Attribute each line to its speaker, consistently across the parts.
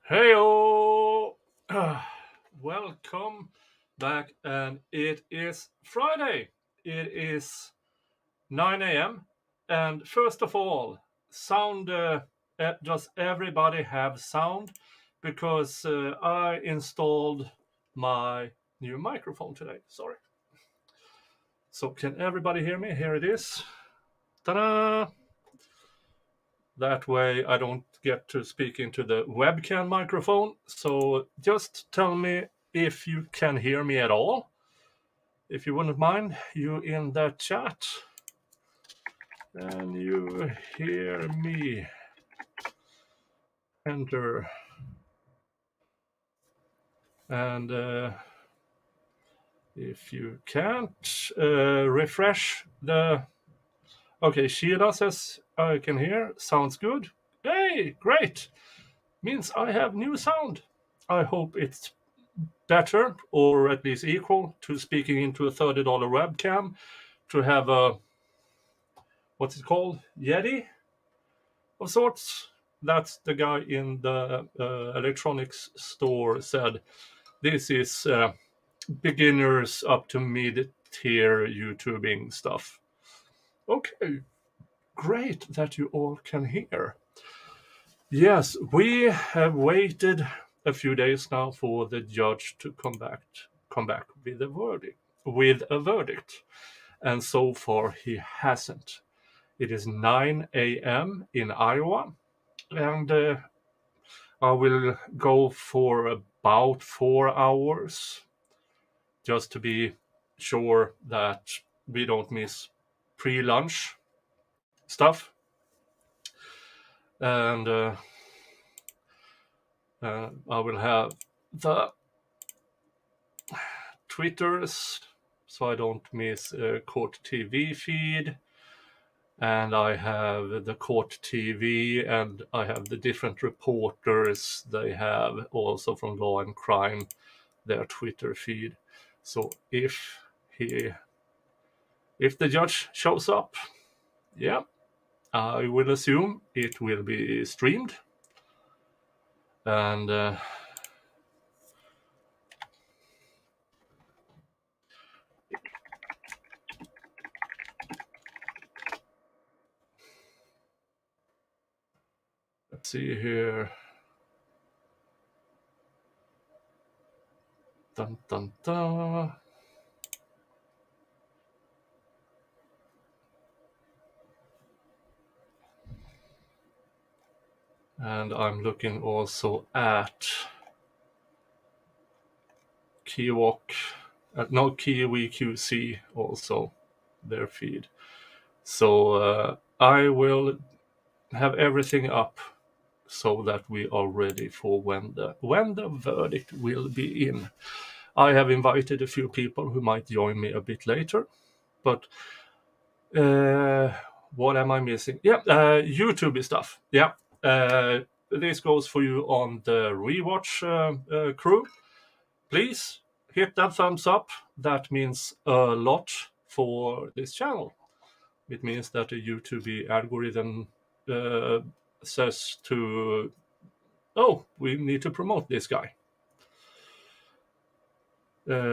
Speaker 1: Heyo! Welcome back, and it is Friday. It is 9 a.m. And first of all, sound. Does everybody have sound? Because I installed my new microphone today. Sorry. So can everybody hear me? Here it is. Ta-da! That way I don't get to speak into the webcam microphone. So just tell me if you can hear me at all. If you wouldn't mind, you in the chat. And you hear me. Enter. And if you can't, refresh the... Okay, Sheila says I can hear. Sounds good. Hey, great. Means I have new sound. I hope it's better, or at least equal to speaking into a $30 webcam, to have a, what's it called? Yeti of sorts. That's the guy in the electronics store said. This is beginners up to mid-tier YouTubing stuff. Okay, great that you all can hear. Yes, we have waited a few days now for the judge to come back with a verdict. And so far he hasn't. It is 9 a.m. in Iowa, and I will go for about 4 hours just to be sure that we don't miss pre-lunch stuff. And I will have the Twitters so I don't miss court TV feed, and I have the court TV, and I have the different reporters they have also from Law and Crime, their Twitter feed. So if the judge shows up, yeah, I will assume it will be streamed. And let's see here. Dun, dun, dun. And I'm looking also at Kiwok no, Kiwi QC also, their feed. So I will have everything up so that we are ready for when the verdict will be in. I have invited a few people who might join me a bit later, but what am I missing? Yeah, YouTube stuff. Yeah, this goes for you on the rewatch crew. Please hit that thumbs up. That means a lot for this channel. It means that the YouTube algorithm says to, oh, we need to promote this guy.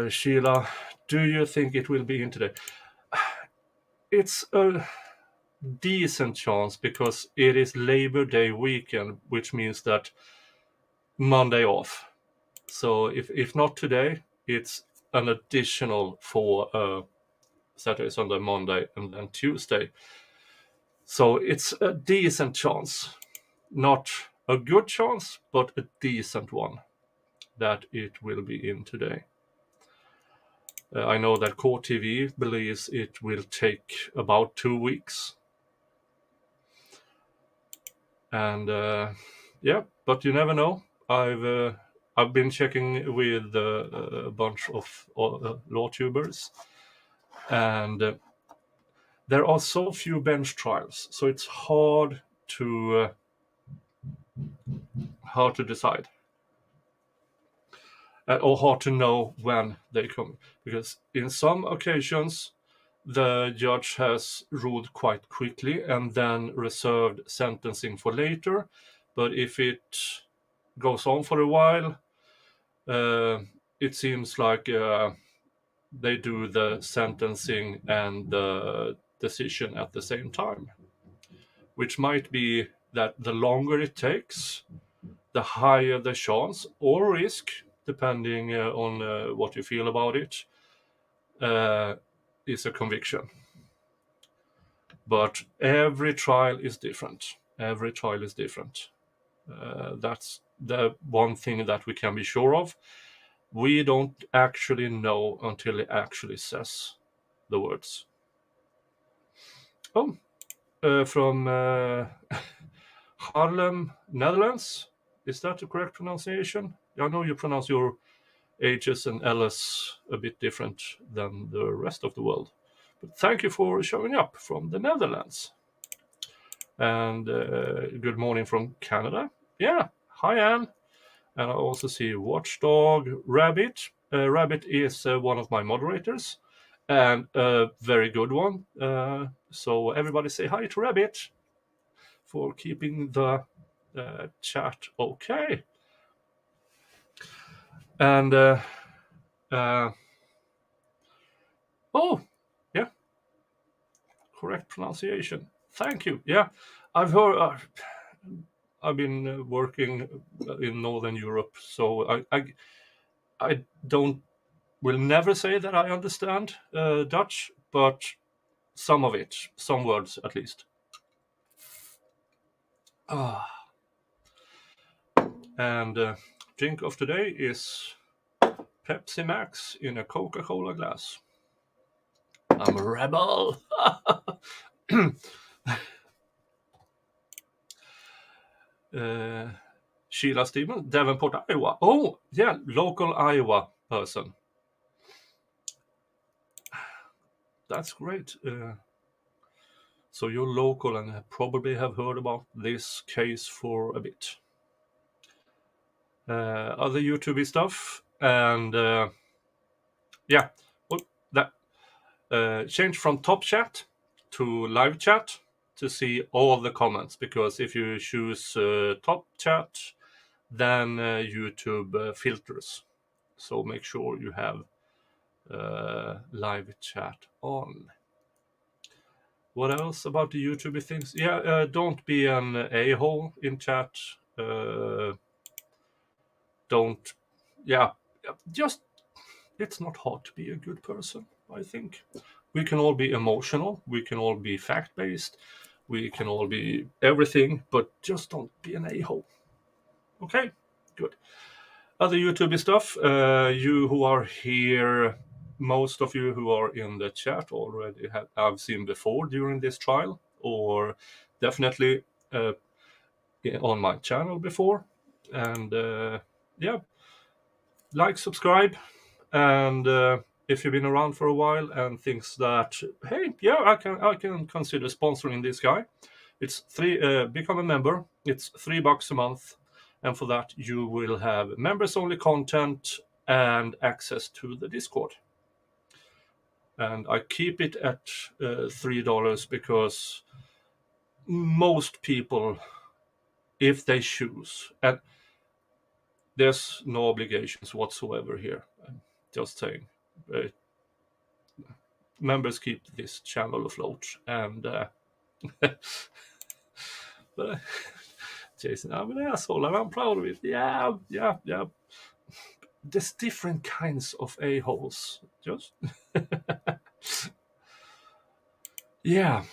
Speaker 1: Sheila, do you think it will be in today? It's a decent chance because it is Labor Day weekend, which means that Monday off. So if not today, it's an additional for Saturday, Sunday, Monday, and then Tuesday. So it's a decent chance, not a good chance, but a decent one that it will be in today. I know that Core TV believes it will take about 2 weeks. And yeah, but you never know. I've been checking with a bunch of law tubers, and there are so few bench trials, so it's hard to decide, or hard to know when they come, because in some occasions the judge has ruled quite quickly and then reserved sentencing for later. But if it goes on for a while, it seems like they do the sentencing and the decision at the same time, which might be that the longer it takes, the higher the chance or risk, depending on what you feel about it, is a conviction. But every trial is different. Every trial is different. That's the one thing that we can be sure of. We don't actually know until it actually says the words. Oh, from Haarlem, Netherlands. Is that the correct pronunciation? I know you pronounce your H's and L's a bit different than the rest of the world. But thank you for showing up from the Netherlands. And good morning from Canada. Yeah, hi Anne. And I also see Watchdog Rabbit. Rabbit is one of my moderators, and a very good one. So everybody say hi to Rabbit for keeping the chat okay. And oh, yeah, correct pronunciation. Thank you. Yeah, I've heard. I've been working in Northern Europe, so I will never say that I understand Dutch, but some of it, some words at least. And drink of today is Pepsi Max in a Coca-Cola glass. I'm a rebel. Sheila Stevens, Davenport, Iowa. Oh, yeah, local Iowa person. That's great. So you're local and probably have heard about this case for a bit. Other YouTube stuff, and yeah, well, that change from top chat to live chat to see all the comments, because if you choose top chat, then YouTube filters. So make sure you have live chat on. What else about the YouTube things? Yeah, don't be an a-hole in chat. Don't, yeah, just, it's not hard to be a good person, I think. We can all be emotional, we can all be fact-based, we can all be everything, but just don't be an a-hole. Okay, good. Other YouTube stuff, you who are here most of you who are in the chat already have seen before during this trial, or definitely on my channel before. And yeah, like, subscribe, and if you've been around for a while and thinks that, hey, yeah, I can consider sponsoring this guy, it's become a member. It's $3 a month, and for that you will have members only content and access to the Discord. And I keep it at $3 because most people, if they choose, and there's no obligations whatsoever here. I'm just saying, members keep this channel afloat. And but, Jason, I'm an asshole and I'm proud of it. Yeah. There's different kinds of a-holes. Just yeah.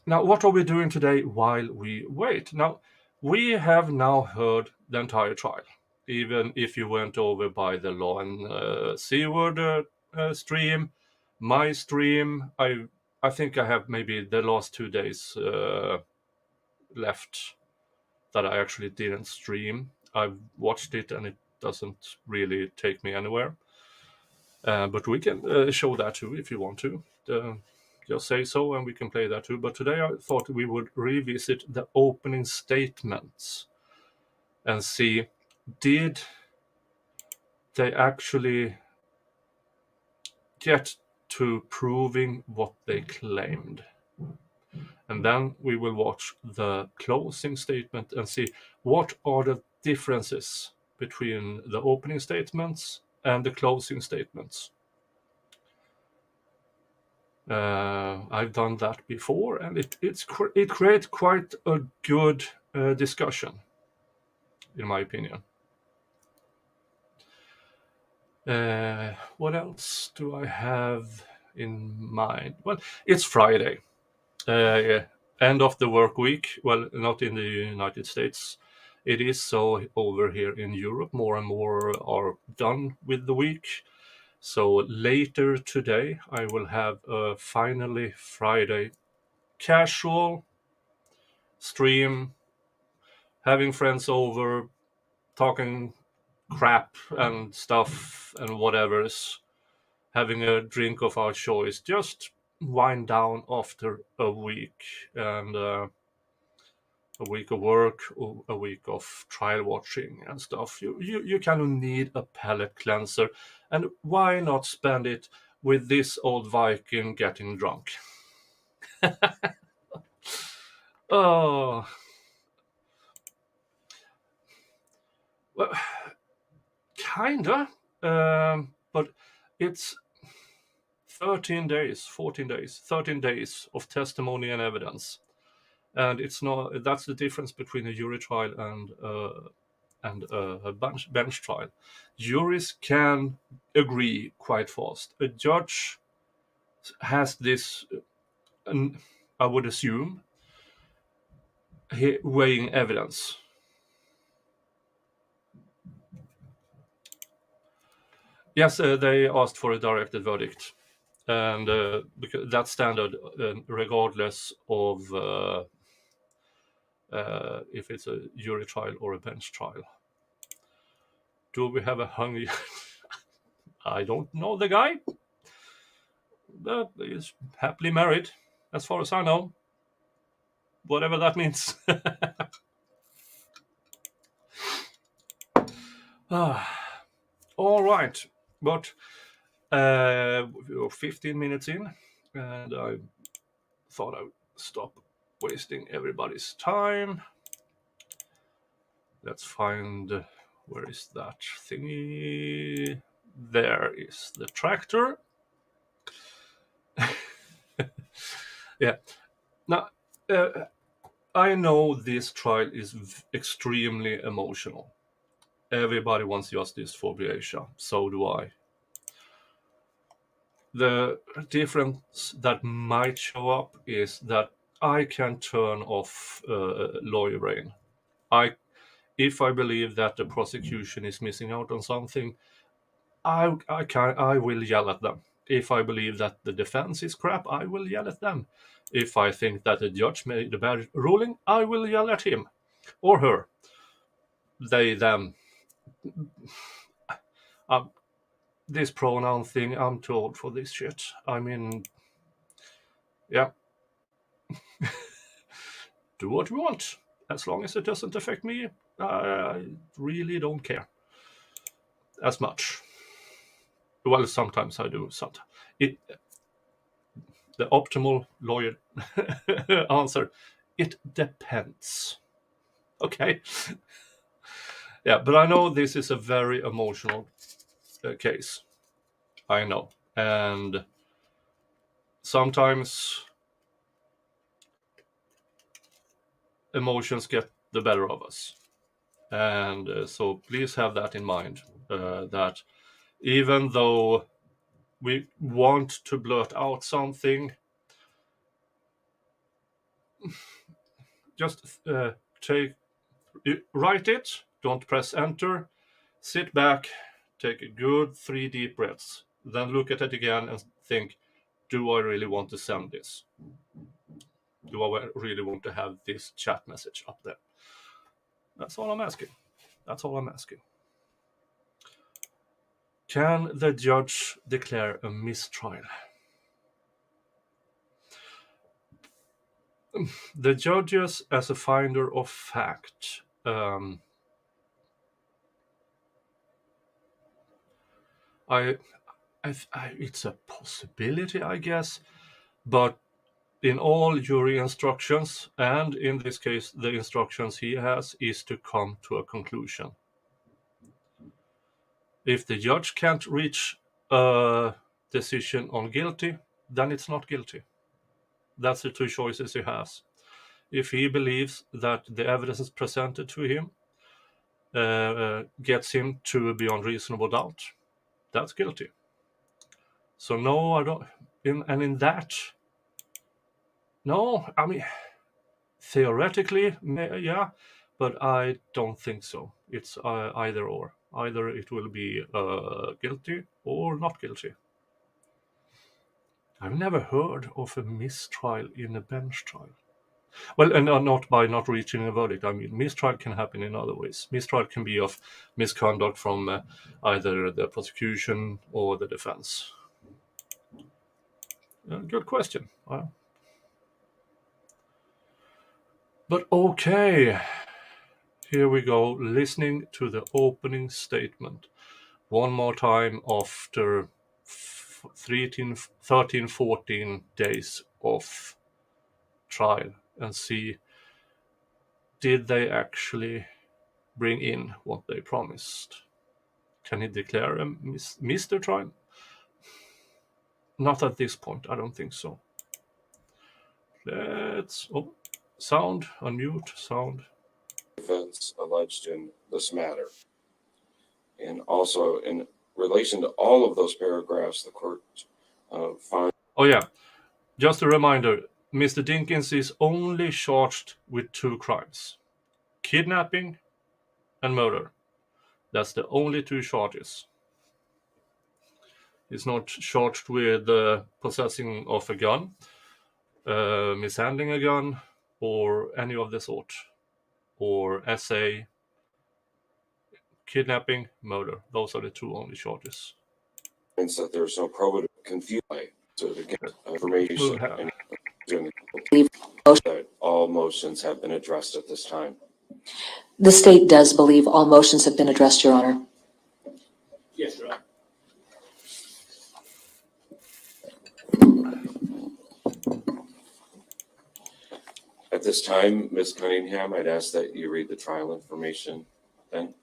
Speaker 1: Now, what are we doing today while we wait? Now, we have now heard the entire trial. Even if you went over by the Law and Seaward stream, my stream, I think I have maybe the last 2 days left that I actually didn't stream. I've watched it and it doesn't really take me anywhere. But we can show that too if you want to. Just say so and we can play that too. But today I thought we would revisit the opening statements and see, did they actually get to proving what they claimed? And then we will watch the closing statement and see what are the differences between the opening statements and the closing statements. I've done that before, and it creates quite a good discussion, in my opinion. What else do I have in mind? Well, it's Friday, end of the work week. Well, not in the United States. It is so over here in Europe. More and more are done with the week. So later today, I will have a finally Friday casual stream, having friends over, talking crap and stuff and whatever's, having a drink of our choice, just wind down after a week, and a week of work, or a week of trial watching and stuff. You kind of need a palate cleanser, and why not spend it with this old Viking getting drunk? Oh, well, kinda, but it's 13 days, 14 days, 13 days of testimony and evidence. And it's not, that's the difference between a jury trial and a bench trial. Juries can agree quite fast. A judge has this, I would assume, weighing evidence. Yes, they asked for a directed verdict, and because that's standard, regardless of if it's a jury trial or a bench trial. Do we have a hungry? I don't know the guy, but he's happily married, as far as I know. Whatever that means. All right, but we're 15 minutes in, and I thought I would stop wasting everybody's time. Let's find, where is that thingy? There is the tractor. Yeah. Now, I know this trial is extremely emotional. Everybody wants justice for Beasia. So do I. The difference that might show up is that I can turn off lawyer brain. If I believe that the prosecution is missing out on something, I will yell at them. If I believe that the defense is crap, I will yell at them. If I think that the judge made a bad ruling, I will yell at him or her. They, them. This pronoun thing, I'm too old for this shit. I mean, yeah. Do what you want. As long as it doesn't affect me, I really don't care as much. Well, sometimes I do. Sometimes the optimal lawyer answer: it depends. Okay. Yeah, but I know this is a very emotional case. I know, and sometimes emotions get the better of us, and so please have that in mind. That even though we want to blurt out something, just write it, don't press enter, sit back, take a good 3 deep breaths, then look at it again and think, do I really want to send this? Do I really want to have this chat message up there? That's all I'm asking. That's all I'm asking. Can the judge declare a mistrial? The judges, as a finder of fact, it's a possibility, I guess, but in all jury instructions, and in this case, the instructions he has is to come to a conclusion. If the judge can't reach a decision on guilty, then it's not guilty. That's the two choices he has. If he believes that the evidence presented to him gets him to beyond reasonable doubt, that's guilty. So no, I don't. In that, no, I mean, theoretically, yeah, but I don't think so. It's either or. Either it will be guilty or not guilty. I've never heard of a mistrial in a bench trial. Well, and not by not reaching a verdict. I mean, mistrial can happen in other ways. Mistrial can be of misconduct from either the prosecution or the defense. Good question. But okay, here we go, listening to the opening statement one more time after 13, 14 days of trial and see, did they actually bring in what they promised? Can he declare a missed trial? Not at this point, I don't think so. Let's sound, unmute, sound.
Speaker 2: Offense alleged in this matter. And also in relation to all of those paragraphs, the court finds.
Speaker 1: Oh yeah, just a reminder, Mr. Dinkins is only charged with 2 crimes: kidnapping and murder. That's the only 2 charges. He's not charged with possessing of a gun, mishandling a gun, or any of the sort, or SA, kidnapping, murder. Those are the 2 only charges.
Speaker 2: Means that there's no probative confusion to get information that all motions have been addressed at this time.
Speaker 3: The state does believe all motions have been addressed, Your Honor.
Speaker 1: Yes, Your Honor.
Speaker 2: At this time, Ms. Cunningham, I'd ask that you read the trial information then.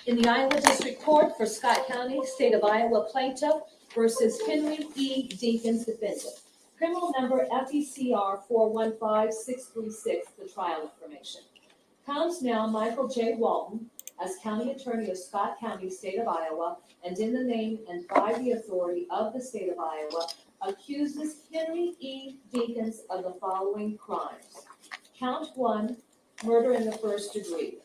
Speaker 4: In the Iowa District Court for Scott County, State of Iowa plaintiff versus Henry E. Dinkins defendant. Criminal number FECR 415636, the trial information. Comes now Michael J. Walton as County Attorney of Scott County, State of Iowa, and in the name and by the authority of the State of Iowa, accuses Henry E. Dinkins of the following crimes. Count 1, murder in the first degree.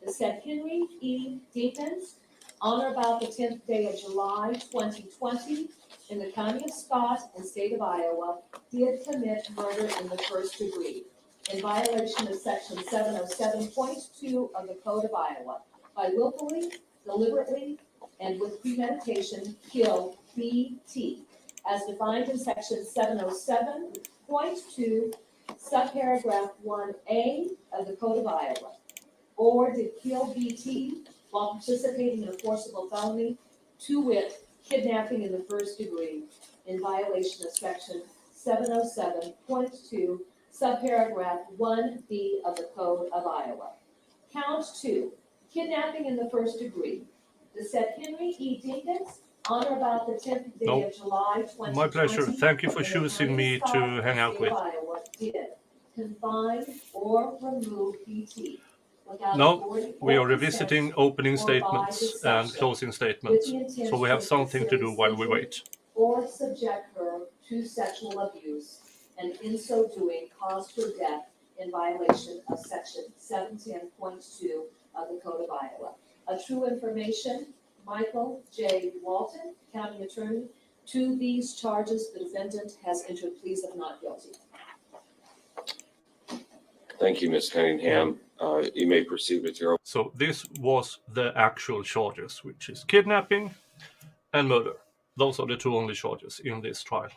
Speaker 4: The said Henry E. Dinkins, on or about the 10th day of July 2020, in the county of Scott and state of Iowa, did commit murder in the first degree in violation of section 707.2 of the Code of Iowa by willfully, deliberately, and with premeditation kill B.T. as defined in section 707.2 subparagraph 1A of the Code of Iowa, or did kill B.T. while participating in a forcible felony, to wit, kidnapping in the first degree in violation of section 707.2 subparagraph 1B of the Code of Iowa. Count 2, kidnapping in the first degree. The said Henry E. Dinkins, on or about the 10th day
Speaker 1: No.
Speaker 4: of July 2020.
Speaker 1: My pleasure. Thank you for
Speaker 4: in the
Speaker 1: choosing
Speaker 4: county
Speaker 1: me
Speaker 4: of Scott
Speaker 1: to
Speaker 4: and
Speaker 1: hang out
Speaker 4: state
Speaker 1: with.
Speaker 4: of Iowa, did confine or remove BT without
Speaker 1: No,
Speaker 4: authority
Speaker 1: we
Speaker 4: or
Speaker 1: are revisiting
Speaker 4: consent
Speaker 1: opening
Speaker 4: or by
Speaker 1: statements and
Speaker 4: deception,
Speaker 1: closing
Speaker 4: with
Speaker 1: statements.
Speaker 4: the intent
Speaker 1: So we have something to do while we
Speaker 4: sincerely
Speaker 1: wait.
Speaker 4: or subject her to sexual abuse, and in so doing caused her death in violation of section 710.2 of the Code of Iowa. A true information, Michael J. Walton, County Attorney. To these charges, the defendant has entered pleas of not guilty.
Speaker 2: Thank you, Ms. Cunningham. You may proceed with your
Speaker 1: So this was the actual charges, which is kidnapping and murder. Those are the two only charges in this trial.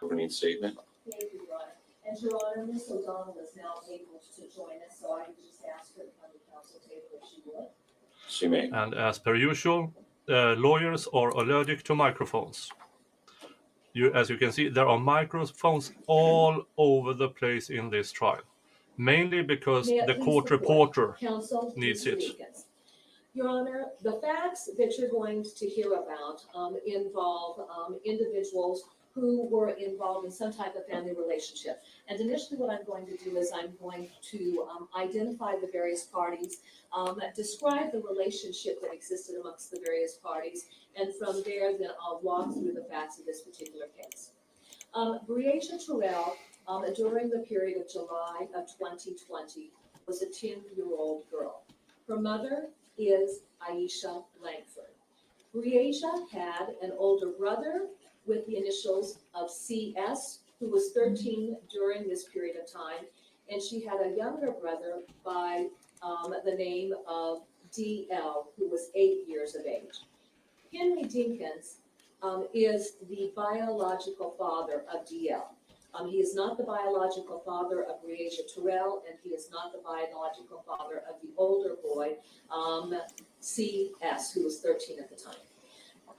Speaker 2: opening statement.
Speaker 4: Thank you, Your Honor. And Your Honor, Ms. O'Donnell is now able to join us, so I would just ask her to come to the council table if she would.
Speaker 2: She may.
Speaker 1: And as per usual, lawyers are allergic to microphones. As you can see, there are microphones all over the place in this trial, mainly because
Speaker 4: May it
Speaker 1: the
Speaker 4: please
Speaker 1: court
Speaker 4: the court,
Speaker 1: reporter
Speaker 4: Counsel,
Speaker 1: needs
Speaker 4: Mr.
Speaker 1: it.
Speaker 4: Dinkins. Your Honor, the facts that you're going to hear about involve individuals who were involved in some type of family relationship. And initially what I'm going to do is I'm going to identify the various parties, describe the relationship that existed amongst the various parties, and from there then I'll walk through the facts of this particular case. Breasia Terrell, during the period of July of 2020, was a 10-year-old girl. Her mother is Aisha Langford. Breasia had an older brother with the initials of CS, who was 13 during this period of time, and she had a younger brother by the name of DL, who was 8 years of age. Henry Dinkins is the biological father of DL. He is not the biological father of Breasia Terrell, and he is not the biological father of the older boy, CS, who was 13 at the time.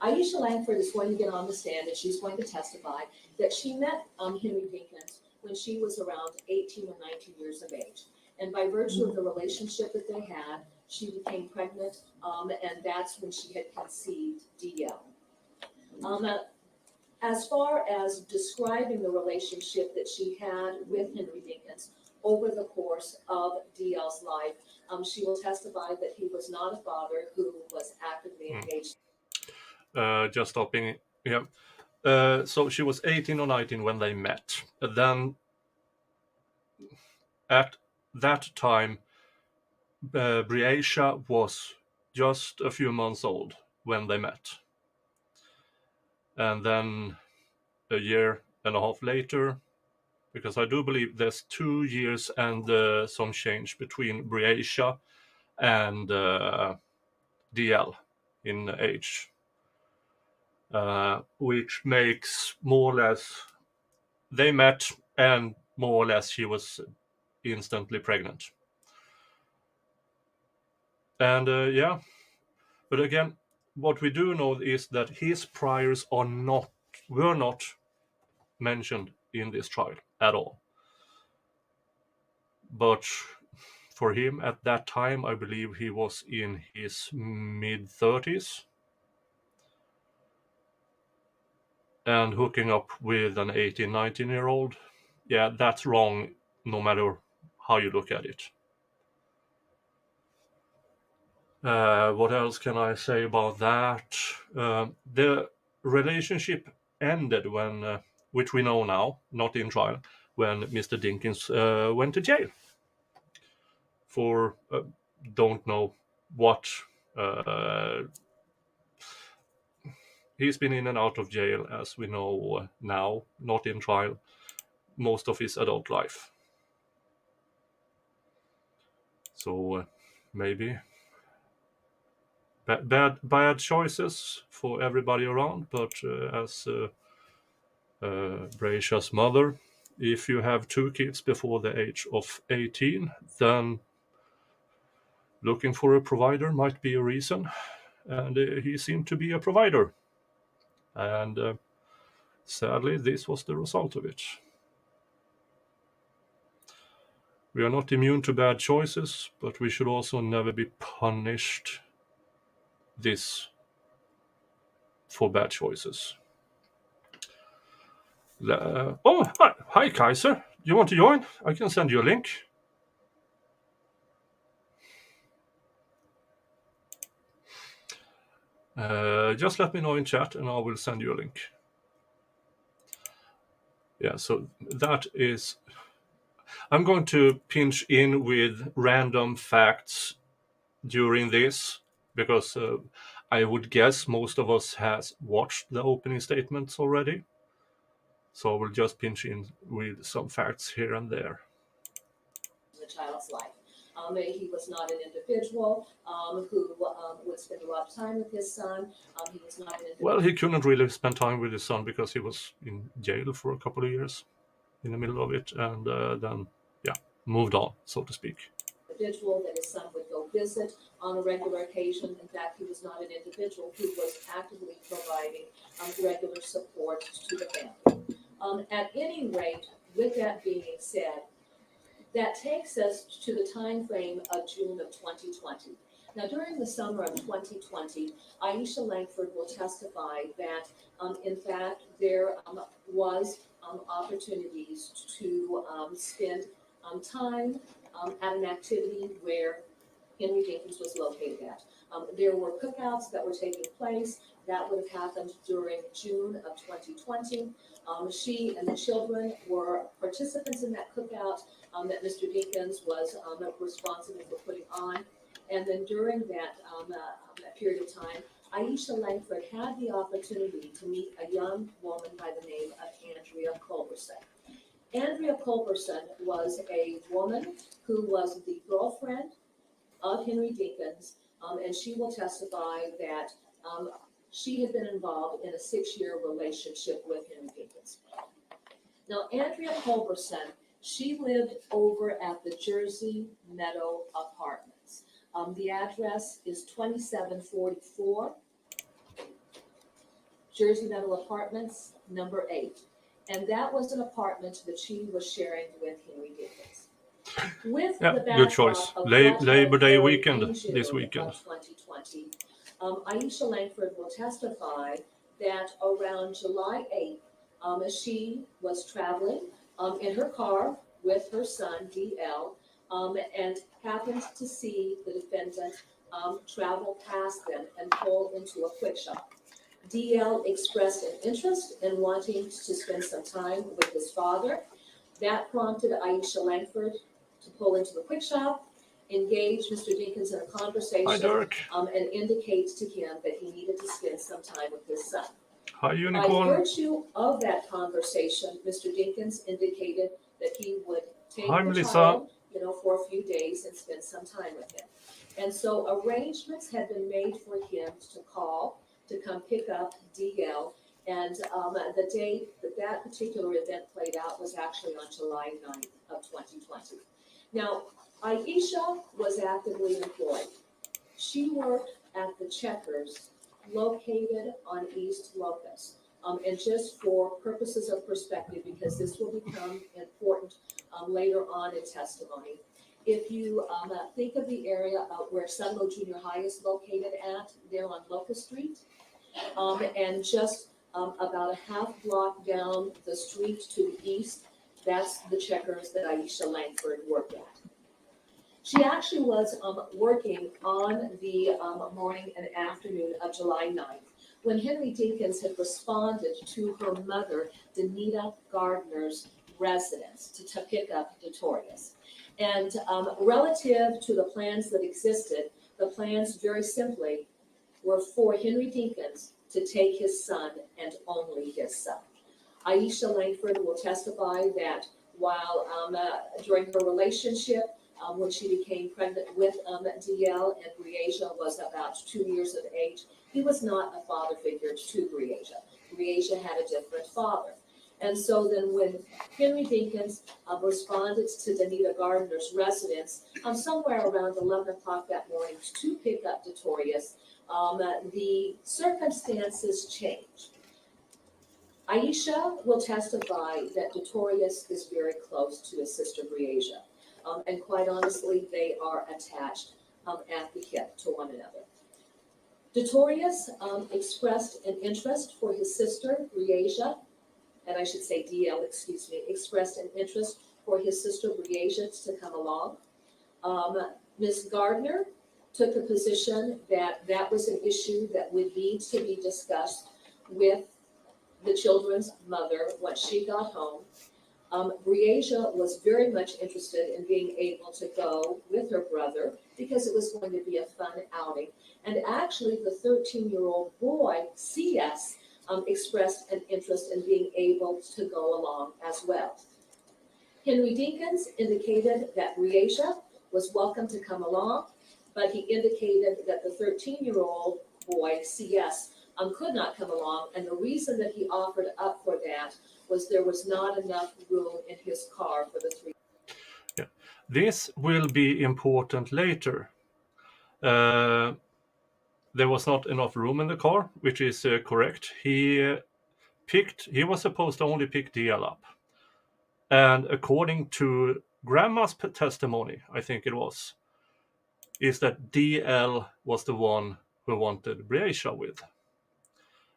Speaker 4: Aisha Langford is going to get on the stand, and she's going to testify that she met Henry Dinkins when she was around 18 or 19 years of age. And by virtue of the relationship that they had, she became pregnant, and that's when she had conceived DL. As far as describing the relationship that she had with Henry Dinkins over the course of DL's life, she will testify that he was not a father who was actively engaged.
Speaker 1: Just stopping here. So she was 18 or 19 when they met. Then at that time, Breasia was just a few months old when they met. And then a year and a half later, because I do believe there's 2 years and some change between Breasia and DL in age, which makes more or less they met, and more or less she was instantly pregnant. And yeah, but again, what we do know is that his priors were not mentioned in this trial at all. But for him at that time, I believe he was in his mid-30s and hooking up with an 18, 19-year-old. Yeah, that's wrong no matter how you look at it. What else can I say about that? The relationship ended when, which we know now, not in trial, when Mr. Dinkins went to jail for don't know what. He's been in and out of jail, as we know now, not in trial, most of his adult life. So maybe bad choices for everybody around, but as Bracia's mother, if you have 2 kids before the age of 18, then looking for a provider might be a reason, and he seemed to be a provider. And sadly, this was the result of it. We are not immune to bad choices, but we should also never be punished for bad choices. Hi, Kaiser. You want to join? I can send you a link. Just let me know in chat and I will send you a link. Yeah, so that is... I'm going to pinch in with random facts during this, because I would guess most of us has watched the opening statements already. So we'll just pinch in with some facts here and there.
Speaker 4: The child's life. He was not an individual who would spend a lot of time with his son. He was not an individual.
Speaker 1: Well, he couldn't really spend time with his son because he was in jail for a couple of years in the middle of it, and then, moved on, so to speak.
Speaker 4: Individual that his son would go visit on a regular occasion. In fact, he was not an individual who was actively providing regular support to the family. At any rate, with that being said, that takes us to the time frame of June of 2020. Now, during the summer of 2020, Aisha Langford will testify that, in fact, there was opportunities to spend time at an activity where Henry Dinkins was located at. There were cookouts that were taking place. That would have happened during June of 2020. She and the children were participants in that cookout that Mr. Dinkins was responsible for putting on. And then during that period of time, Aisha Langford had the opportunity to meet a young woman by the name of Andrea Culberson. Andrea Culberson was a woman who was the girlfriend of Henry Dinkins, and she will testify that she had been involved in a 6-year relationship with Henry Dinkins. Now, Andrea Culberson, she lived over at the Jersey Meadow Apartments. The address is 2744 Jersey Meadow Apartments, number 8. And that was an apartment that she was sharing with Henry Dinkins. With the
Speaker 1: good choice. Labor Day weekend this weekend.
Speaker 4: 2020, Aisha Langford will testify that around July 8th, she was traveling in her car with her son, DL, and happened to see the defendant travel past them and pull into a quick shop. DL expressed an interest in wanting to spend some time with his father. That prompted Aisha Langford to pull into the quick shop, engage Mr. Dinkins in a conversation,
Speaker 1: Hi, Dirk.
Speaker 4: and indicate to him that he needed to spend some time with his son.
Speaker 1: Hi, Unicorn.
Speaker 4: By virtue of that conversation, Mr. Dinkins indicated that he would take the child, for a few days and spend some time with him. And so arrangements had been made for him to call to come pick up DL. And the date that particular event played out was actually on July 9th of 2020. Now, Aisha was actively employed. She worked at the Checkers located on East Locust. And just for purposes of perspective, because this will become important later on in testimony, if you think of the area where Sudlow Junior High is located at, there on Locust Street, and just about a half block down the street to the east, that's the Checkers that Aisha Langford worked at. She actually was working on the morning and afternoon of July 9th when Henry Dinkins had responded to her mother, Danita Gardner's residence to pick up Notorious. And relative to the plans that existed, the plans very simply were for Henry Dinkins to take his son and only his son. Aisha Langford will testify that while during her relationship, when she became pregnant with DL and Breasia was about 2 years of age, he was not a father figure to Breasia. Breasia had a different father. And so then when Henry Dinkins responded to Danita Gardner's residence somewhere around 11 o'clock that morning to pick up Notorious, the circumstances changed. Aisha will testify that Notorious is very close to his sister Breasia. And quite honestly, they are attached at the hip to one another. Notorious expressed an interest for his sister Breasia, and I should say DL, expressed an interest for his sister Breasia to come along. Ms. Gardner took the position that that was an issue that would need to be discussed with the children's mother once she got home. Breasia was very much interested in being able to go with her brother because it was going to be a fun outing. And actually, the 13-year-old boy, CS, expressed an interest in being able to go along as well. Henry Dinkins indicated that Breasia was welcome to come along, but he indicated that the 13-year-old boy, CS, could not come along, and the reason that he offered up for that was there was not enough room in his car for the three.
Speaker 1: Yeah. This will be important later. There was not enough room in the car, which is correct. He was supposed to only pick DL up. And according to Grandma's testimony, I think it was, is that DL was the one who wanted Breasia with.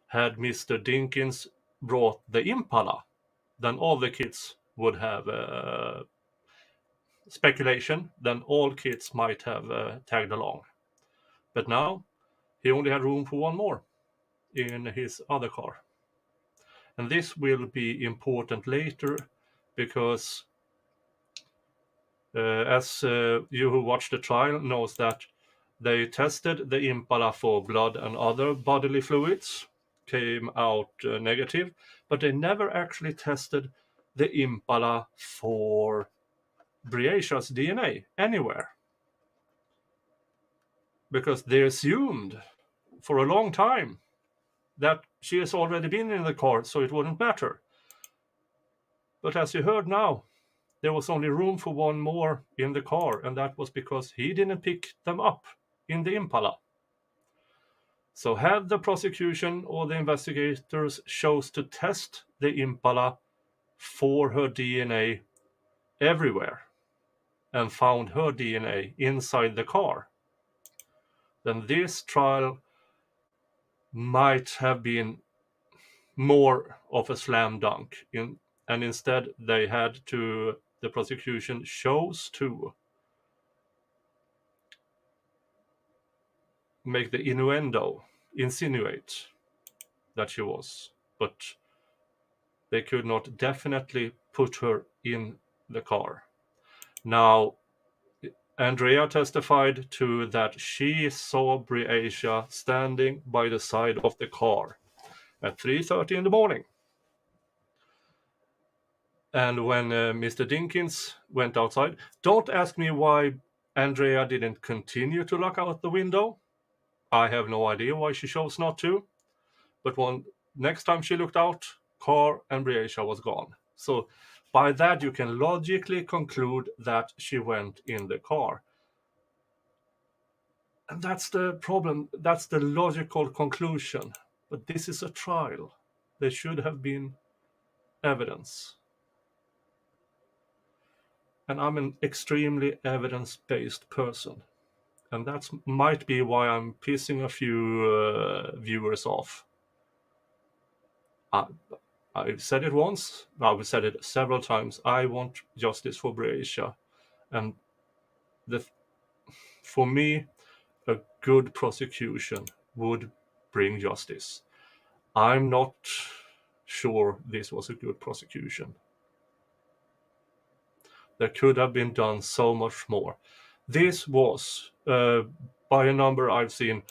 Speaker 1: Had Mr. Dinkins brought the Impala, then all the kids would have speculation, then all kids might have tagged along. But now, he only had room for one more in his other car. And this will be important later because as you who watched the trial knows that they tested the Impala for blood and other bodily fluids, came out negative, but they never actually tested the Impala for Breasia's DNA anywhere. Because they assumed for a long time that she has already been in the car, so it wouldn't matter. But as you heard now, there was only room for one more in the car, and that was because he didn't pick them up in the Impala. So had the prosecution or the investigators chose to test the Impala for her DNA everywhere and found her DNA inside the car, then this trial might have been more of a slam dunk. And instead the prosecution chose to make the insinuate that she was, but they could not definitely put her in the car. Now, Andrea testified to that she saw Breasia standing by the side of the car at 3:30 in the morning. And when Mr. Dinkins went outside, don't ask me why Andrea didn't continue to look out the window. I have no idea why she chose not to. But next time she looked out, car and Breasia was gone. So by that you can logically conclude that she went in the car. And that's the problem. That's the logical conclusion. But this is a trial. There should have been evidence. And I'm an extremely evidence-based person. And that might be why I'm pissing a few viewers off. I've said it once, I've said it several times. I want justice for Breasia. And for me, a good prosecution would bring justice. I'm not sure this was a good prosecution. There could have been done so much more. This was, by a number I've seen,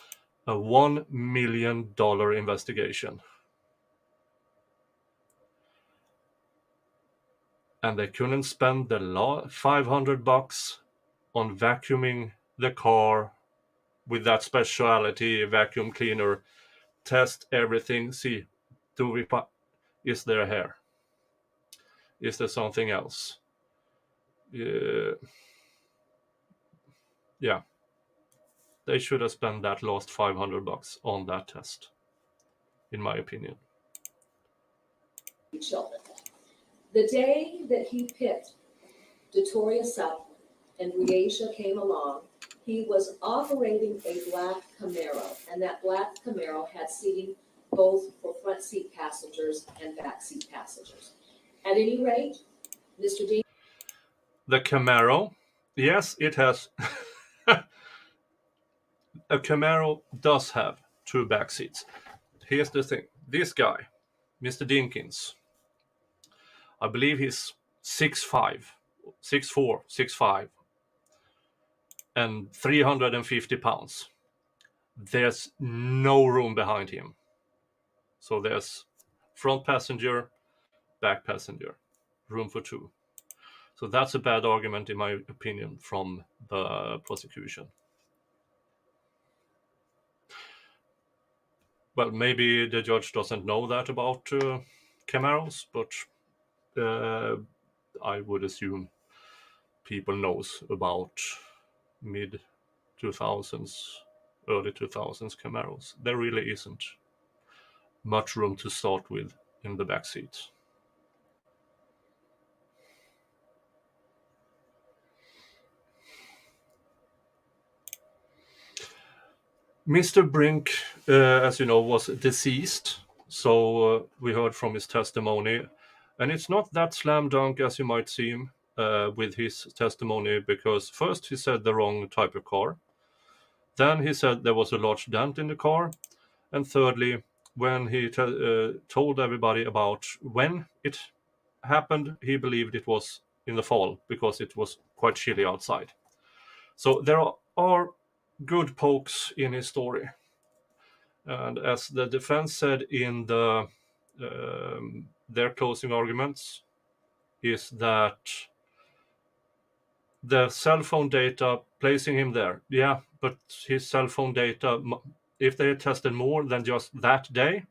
Speaker 1: a $1 million investigation. And they couldn't spend the $500 on vacuuming the car with that specialty vacuum cleaner, test everything, see, is there hair? Is there something else? Yeah. They should have spent that last $500 on that test, in my opinion.
Speaker 4: children. The day that he picked Detoria up and Reasia came along, he was operating a black Camaro, and that black Camaro had seating both for front seat passengers and back seat passengers. At any rate, Mr. Dean.
Speaker 1: The Camaro, yes, it has. A Camaro does have 2 back seats. Here's the thing. This guy, Mr. Dinkins, I believe he's 6'5", 6'4", 6'5", and 350 pounds. There's no room behind him. So there's front passenger, back passenger, room for 2. So that's a bad argument, in my opinion, from the prosecution. Well, maybe the judge doesn't know that about Camaros, but I would assume people knows about mid-2000s, early 2000s Camaros. There really isn't much room to start with in the back seats. Mr. Brink, as you know, was deceased, so we heard from his testimony, and it's not that slam dunk as you might seem with his testimony, because first he said the wrong type of car, then he said there was a large dent in the car, and thirdly, when he told everybody about when it happened, he believed it was in the fall because it was quite chilly outside. So there are good pokes in his story. And as the defense said in their closing arguments, is that the cell phone data placing him there, yeah, but his cell phone data, if they had tested more than just that day,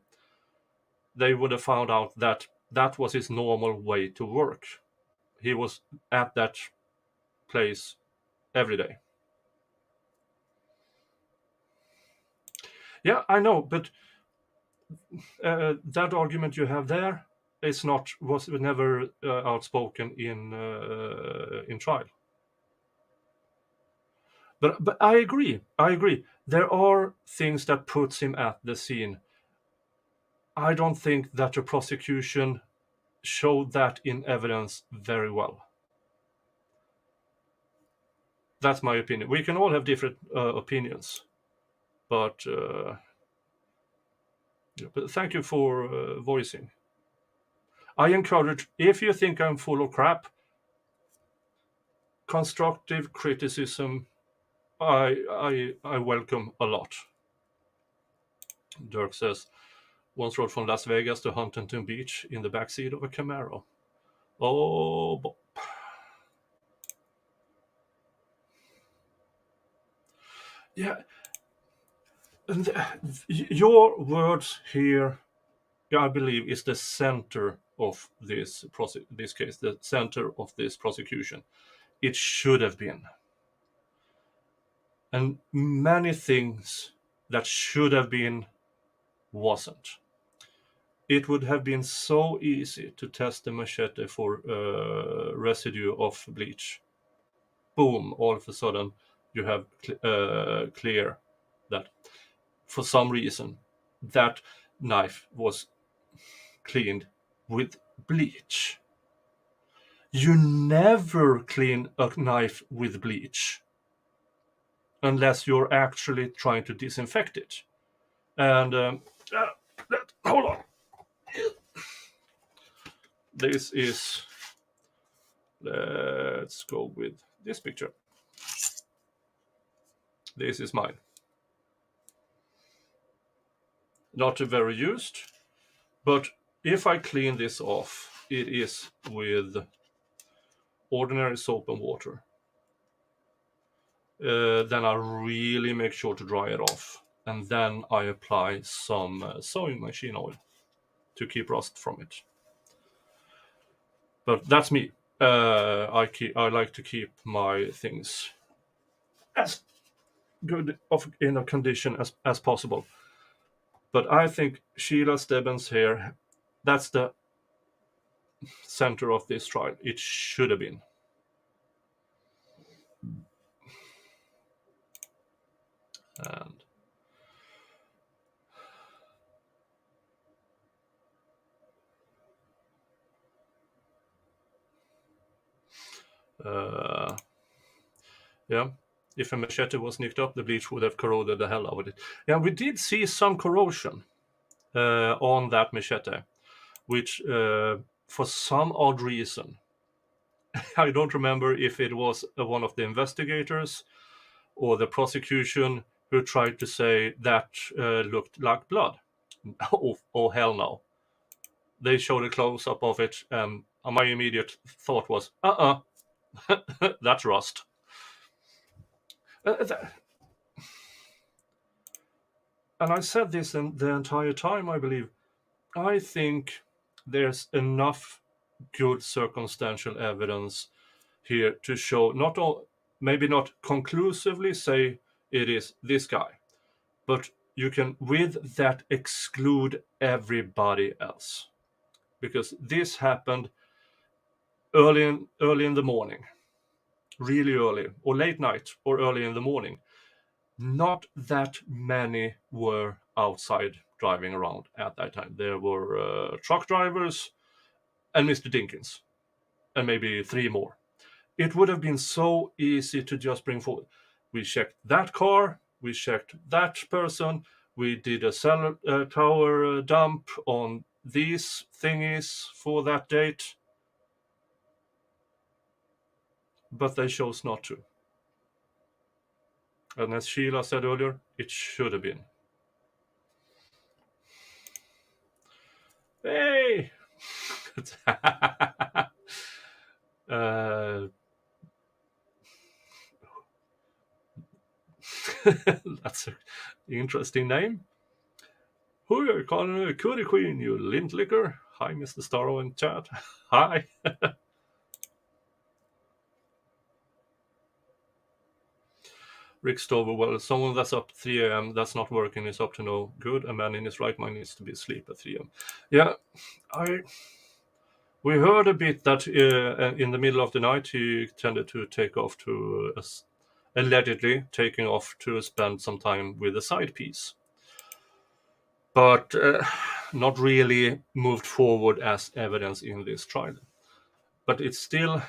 Speaker 1: they would have found out that that was his normal way to work. He was at that place every day. Yeah, I know, but that argument you have there was never outspoken in trial. But I agree. There are things that puts him at the scene. I don't think that the prosecution showed that in evidence very well. That's my opinion. We can all have different opinions, but thank you for voicing. I encourage, if you think I'm full of crap, constructive criticism, I welcome a lot. Dirk says, once rode from Las Vegas to Huntington Beach in the backseat of a Camaro. Oh, Bob. Yeah. And your words here, I believe, is the center of this case, the center of this prosecution. It should have been. And many things that should have been wasn't. It would have been so easy to test the machete for residue of bleach. Boom, all of a sudden you have clear that for some reason that knife was cleaned with bleach. You never clean a knife with bleach unless you're actually trying to disinfect it. And hold on. This is Let's go with this picture. This is mine. Not very used, but if I clean this off, it is with ordinary soap and water. Then I really make sure to dry it off, and then I apply some sewing machine oil to keep rust from it. But that's me. I like to keep my things as good in a condition as possible. But I think Sheila Stebbins here, that's the center of this trial. It should have been. And yeah, if a machete was nicked up, the bleach would have corroded the hell out of it. Yeah, we did see some corrosion on that machete, which for some odd reason, I don't remember if it was one of the investigators or the prosecution who tried to say that looked like blood. Oh, hell no. They showed a close-up of it, and my immediate thought was, that's rust. And I said this the entire time, I believe. I think there's enough good circumstantial evidence here to show maybe not conclusively say it is this guy, but you can with that exclude everybody else, because this happened early in the morning, really early, or late night, or early in the morning. Not that many were outside driving around at that time. There were truck drivers and Mr. Dinkins, and maybe 3 more. It would have been so easy to just bring forward. We checked that car, we checked that person, we did a cell tower dump on these thingies for that date, but they chose not to. And as Sheila said earlier, it should have been. Hey! That's an interesting name. Who are you calling a cootie queen, you lint licker? Hi, Mr. Starro in chat. Hi. Rick Stover, well, someone that's up 3 a.m. that's not working is up to no good. A man in his right mind needs to be asleep at 3 a.m. Yeah, we heard a bit that in the middle of the night he tended to take off to, allegedly taking off to spend some time with a side piece. But not really moved forward as evidence in this trial. But it's still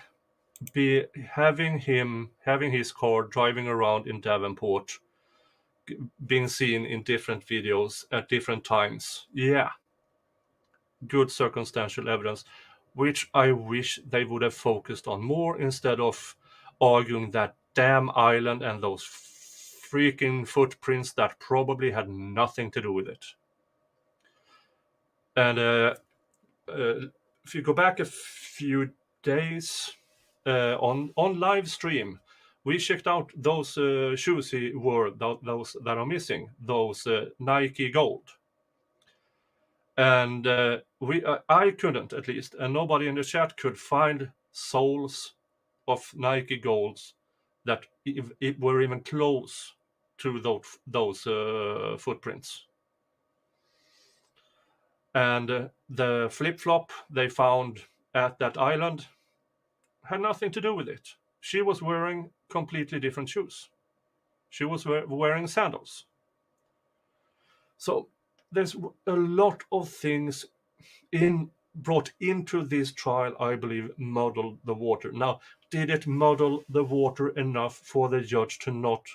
Speaker 1: having his car driving around in Davenport, being seen in different videos at different times. Yeah, good circumstantial evidence, which I wish they would have focused on more instead of arguing that damn island and those freaking footprints that probably had nothing to do with it. And if you go back a few days on live stream, we checked out those shoes he wore, those that are missing, those Nike Gold. And I couldn't, at least, and nobody in the chat could find soles of Nike Golds that were even close to those footprints. And the flip-flop they found at that island had nothing to do with it. She was wearing completely different shoes. She was wearing sandals. So there's a lot of things brought into this trial, I believe, muddled the water. Now, did it muddle the water enough for the judge to not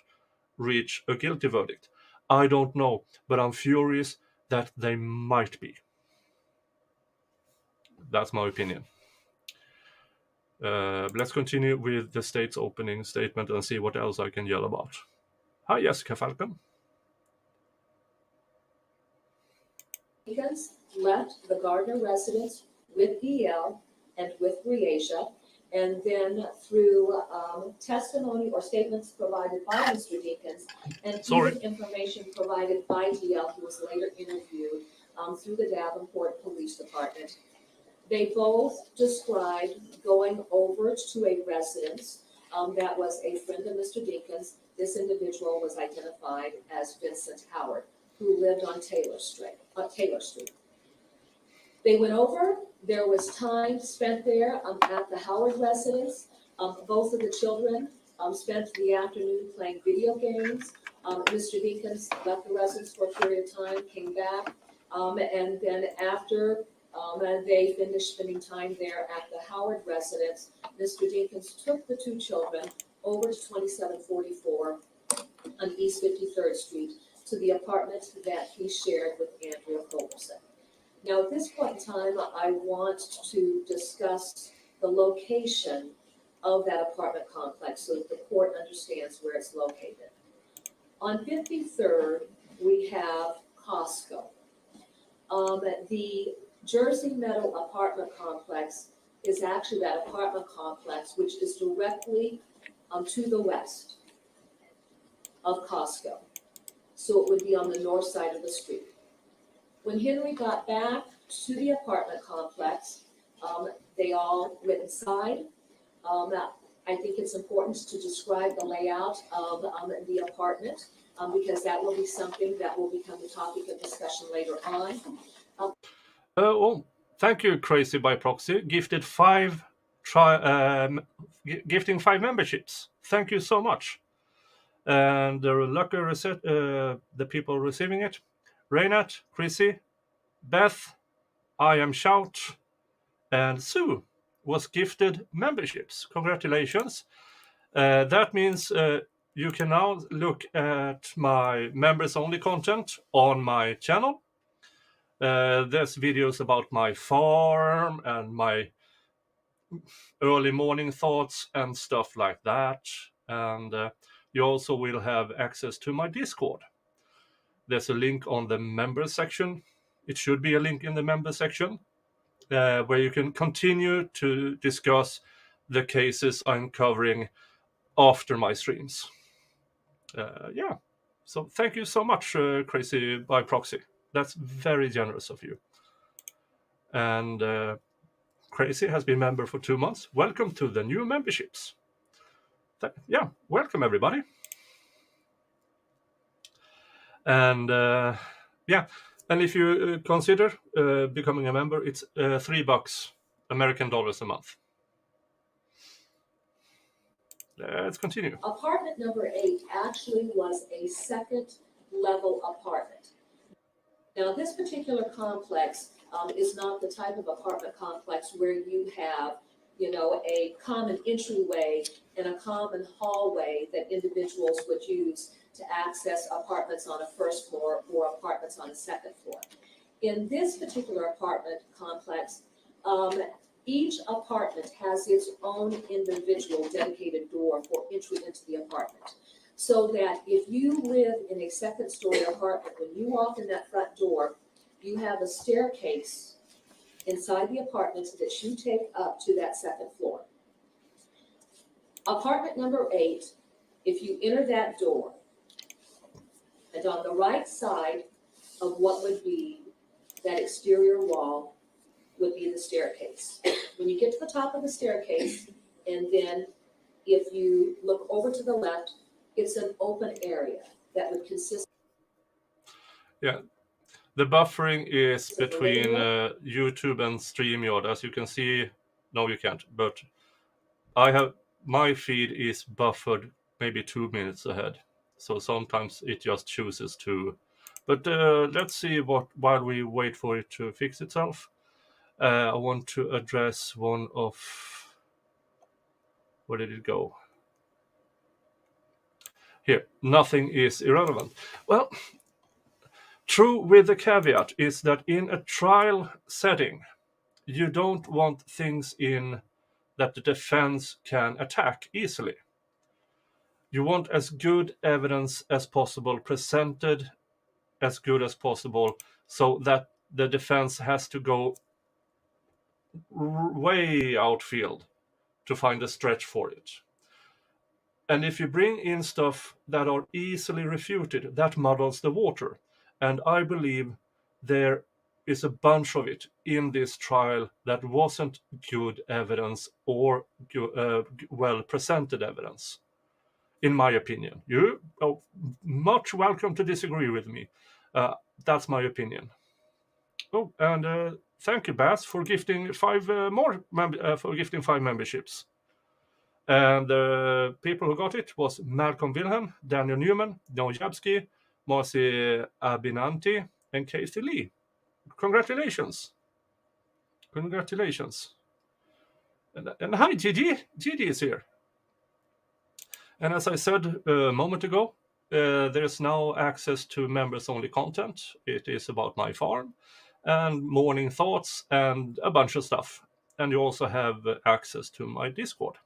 Speaker 1: reach a guilty verdict? I don't know, but I'm furious that they might be. That's my opinion. Let's continue with the state's opening statement and see what else I can yell about. Hi, Jessica Falcon.
Speaker 4: Dinkins left the Gardner residence with DL and with Breasia, and then through testimony or statements provided by Mr. Dinkins and
Speaker 1: Sorry.
Speaker 4: even information provided by DL, who was later interviewed through the Davenport Police Department, they both described going over to a residence that was a friend of Mr. Dinkins. This individual was identified as Vincent Howard, who lived on Taylor Street. They went over. There was time spent there at the Howard residence. Both of the children spent the afternoon playing video games. Mr. Dinkins left the residence for a period of time, came back, and then after they finished spending time there at the Howard residence, Mr. Dinkins took the two children over to 2744 on East 53rd Street to the apartment that he shared with Andrea Culberson. Now, at this point in time, I want to discuss the location of that apartment complex so that the court understands where it's located. On 53rd, we have Costco. The Jersey Meadow apartment complex is actually that apartment complex which is directly to the west of Costco. So it would be on the north side of the street. When Henry got back to the apartment complex, they all went inside. I think it's important to describe the layout of the apartment because that will be something that will become the topic of discussion later on.
Speaker 1: Well, thank you, Crazy by Proxy. Gifting 5 memberships. Thank you so much. And the lucky the people receiving it: Reynat, Chrissy, Beth, I Am Shout, and Sue was gifted memberships. Congratulations. That means you can now look at my members-only content on my channel. There's videos about my farm and my early morning thoughts and stuff like that. And you also will have access to my Discord. There's a link on the members section. It should be a link in the members section where you can continue to discuss the cases I'm covering after my streams. Yeah. So thank you so much, Crazy by Proxy. That's very generous of you. And Crazy has been member for 2 months. Welcome to the new memberships. Yeah, welcome everybody. And yeah, and if you consider becoming a member, it's $3 American dollars a month. Let's continue.
Speaker 4: Apartment number 8 actually was a second level apartment. Now, this particular complex is not the type of apartment complex where you have, a common entryway and a common hallway that individuals would use to access apartments on a first floor or apartments on a second floor. In this particular apartment complex, each apartment has its own individual dedicated door for entry into the apartment. So that if you live in a second story apartment, when you walk in that front door, you have a staircase inside the apartment that you take up to that second floor. Apartment number 8, if you enter that door, and on the right side of what would be that exterior wall would be the staircase. When you get to the top of the staircase, and then if you look over to the left, it's an open area that would consist.
Speaker 1: Yeah, the buffering is between YouTube and StreamYard. As you can see, no, you can't. But my feed is buffered maybe 2 minutes ahead. So sometimes it just chooses to. But let's see while we wait for it to fix itself. I want to address one of. Where did it go? Here, nothing is irrelevant. Well, true with the caveat is that in a trial setting, you don't want things in that the defense can attack easily. You want as good evidence as possible presented, as good as possible, so that the defense has to go way outfield to find a stretch for it. And if you bring in stuff that are easily refuted, that muddles the water. And I believe there is a bunch of it in this trial that wasn't good evidence or well presented evidence, in my opinion. You are much welcome to disagree with me. That's my opinion. Oh, and thank you, Baz, for gifting five memberships. And the people who got it was Malcolm Wilhelm, Daniel Newman, Don Jabsky, Marcy Abinanti, and Casey Lee. Congratulations. Congratulations. And hi, Gigi. Gigi is here. And as I said a moment ago, there's now access to members-only content. It is about my farm and morning thoughts and a bunch of stuff. And you also have access to my Discord.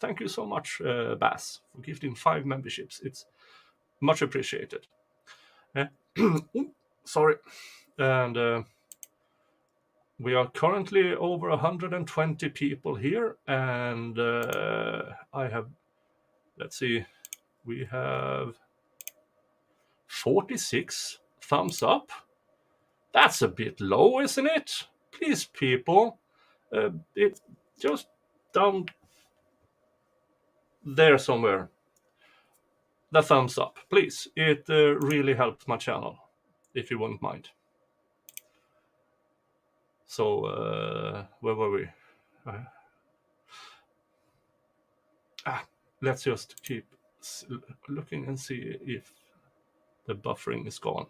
Speaker 1: Thank you so much, Baz, for gifting 5 memberships. It's much appreciated. Sorry. And we are currently over 120 people here. And I have, let's see, we have 46 thumbs up. That's a bit low, isn't it? Please, people, it just down there somewhere. The thumbs up, please. It really helps my channel, if you wouldn't mind. So, where were we? Let's just keep looking and see if the buffering is gone.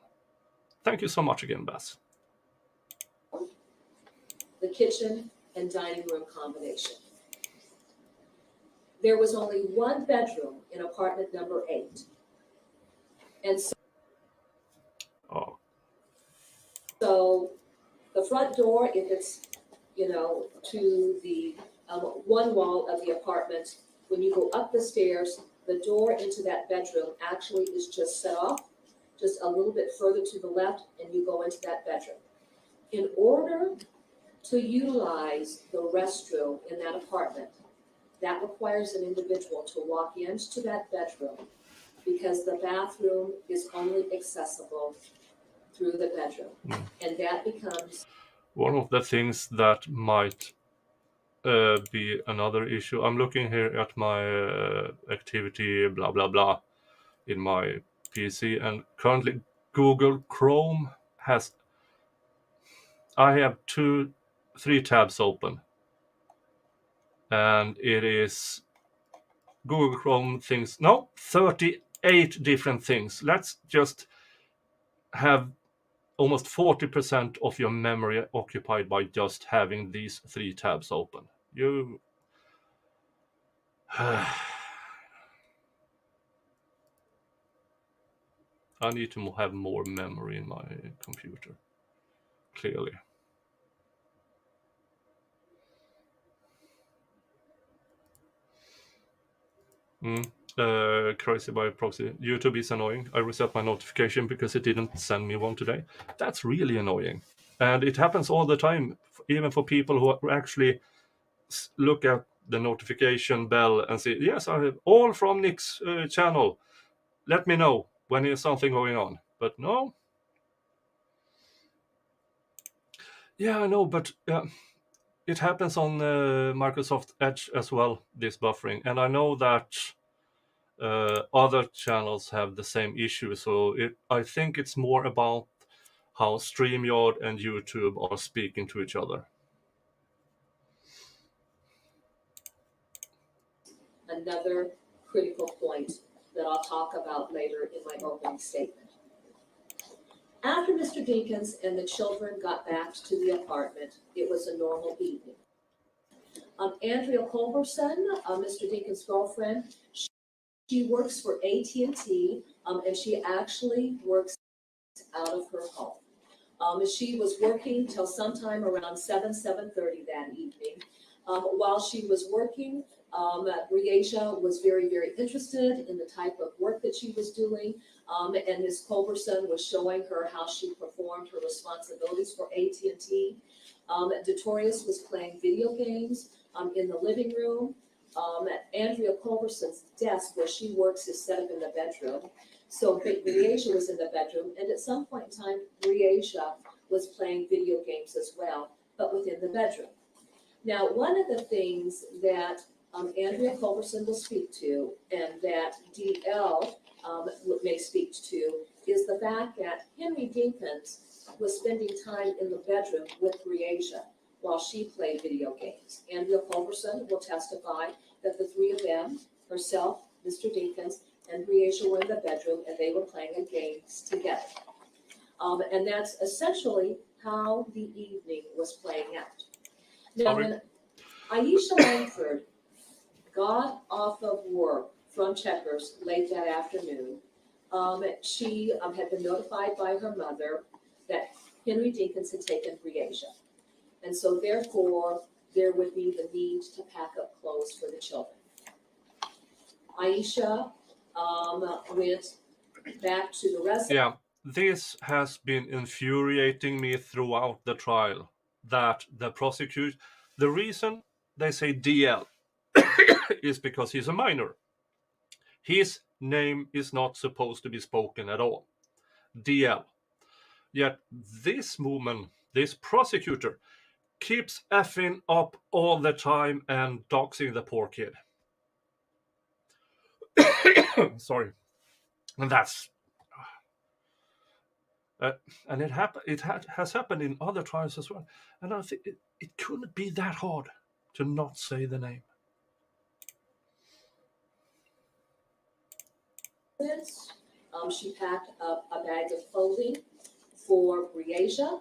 Speaker 1: Thank you so much again, Baz.
Speaker 4: The kitchen and dining room combination. There was only one bedroom in apartment number 8. And so the front door, if it's, to the one wall of the apartment, when you go up the stairs, the door into that bedroom actually is just set off, just a little bit further to the left, and you go into that bedroom. In order to utilize the restroom in that apartment, that requires an individual to walk into that bedroom because the bathroom is only accessible through the bedroom. And that becomes
Speaker 1: one of the things that might be another issue. I'm looking here at my activity, blah, blah, blah, in my PC. And currently Google Chrome has, I have 3 tabs open. And it is Google Chrome things. No, 38 different things. Let's just have almost 40% of your memory occupied by just having these 3 tabs open. You I need to have more memory in my computer, clearly. Crazy by proxy. YouTube is annoying. I reset my notification because it didn't send me one today. That's really annoying. And it happens all the time, even for people who actually look at the notification bell and say, yes, I have all from Nick's channel. Let me know when there's something going on. But no. Yeah, I know, but it happens on Microsoft Edge as well, this buffering. And I know that other channels have the same issue. So I think it's more about how StreamYard and YouTube are speaking to each other.
Speaker 4: another critical point that I'll talk about later in my opening statement. After Mr. Dinkins and the children got back to the apartment, it was a normal evening. Andrea Culberson, Mr. Dinkins' girlfriend, she works for AT&T, and she actually works out of her home. She was working till sometime around 7:30 that evening. While she was working, Briasia was very, very interested in the type of work that she was doing. And Ms. Culberson was showing her how she performed her responsibilities for AT&T. Detorius was playing video games in the living room. Andrea Culberson's desk where she works is set up in the bedroom. So Briasia was in the bedroom, and at some point in time, Briasia was playing video games as well, but within the bedroom. Now, one of the things that Andrea Culberson will speak to, and that DL may speak to, is the fact that Henry Dinkins was spending time in the bedroom with Briasia while she played video games. Andrea Culberson will testify that the three of them, herself, Mr. Dinkins, and Briasia were in the bedroom and they were playing a game together. And that's essentially how the evening was playing out. Now, when Aisha Langford got off of work from Checkers late that afternoon, she had been notified by her mother that Henry Dinkins had taken Briasia. And so therefore, there would be the need to pack up clothes for the children. Aisha went back to the residence.
Speaker 1: Yeah, this has been infuriating me throughout the trial. That the reason they say DL is because he's a minor. His name is not supposed to be spoken at all. DL. Yet this woman, this prosecutor, keeps effing up all the time and doxing the poor kid. Sorry. And that's... and it has happened in other trials as well. And I think it couldn't be that hard to not say the name.
Speaker 4: She packed up a bag of clothing for Briasia,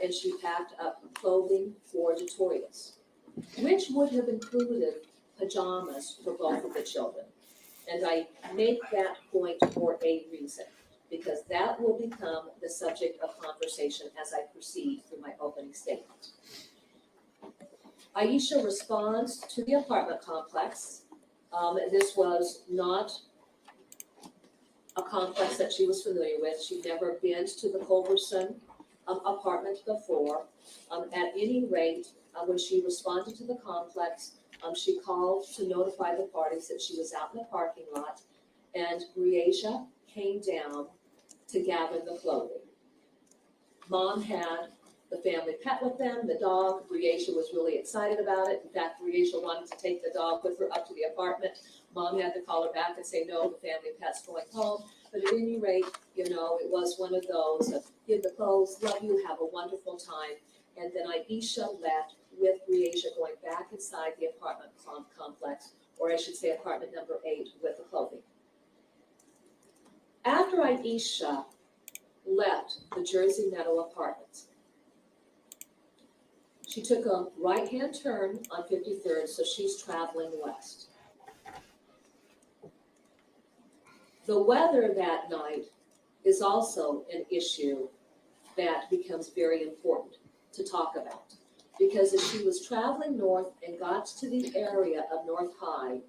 Speaker 4: and she packed up clothing for Detorius, which would have included pajamas for both of the children. And I make that point for a reason, because that will become the subject of conversation as I proceed through my opening statement. Aisha responds to the apartment complex. This was not a complex that she was familiar with. She'd never been to the Culberson apartment before. At any rate, when she responded to the complex, she called to notify the parties that she was out in the parking lot, and Briasia came down to gather the clothing. Mom had the family pet with them, the dog. Briasia was really excited about it. In fact, Briasia wanted to take the dog with her up to the apartment. Mom had to call her back and say, no, the family pet's going home. But at any rate, it was one of those, give the clothes, love you, have a wonderful time. And then Aisha left with Briasia going back inside the apartment complex, or I should say apartment number 8, with the clothing. After Aisha left the Jersey Meadow apartment, she took a right-hand turn on 53rd, so she's traveling west. The weather that night is also an issue that becomes very important to talk about, because as she was traveling north and got to the area of North High,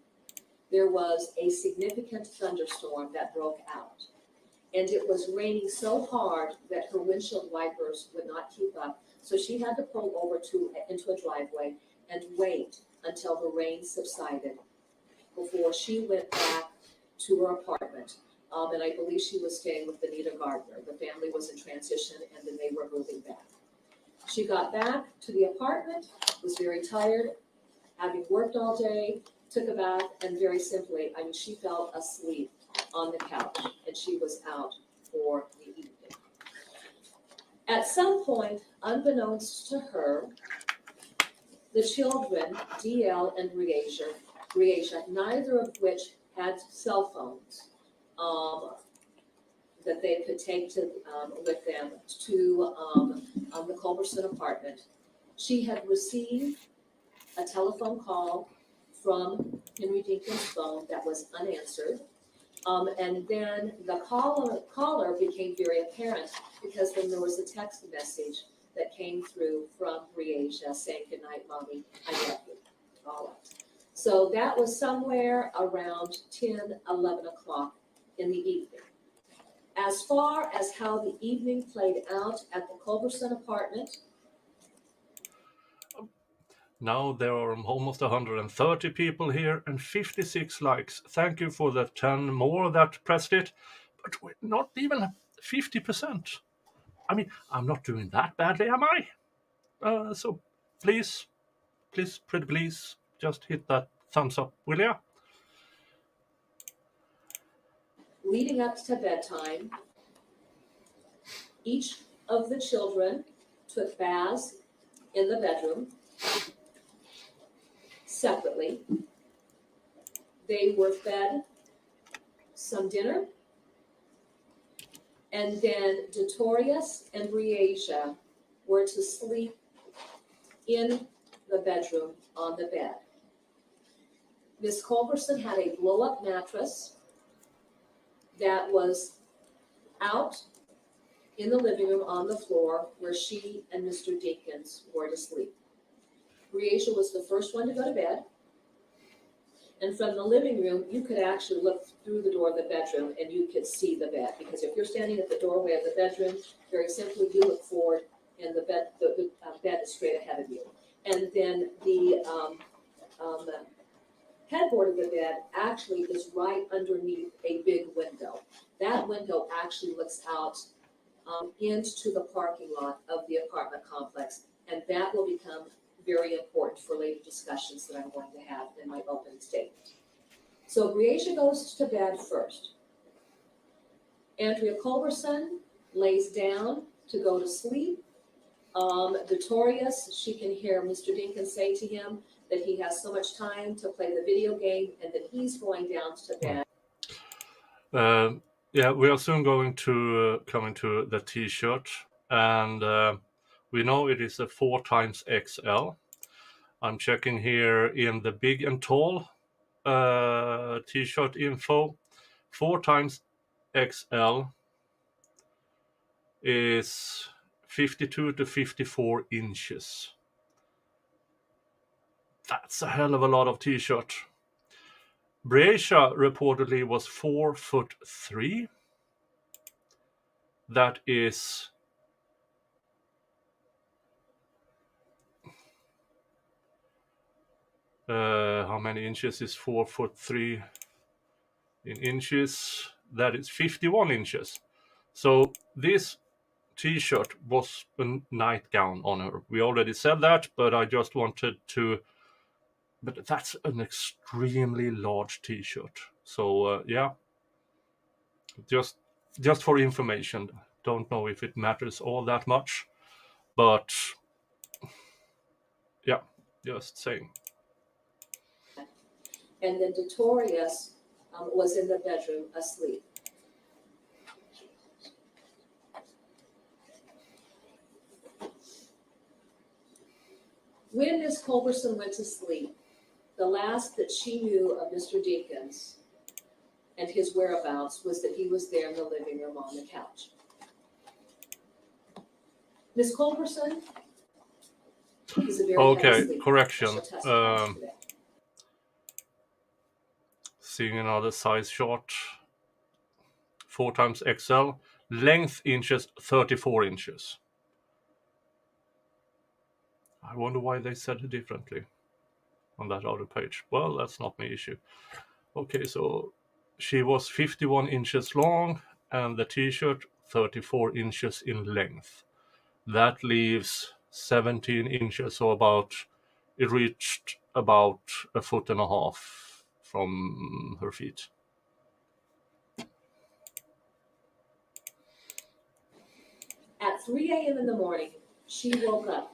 Speaker 4: there was a significant thunderstorm that broke out. And it was raining so hard that her windshield wipers would not keep up. So she had to pull over into a driveway and wait until the rain subsided before she went back to her apartment. And I believe she was staying with Benita Gardner. The family was in transition, and then they were moving back. She got back to the apartment, was very tired, having worked all day, took a bath, and very simply, she fell asleep on the couch, and she was out for the evening. At some point, unbeknownst to her, the children, DL and Briasia, neither of which had cell phones that they could take with them to the Culberson apartment. She had received a telephone call from Henry Dinkins' phone that was unanswered. And then the caller became very apparent, because then there was a text message that came through from Briasia saying, "Good night, Mommy, I love you." All right. So that was somewhere around 10, 11 o'clock in the evening. As far as how the evening played out at the Culberson apartment,
Speaker 1: Now there are almost 130 people here and 56 likes. Thank you for the 10 more that pressed it, but we're not even 50%. I mean, I'm not doing that badly, am I? So please, pretty please, just hit that thumbs up, will ya?
Speaker 4: leading up to bedtime, each of the children took baths in the bedroom separately. They were fed some dinner, and then Detorius and Briasia were to sleep in the bedroom on the bed. Miss Culberson had a blow-up mattress that was out in the living room on the floor where she and Mr. Dinkins were to sleep. Briasia was the first one to go to bed. And from the living room, you could actually look through the door of the bedroom and you could see the bed. Because if you're standing at the doorway of the bedroom, very simply, you look forward and the bed is straight ahead of you. And then the headboard of the bed actually is right underneath a big window. That window actually looks out into the parking lot of the apartment complex, and that will become very important for later discussions that I'm going to have in my opening statement. So Briasia goes to bed first. Andrea Culberson lays down to go to sleep. Detorius, she can hear Mr. Dinkins say to him that he has so much time to play the video game and that he's going down to bed.
Speaker 1: Yeah, we are soon going to come into the t-shirt, and we know it is a 4XXL. I'm checking here in the big and tall t-shirt info. 4XXL is 52 to 54 inches. That's a hell of a lot of t-shirt. Briasia reportedly was 4'3". That is how many inches is 4'3" in inches? That is 51 inches. So this t-shirt was a nightgown on her. We already said that, but I just wanted to. But that's an extremely large t-shirt. So yeah, just for information. Don't know if it matters all that much, but yeah, just saying.
Speaker 4: And then Detorius was in the bedroom asleep. When Miss Culberson went to sleep, the last that she knew of Mr. Dinkins and his whereabouts was that he was there in the living room on the couch. Miss Culberson is a very
Speaker 1: Okay, correction.
Speaker 4: today.
Speaker 1: Seeing another size chart. 4XXL. Length inches, 34 inches. I wonder why they said it differently on that other page. Well, that's not my issue. Okay, so she was 51 inches long and the t-shirt 34 inches in length. That leaves 17 inches, so it reached about 1.5 feet from her feet.
Speaker 4: At 3 a.m. in the morning, she woke up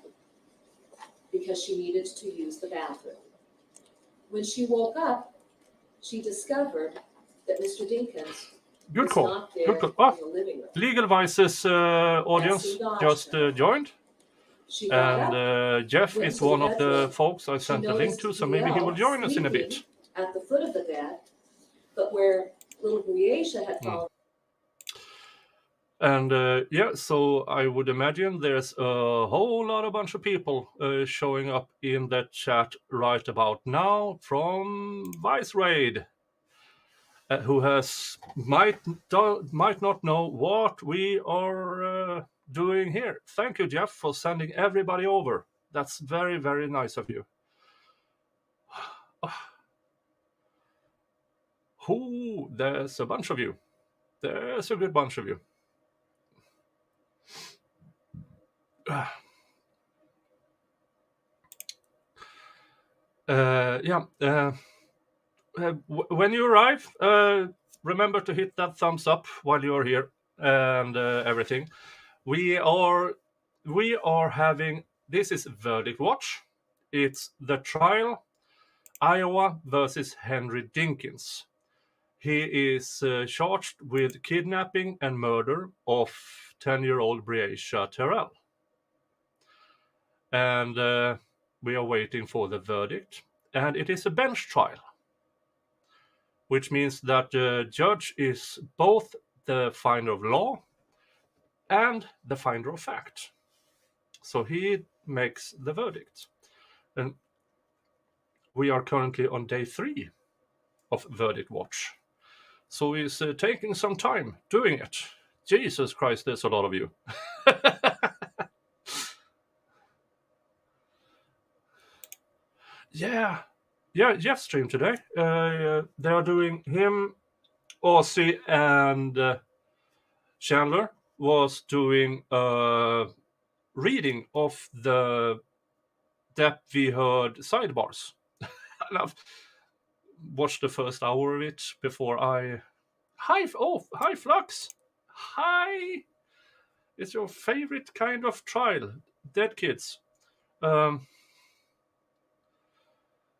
Speaker 4: because she needed to use the bathroom. When she woke up, she discovered that Mr. Dinkins
Speaker 1: Good
Speaker 4: was
Speaker 1: call.
Speaker 4: not there
Speaker 1: Good call.
Speaker 4: in the living room.
Speaker 1: Legal Vice's audience just joined.
Speaker 4: She got up,
Speaker 1: And Jeff
Speaker 4: went
Speaker 1: is
Speaker 4: to the
Speaker 1: one of the
Speaker 4: bedroom.
Speaker 1: folks I
Speaker 4: She
Speaker 1: sent the link to, so maybe he will join us in a bit.
Speaker 4: sleeping at the foot of the bed, but where little Briasia had fallen.
Speaker 1: And yeah, so I would imagine there's a whole lot of bunch of people showing up in that chat right about now from Vice Raid, who might not know what we are doing here. Thank you, Jeff, for sending everybody over. That's very, very nice of you. There's a bunch of you. There's a good bunch of you. When you arrive, remember to hit that thumbs up while you're here and everything. We are having, this is Verdict Watch. It's the trial, Iowa versus Henry Dinkins. He is charged with kidnapping and murder of 10-year-old Breasia Terrell. And we are waiting for the verdict. And it is a bench trial, which means that the judge is both the finder of law and the finder of fact. So he makes the verdict. And we are currently on day 3 of Verdict Watch. So he's taking some time doing it. Jesus Christ, there's a lot of you. Yeah, Jeff streamed today. They are doing him, Ozzy, and Chandler was doing a reading of the Depp v. Heard sidebars. And I've watched the first hour of it before I... Hi Flux! Hi! It's your favorite kind of trial, Dead Kids.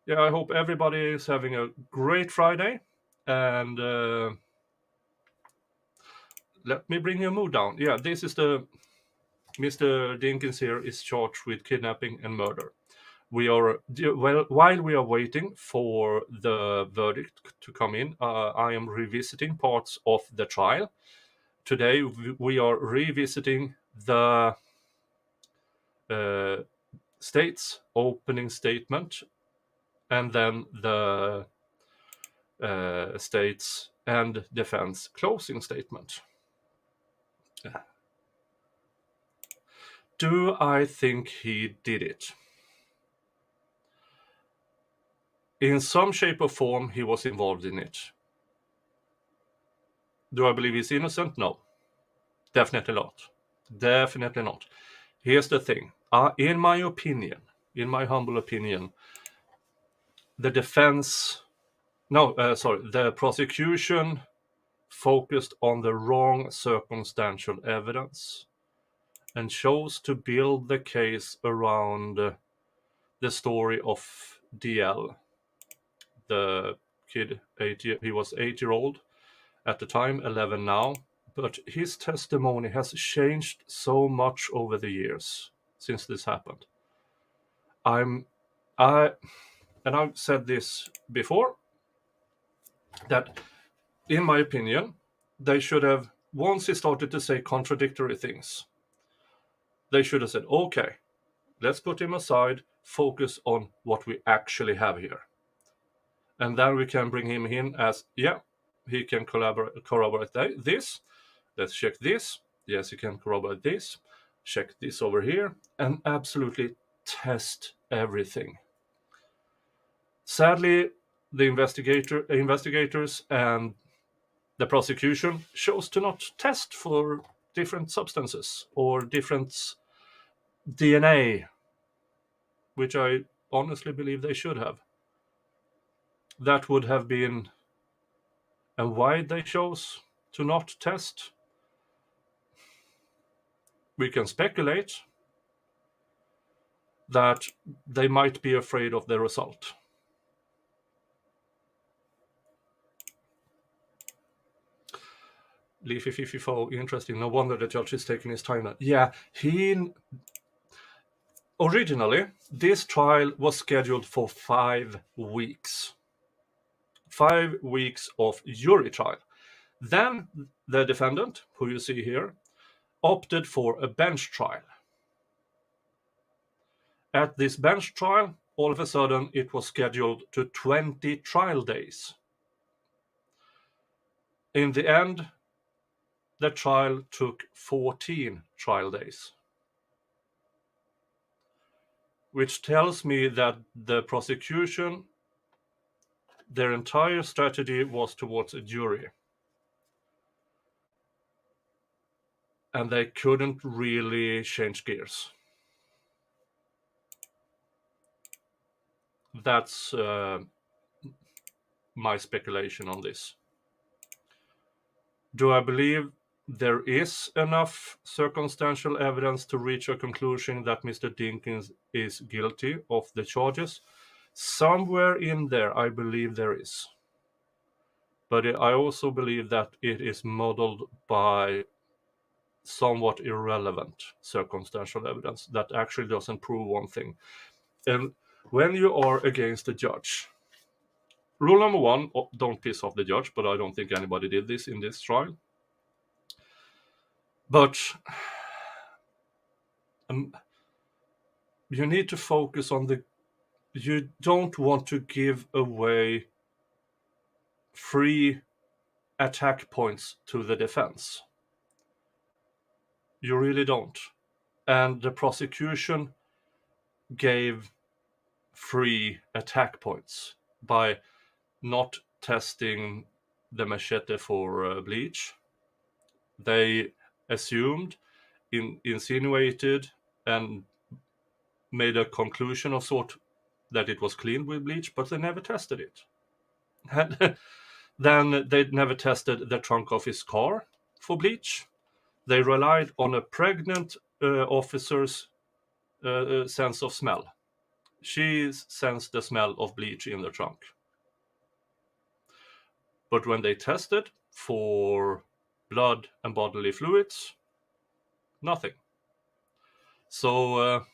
Speaker 1: Yeah, I hope everybody is having a great Friday. And let me bring your mood down. Yeah, this is the... Mr. Dinkins here is charged with kidnapping and murder. While we are waiting for the verdict to come in, I am revisiting parts of the trial. Today we are revisiting the state's opening statement and then the state's and defense closing statement. Do I think he did it? In some shape or form, he was involved in it. Do I believe he's innocent? No. Definitely not. Definitely not. Here's the thing. In my humble opinion, the prosecution focused on the wrong circumstantial evidence and chose to build the case around the story of DL. The kid, he was 8-year-old at the time, 11 now, but his testimony has changed so much over the years since this happened. And I've said this before, that in my opinion, they should have, once he started to say contradictory things, they should have said, okay, let's put him aside, focus on what we actually have here. And then we can bring him in as, yeah, he can corroborate this. Let's check this. Yes, he can corroborate this. Check this over here. And absolutely test everything. Sadly, the investigators and the prosecution chose to not test for different substances or different DNA, which I honestly believe they should have. That would have been... And why they chose to not test, we can speculate that they might be afraid of the result. Leafy 54, interesting. No wonder the judge is taking his time. Yeah, originally, this trial was scheduled for 5 weeks. 5 weeks of jury trial. Then the defendant, who you see here, opted for a bench trial. At this bench trial, all of a sudden, it was scheduled to 20 trial days. In the end, the trial took 14 trial days, which tells me that the prosecution, their entire strategy was towards a jury. And they couldn't really change gears. That's my speculation on this. Do I believe there is enough circumstantial evidence to reach a conclusion that Mr. Dinkins is guilty of the charges? Somewhere in there, I believe there is. But I also believe that it is modeled by somewhat irrelevant circumstantial evidence that actually doesn't prove one thing. And when you are against a judge, rule number one, don't piss off the judge, but I don't think anybody did this in this trial. But you need to focus on you don't want to give away free attack points to the defense. You really don't. And the prosecution gave free attack points by not testing the machete for bleach. They assumed, insinuated, and made a conclusion of sort that it was cleaned with bleach, but they never tested it. And then they never tested the trunk of his car for bleach. They relied on a pregnant officer's sense of smell. She sensed the smell of bleach in the trunk. But when they tested for blood and bodily fluids, nothing. So,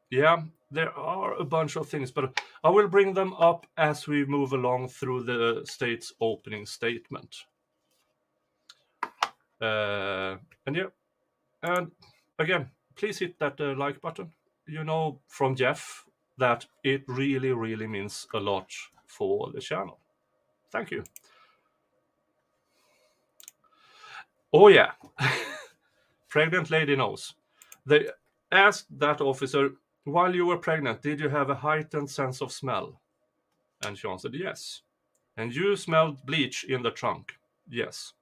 Speaker 1: yeah, there are a bunch of things, but I will bring them up as we move along through the state's opening statement. And yeah, and again, please hit that like button. You know from Jeff that it really, really means a lot for the channel. Thank you. Oh yeah, pregnant lady knows. They asked that officer, while you were pregnant, did you have a heightened sense of smell? And she answered yes. And you smelled bleach in the trunk? Yes.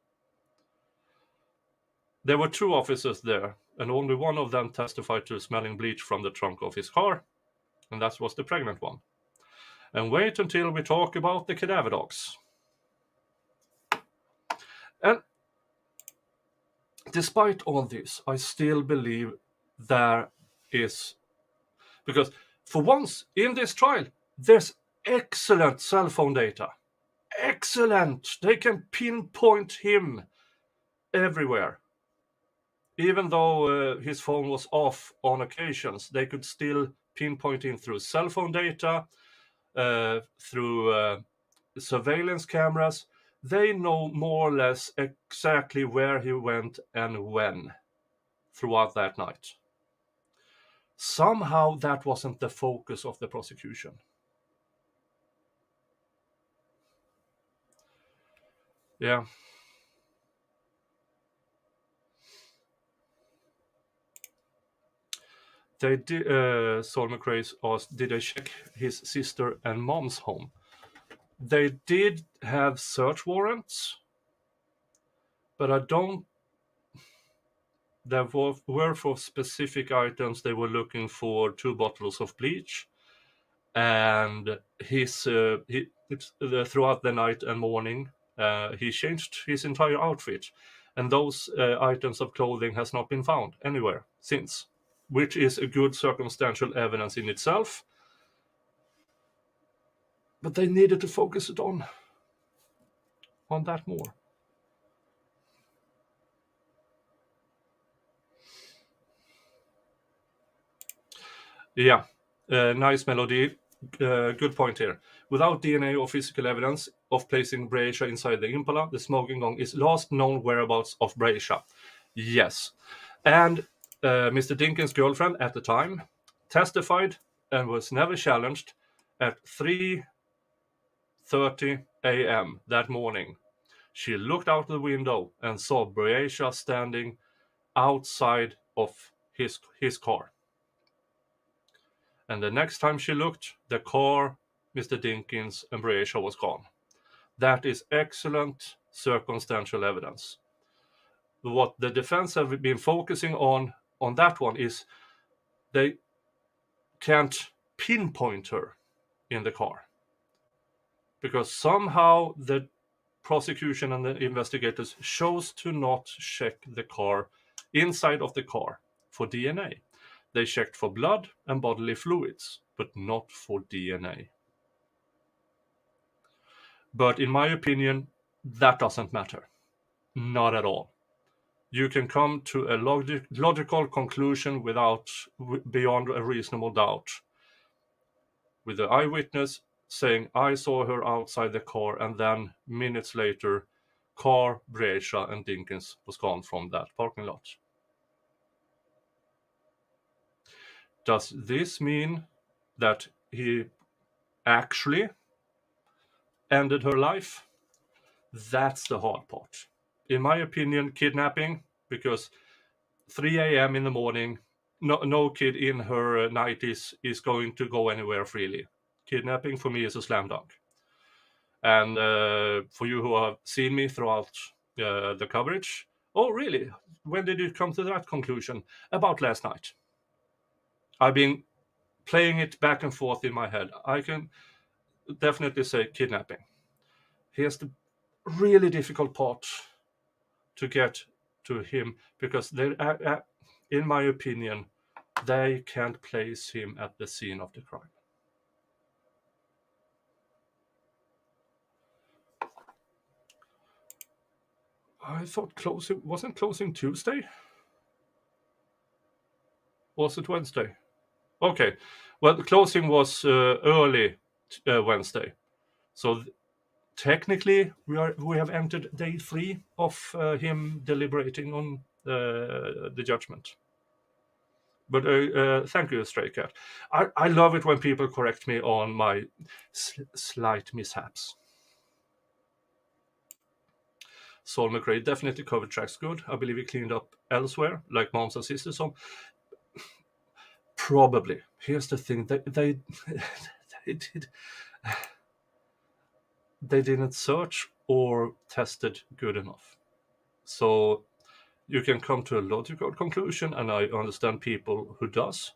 Speaker 1: There were 2 officers there, and only one of them testified to smelling bleach from the trunk of his car, and that was the pregnant one. And wait until we talk about the cadaver dogs. And despite all this, I still believe there is, because for once in this trial, there's excellent cell phone data. Excellent! They can pinpoint him everywhere. Even though his phone was off on occasions, they could still pinpoint him through cell phone data, through surveillance cameras. They know more or less exactly where he went and when throughout that night. Somehow that wasn't the focus of the prosecution. Yeah. They did. Saul McRae asked, "Did they check his sister and mom's home?" They did have search warrants, but I don't. There were for specific items. They were looking for 2 bottles of bleach, and throughout the night and morning, he changed his entire outfit, and those items of clothing has not been found anywhere since, which is a good circumstantial evidence in itself. But they needed to focus it on that more. Yeah, nice melody. Good point here. Without DNA or physical evidence of placing Breisha inside the Impala, the smoking gun is last known whereabouts of Breisha. Yes. And Mr. Dinkins' girlfriend at the time testified and was never challenged at 3:30 a.m. that morning. She looked out the window and saw Breasia standing outside of his car. And the next time she looked, the car, Mr. Dinkins, and Breasia was gone. That is excellent circumstantial evidence. What the defense have been focusing on that one is they can't pinpoint her in the car. Because somehow the prosecution and the investigators chose to not check the car, inside of the car, for DNA. They checked for blood and bodily fluids, but not for DNA. But in my opinion, that doesn't matter. Not at all. You can come to a logical conclusion beyond a reasonable doubt. With the eyewitness saying, I saw her outside the car, and then minutes later, car, Breasia, and Dinkins was gone from that parking lot. Does this mean that he actually ended her life? That's the hard part. In my opinion, kidnapping, because 3 a.m. in the morning, no kid in her 90s is going to go anywhere freely. Kidnapping for me is a slam dunk. And for you who have seen me throughout the coverage, oh really? When did you come to that conclusion? About last night. I've been playing it back and forth in my head. I can definitely say kidnapping. Here's the really difficult part to get to him, because they, in my opinion, they can't place him at the scene of the crime. I thought wasn't closing Tuesday? Was it Wednesday? Okay, well, the closing was early Wednesday, so technically we have entered day 3 of him deliberating on the judgment. But thank you, Stray Cat. I love it when people correct me on my slight mishaps. Saul McRae definitely covered tracks good. I believe he cleaned up elsewhere, like Moms and Sisters on. Probably. Here's the thing: they didn't search or tested good enough. So you can come to a logical conclusion, and I understand people who does,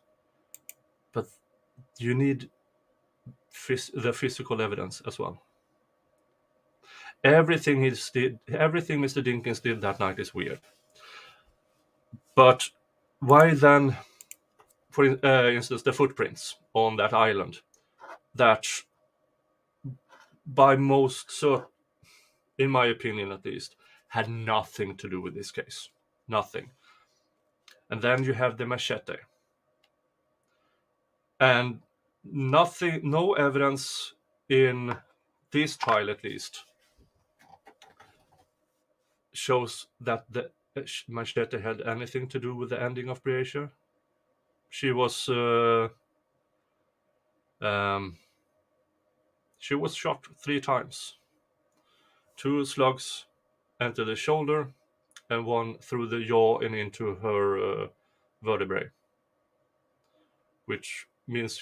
Speaker 1: but you need the physical evidence as well. Everything Mr. Dinkins did that night is weird. But why then, for instance, the footprints on that island, that by most, in my opinion at least, had nothing to do with this case. Nothing. And then you have the machete. And no evidence in this trial at least shows that the machete had anything to do with the ending of Breasia. She was shot 3 times. 2 slugs entered the shoulder, and 1 through the jaw and into her vertebrae, which means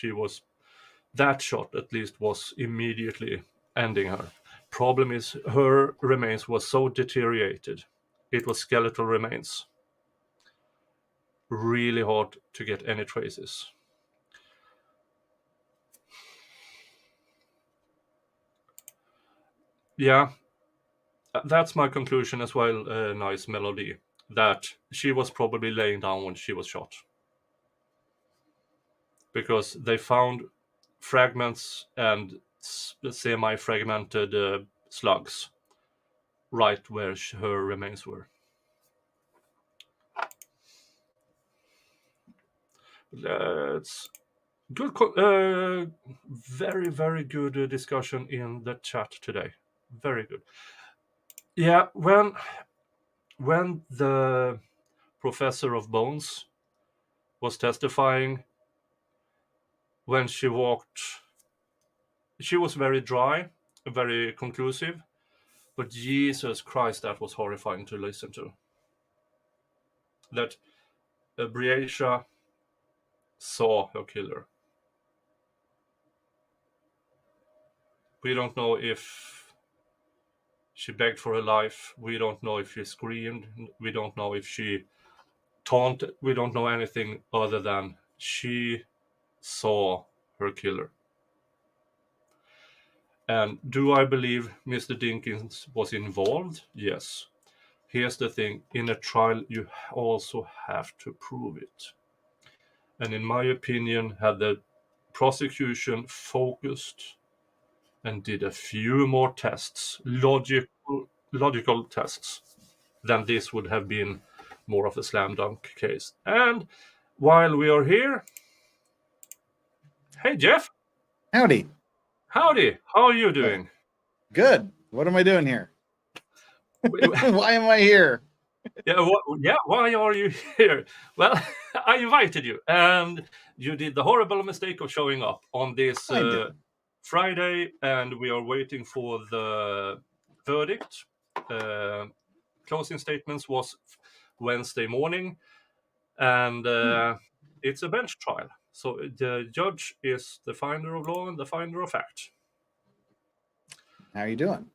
Speaker 1: that shot at least was immediately ending her. Problem is, her remains was so deteriorated. It was skeletal remains. Really hard to get any traces. Yeah, that's my conclusion as well, Nice Melody, that she was probably laying down when she was shot. Because they found fragments and semi-fragmented slugs right where her remains were. It's good, very, very good discussion in the chat today. Very good. Yeah, when the professor of bones, was testifying when she walked. She was very dry, very conclusive, but Jesus Christ, that was horrifying to listen to. That Briatia saw her killer. We don't know if she begged for her life. We don't know if she screamed. We don't know if she taunted. We don't know anything other than she saw her killer. And do I believe Mr. Dinkins was involved? Yes. Here's the thing. In a trial, you also have to prove it. And in my opinion, had the prosecution focused and did a few more tests, logical tests, then this would have been more of a slam dunk case. And while we are here, hey Jeff,
Speaker 5: Howdy.
Speaker 1: howdy, how are you doing?
Speaker 5: Good. What am I doing here? Why am I here?
Speaker 1: Why are you here? Well, I invited you, and you did the horrible mistake of showing up on this
Speaker 5: I did.
Speaker 1: Friday, and we are waiting for the verdict. Closing statements was Wednesday morning, and it's a bench trial. So the judge is the finder of law and the finder of fact.
Speaker 5: How are you doing?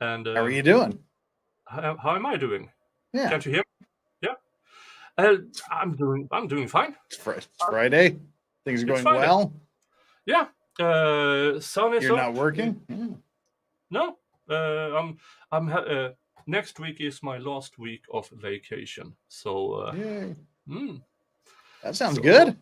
Speaker 1: And
Speaker 5: How are you doing?
Speaker 1: How am I doing?
Speaker 5: Yeah.
Speaker 1: Can't you hear me? I'm doing fine.
Speaker 5: It's Friday. Things are
Speaker 1: It's
Speaker 5: going
Speaker 1: Friday.
Speaker 5: well.
Speaker 1: Yeah. Sun is
Speaker 5: You're
Speaker 1: up.
Speaker 5: not working? Yeah.
Speaker 1: No. Next week is my last week of vacation. So
Speaker 5: Yay.
Speaker 1: mm,
Speaker 5: That sounds
Speaker 1: So-
Speaker 5: good.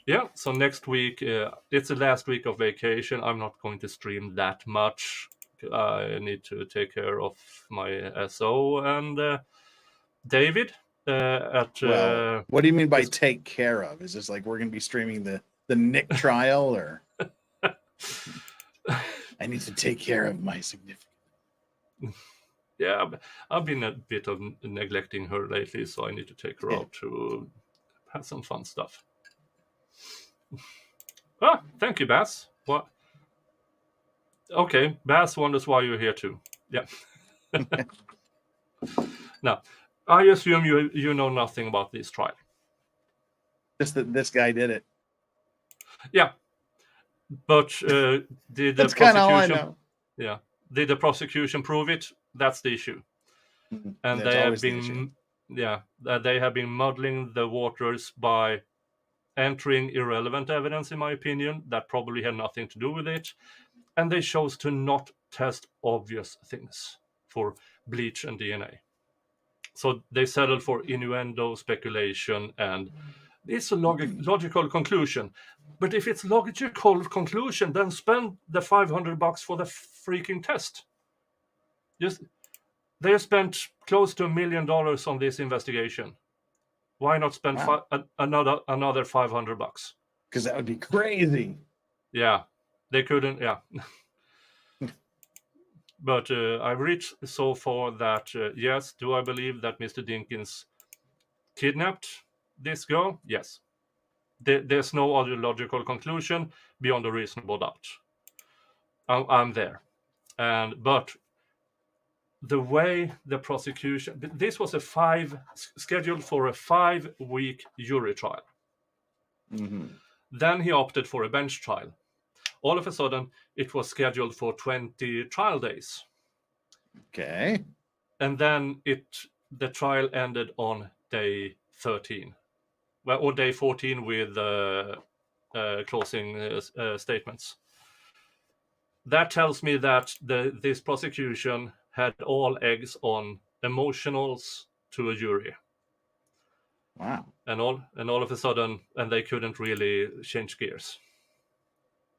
Speaker 1: yeah. So next week, it's the last week of vacation. I'm not going to stream that much. I need to take care of my SO and David at.
Speaker 5: Well, what do you mean by
Speaker 1: this-
Speaker 5: take care of? Is this like we're going to be streaming the Nick trial, or I need to take care of my significant?
Speaker 1: Yeah, I've been a bit of neglecting her lately, so I need to take her
Speaker 5: Yeah.
Speaker 1: out to have some fun stuff. Thank you, Bass. What? Okay, Bass wonders why you're here too. Yeah. Now, I assume you know nothing about this trial.
Speaker 5: Just that this guy did it.
Speaker 1: Yeah, but did the
Speaker 5: That's kind of all I
Speaker 1: prosecution?
Speaker 5: know.
Speaker 1: Yeah, did the prosecution prove it? That's the issue. And
Speaker 5: That's
Speaker 1: they have
Speaker 5: always the issue.
Speaker 1: they have been muddling the waters by entering irrelevant evidence, in my opinion, that probably had nothing to do with it. And they chose to not test obvious things for bleach and DNA. So they settled for innuendo, speculation, and it's a logical conclusion. But if it's logical conclusion, then spend the $500 for the freaking test. They spent close to $1 million on this investigation. Why not spend
Speaker 5: Wow.
Speaker 1: another $500?
Speaker 5: Because that would be crazy.
Speaker 1: Yeah, they couldn't. Yeah, but I've reached so far that yes, do I believe that Mr. Dinkins kidnapped this girl? Yes. There's no other logical conclusion beyond a reasonable doubt. I'm there, but the way the prosecution, this was scheduled for a 5-week jury trial.
Speaker 5: Mm-hmm.
Speaker 1: Then he opted for a bench trial. All of a sudden, it was scheduled for 20 trial days.
Speaker 5: Okay.
Speaker 1: And then the trial ended on day 13. Well, or day 14 with closing statements. That tells me that this prosecution had all eggs on emotionals to a jury.
Speaker 5: Wow.
Speaker 1: And all of a sudden, and they couldn't really change gears.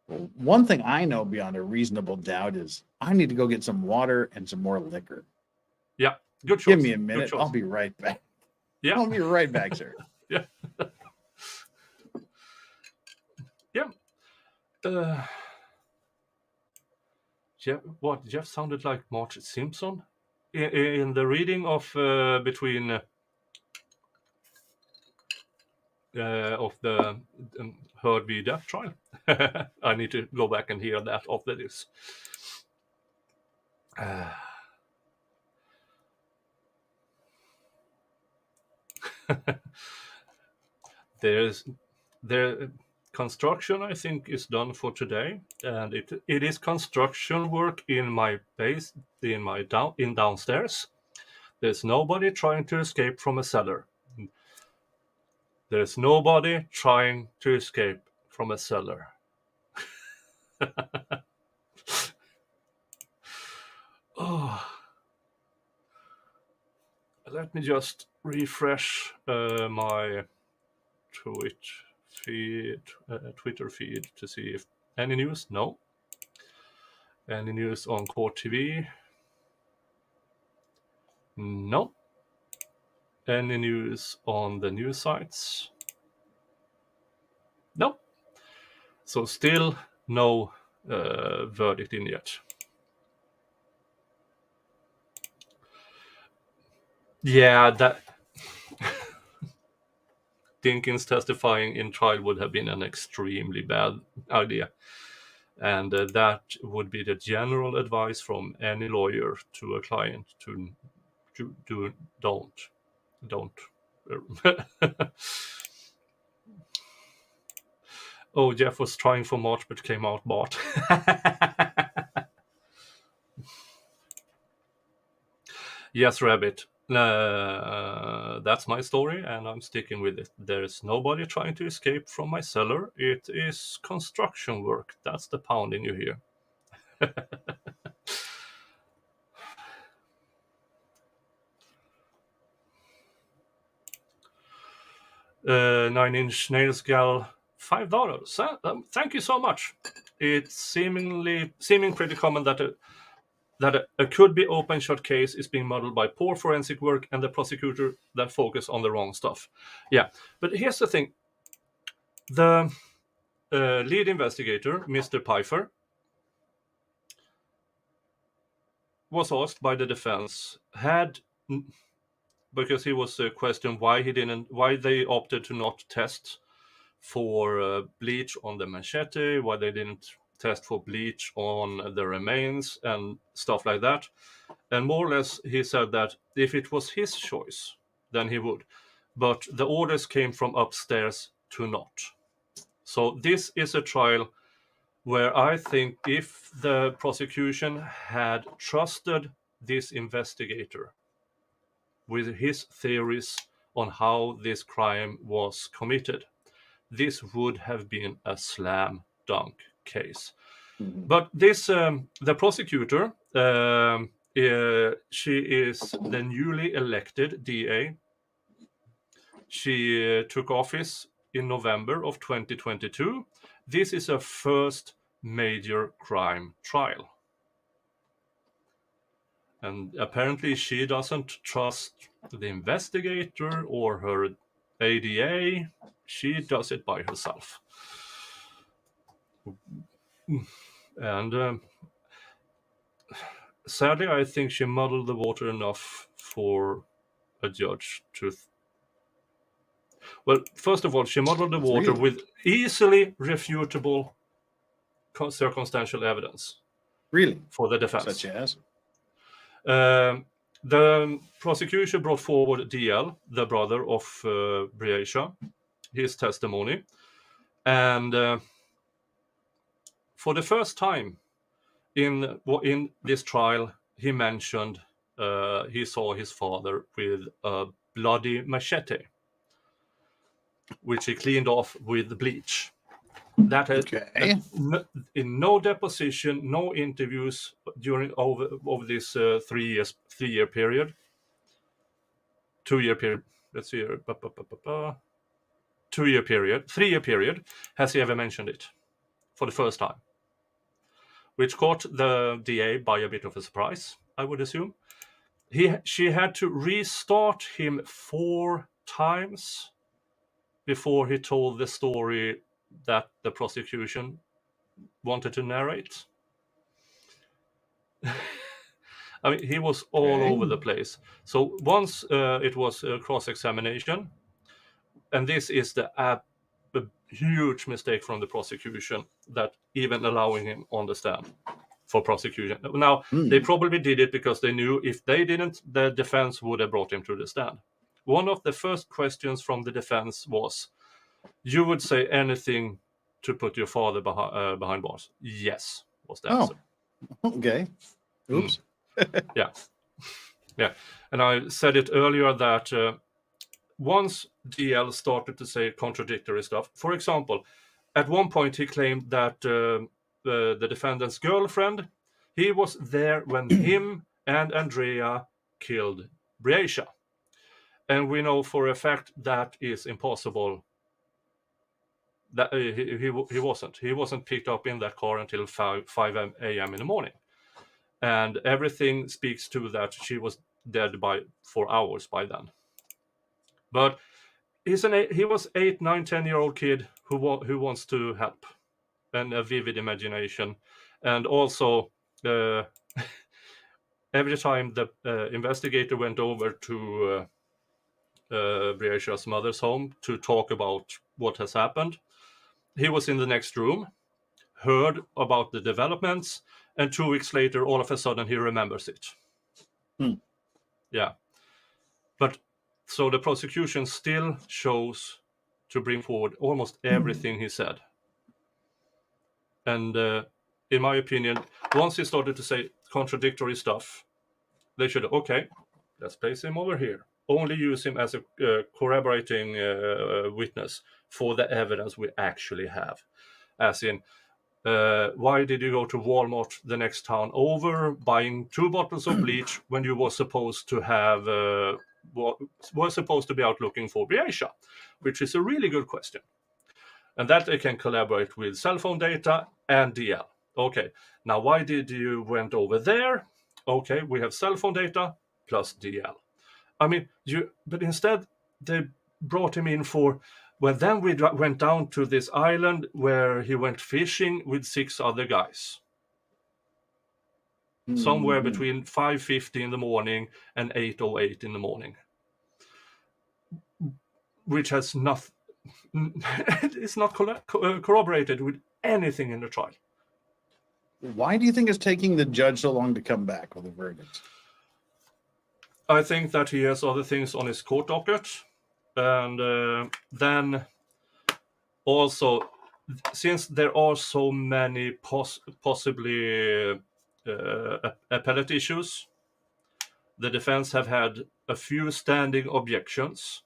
Speaker 5: Well, one thing I know beyond a reasonable doubt is I need to go get some water and some more liquor.
Speaker 1: Yeah, good choice.
Speaker 5: Give me a
Speaker 1: Good
Speaker 5: minute.
Speaker 1: choice.
Speaker 5: I'll be right back.
Speaker 1: Yeah.
Speaker 5: I'll be right back, sir.
Speaker 1: Yeah. Yeah. Jeff sounded like Marge Simpson in the reading of between of the Heard v Death trial. I need to go back and hear that after this. The construction, I think, is done for today, and it is construction work in my base, in downstairs. There's nobody trying to escape from a cellar. There's nobody trying to escape from a cellar. Oh. Let me just refresh my Twitter feed to see if any news. No. Any news on Court TV? No. Any news on the news sites? No. So still no verdict in yet. Yeah, that Dinkins testifying in trial would have been an extremely bad idea. And that would be the general advice from any lawyer to a client to don't. Oh, Jeff was trying for March but came out Bart. Yes, Rabbit. That's my story, and I'm sticking with it. There's nobody trying to escape from my cellar. It is construction work. That's the pounding you hear. 9-inch nails gal, $5. Thank you so much. It's seeming pretty common that a could-be open-shot case is being muddled by poor forensic work and the prosecutor that focus on the wrong stuff. Yeah, but here's the thing. The lead investigator, Mr. Pfeiffer, was asked by the defense because he was questioned why they opted to not test for bleach on the machete, why they didn't test for bleach on the remains and stuff like that. And more or less he said that if it was his choice, then he would. But the orders came from upstairs to not. So this is a trial where I think if the prosecution had trusted this investigator with his theories on how this crime was committed, this would have been a slam dunk case.
Speaker 5: Mhm.
Speaker 1: But this, the prosecutor, she is the newly elected DA. She took office in November of 2022. This is her first major crime trial. And apparently she doesn't trust the investigator or her ADA. She does it by herself. And sadly, I think she muddled the water enough for a judge to... Well, first of all, she muddled the water with easily refutable circumstantial evidence.
Speaker 5: Really?
Speaker 1: For the defense.
Speaker 5: Such as?
Speaker 1: The prosecution brought forward DL, the brother of Briasia, his testimony. And for the first time in this trial, he mentioned he saw his father with a bloody machete, which he cleaned off with bleach. That had, in no deposition, no interviews during over this 3-year period. 2-year period. Let's see here. 2-year period. 3-year period. Has he ever mentioned it for the first time? Which caught the DA by a bit of a surprise, I would assume. She had to restart him 4 times before he told the story that the prosecution wanted to narrate. I mean, he was all over the place. So once it was a cross-examination, and this is a huge mistake from the prosecution, that even allowing him on the stand for prosecution. Now, they probably did it because they knew if they didn't, the defense would have brought him to the stand. One of the first questions from the defense was, you would say anything to put your father behind bars? Yes, was the answer.
Speaker 5: Okay. Oops.
Speaker 1: Yeah. And I said it earlier that once DL started to say contradictory stuff, for example, at one point he claimed that the defendant's girlfriend, he was there when him and Andrea killed Breasia. And we know for a fact that is impossible. That he wasn't. He wasn't picked up in that car until 5 a.m. in the morning. And everything speaks to that she was dead for hours by then. But he was 8, 9, 10-year-old kid who wants to help, and a vivid imagination. And also, every time the investigator went over to Breasia's mother's home to talk about what has happened, he was in the next room, heard about the developments, and 2 weeks later, all of a sudden, he remembers it. Yeah. But so the prosecution still chose to bring forward almost everything he said. And in my opinion, once he started to say contradictory stuff, they should, okay, let's place him over here. Only use him as a corroborating witness for the evidence we actually have. As in, why did you go to Walmart the next town over buying 2 bottles of bleach when you were supposed to have were supposed to be out looking for Breasia? Which is a really good question. And that they can collaborate with cell phone data and DL. Okay, now why did you went over there? Okay, we have cell phone data plus DL. I mean, but instead they brought him in for, well, then we went down to this island where he went fishing with 6 other guys. Somewhere between 5:50 in the morning and 8:08 in the morning. Which has nothing, it's not corroborated with anything in the trial.
Speaker 5: Why do you think it's taking the judge so long to come back with a verdict?
Speaker 1: I think that he has other things on his court docket. And then also, since there are so many possibly appellate issues, the defense have had a few standing objections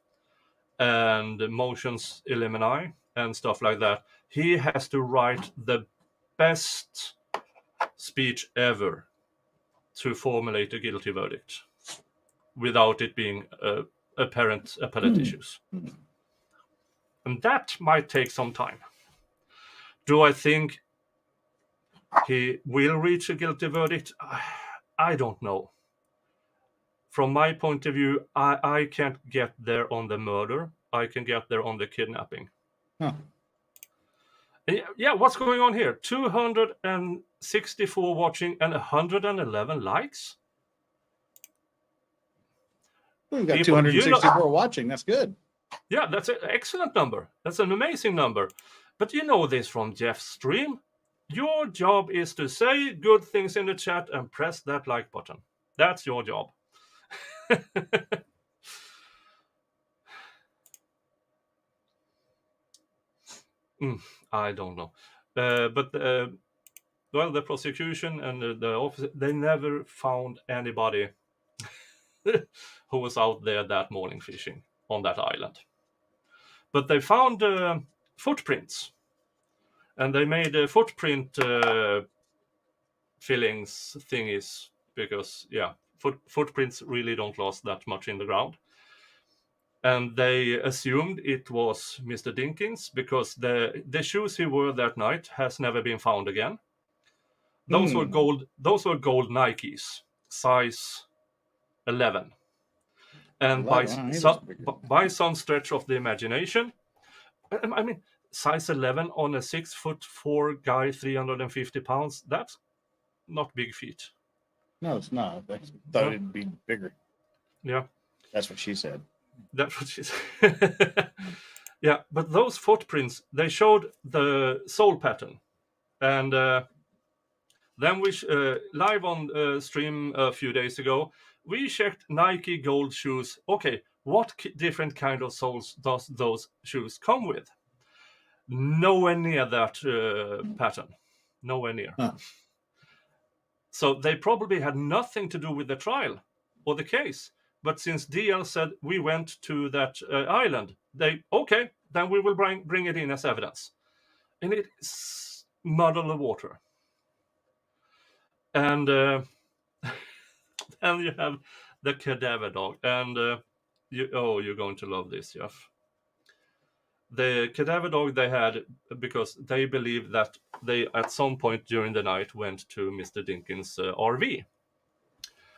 Speaker 1: and motions elimini and stuff like that. He has to write the best speech ever to formulate a guilty verdict without it being apparent appellate issues. And that might take some time. Do I think he will reach a guilty verdict? I don't know. From my point of view, I can't get there on the murder. I can get there on the kidnapping.
Speaker 5: Huh.
Speaker 1: Yeah, what's going on here? 264 watching and 111 likes?
Speaker 5: We've got
Speaker 1: People,
Speaker 5: 264 watching. That's good.
Speaker 1: Yeah, that's an excellent number. That's an amazing number. But you know this from Jeff's stream. Your job is to say good things in the chat and press that like button. That's your job. I don't know. Well, the prosecution and the officer, they never found anybody who was out there that morning fishing on that island. But they found footprints. And they made footprint fillings thingies because, yeah, footprints really don't last that much in the ground. And they assumed it was Mr. Dinkins because the shoes he wore that night has never been found again. Those were gold Nikes, size 11. And by some stretch of the imagination, I mean, size 11 on a 6'4" guy, 350 pounds, that's not big feet.
Speaker 5: No, it's not. I thought it'd be bigger.
Speaker 1: Yeah.
Speaker 5: That's what she said.
Speaker 1: That's what she said. Yeah, but those footprints, they showed the sole pattern. And then we live on stream a few days ago, we checked Nike Gold shoes. Okay, what different kind of soles does those shoes come with? Nowhere near that pattern. Nowhere near.
Speaker 5: Huh.
Speaker 1: So they probably had nothing to do with the trial or the case. But since DL said we went to that island, okay, then we will bring it in as evidence. And it's muddle the water. And then you have the cadaver dog. And you're going to love this, Jeff. The cadaver dog they had, because they believe that they at some point during the night went to Mr. Dinkins' RV.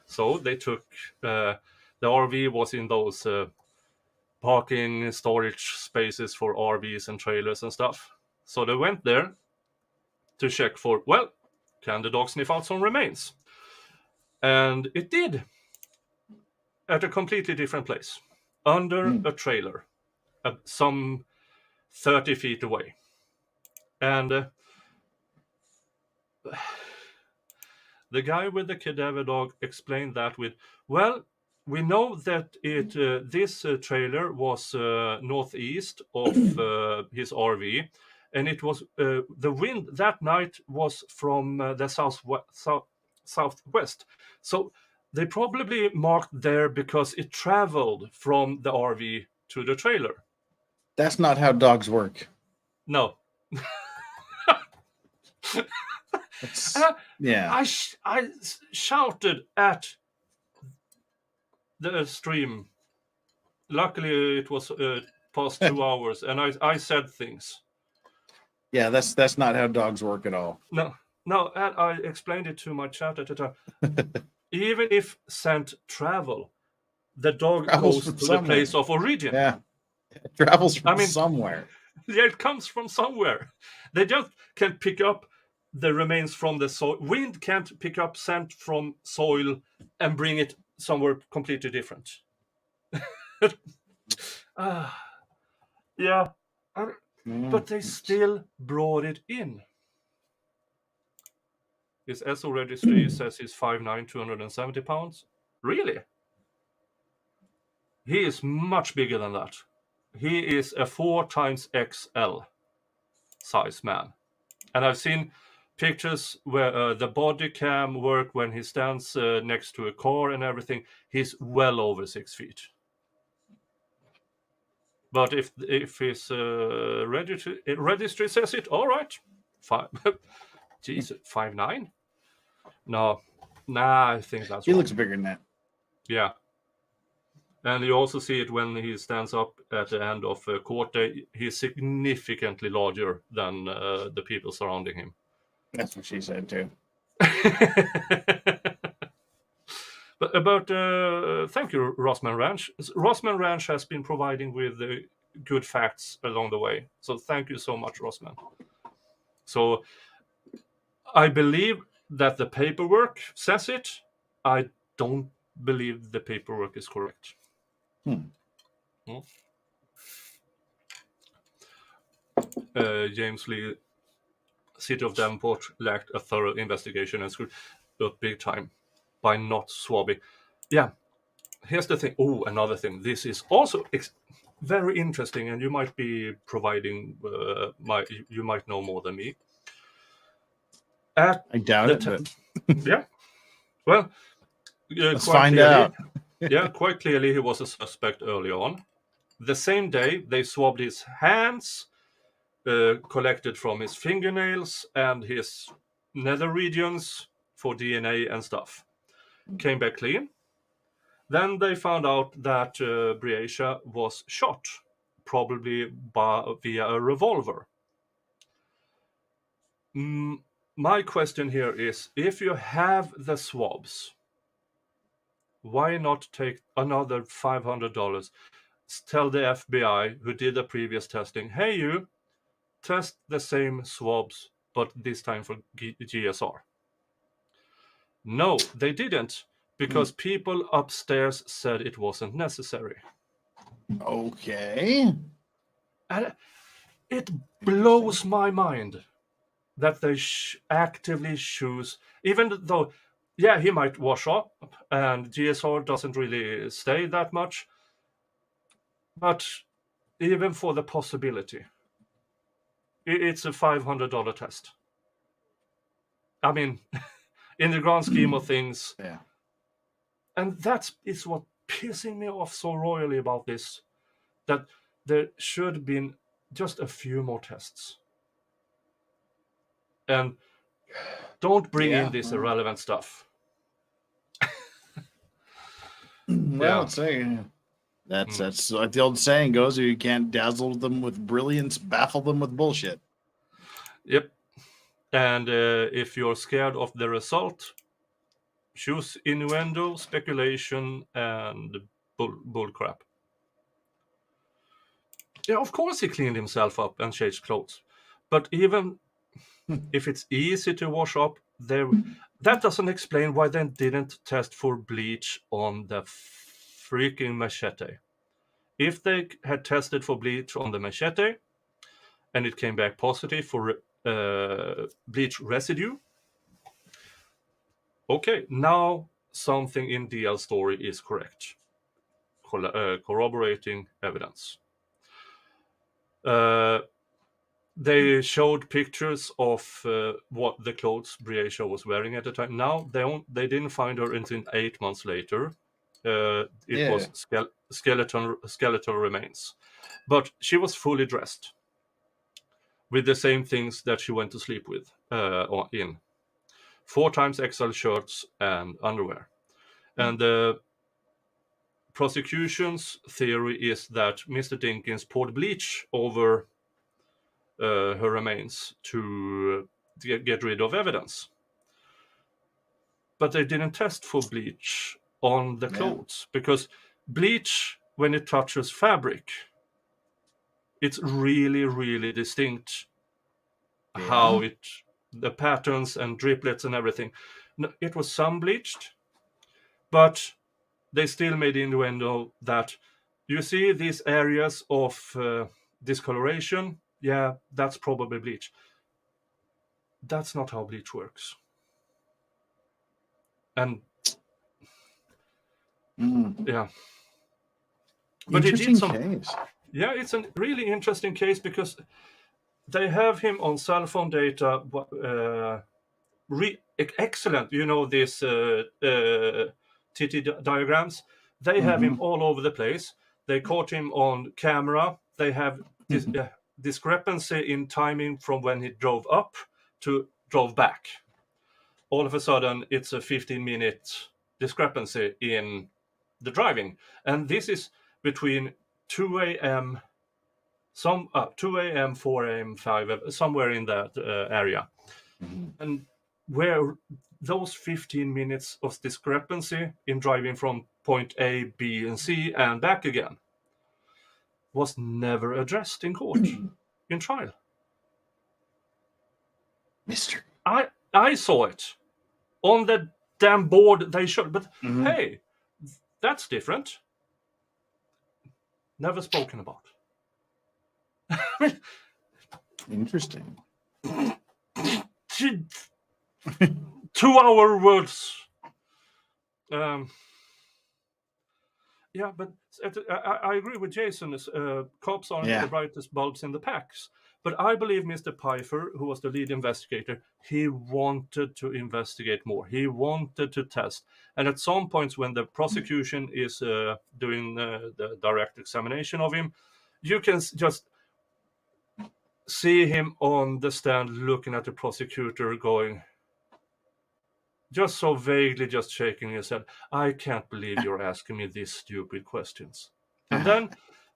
Speaker 1: So they took the RV was in those parking storage spaces for RVs and trailers and stuff. So they went there to check for, well, can the dog sniff out some remains? And it did, at a completely different place, under a trailer, some 30 feet away. And the guy with the cadaver dog explained that with, well, we know that this trailer was northeast of his RV, and it was the wind that night was from the southwest. So they probably marked there because it traveled from the RV to the trailer.
Speaker 5: That's not how dogs work.
Speaker 1: No.
Speaker 5: Yeah.
Speaker 1: I shouted at the stream. Luckily, it was past 2 hours, and I said things.
Speaker 5: Yeah, that's not how dogs work at all.
Speaker 1: No, and I explained it to my chat at the time. Even if scent travel, the dog
Speaker 5: Travels
Speaker 1: goes
Speaker 5: from
Speaker 1: to
Speaker 5: somewhere.
Speaker 1: the place of origin.
Speaker 5: Yeah. It travels from somewhere.
Speaker 1: Yeah, it comes from somewhere. They just can't pick up the remains from the soil. Wind can't pick up scent from soil and bring it somewhere completely different. Yeah, but they still brought it in. His SO registry says he's 5'9", 270 pounds. Really? He is much bigger than that. He is a 4XXL size man. And I've seen pictures where the body cam work when he stands next to a car and everything. He's well over 6 feet. But if his registry says it, all right. Jesus, 5'9"? No, I think that's
Speaker 5: He
Speaker 1: wrong.
Speaker 5: looks bigger than that.
Speaker 1: Yeah. And you also see it when he stands up at the end of court day. He's significantly larger than the people surrounding him.
Speaker 5: That's what she said too.
Speaker 1: But about thank you, Rossman Ranch. Rossman Ranch has been providing with good facts along the way. So thank you so much, Rossman. So I believe that the paperwork says it. I don't believe the paperwork is correct. James Lee, City of Davenport lacked a thorough investigation and screwed up big time by not swabbing. Yeah, here's the thing. Oh, another thing. This is also very interesting, and you might be providing you might know more than me.
Speaker 5: I doubt it, but
Speaker 1: yeah. Well,
Speaker 5: let's find out.
Speaker 1: Yeah, quite clearly he was a suspect early on. The same day, they swabbed his hands, collected from his fingernails and his nether regions for DNA and stuff. Came back clean. Then they found out that Briasia was shot, probably via a revolver. My question here is, if you have the swabs, why not take another $500? Tell the FBI who did the previous testing, hey, you test the same swabs, but this time for GSR. No, they didn't, because people upstairs said it wasn't necessary.
Speaker 5: Okay.
Speaker 1: And it blows my mind that they actively choose, even though, yeah, he might wash up and GSR doesn't really stay that much, but even for the possibility, it's a $500 test. I mean, in the grand scheme of things,
Speaker 5: Yeah.
Speaker 1: and that is what pissing me off so royally about this, that there should have been just a few more tests. And don't bring in this irrelevant stuff.
Speaker 5: Well, it's that's like the old saying goes: you can't dazzle them with brilliance, baffle them with bullshit.
Speaker 1: Yep. And if you're scared of the result, choose innuendo, speculation, and bull crap. Yeah, of course he cleaned himself up and changed clothes. But even if it's easy to wash up, that doesn't explain why they didn't test for bleach on the freaking machete. If they had tested for bleach on the machete and it came back positive for bleach residue, okay, now something in DL's story is correct. Corroborating evidence. They showed pictures of what the clothes Briatia was wearing at the time. Now they didn't find her until 8 months later. It was skeletal remains, but she was fully dressed with the same things that she went to sleep with in 4 times XL shirts and underwear. And the prosecution's theory is that Mr. Dinkins poured bleach over her remains to get rid of evidence. But they didn't test for bleach on the clothes because bleach, when it touches fabric, it's really, really distinct how the patterns and driplets and everything. It was some bleached, but they still made innuendo that you see these areas of discoloration. Yeah, that's probably bleach. That's not how bleach works. And yeah, but
Speaker 5: interesting case.
Speaker 1: Yeah, it's a really interesting case because they have him on cell phone data. Excellent, these TT diagrams. They have him all over the place. They caught him on camera. They have this discrepancy in timing from when he drove up to drove back. All of a sudden, it's a 15-minute discrepancy in the driving. And this is between 2 a.m., 2 a.m., 4 a.m., 5 a.m., somewhere in that area. And where those 15 minutes of discrepancy in driving from point A, B, and C and back again was never addressed in court, in trial.
Speaker 5: Mystery.
Speaker 1: I saw it on the damn board they showed, but hey, that's different. Never spoken about.
Speaker 5: Interesting.
Speaker 1: 2-hour words. Yeah, but I agree with Jason. Cops aren't the brightest bulbs in the packs. But I believe Mr. Pfeiffer, who was the lead investigator, he wanted to investigate more. He wanted to test. And at some points when the prosecution is doing the direct examination of him, you can just see him on the stand looking at the prosecutor going, just so vaguely, just shaking his head. I can't believe you're asking me these stupid questions. And then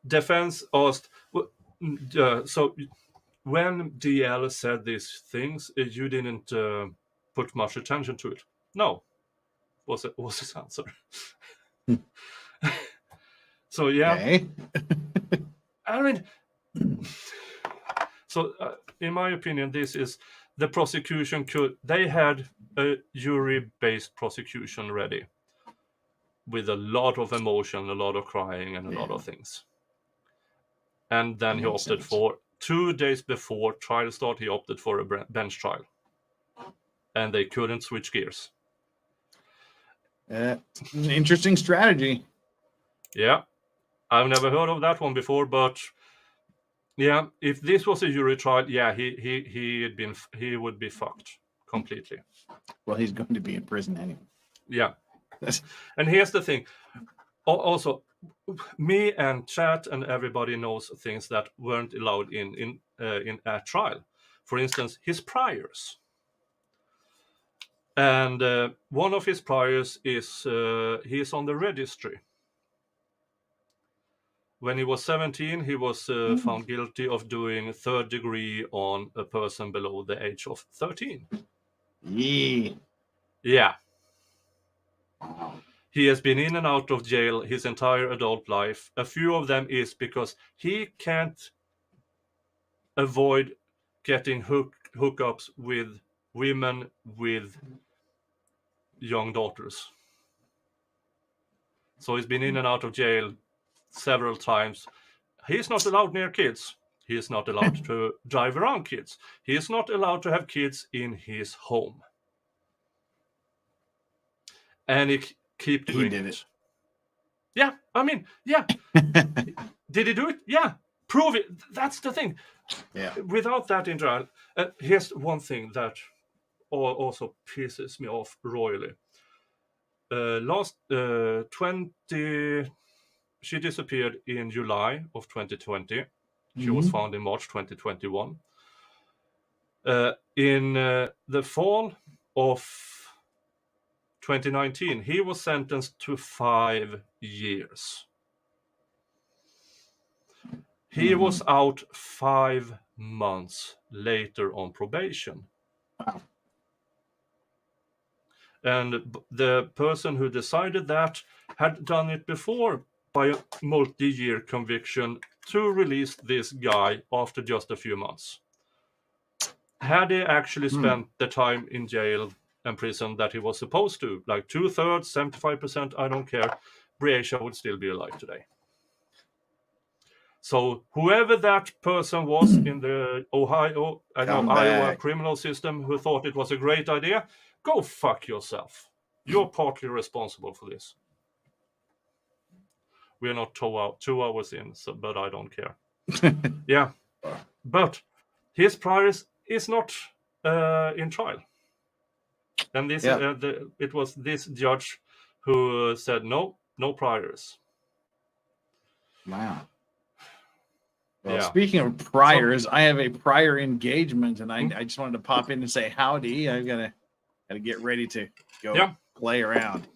Speaker 1: defense asked, so when DL said these things, you didn't put much attention to it. No, was his answer. So yeah.
Speaker 5: Okay.
Speaker 1: I mean, so in my opinion, this is the prosecution they had a jury-based prosecution ready with a lot of emotion, a lot of crying, and a lot of things. And then he
Speaker 5: Makes
Speaker 1: opted
Speaker 5: sense.
Speaker 1: for 2 days before trial start. He opted for a bench trial, and they couldn't switch gears.
Speaker 5: An interesting strategy.
Speaker 1: Yeah, I've never heard of that one before, but yeah, if this was a jury trial, yeah, he would be fucked completely.
Speaker 5: Well, he's going to be in prison anyway.
Speaker 1: Yeah, and here's the thing. Also, me and chat and everybody knows things that weren't allowed in a trial. For instance, his priors. And one of his priors is he is on the registry. When he was 17, he was found guilty of doing third degree on a person below the age of 13.
Speaker 5: Yeah.
Speaker 1: Yeah.
Speaker 5: Wow.
Speaker 1: He has been in and out of jail his entire adult life. A few of them is because he can't avoid getting hookups with women with young daughters. So he's been in and out of jail several times. He's not allowed near kids. He is not allowed to drive around kids. He is not allowed to have kids in his home. And he keep doing
Speaker 5: did it.
Speaker 1: Yeah, I mean, yeah. Did he do it? Yeah. Prove it. That's the thing.
Speaker 5: Yeah.
Speaker 1: Without that in trial, here's one thing that also pisses me off royally. She disappeared in July of 2020. She was found in March 2021. In the fall of 2019, he was sentenced to 5 years. He was out 5 months later on probation.
Speaker 5: Wow.
Speaker 1: And the person who decided that had done it before by a multi-year conviction to release this guy after just a few months. Had he actually spent the time in jail and prison that he was supposed to, like 2/3, 75%, I don't care, Breasia would still be alive today. So whoever that person was in the Iowa criminal system who thought it was a great idea, go fuck yourself. You're partly responsible for this. We're not 2 hours in, but I don't care. Yeah, but his priors is not in trial, and this it was this judge who said no priors.
Speaker 5: Wow. Well,
Speaker 1: Yeah.
Speaker 5: speaking of priors, I have a prior engagement, and I just wanted to pop in and say howdy. I gotta get ready to go play around.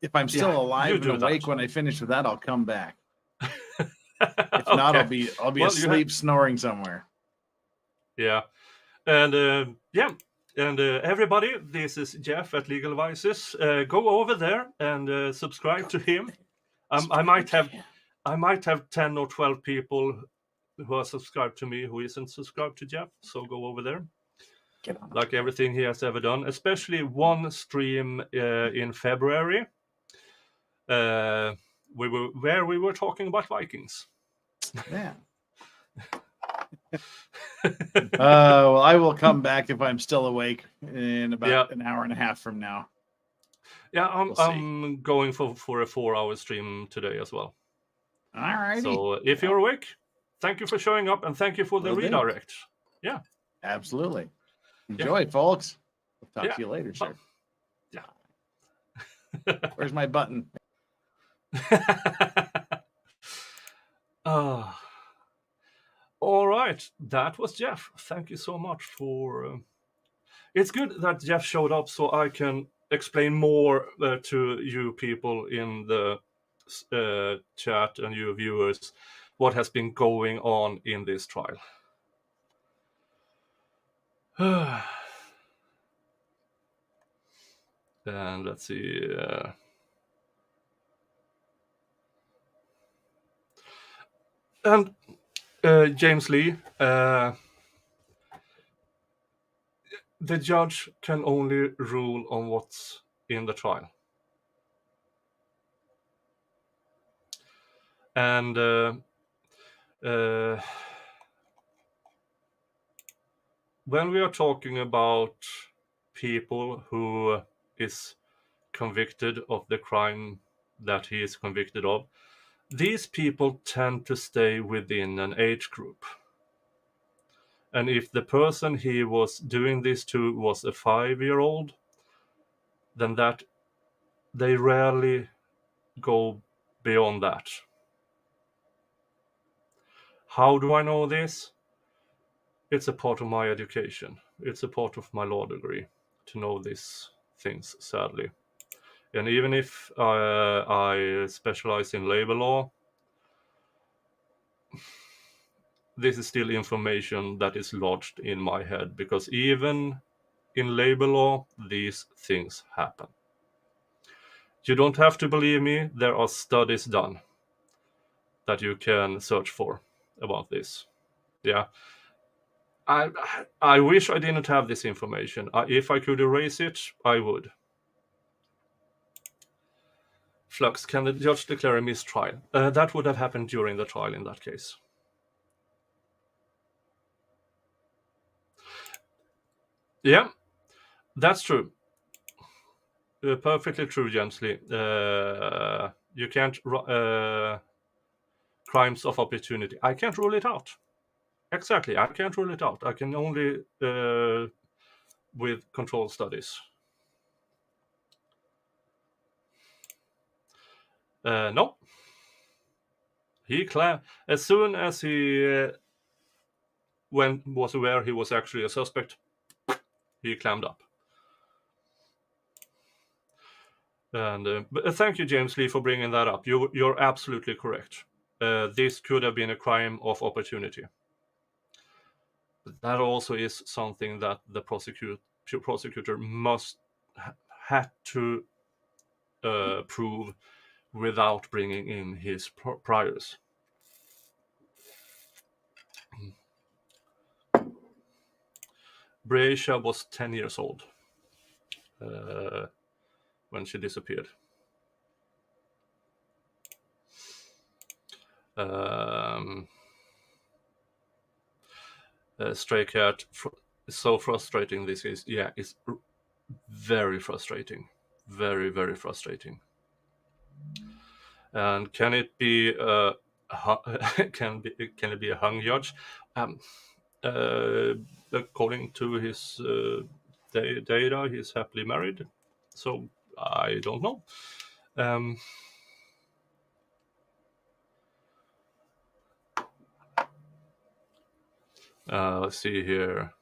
Speaker 5: If I'm still alive and awake when I finish with that, I'll come back. If not, I'll be asleep snoring somewhere.
Speaker 1: Yeah, and everybody, this is Jeff at Legal Vices. Go over there and subscribe to him. I might have 10 or 12 people who are subscribed to me who isn't subscribed to Jeff. So go over there. Like everything he has ever done, especially one stream in February, we were talking about Vikings.
Speaker 5: Yeah. Well, I will come back if I'm still awake in about an hour and a half from now.
Speaker 1: Yeah, I'm going for a 4-hour stream today as well.
Speaker 5: All right.
Speaker 1: So if you're awake, thank you for showing up and thank you for the redirect. Yeah.
Speaker 5: Absolutely. Enjoy, folks. We'll talk to you later, sir.
Speaker 1: Yeah.
Speaker 5: Where's my button?
Speaker 1: All right. That was Jeff. Thank you so much for... It's good that Jeff showed up so I can explain more to you people in the chat and you viewers what has been going on in this trial. And let's see. And James Lee, the judge can only rule on what's in the trial. And when we are talking about people who is convicted of the crime that he is convicted of, these people tend to stay within an age group. And if the person he was doing this to was a 5-year-old, then that they rarely go beyond that. How do I know this? It's a part of my education. It's a part of my law degree to know these things, sadly. And even if I specialize in labor law, this is still information that is lodged in my head, because even in labor law, these things happen. You don't have to believe me. There are studies done that you can search for about this. Yeah. I wish I didn't have this information. If I could erase it, I would. Flux, can the judge declare a mistrial? That would have happened during the trial in that case. Yeah, that's true. Perfectly true, Jensly. You can't... crimes of opportunity. I can't rule it out. Exactly, I can't rule it out. I can only... with control studies. No. He as soon as he was aware he was actually a suspect, he clammed up. And thank you, James Lee, for bringing that up. You're absolutely correct. This could have been a crime of opportunity. But that also is something that the prosecutor must have to prove without bringing in his priors. Breisha was 10 years old when she disappeared. Stray Cat, so frustrating this is. Yeah, it's very frustrating. Very, very frustrating. And can it be can it be a hung judge? According to his data, he's happily married, so I don't know. Let's see here.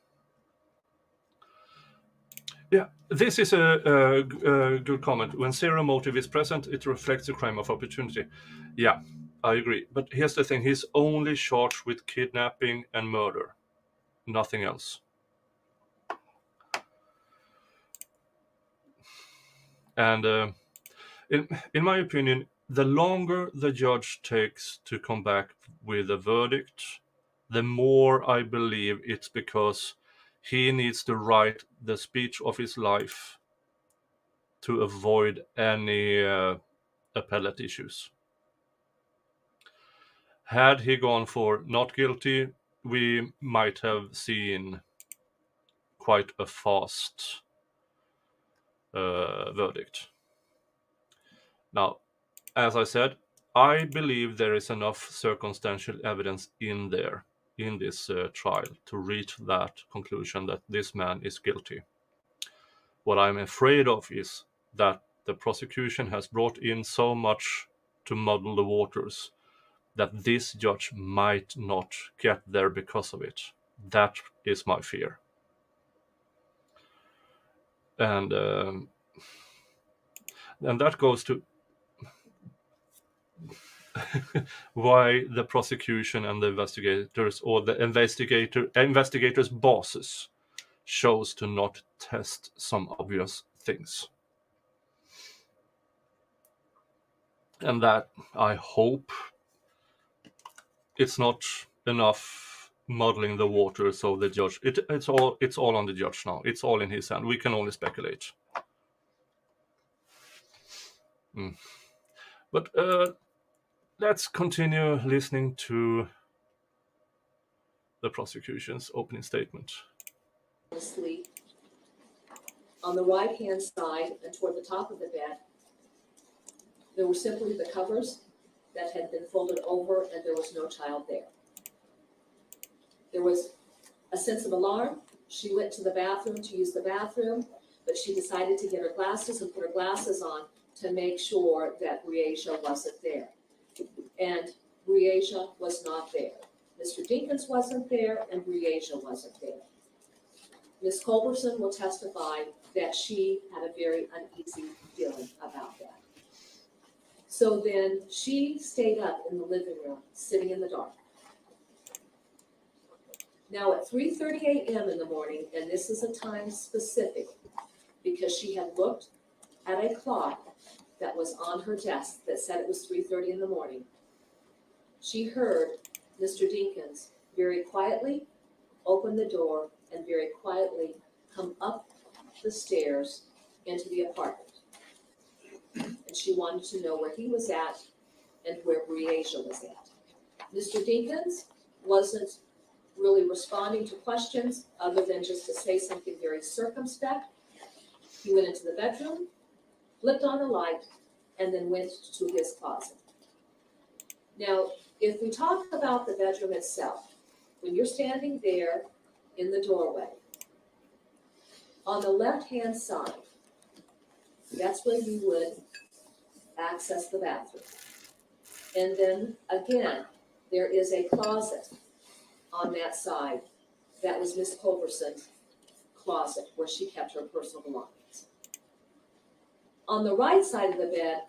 Speaker 1: Yeah, this is a good comment. When zero motive is present, it reflects a crime of opportunity. Yeah, I agree. But here's the thing. He's only charged with kidnapping and murder. Nothing else. And in my opinion, the longer the judge takes to come back with a verdict, the more I believe it's because he needs to write the speech of his life to avoid any appellate issues. Had he gone for not guilty, we might have seen quite a fast verdict. Now, as I said, I believe there is enough circumstantial evidence in this trial to reach that conclusion that this man is guilty. What I'm afraid of is that the prosecution has brought in so much to muddle the waters that this judge might not get there because of it. That is my fear. And that goes to why the prosecution and the investigators, or the investigators' bosses, chose to not test some obvious things. And that, I hope, it's not enough muddling the water, so the judge, it's all on the judge now. It's all in his hand. We can only speculate. But let's continue listening to the prosecution's opening statement.
Speaker 4: Asleep. On the right-hand side and toward the top of the bed, there were simply the covers that had been folded over, and there was no child there. There was a sense of alarm. She went to the bathroom to use the bathroom, but she decided to get her glasses and put her glasses on to make sure that Breasia wasn't there. And Breasia was not there. Mr. Dinkins wasn't there, and Breasia wasn't there. Ms. Culberson will testify that she had a very uneasy feeling about that. So then she stayed up in the living room, sitting in the dark. Now at 3:30 a.m. in the morning, and this is a time specific, because she had looked at a clock that was on her desk that said it was 3:30 in the morning, she heard Mr. Dinkins very quietly open the door and very quietly come up the stairs into the apartment. And she wanted to know where he was at and where Breasia was at. Mr. Dinkins wasn't really responding to questions other than just to say something very circumspect. He went into the bedroom, flipped on a light, and then went to his closet. Now, if we talk about the bedroom itself, when you're standing there in the doorway, on the left-hand side, that's where you would access the bathroom. And then again, there is a closet on that side. That was Miss Culberson's closet where she kept her personal belongings. On the right side of the bed,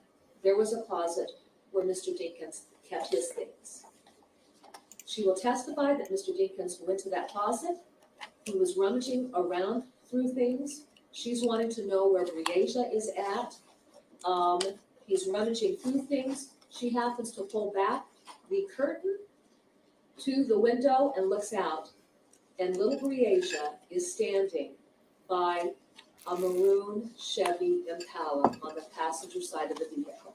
Speaker 4: there was a closet where Mr. Dinkins kept his things. She will testify that Mr. Dinkins went to that closet. He was rummaging around through things. She's wanting to know where Breasia is at. He's rummaging through things. She happens to pull back the curtain to the window and looks out, and little Breasia is standing by a maroon Chevy Impala on the passenger side of the vehicle.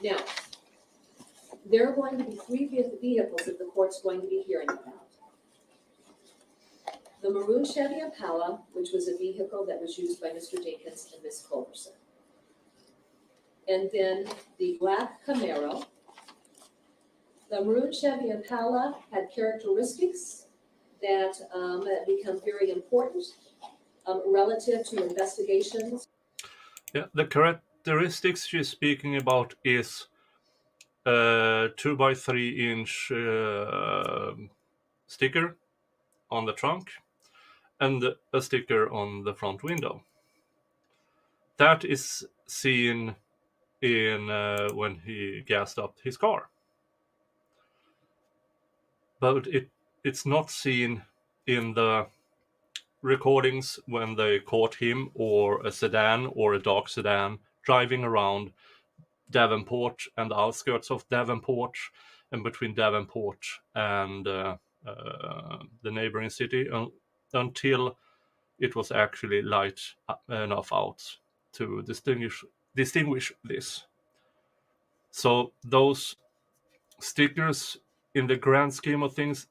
Speaker 4: Now, there are going to be three vehicles that the court's going to be hearing about. The maroon Chevy Impala, which was a vehicle that was used by Mr. Dinkins and Ms. Culberson. And then the black Camaro. The maroon Chevy Impala had characteristics that become very important relative to investigations.
Speaker 1: Yeah, the characteristics she's speaking about is 2x3 inch sticker on the trunk and a sticker on the front window. That is seen in when he gassed up his car. But it's not seen in the recordings when they caught him or a sedan or a dark sedan driving around Davenport and the outskirts of Davenport and between Davenport and the neighboring city until it was actually light enough out to distinguish this. So those stickers, in the grand scheme of things,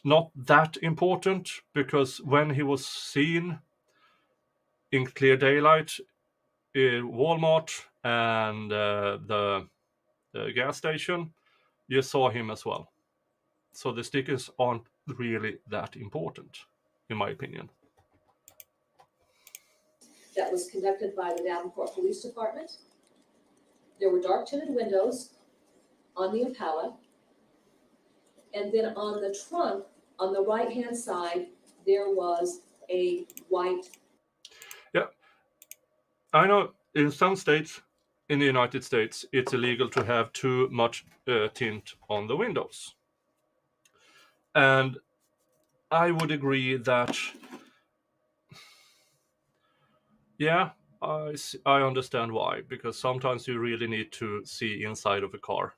Speaker 1: not that important, because when he was seen in clear daylight in Walmart and the gas station, you saw him as well. So the stickers aren't really that important, in my opinion.
Speaker 4: That was conducted by the Davenport Police Department. There were dark tinted windows on the Impala. And then on the trunk, on the right-hand side, there was a white.
Speaker 1: Yeah, I know in some states in the United States, it's illegal to have too much tint on the windows. And I would agree that, yeah, I understand why, because sometimes you really need to see inside of a car.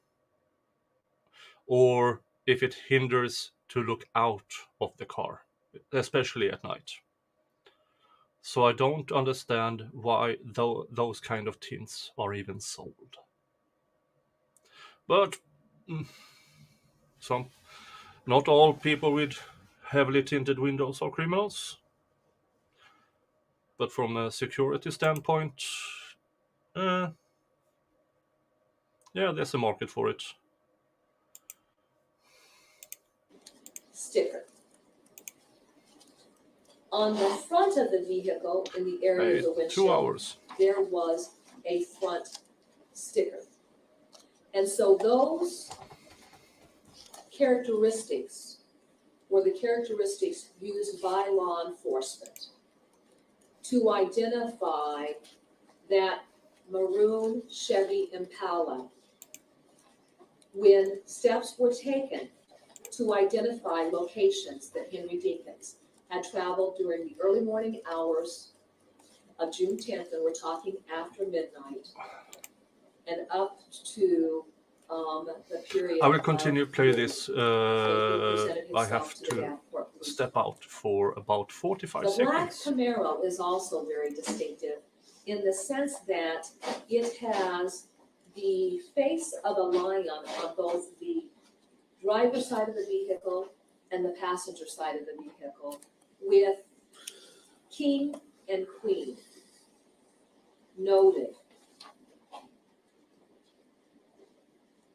Speaker 1: Or if it hinders to look out of the car, especially at night. So I don't understand why those kind of tints are even sold. But Not all people with heavily tinted windows are criminals, but from a security standpoint, yeah, there's a market for it.
Speaker 4: Sticker. On the front of the vehicle, in the area of the windshield,
Speaker 1: 2 hours.
Speaker 4: there was a front sticker. And so those characteristics were the characteristics used by law enforcement to identify that maroon Chevy Impala when steps were taken to identify locations that Henry Dinkins had traveled during the early morning hours of June 10th, and we're talking after midnight, and up to the period.
Speaker 1: I will continue
Speaker 4: of
Speaker 1: play this.
Speaker 4: when he presented
Speaker 1: I
Speaker 4: himself
Speaker 1: have
Speaker 4: the
Speaker 1: to
Speaker 4: Davenport Police
Speaker 1: step out for about 45
Speaker 4: The black
Speaker 1: seconds.
Speaker 4: Camaro is also very distinctive in the sense that it has the face of a lion on both the driver's side of the vehicle and the passenger side of the vehicle, with king and queen noted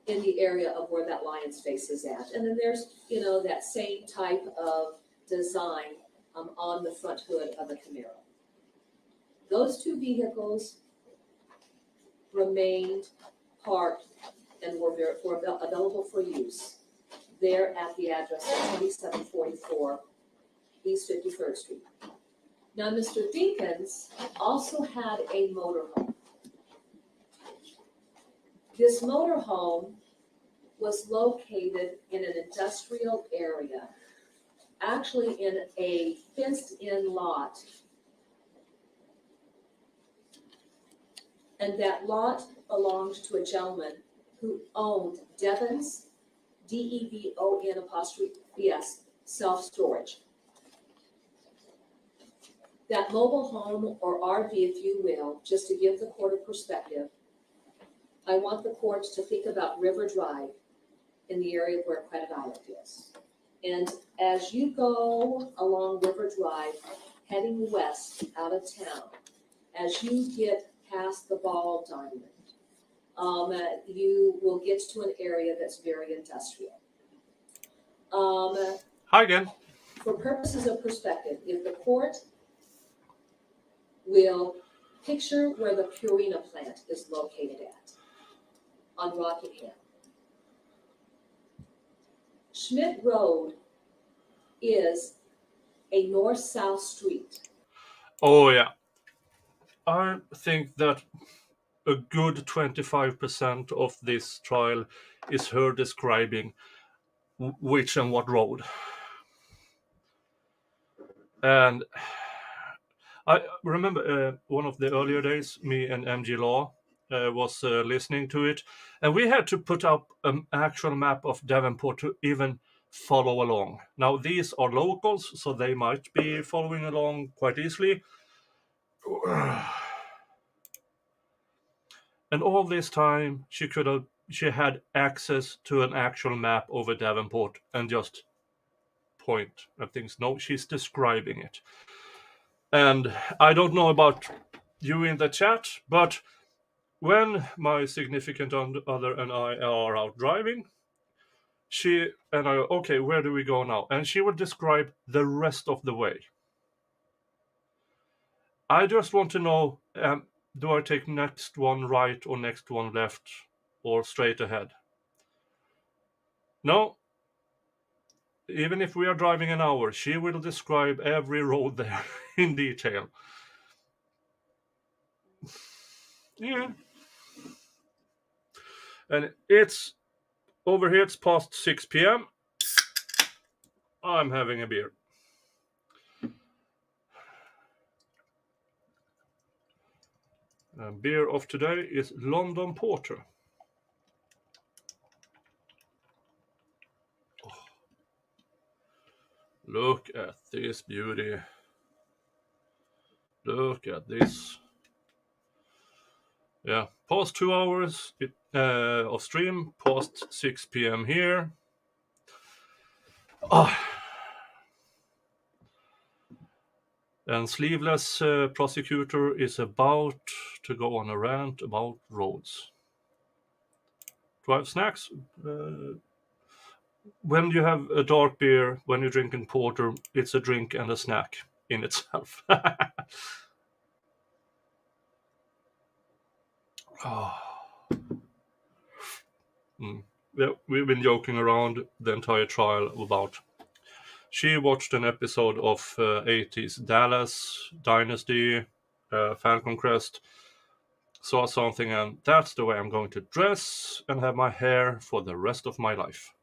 Speaker 4: in the area of where that lion's face is at. And then there's, that same type of design on the front hood of the Camaro. Those two vehicles remained parked and were available for use there at the address of 2744 East 53rd Street. Now, Mr. Dinkins also had a motorhome. This motorhome was located in an industrial area, actually in a fenced-in lot. And that lot belonged to a gentleman who owned Devon's, DEVON''S, self-storage. That mobile home, or RV if you will, just to give the court a perspective, I want the court to think about River Drive in the area where Credit Island is. And as you go along River Drive, heading west out of town, as you get past the Ball Diamond, you will get to an area that's very industrial.
Speaker 1: Hi again.
Speaker 4: For purposes of perspective, if the court will picture where the Purina plant is located at, on Rockingham. Schmidt Road is a north-south street.
Speaker 1: Oh, yeah. I think that a good 25% of this trial is her describing which and what road. And I remember one of the earlier days, me and MG Law was listening to it, and we had to put up an actual map of Davenport to even follow along. Now, these are locals, so they might be following along quite easily. And all this time, she had access to an actual map over Davenport and just point at things. No, she's describing it. And I don't know about you in the chat, but when my significant other and I are out driving, she and I, okay, where do we go now? And she would describe the rest of the way. I just want to know, do I take next one right or next one left or straight ahead? No. Even if we are driving an hour, she will describe every road there in detail. Yeah. And it's over here, it's past 6 p.m. I'm having a beer. Beer of today is London Porter. Oh. Look at this beauty. Look at this. Yeah, past 2 hours of stream, past 6 p.m. here. Oh. And sleeveless prosecutor is about to go on a rant about roads. Do I have snacks? When you have a dark beer, when you're drinking porter, it's a drink and a snack in itself. Oh. Yeah, we've been joking around the entire trial about. She watched an episode of 80s Dallas, Dynasty, Falcon Crest, saw something, and that's the way I'm going to dress and have my hair for the rest of my life.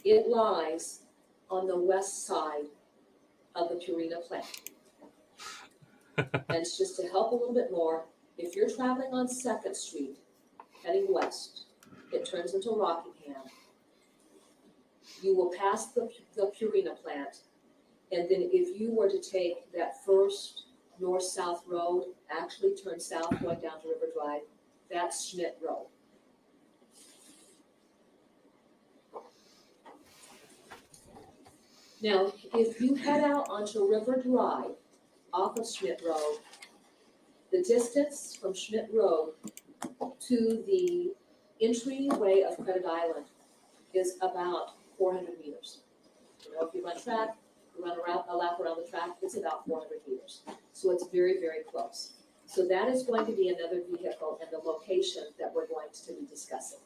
Speaker 4: It lies on the west side of the Purina plant. And it's just to help a little bit more, if you're traveling on 2nd Street, heading west, it turns into Rockingham. You will pass the Purina plant, and then if you were to take that first north-south road, actually turn south going down to River Drive, that's Schmidt Road. Now, if you head out onto River Drive off of Schmidt Road, the distance from Schmidt Road to the entryway of Credit Island is about 400 meters. You know, if you run track, you run a lap around the track, it's about 400 meters. So it's very, very close. So that is going to be another vehicle and the location that we're going to be discussing.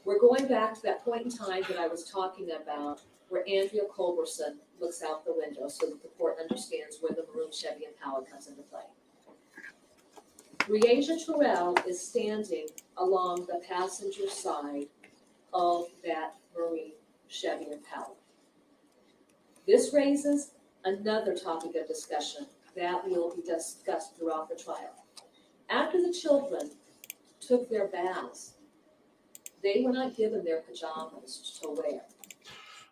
Speaker 4: We're going back to that point in time that I was talking about where Andrea Culberson looks out the window so that the court understands where the maroon Chevy Impala comes into play. Reasia Terrell is standing along the passenger side of that maroon Chevy Impala. This raises another topic of discussion that will be discussed throughout the trial. After the children took their baths, they were not given their pajamas to wear.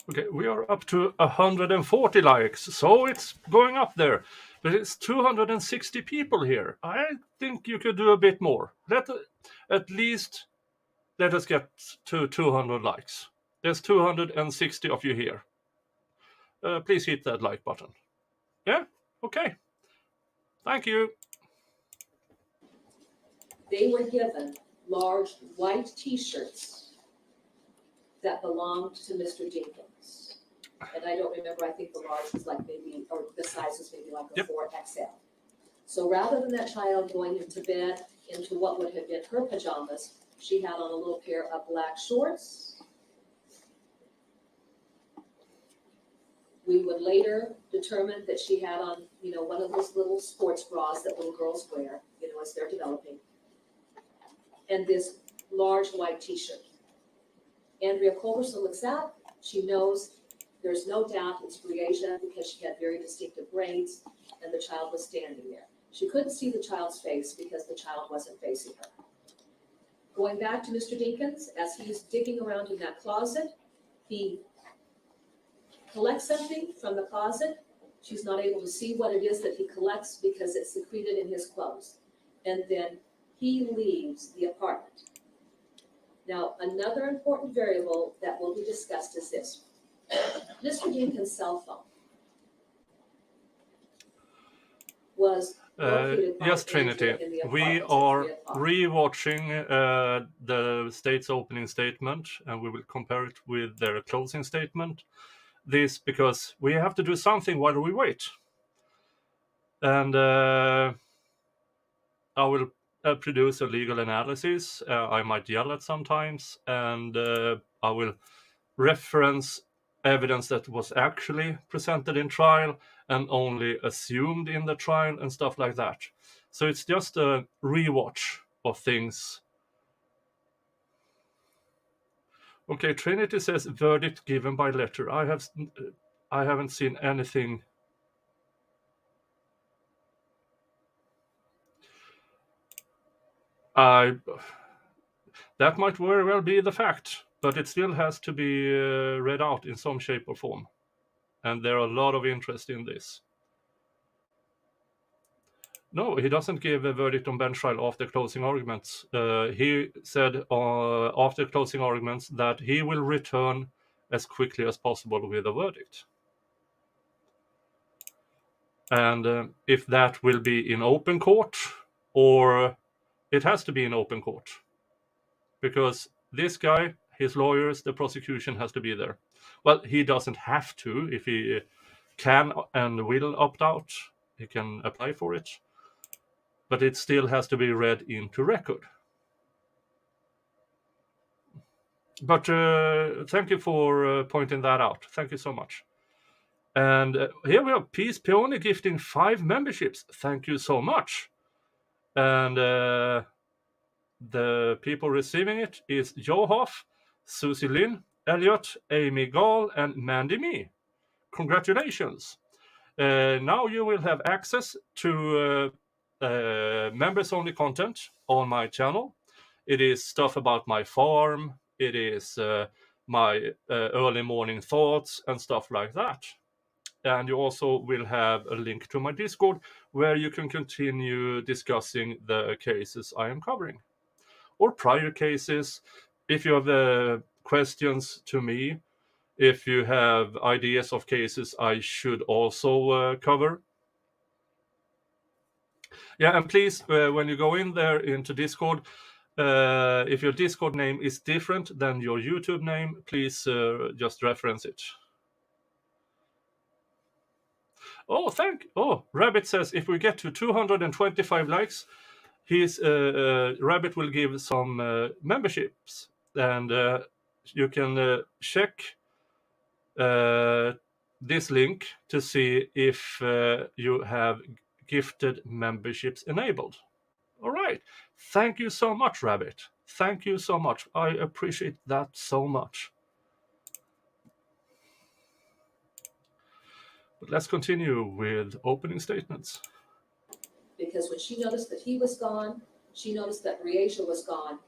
Speaker 1: Okay, we are up to 140 likes, so it's going up there. But it's 260 people here. I think you could do a bit more. At least let us get to 200 likes. There's 260 of you here. Please hit that like button. Yeah? Okay. Thank you.
Speaker 4: They were given large white t-shirts that belonged to Mr. Dinkins. And I don't remember, I think the large was like maybe, or the size was maybe like a 4XL. So rather than that child going into bed into what would have been her pajamas, she had on a little pair of black shorts. We would later determine that she had on, one of those little sports bras that little girls wear, as they're developing. And this large white t-shirt. Andrea Culberson looks out, she knows there's no doubt it's Reasia because she had very distinctive braids and the child was standing there. She couldn't see the child's face because the child wasn't facing her. Going back to Mr. Dinkins, as he's digging around in that closet, he collects something from the closet. She's not able to see what it is that he collects because it's secreted in his clothes. And then he leaves the apartment. Now, another important variable that will be discussed is this. Mr. Dinkins' cell phone was located by
Speaker 1: yes, Trinity.
Speaker 4: Andrea in the
Speaker 1: We
Speaker 4: apartment
Speaker 1: are
Speaker 4: at 3 o'clock.
Speaker 1: rewatching the state's opening statement, and we will compare it with their closing statement. This because we have to do something while we wait. And I will produce a legal analysis. I might yell at sometimes, and I will reference evidence that was actually presented in trial and only assumed in the trial and stuff like that. So it's just a rewatch of things. Okay, Trinity says verdict given by letter. I haven't seen anything. That might very well be the fact, but it still has to be read out in some shape or form. And there are a lot of interest in this. No, he doesn't give a verdict on bench trial after closing arguments. He said after closing arguments that he will return as quickly as possible with a verdict. And if that will be in open court, or it has to be in open court, because this guy, his lawyers, the prosecution has to be there. Well, he doesn't have to. If he can and will opt out, he can apply for it. But it still has to be read into record. But thank you for pointing that out. Thank you so much. And here we have Peace Peony gifting 5 memberships. Thank you so much. And the people receiving it is Joe Hoff, Susie Lynn, Elliot, Amy Gall, and Mandy Me. Congratulations. Now you will have access to members-only content on my channel. It is stuff about my farm. It is my early morning thoughts and stuff like that. And you also will have a link to my Discord where you can continue discussing the cases I am covering. Or prior cases. If you have questions to me, if you have ideas of cases I should also cover. Yeah, and please, when you go in there into Discord, if your Discord name is different than your YouTube name, please just reference it. Rabbit says if we get to 225 likes, Rabbit will give some memberships, and you can check this link to see if you have gifted memberships enabled. All right. Thank you so much, Rabbit. Thank you so much. I appreciate that so much. But let's continue with opening statements.
Speaker 4: Because when she noticed that he was gone, she noticed that Reasia was gone,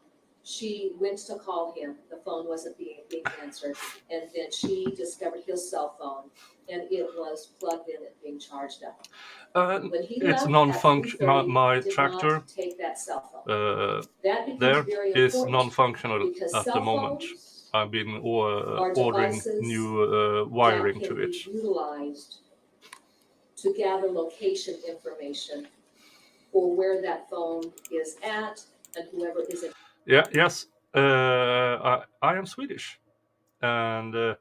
Speaker 4: she went to call him. The phone wasn't being answered. And then she discovered his cell phone, and it was plugged in and being charged up. When he
Speaker 1: it's
Speaker 4: left
Speaker 1: non-functional.
Speaker 4: at 3:30,
Speaker 1: My
Speaker 4: did
Speaker 1: tractor
Speaker 4: not take that cell phone. That becomes
Speaker 1: there
Speaker 4: very
Speaker 1: is
Speaker 4: important
Speaker 1: non-functional
Speaker 4: because
Speaker 1: at the
Speaker 4: cell
Speaker 1: moment.
Speaker 4: phones
Speaker 1: I've been
Speaker 4: are
Speaker 1: ordering
Speaker 4: devices
Speaker 1: new wiring
Speaker 4: that
Speaker 1: to
Speaker 4: can
Speaker 1: it.
Speaker 4: be utilized to gather location information for where that phone is at and whoever is in.
Speaker 1: Yes. I am Swedish. And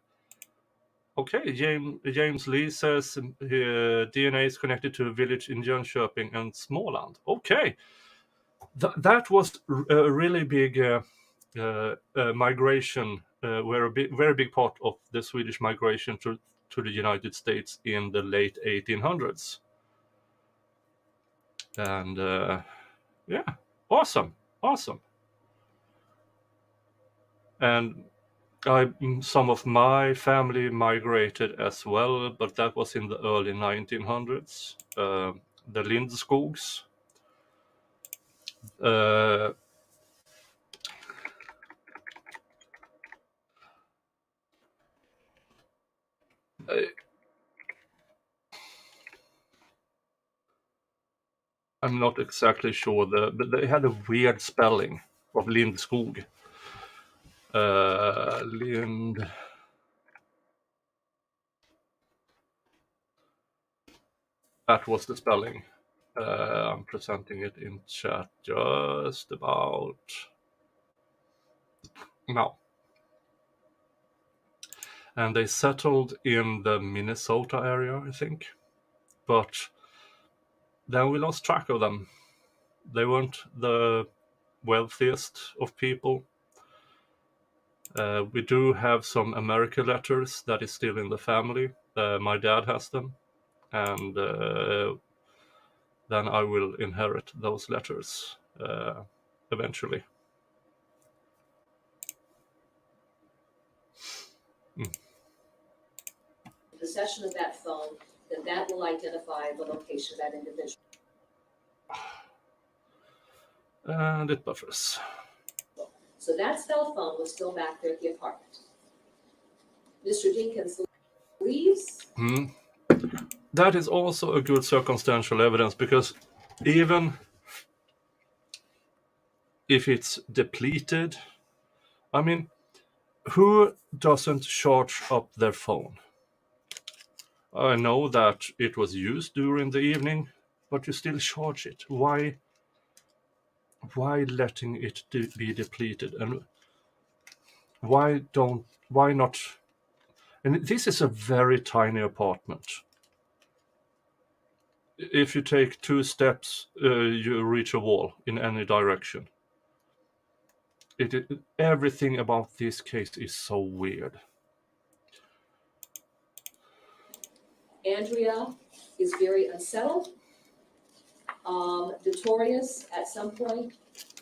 Speaker 1: okay, James Lee says DNA is connected to a village in Jönköping and Småland. Okay. That was a really big migration, were a very big part of the Swedish migration to the United States in the late 1800s. And yeah, awesome. And some of my family migrated as well, but that was in the early 1900s. The Lindskogs. I'm not exactly sure, but they had a weird spelling of Lindskog. Lind. That was the spelling. I'm presenting it in chat just about now. And they settled in the Minnesota area, I think. But then we lost track of them. They weren't the wealthiest of people. We do have some American letters that is still in the family. My dad has them. And then I will inherit those letters eventually.
Speaker 4: Possession of that phone, then that will identify the location of that individual.
Speaker 1: And it buffers.
Speaker 4: So that cell phone was still back there at the apartment. Mr. Dinkins leaves.
Speaker 1: That is also a good circumstantial evidence, because even if it's depleted. I mean, who doesn't charge up their phone? I know that it was used during the evening, but you still charge it. Why letting it be depleted? And why not? And this is a very tiny apartment. If you take 2 steps, you reach a wall in any direction. Everything about this case is so weird.
Speaker 4: Andrea is very unsettled. Notorious at some point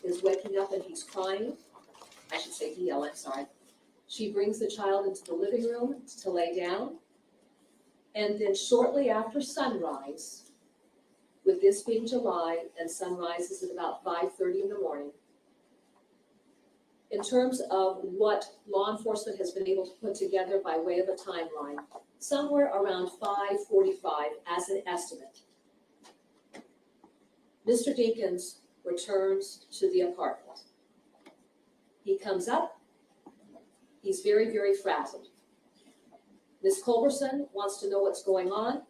Speaker 4: is waking up and he's crying. I should say DL, I'm sorry. She brings the child into the living room to lay down. And then shortly after sunrise, with this being July and sunrise is at about 5:30 in the morning, in terms of what law enforcement has been able to put together by way of a timeline, somewhere around 5:45 as an estimate, Mr. Dinkins returns to the apartment. He comes up. He's very, very frazzled. Ms. Culberson wants to know what's going on.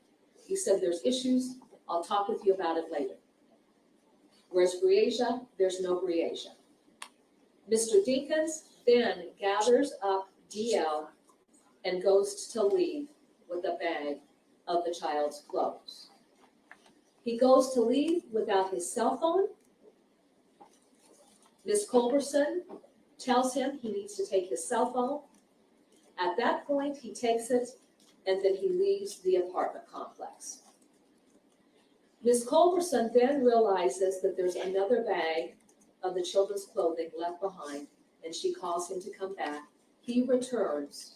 Speaker 4: He said, there's issues. I'll talk with you about it later. Where's Briasia? There's no Briasia. Mr. Dinkins then gathers up DL and goes to leave with a bag of the child's clothes. He goes to leave without his cell phone. Ms. Culberson tells him he needs to take his cell phone. At that point, he takes it, and then he leaves the apartment complex. Ms. Culberson then realizes that there's another bag of the children's clothing left behind, and she calls him to come back. He returns,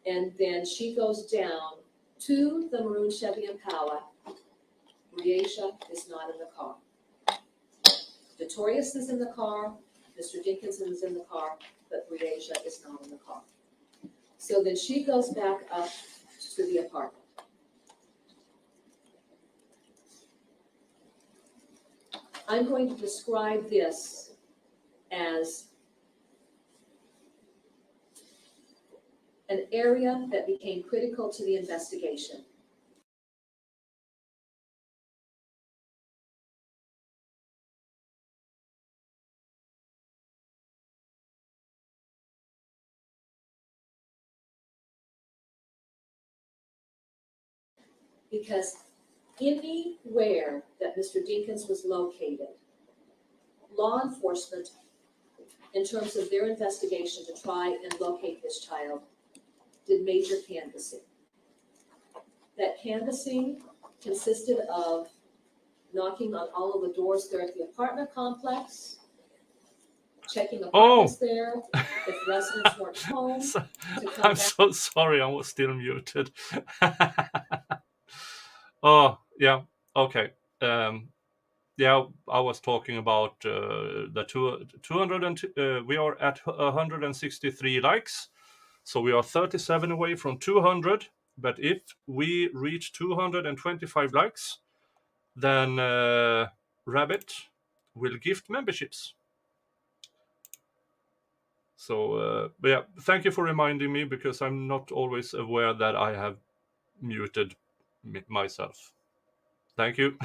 Speaker 4: and then she goes down to the maroon Chevy Impala. Briasia is not in the car. Notorious is in the car, Mr. Dinkins is in the car, but Briasia is not in the car. So then she goes back up to the apartment. I'm going to describe this as an area that became critical to the investigation. Because anywhere that Mr. Dinkins was located, law enforcement, in terms of their investigation to try and locate this child, did major canvassing. That canvassing consisted of knocking on all of the doors there at the apartment complex, checking apartments there, if residents weren't home.
Speaker 1: I'm so sorry, I was still muted. Oh, yeah, okay. Yeah, I was talking about the 200 and we are at 163 likes, so we are 37 away from 200. But if we reach 225 likes, then Rabbit will gift memberships. So, yeah, thank you for reminding me, because I'm not always aware that I have muted myself. Thank you.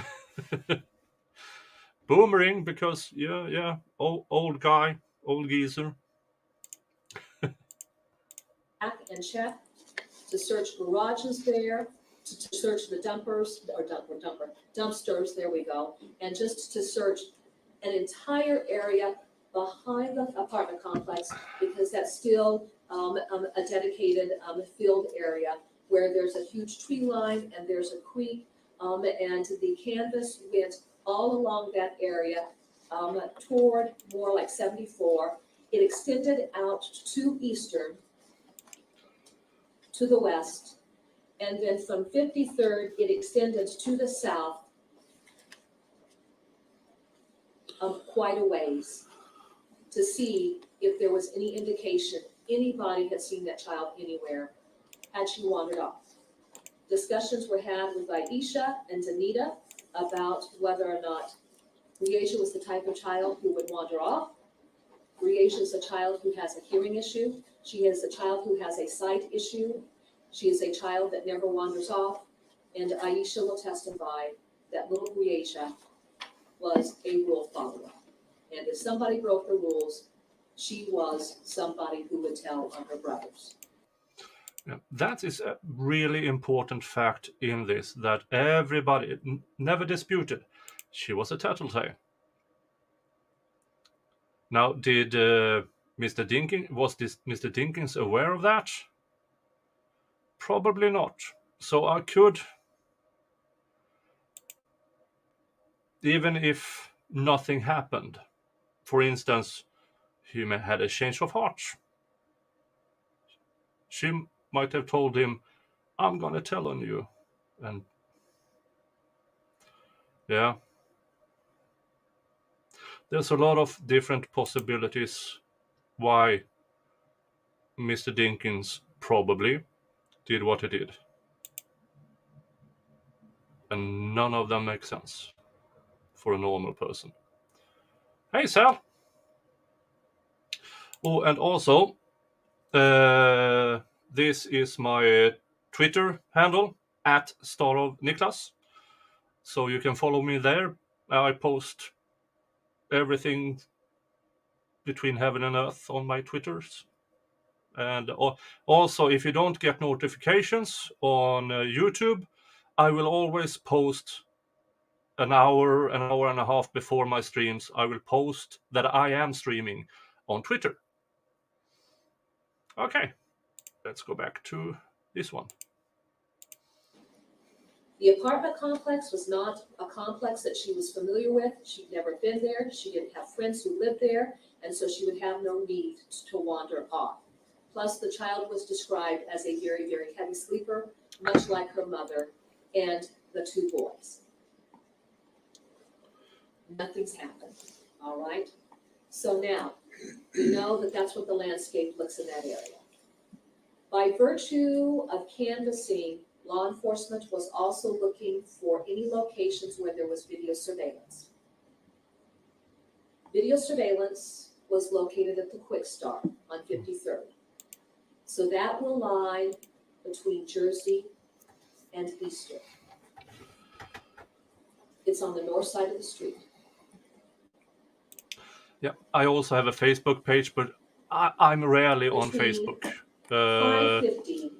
Speaker 1: Boomerang, because yeah, old guy, old geezer.
Speaker 4: And check to search garages there, to search the dumpsters, there we go, and just to search an entire area behind the apartment complex, because that's still a dedicated field area where there's a huge tree line and there's a creek, and the canvas went all along that area toward more like 74. It extended out to Eastern, to the west, and then from 53rd, it extended to the south quite a ways to see if there was any indication anybody had seen that child anywhere had she wandered off. Discussions were had with Aisha and Danita about whether or not Briasia was the type of child who would wander off. Briasia is a child who has a hearing issue. She is a child who has a sight issue. She is a child that never wanders off. And Aisha will testify that little Briasia was a rule follower. And if somebody broke the rules, she was somebody who would tell on her brothers.
Speaker 1: Yeah, that is a really important fact in this, that everybody never disputed. She was a tattletale. Now, did Mr. Dinkins aware of that? Probably not. So I could, even if nothing happened, for instance, he may had a change of heart. She might have told him, I'm gonna tell on you. And yeah, there's a lot of different possibilities why Mr. Dinkins probably did what he did. And none of them make sense for a normal person. Hey, Sal! Oh, and also, this is my Twitter handle, @StarofNiklas. So you can follow me there. I post everything between heaven and earth on my Twitters. And also, if you don't get notifications on YouTube, I will always post an hour and a half before my streams. I will post that I am streaming on Twitter. Okay, let's go back to this one.
Speaker 4: The apartment complex was not a complex that she was familiar with. She'd never been there. She didn't have friends who lived there, and so she would have no need to wander off. Plus, the child was described as a very, very heavy sleeper, much like her mother and the two boys. Nothing's happened, all right? So now, we know that that's what the landscape looks in that area. By virtue of canvassing, law enforcement was also looking for any locations where there was video surveillance. Video surveillance was located at the Quick Start on 53rd. So that will lie between Jersey and Eastern. It's on the north side of the street.
Speaker 1: Yeah, I also have a Facebook page, but I'm rarely on
Speaker 4: Between
Speaker 1: Facebook.
Speaker 4: 5:50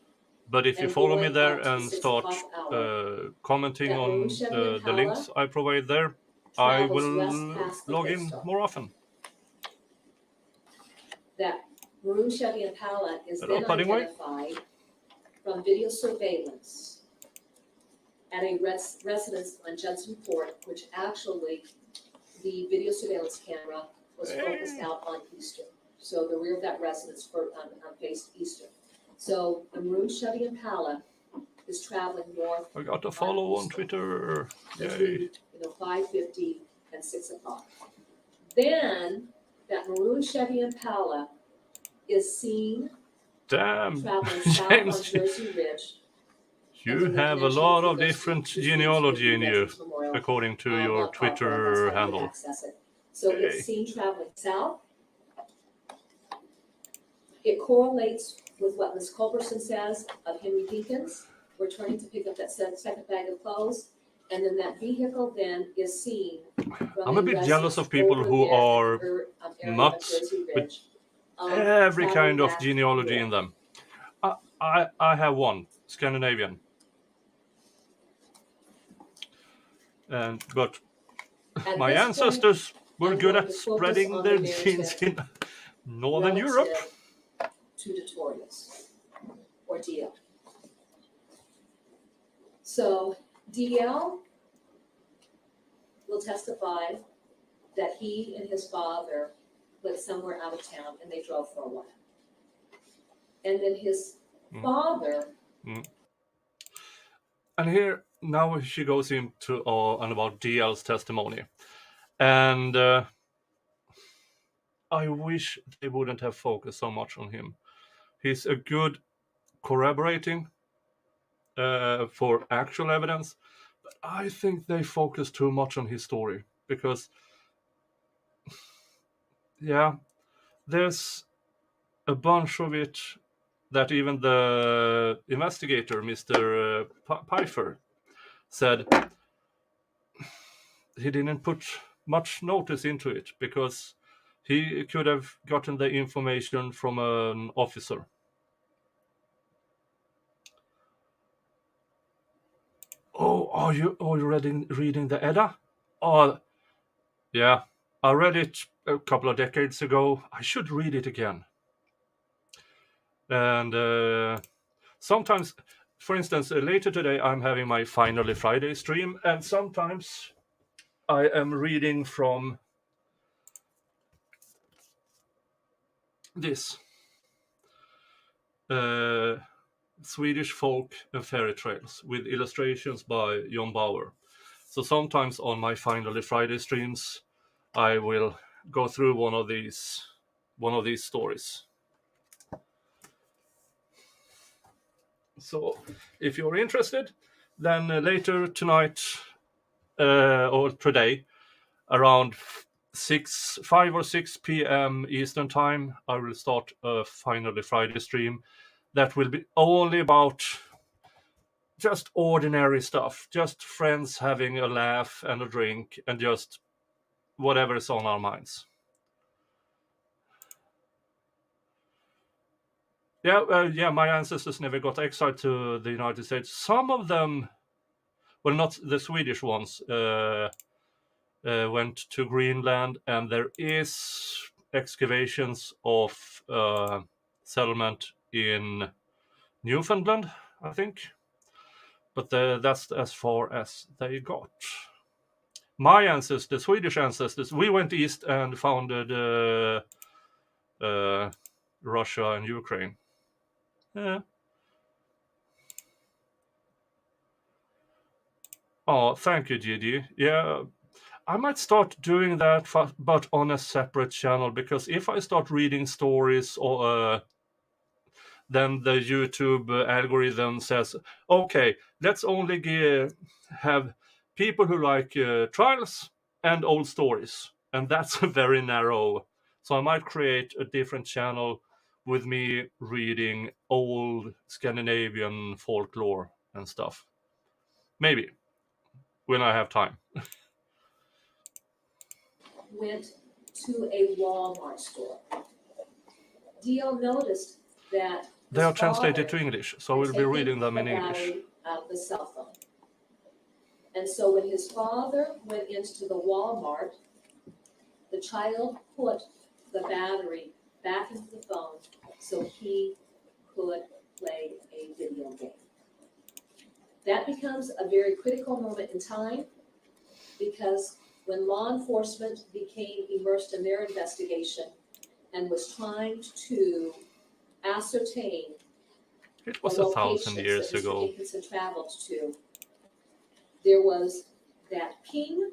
Speaker 1: But if you
Speaker 4: and
Speaker 1: follow me
Speaker 4: going
Speaker 1: there
Speaker 4: up to the
Speaker 1: and
Speaker 4: 6
Speaker 1: start
Speaker 4: o'clock hour,
Speaker 1: commenting
Speaker 4: that
Speaker 1: on
Speaker 4: maroon Chevy
Speaker 1: the
Speaker 4: Impala
Speaker 1: links I provide there, I
Speaker 4: travels west
Speaker 1: will
Speaker 4: past the
Speaker 1: log
Speaker 4: Quick
Speaker 1: in
Speaker 4: Start.
Speaker 1: more often.
Speaker 4: That maroon Chevy Impala is
Speaker 1: Hello,
Speaker 4: then
Speaker 1: Paddington.
Speaker 4: identified from video surveillance at a residence on Judson Court, which actually the video surveillance camera was focused out on Eastern. So the rear of that residence faced Eastern. So the maroon Chevy Impala is traveling north
Speaker 1: I got a follow on Twitter. Yay.
Speaker 4: between 5:50 and 6 o'clock. Then that maroon Chevy Impala is seen
Speaker 1: Damn,
Speaker 4: traveling south on
Speaker 1: James,
Speaker 4: Jersey Ridge.
Speaker 1: you have a lot of different genealogy in you, according to your Twitter handle.
Speaker 4: So
Speaker 1: Hey.
Speaker 4: it's seen traveling south. It correlates with what Ms. Culberson says of Henry Dinkins returning to pick up that second bag of clothes. And then that vehicle then is seen.
Speaker 1: I'm a bit jealous of people who are nuts with every kind of genealogy in them. I have one, Scandinavian. But my ancestors were good at spreading their genes in Northern Europe.
Speaker 4: To Notorious, or DL. So DL will testify that he and his father lived somewhere out of town and they drove for a while. And then his father.
Speaker 1: And here, now she goes into and about DL's testimony. And I wish they wouldn't have focused so much on him. He's a good corroborating for actual evidence, I think they focus too much on his story because, yeah, there's a bunch of it that even the investigator, Mr. Pfeiffer, said he didn't put much notice into it because he could have gotten the information from an officer. Oh, are you reading the Edda? Oh, yeah. I read it a couple of decades ago. I should read it again. And sometimes, for instance, later today I'm having my Finally Friday stream, and sometimes I am reading from this Swedish folk and fairy tales with illustrations by John Bauer. So sometimes on my Finally Friday streams, I will go through one of these stories. So if you're interested, then later tonight or today, around 5 or 6 p.m. Eastern time, I will start a Finally Friday stream that will be only about just ordinary stuff, just friends having a laugh and a drink and just whatever is on our minds. Yeah, my ancestors never got exiled to the United States. Some of them, well, not the Swedish ones, went to Greenland, and there is excavations of settlement in Newfoundland, I think. But that's as far as they got. My ancestors, Swedish ancestors, we went east and founded Russia and Ukraine. Yeah. Oh, thank you, Gigi. Yeah, I might start doing that, but on a separate channel, because if I start reading stories, or then the YouTube algorithm says, okay, let's only have people who like trials and old stories, and that's very narrow. So I might create a different channel with me reading old Scandinavian folklore and stuff. Maybe, when I have time.
Speaker 4: Went to a Walmart store. Dio noticed that
Speaker 1: they are translated to English, so we'll be reading them in English.
Speaker 4: Out the cell phone. And so when his father went into the Walmart, the child put the battery back into the phone so he could play a video game. That becomes a very critical moment in time, because when law enforcement became immersed in their investigation and was trying to ascertain
Speaker 1: it was
Speaker 4: the
Speaker 1: 1,000 years
Speaker 4: locations that
Speaker 1: ago.
Speaker 4: Mr. Dinkins had traveled to, there was that ping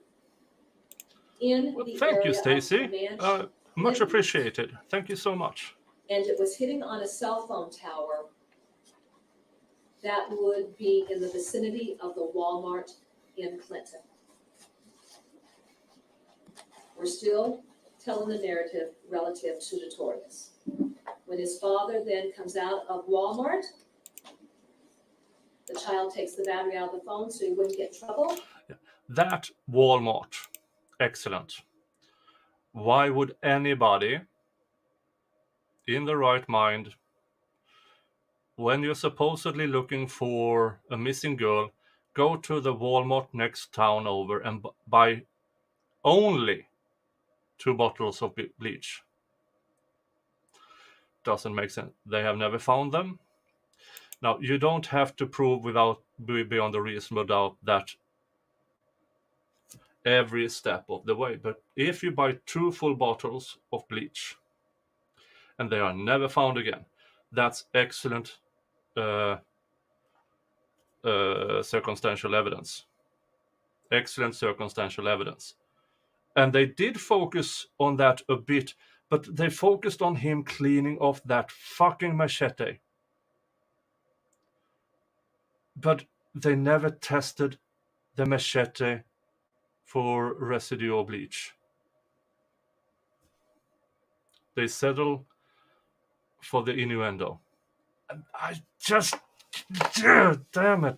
Speaker 4: in the
Speaker 1: Thank
Speaker 4: area
Speaker 1: you, Stacy.
Speaker 4: of Comanche,
Speaker 1: Much appreciated. Thank you so much.
Speaker 4: and it was hitting on a cell phone tower that would be in the vicinity of the Walmart in Clinton. We're still telling the narrative relative to Notorious. When his father then comes out of Walmart, the child takes the battery out of the phone so he wouldn't get in trouble.
Speaker 1: That Walmart, excellent. Why would anybody in the right mind, when you're supposedly looking for a missing girl, go to the Walmart next town over and buy only 2 bottles of bleach? Doesn't make sense. They have never found them. Now, you don't have to prove beyond a reasonable doubt that every step of the way, but if you buy 2 full bottles of bleach and they are never found again, that's excellent circumstantial evidence. Excellent circumstantial evidence. And they did focus on that a bit, but they focused on him cleaning off that fucking machete. But they never tested the machete for residue or bleach. They settle for the innuendo. And I just, damn it.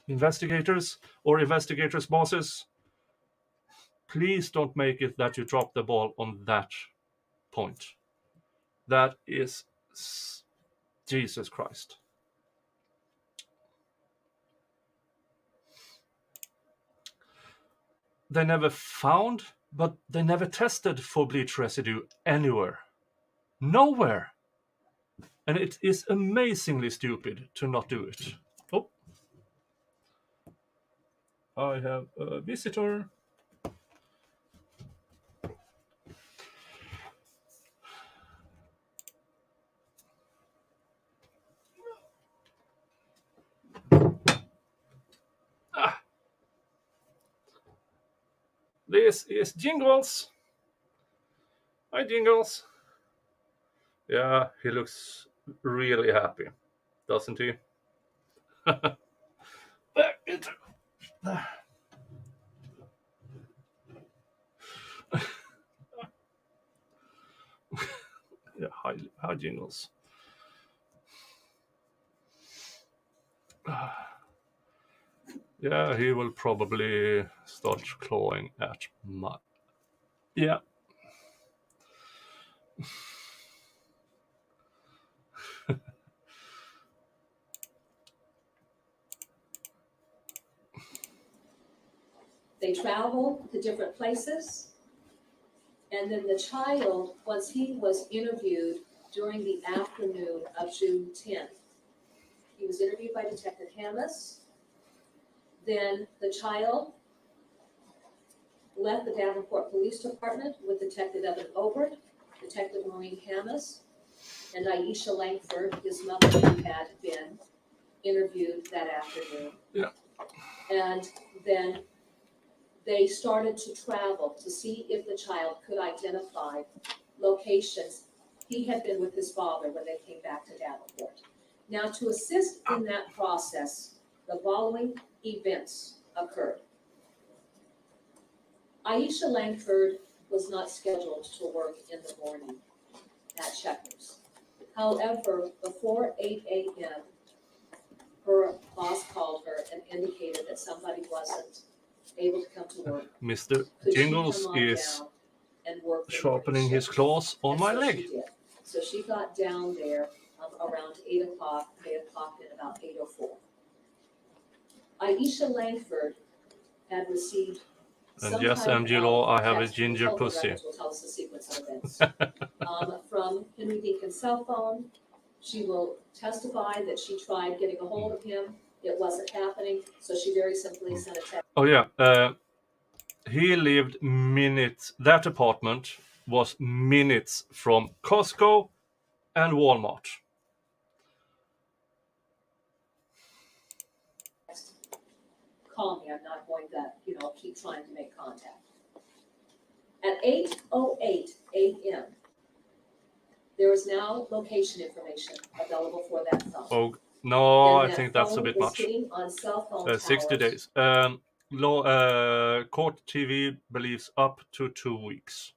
Speaker 1: Investigators or investigators' bosses, please don't make it that you drop the ball on that point. That is Jesus Christ. They never found, but they never tested for bleach residue anywhere. Nowhere. And it is amazingly stupid to not do it. Oh. I have a visitor. This is Jingles. Hi, Jingles. Yeah, he looks really happy, doesn't he? Back into there. Yeah, hi, Jingles. Yeah, he will probably start clawing at my... Yeah.
Speaker 4: They travel to different places. And then the child, once he was interviewed during the afternoon of June 10th, he was interviewed by Detective Hammis. Then the child left the Davenport Police Department with Detective Evan Obert, Detective Maureen Hammis, and Aisha Langford, his mother, who had been interviewed that afternoon.
Speaker 1: Yeah.
Speaker 4: And then they started to travel to see if the child could identify locations. He had been with his father when they came back to Davenport. Now, to assist in that process, the following events occurred. Aisha Langford was not scheduled to work in the morning at Checkers. However, before 8 a.m., her boss called her and indicated that somebody wasn't able to come to work.
Speaker 1: Mr.
Speaker 4: Could she
Speaker 1: Jingles
Speaker 4: come on
Speaker 1: is
Speaker 4: down and work the
Speaker 1: sharpening
Speaker 4: morning
Speaker 1: his
Speaker 4: shift?
Speaker 1: claws on
Speaker 4: And
Speaker 1: my
Speaker 4: so
Speaker 1: leg.
Speaker 4: she did. So she got down there around 8 o'clock. They had clocked in about 8:04. Aisha Langford had received
Speaker 1: And
Speaker 4: some
Speaker 1: yes,
Speaker 4: type
Speaker 1: Angelo,
Speaker 4: of
Speaker 1: I have a
Speaker 4: text,
Speaker 1: ginger
Speaker 4: telephone
Speaker 1: pussy.
Speaker 4: records will tell us the sequence of events. From Henry Dinkins' cell phone, she will testify that she tried getting a hold of him. It wasn't happening, so she very simply sent a text.
Speaker 1: Oh yeah, he lived minutes. That apartment was minutes from Costco and Walmart.
Speaker 4: Call me, I'm not going to, keep trying to make contact. At 8:08 a.m., there is now location information available for that phone.
Speaker 1: Oh no,
Speaker 4: And
Speaker 1: I
Speaker 4: that
Speaker 1: think that's a
Speaker 4: phone
Speaker 1: bit
Speaker 4: is
Speaker 1: much.
Speaker 4: sitting on cell phone
Speaker 1: 60
Speaker 4: towers.
Speaker 1: days. Court TV believes up to 2 weeks.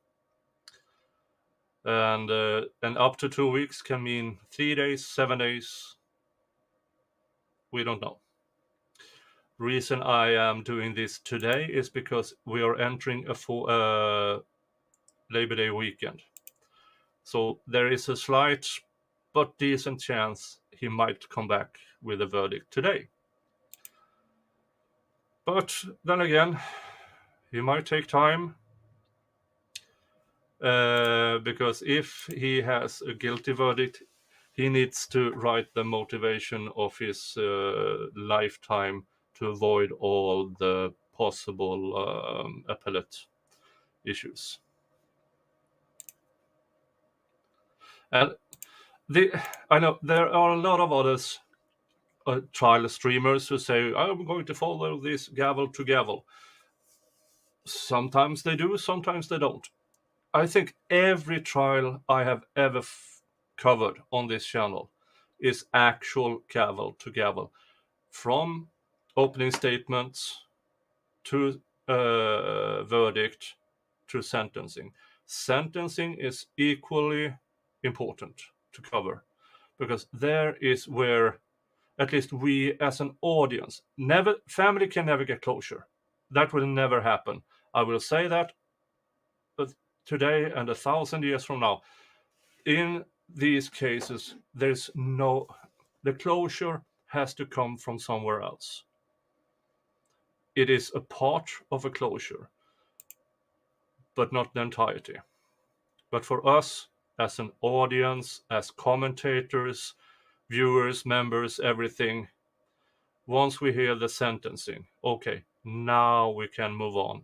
Speaker 1: And up to 2 weeks can mean 3 days, 7 days. We don't know. Reason I am doing this today is because we are entering a Labor Day weekend. So there is a slight but decent chance he might come back with a verdict today. But then again, he might take time, because if he has a guilty verdict, he needs to write the motivation of his lifetime to avoid all the possible appellate issues. And I know there are a lot of others, trial streamers, who say, I'm going to follow this gavel to gavel. Sometimes they do, sometimes they don't. I think every trial I have ever covered on this channel is actual gavel to gavel. From opening statements to verdict to sentencing. Sentencing is equally important to cover, because there is where at least we as an audience, family can never get closure. That will never happen. I will say that today and 1,000 years from now. In these cases, the closure has to come from somewhere else. It is a part of a closure, but not the entirety. But for us, as an audience, as commentators, viewers, members, everything, once we hear the sentencing, okay, now we can move on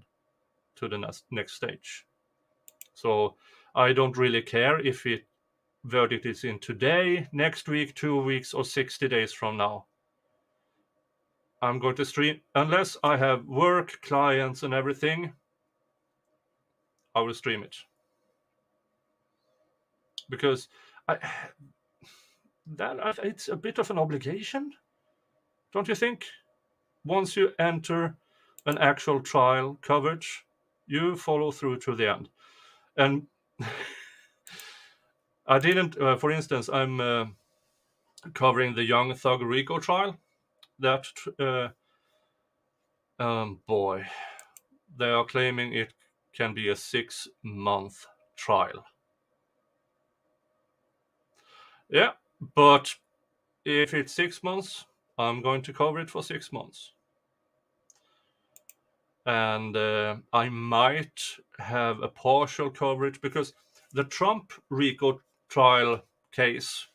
Speaker 1: to the next stage. So I don't really care if it verdict is in today, next week, 2 weeks, or 60 days from now. I'm going to stream, unless I have work, clients, and everything, I will stream it. Because it's a bit of an obligation, don't you think? Once you enter an actual trial coverage, you follow through to the end. And I didn't, for instance, I'm covering the young thug Rico trial. That, boy, they are claiming it can be a 6-month trial. Yeah, but if it's 6 months, I'm going to cover it for 6 months. And I might have a partial coverage, because the Trump Rico trial case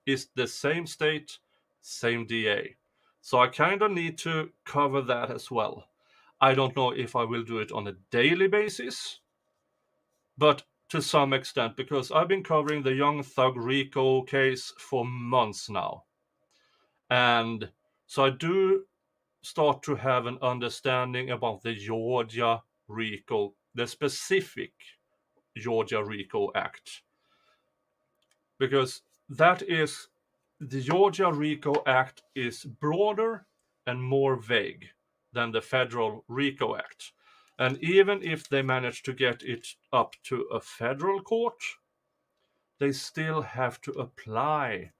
Speaker 1: is the same state, same DA. So I kind of need to cover that as well. I don't know if I will do it on a daily basis, but to some extent, because I've been covering the young thug Rico case for months now. And so I do start to have an understanding about the Georgia Rico, the specific Georgia Rico Act. Because the Georgia Rico Act is broader and more vague than the federal Rico Act. And even if they manage to get it up to a federal court, they still have to apply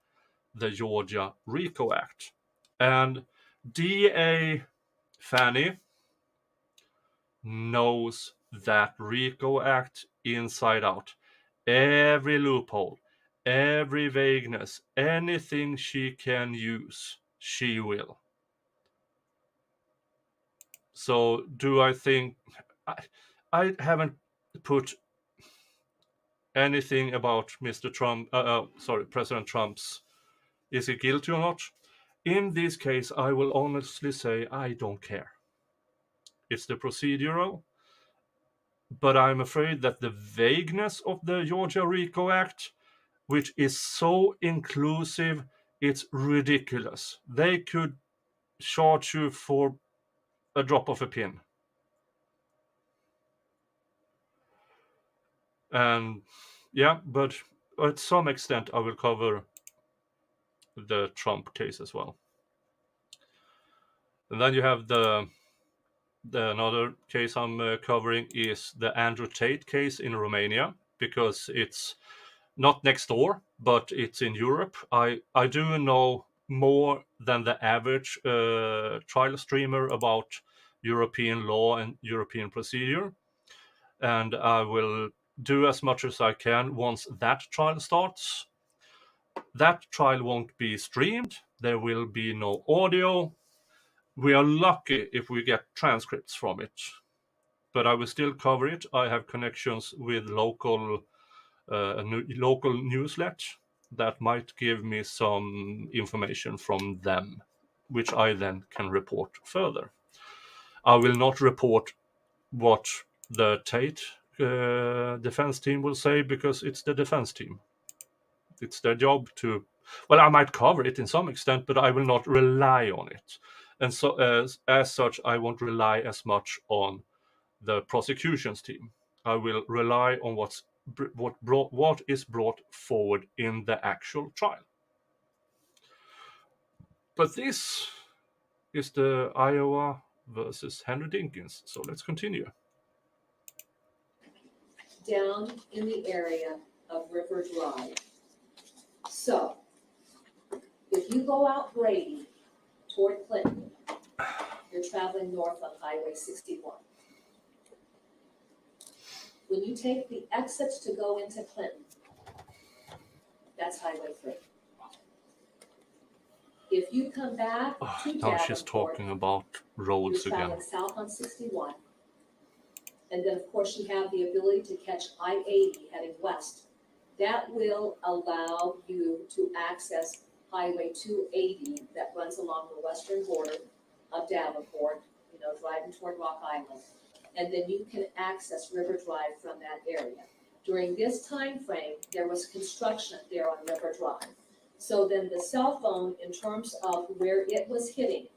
Speaker 1: the Georgia Rico Act. And DA Fanny knows that Rico Act inside out. Every loophole, every vagueness, anything she can use, she will. So do I think... I haven't put anything about Mr. Trump, President Trump's, is he guilty or not? In this case, I will honestly say I don't care. It's the procedural, but I'm afraid that the vagueness of the Georgia Rico Act, which is so inclusive, it's ridiculous. They could charge you for a drop of a pin. And yeah, but at some extent I will cover the Trump case as well. And then you have the another case I'm covering is the Andrew Tate case in Romania, because it's not next door, but it's in Europe. I do know more than the average trial streamer about European law and European procedure. And I will do as much as I can once that trial starts. That trial won't be streamed. There will be no audio. We are lucky if we get transcripts from it. But I will still cover it. I have connections with local newslet that might give me some information from them, which I then can report further. I will not report what the Tate defense team will say, because it's the defense team. It's their job to... Well, I might cover it in some extent, but I will not rely on it. And so as such, I won't rely as much on the prosecution's team. I will rely on what is brought forward in the actual trial. But this is the Iowa versus Henry Dinkins. So let's continue.
Speaker 4: Down in the area of River Drive. So, if you go out Brady toward Clinton, you're traveling north on Highway 61. When you take the exits to go into Clinton, that's Highway 3. If you come back to
Speaker 1: Now she's
Speaker 4: Davenport,
Speaker 1: talking about roads
Speaker 4: you're traveling
Speaker 1: again.
Speaker 4: south on 61. And then, of course, you have the ability to catch I-80 heading west. That will allow you to access Highway 280 that runs along the western border of Davenport, driving toward Rock Island. And then you can access River Drive from that area. During this time frame, there was construction there on River Drive. So then the cell phone, in terms of where it was hitting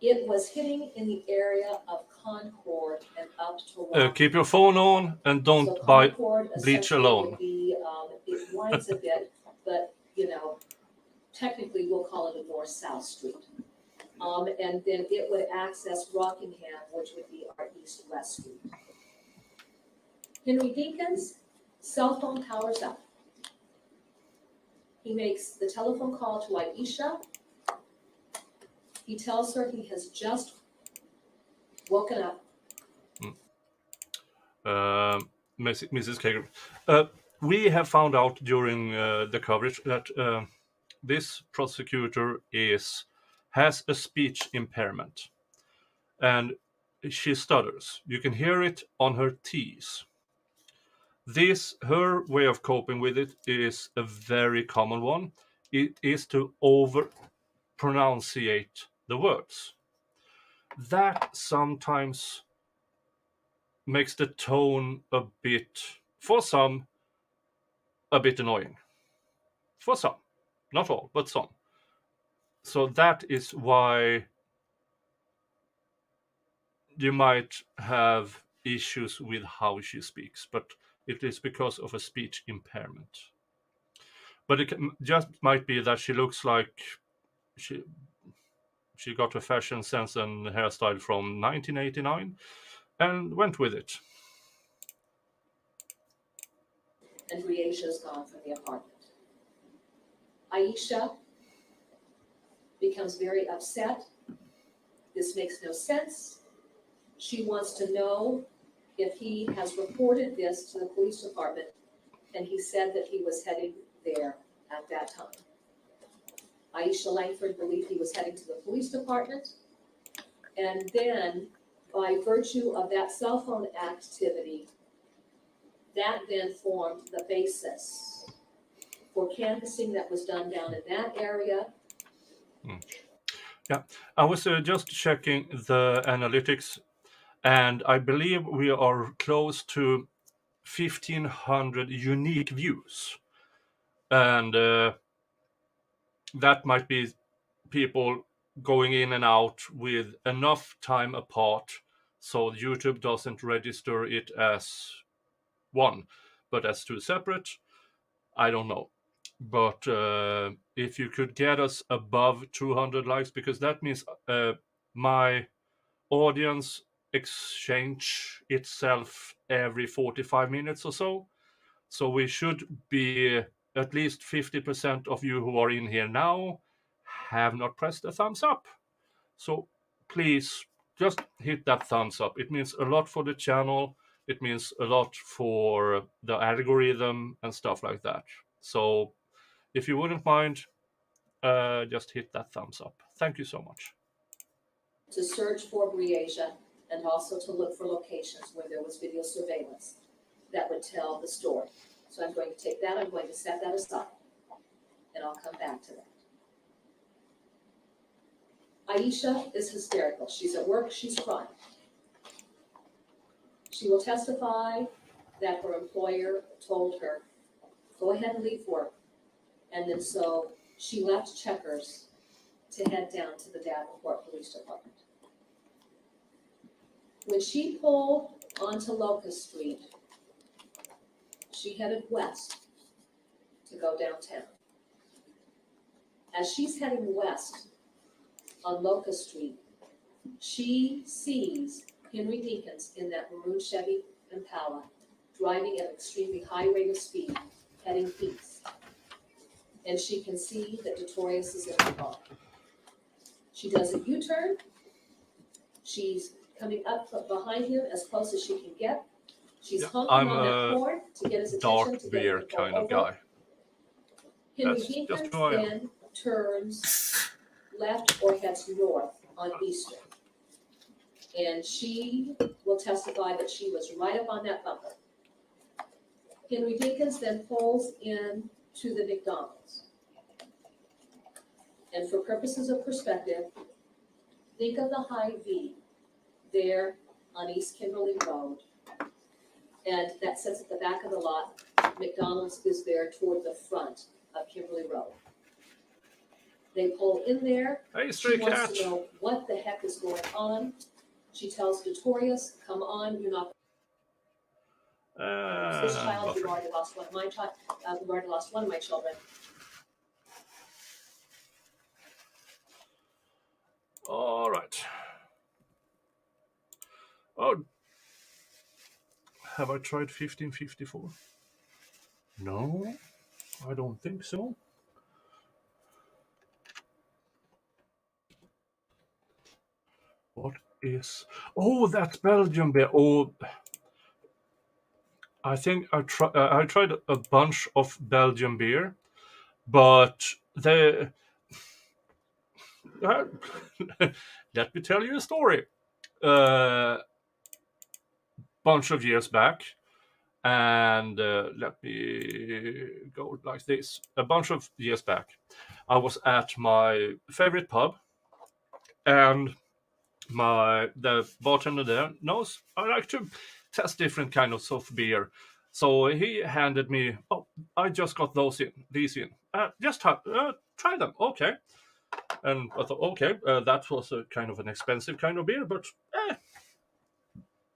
Speaker 4: in the area of Concord and up to Rock.
Speaker 1: Keep your phone on and don't buy bleach alone.
Speaker 4: Would be, it winds a bit, but technically we'll call it a north-south street. And then it would access Rockingham, which would be our east-west street. Henry Dinkins, cell phone powers up. He makes the telephone call to Aisha. He tells her he has just woken up.
Speaker 1: Mrs. Kager, we have found out during the coverage that this prosecutor has a speech impairment, and she stutters. You can hear it on her T's. Her way of coping with it is a very common one. It is to over-pronunciate the words. That sometimes makes the tone a bit annoying. For some. Not all, but some. So that is why you might have issues with how she speaks, but it is because of a speech impairment. But it just might be that she looks like she got her fashion sense and hairstyle from 1989 and went with it.
Speaker 4: And Briasia's gone from the apartment. Aisha becomes very upset. This makes no sense. She wants to know if he has reported this to the police department, and he said that he was heading there at that time. Aisha Langford believed he was heading to the police department, and then by virtue of that cell phone activity, that then formed the basis for canvassing that was done down in that area.
Speaker 1: Yeah, I was just checking the analytics, and I believe we are close to 1,500 unique views. And that might be people going in and out with enough time apart so YouTube doesn't register it as one, but as two separate. I don't know. But if you could get us above 200 likes, because that means my audience exchange itself every 45 minutes or so. So we should be at least 50% of you who are in here now have not pressed the thumbs up. So please just hit that thumbs up. It means a lot for the channel. It means a lot for the algorithm and stuff like that. So if you wouldn't mind, just hit that thumbs up. Thank you so much.
Speaker 4: To search for Briasia and also to look for locations where there was video surveillance that would tell the story. So I'm going to take that, I'm going to set that aside, and I'll come back to that. Aisha is hysterical. She's at work, she's crying. She will testify that her employer told her, go ahead and leave work. And then so she left Checkers to head down to the Davenport Police Department. When she pulled onto Locust Street, she headed west to go downtown. As she's heading west, on Locust Street, she sees Henry Dinkins in that maroon Chevy Impala driving at an extremely high rate of speed, heading east. And she can see that Detorius is in the car. She does a U-turn. She's coming up behind him as close as she can get. She's honking
Speaker 1: I'm
Speaker 4: on that
Speaker 1: a
Speaker 4: horn to get his
Speaker 1: dark
Speaker 4: attention, to get
Speaker 1: beer
Speaker 4: him to
Speaker 1: kind
Speaker 4: go
Speaker 1: of
Speaker 4: over.
Speaker 1: guy.
Speaker 4: Henry
Speaker 1: That's just
Speaker 4: Dinkins
Speaker 1: who I am.
Speaker 4: then turns left or heads north on Eastern. And she will testify that she was right up on that bumper. Henry Dinkins then pulls in to the McDonald's. And for purposes of perspective, think of the high V there on East Kimberly Road. And that sits at the back of the lot. McDonald's is there toward the front of Kimberly Road. They pull in there.
Speaker 1: Hey,
Speaker 4: She
Speaker 1: stray
Speaker 4: wants
Speaker 1: cat.
Speaker 4: to know what the heck is going on. She tells Detorius, come on, you're not this child, you've already lost one. My child, we've already lost one of my children.
Speaker 1: All right. Oh, have I tried 1554? No, I don't think so. What is? Oh, that's Belgian beer. Oh, I think I tried a bunch of Belgian beer, but they. Let me tell you a story. Bunch of years back, and let me go like this. A bunch of years back, I was at my favorite pub, and the bartender there knows I like to test different kinds of beer. So he handed me, oh, I just got these in. Just try them, okay. And I thought, okay, that was a kind of an expensive kind of beer, but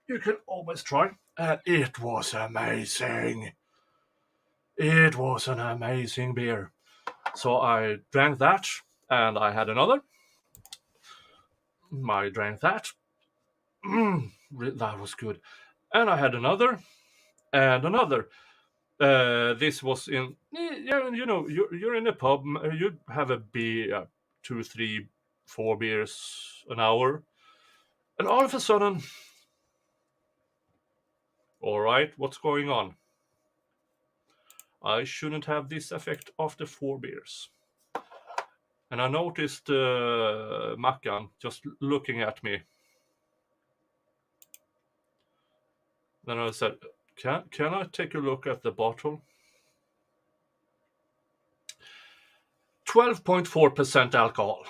Speaker 1: you can always try. And it was amazing. It was an amazing beer. So I drank that, and I had another. I drank that. That was good. And I had another, and another. This was in, you know, you're in a pub, you have a beer, 2, 3, 4 beers an hour, and all of a sudden, all right, what's going on? I shouldn't have this effect after 4 beers. And I noticed Mackan just looking at me. Then I said, can I take a look at the bottle? 12.4% alcohol.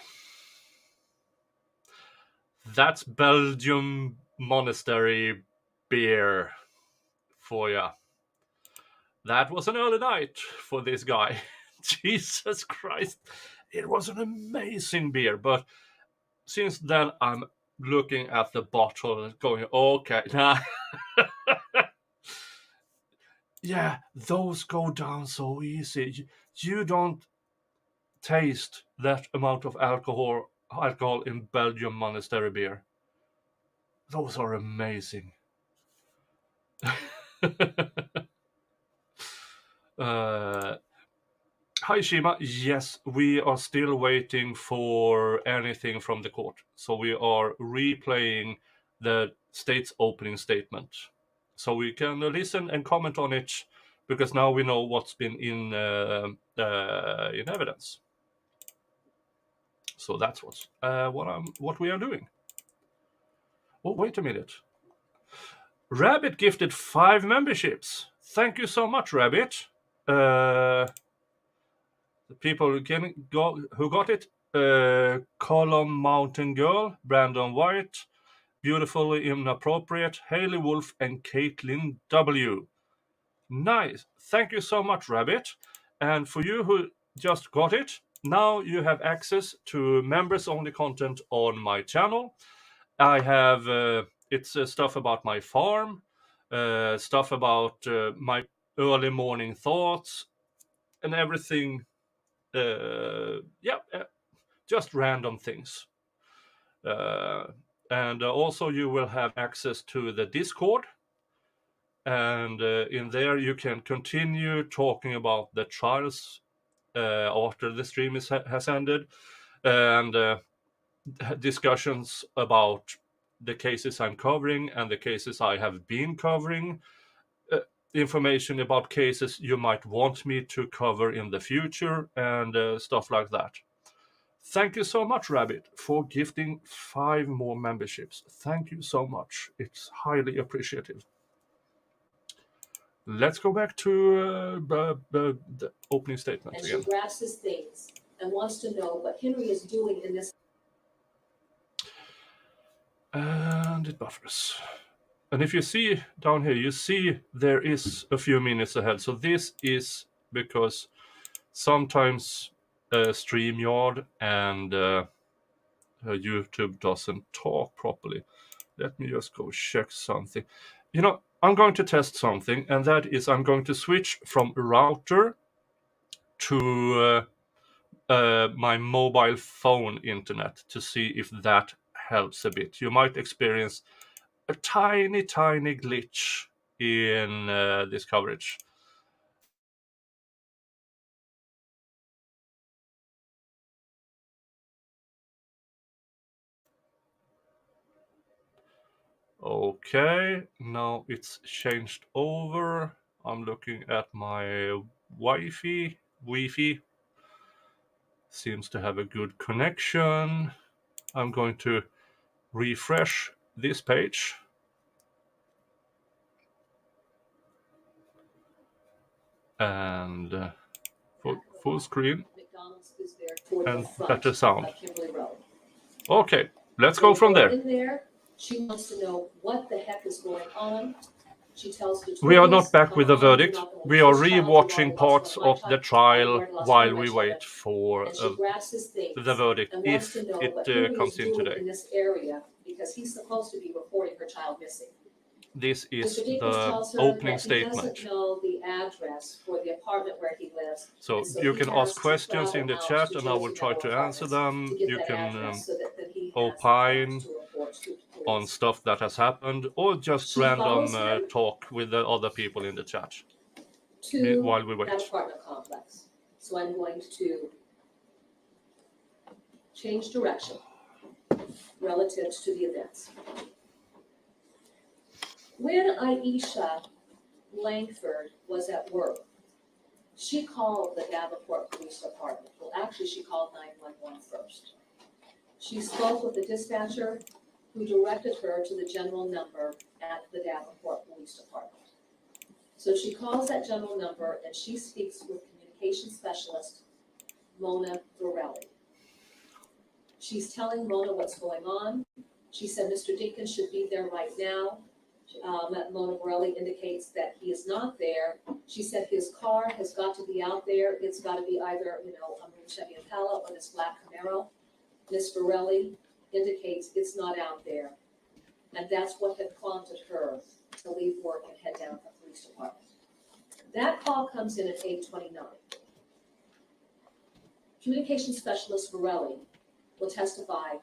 Speaker 1: That's Belgium monastery beer for ya. That was an early night for this guy. Jesus Christ. It was an amazing beer, but since then I'm looking at the bottle and going, okay, nah. Yeah, those go down so easy. You don't taste that amount of alcohol in Belgium monastery beer. Those are amazing. Hi Shima, yes, we are still waiting for anything from the court. So we are replaying the state's opening statement. So we can listen and comment on it because now we know what's been in evidence. So that's what we are doing. Oh, wait a minute. Rabbit gifted 5 memberships. Thank you so much, Rabbit. The people who got it: Column Mountain Girl, Brandon White, Beautifully Inappropriate, Haley Wolf, and Caitlin W. Nice. Thank you so much, Rabbit. And for you who just got it, now you have access to members-only content on my channel. I have it's stuff about my farm, stuff about my early morning thoughts, and everything. Just random things. And also you will have access to the Discord. And in there you can continue talking about the trials after the stream has ended. And discussions about the cases I'm covering and the cases I have been covering. Information about cases you might want me to cover in the future and stuff like that. Thank you so much, Rabbit, for gifting 5 more memberships. Thank you so much. It's highly appreciative. Let's go back to the opening statement
Speaker 4: And
Speaker 1: again.
Speaker 4: she grasps things and wants to know what Henry is doing in this.
Speaker 1: And it buffers. And if you see down here, you see there is a few minutes ahead. So this is because sometimes StreamYard and YouTube doesn't talk properly. Let me just go check something. You know, I'm going to test something, and that is I'm going to switch from router to my mobile phone internet to see if that helps a bit. You might experience a tiny glitch in this coverage. Okay, now it's changed over. I'm looking at my Wi-Fi. Seems to have a good connection. I'm going to refresh this page. And full screen and better sound. Okay, let's go from there.
Speaker 4: In there, she wants to know what the heck is going on. She tells the
Speaker 1: we are not back with the verdict. We are re-watching parts of the trial while we wait for the verdict, if it comes in today.
Speaker 4: In this area, because he's supposed to be reporting her child missing.
Speaker 1: This is the opening statement.
Speaker 4: He doesn't know the address for the apartment where he lives.
Speaker 1: So you can ask questions in the chat and I will try to answer them. You can opine on stuff that has happened or just random talk with the other people in the chat while we wait.
Speaker 4: That apartment complex. So I'm going to change direction relative to the events. When Aisha Langford was at work, she called the Davenport Police Department. Well, actually, she called 911 first. She spoke with the dispatcher who directed her to the general number at the Davenport Police Department. So she calls that general number and she speaks with communication specialist Mona Borelli. She's telling Mona what's going on. She said Mr. Dinkins should be there right now. Mona Borelli indicates that he is not there. She said his car has got to be out there. It's got to be either, a Chevy Impala or this black Camaro. Ms. Borelli indicates it's not out there. And that's what had prompted her to leave work and head down to the police department. That call comes in at 8:29. Communication specialist Borelli will testify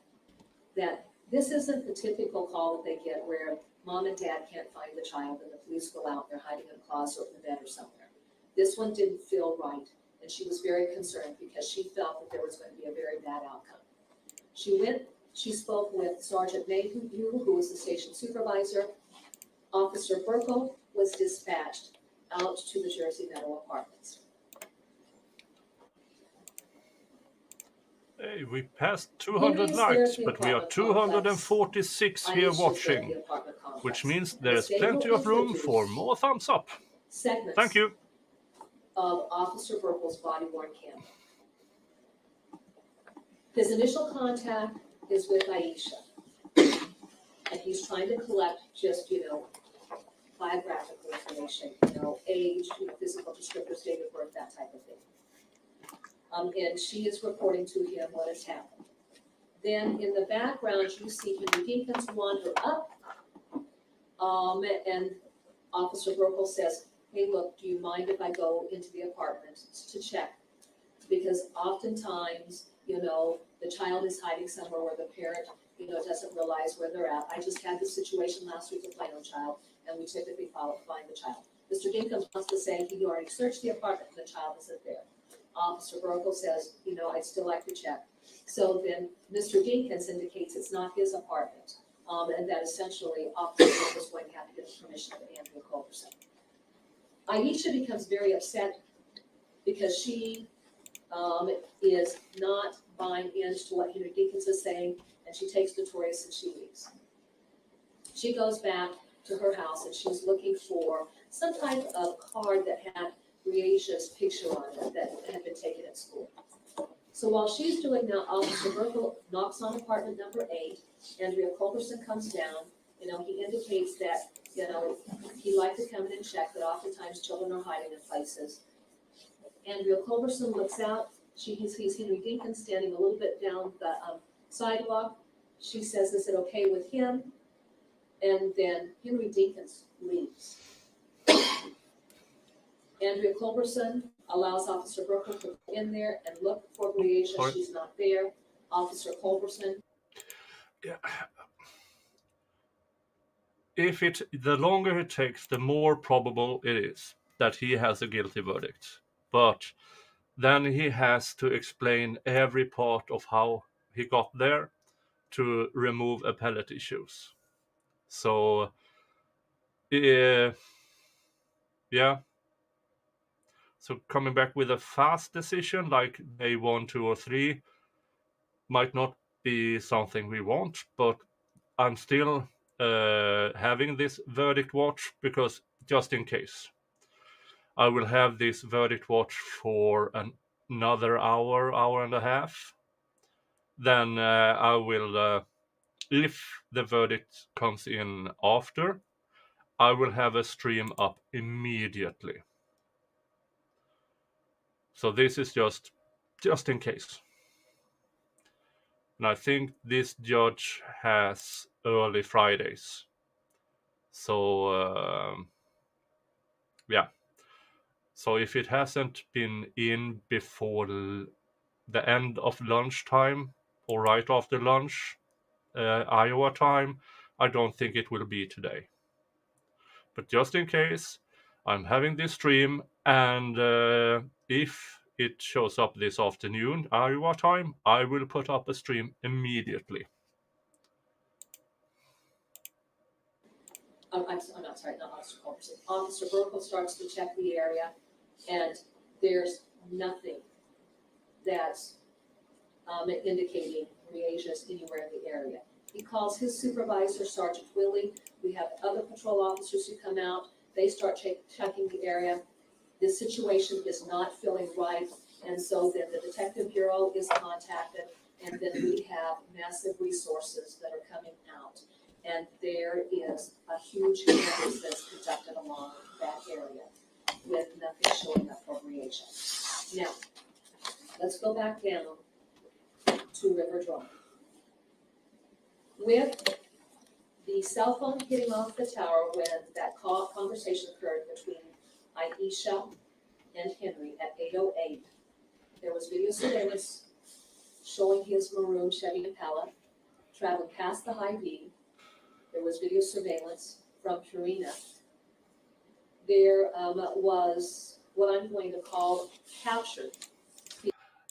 Speaker 4: that this isn't the typical call that they get where mom and dad can't find the child and the police go out, they're hiding in a closet or in the bed or somewhere. This one didn't feel right, and she was very concerned because she felt that there was going to be a very bad outcome. She spoke with Sergeant Mayhew, who was the station supervisor. Officer Burkle was dispatched out to the Jersey Meadow apartments.
Speaker 1: Hey, we passed 200 likes, but we are 246 here watching, which means there is plenty of room for more thumbs up. Thank you.
Speaker 4: Of Officer Burkle's body-worn camera. His initial contact is with Aisha, and he's trying to collect just, biographical information, age, physical descriptors, date of birth, that type of thing. And she is reporting to him what has happened. Then in the background, you see Henry Dinkins wander up, and Officer Burkle says, hey, look, do you mind if I go into the apartment to check? Because oftentimes, the child is hiding somewhere where the parent doesn't realize where they're at. I just had this situation last week with my own child, and we typically find the child. Mr. Dinkins wants to say he already searched the apartment, the child isn't there. Officer Burkle says, I'd still like to check. So then Mr. Dinkins indicates it's not his apartment, and that essentially Officer Burkle is going to have to get permission of Andrea Culberson. Aisha becomes very upset because she is not buying into what Henry Dinkins is saying, and she takes Notorious and she leaves. She goes back to her house and she's looking for some type of card that had Briasia's picture on it that had been taken at school. So while she's doing that, Officer Burkle knocks on apartment number 8. Andrea Culberson comes down. He indicates that, he'd like to come in and check, that oftentimes children are hiding in places. Andrea Culberson looks out. She sees Henry Dinkins standing a little bit down the sidewalk. She says, is it okay with him? And then Henry Dinkins leaves. Andrea Culberson allows Officer Burkle to go in there and look for Briasia. She's not there. Officer Culberson.
Speaker 1: Yeah. The longer it takes, the more probable it is that he has a guilty verdict. But then he has to explain every part of how he got there to remove appellate issues. So, yeah. So coming back with a fast decision like day 1, 2, or 3 might not be something we want, but I'm still having this verdict watch because just in case. I will have this verdict watch for another hour and a half. Then I will, if the verdict comes in after, I will have a stream up immediately. So this is just in case. And I think this judge has early Fridays. So, yeah. So if it hasn't been in before the end of lunchtime or right after lunch, Iowa time, I don't think it will be today. But just in case, I'm having this stream, and if it shows up this afternoon, Iowa time, I will put up a stream immediately.
Speaker 4: I'm not sorry, not Officer Culberson. Officer Burkle starts to check the area, and there's nothing that's indicating Briasia's anywhere in the area. He calls his supervisor, Sergeant Willie. We have other patrol officers who come out. They start checking the area. The situation is not feeling right, and so then the Detective Bureau is contacted, and then we have massive resources that are coming out. And there is a huge canvas that's conducted along that area with nothing showing up for Briasia. Now, let's go back down to River Drive. With the cell phone hitting off the tower when that conversation occurred between Aisha and Henry at 8:08, there was video surveillance showing his maroon Chevy Impala traveling past the Hy-Vee. There was video surveillance from Purina. There was what I'm going to call captured.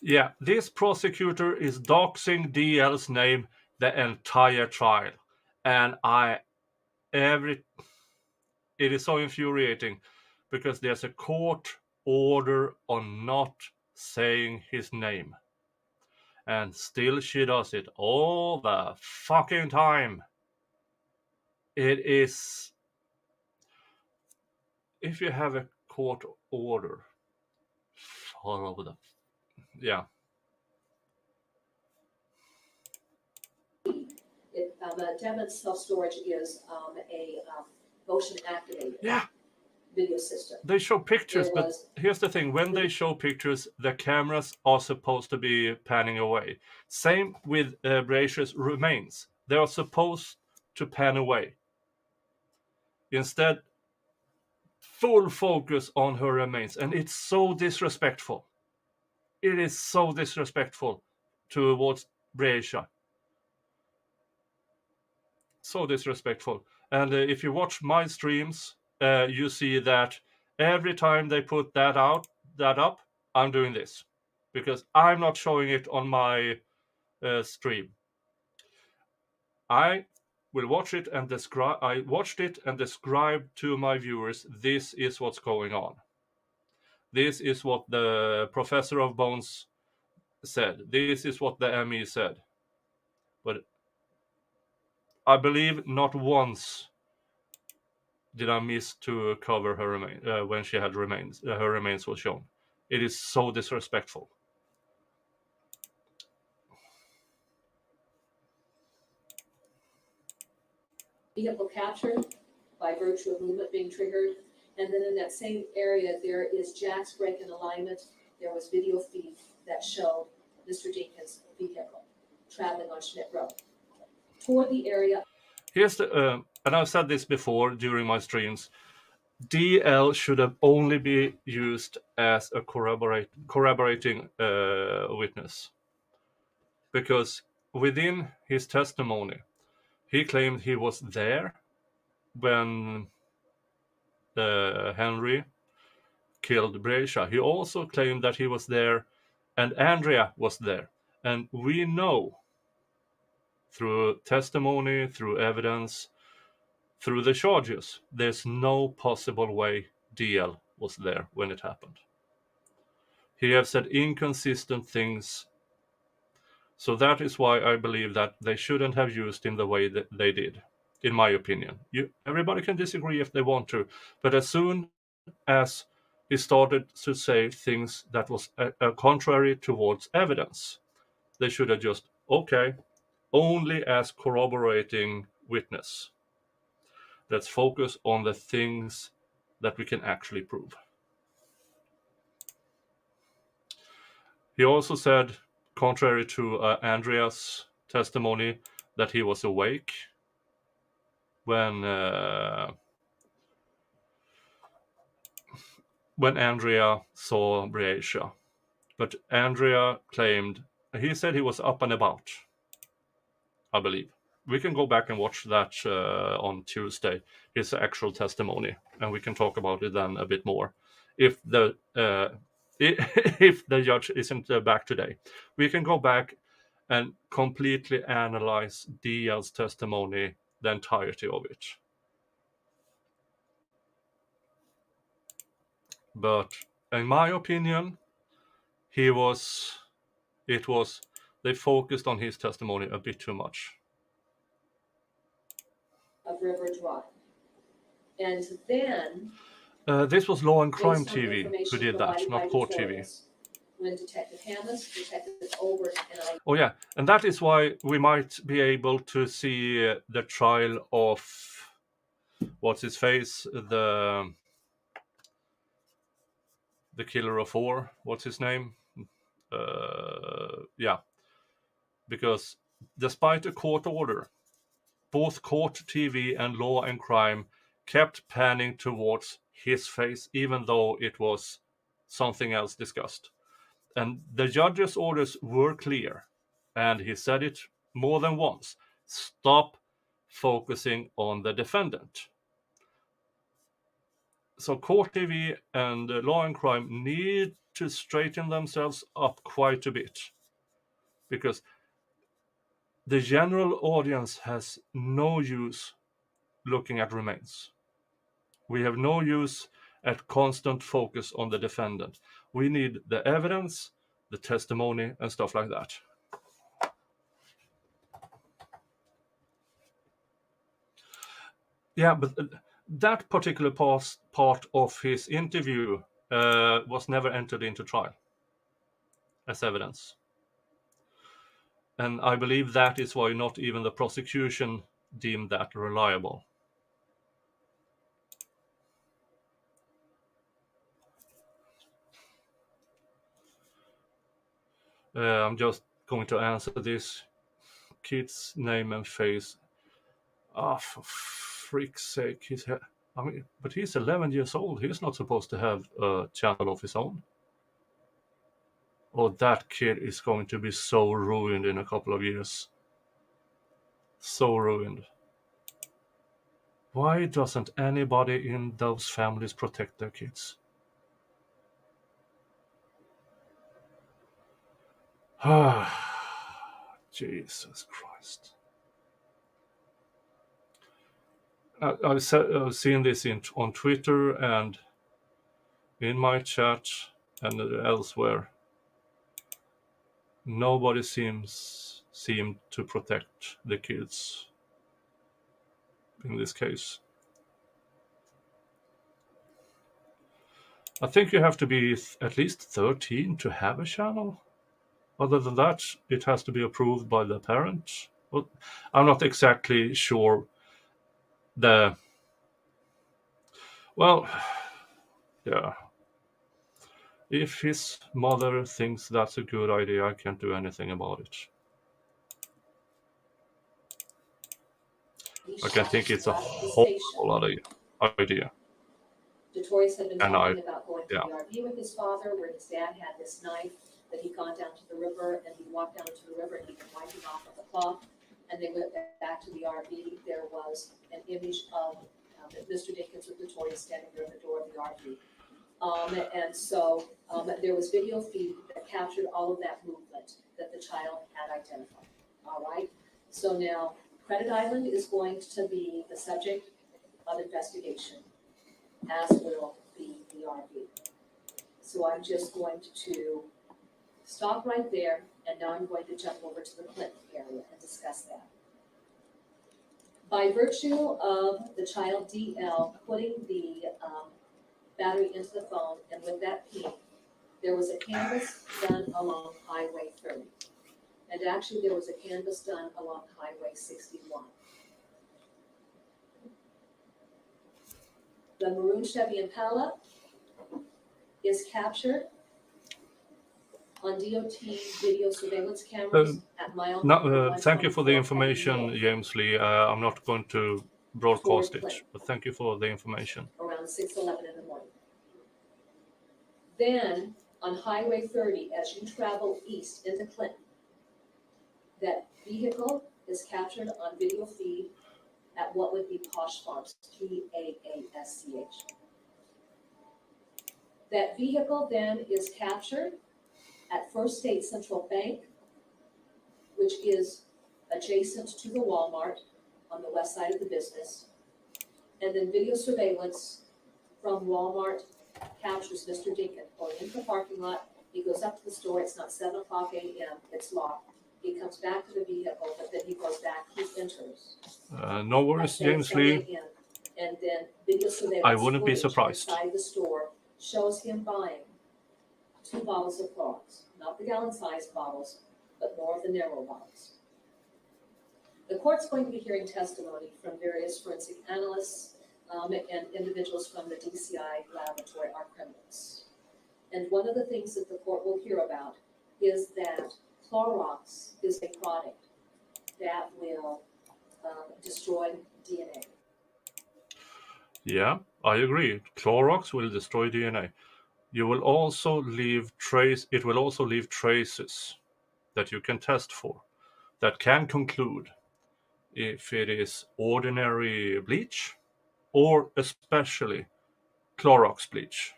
Speaker 1: Yeah, this prosecutor is doxing DL's name the entire trial. And it is so infuriating because there's a court order on not saying his name. And still she does it all the fucking time. It is, if you have a court order, follow the, yeah.
Speaker 4: Devon's self-storage is a motion activated video system.
Speaker 1: They show pictures, but here's the thing. When they show pictures, the cameras are supposed to be panning away. Same with Briasia's remains. They are supposed to pan away. Instead, full focus on her remains. And it's so disrespectful. It is so disrespectful towards Briasia. So disrespectful. And if you watch my streams, you see that every time they put that up, I'm doing this because I'm not showing it on my stream. I will watch it and describe. I watched it and described to my viewers. This is what's going on. This is what the professor of bones said. This is what the ME said. But I believe not once did I miss to cover her remains when she had remains. Her remains was shown. It is so disrespectful.
Speaker 4: Vehicle captured by virtue of movement being triggered. And then in that same area, there is Jack's brake and alignment. There was video feed that showed Mr. Dinkins' vehicle traveling on Schmidt Road toward the area.
Speaker 1: Here's the, and I've said this before during my streams, DL should have only be used as a corroborating witness. Because within his testimony, he claimed he was there when Henry killed Brescia. He also claimed that he was there and Andrea was there. And we know through testimony, through evidence, through the charges, there's no possible way DL was there when it happened. He has said inconsistent things. So that is why I believe that they shouldn't have used him the way that they did, in my opinion. Everybody can disagree if they want to, but as soon as he started to say things that was contrary towards evidence, they should have just, okay, only as corroborating witness. Let's focus on the things that we can actually prove. He also said, contrary to Andrea's testimony, that he was awake when Andrea saw Brescia. But Andrea claimed, he said he was up and about, I believe. We can go back and watch that on Tuesday, his actual testimony, and we can talk about it then a bit more. If the judge isn't back today, we can go back and completely analyze DL's testimony, the entirety of it. But in my opinion, they focused on his testimony a bit too much.
Speaker 4: Of River Drive. And then
Speaker 1: this was Law and Crime TV who did that, not Court TV.
Speaker 4: When Detective Hammonds, Detective Obert, and I...
Speaker 1: Oh yeah, and that is why we might be able to see the trial of what's his face, the killer of 4. What's his name? Yeah, because despite a court order, both Court TV and Law and Crime kept panning towards his face, even though it was something else discussed. And the judge's orders were clear, and he said it more than once. Stop focusing on the defendant. So Court TV and Law and Crime need to straighten themselves up quite a bit, because the general audience has no use looking at remains. We have no use at constant focus on the defendant. We need the evidence, the testimony, and stuff like that. Yeah, but that particular part of his interview was never entered into trial as evidence. And I believe that is why not even the prosecution deemed that reliable. I'm just going to answer this. Kid's name and face. For freak's sake. But he's 11 years old. He's not supposed to have a channel of his own. Oh, that kid is going to be so ruined in a couple of years. So ruined. Why doesn't anybody in those families protect their kids? Jesus Christ. I've seen this on Twitter and in my chat and elsewhere. Nobody seemed to protect the kids in this case. I think you have to be at least 13 to have a channel. Other than that, it has to be approved by the parent. Well, I'm not exactly sure yeah. If his mother thinks that's a good idea, I can't do anything about it. I can think it's a horrible idea.
Speaker 4: Detorius had been
Speaker 1: And
Speaker 4: talking about going to the RV with his father, where his dad had this knife that he'd gone down to the river, and he walked down to the river and he'd been wiping off with a cloth. And they went back to the RV. There was an image of Mr. Dinkins with Detorius standing there in the door of the RV. And so there was video feed that captured all of that movement that the child had identified. All right. So now Credit Island is going to be the subject of investigation, as will be the RV. So I'm just going to stop right there, and now I'm going to jump over to the Clinton area and discuss that. By virtue of the child DL putting the battery into the phone, and with that ping, there was a canvass done along Highway 30. And actually, there was a canvass done along Highway 61. The maroon Chevy Impala is captured on DOT video surveillance cameras at mile number
Speaker 1: thank you for the
Speaker 4: 124
Speaker 1: information, James Lee. I'm not going to broadcast it,
Speaker 4: Clinton.
Speaker 1: but thank you for the information.
Speaker 4: Around 6:11 in the morning. Then, on Highway 30, as you travel east into Clinton, that vehicle is captured on video feed at what would be Posh Farms, PAASCH. That vehicle then is captured at First State Central Bank, which is adjacent to the Walmart on the west side of the business. And then video surveillance from Walmart captures Mr. Dinkins going into the parking lot. He goes up to the store. It's not 7 o'clock a.m. It's locked. He comes back to the vehicle, but then he goes back. He enters.
Speaker 1: No worries, James Lee.
Speaker 4: And then video surveillance
Speaker 1: I wouldn't be surprised.
Speaker 4: inside the store shows him buying 2 bottles of Clorox, not the gallon-sized bottles, but more of the narrow bottles. The court's going to be hearing testimony from various forensic analysts and individuals from the DCI laboratory, our criminals. And one of the things that the court will hear about is that Clorox is a product that will destroy DNA.
Speaker 1: Yeah, I agree. Clorox will destroy DNA. You will also leave it will also leave traces that you can test for that can conclude if it is ordinary bleach or especially Clorox bleach.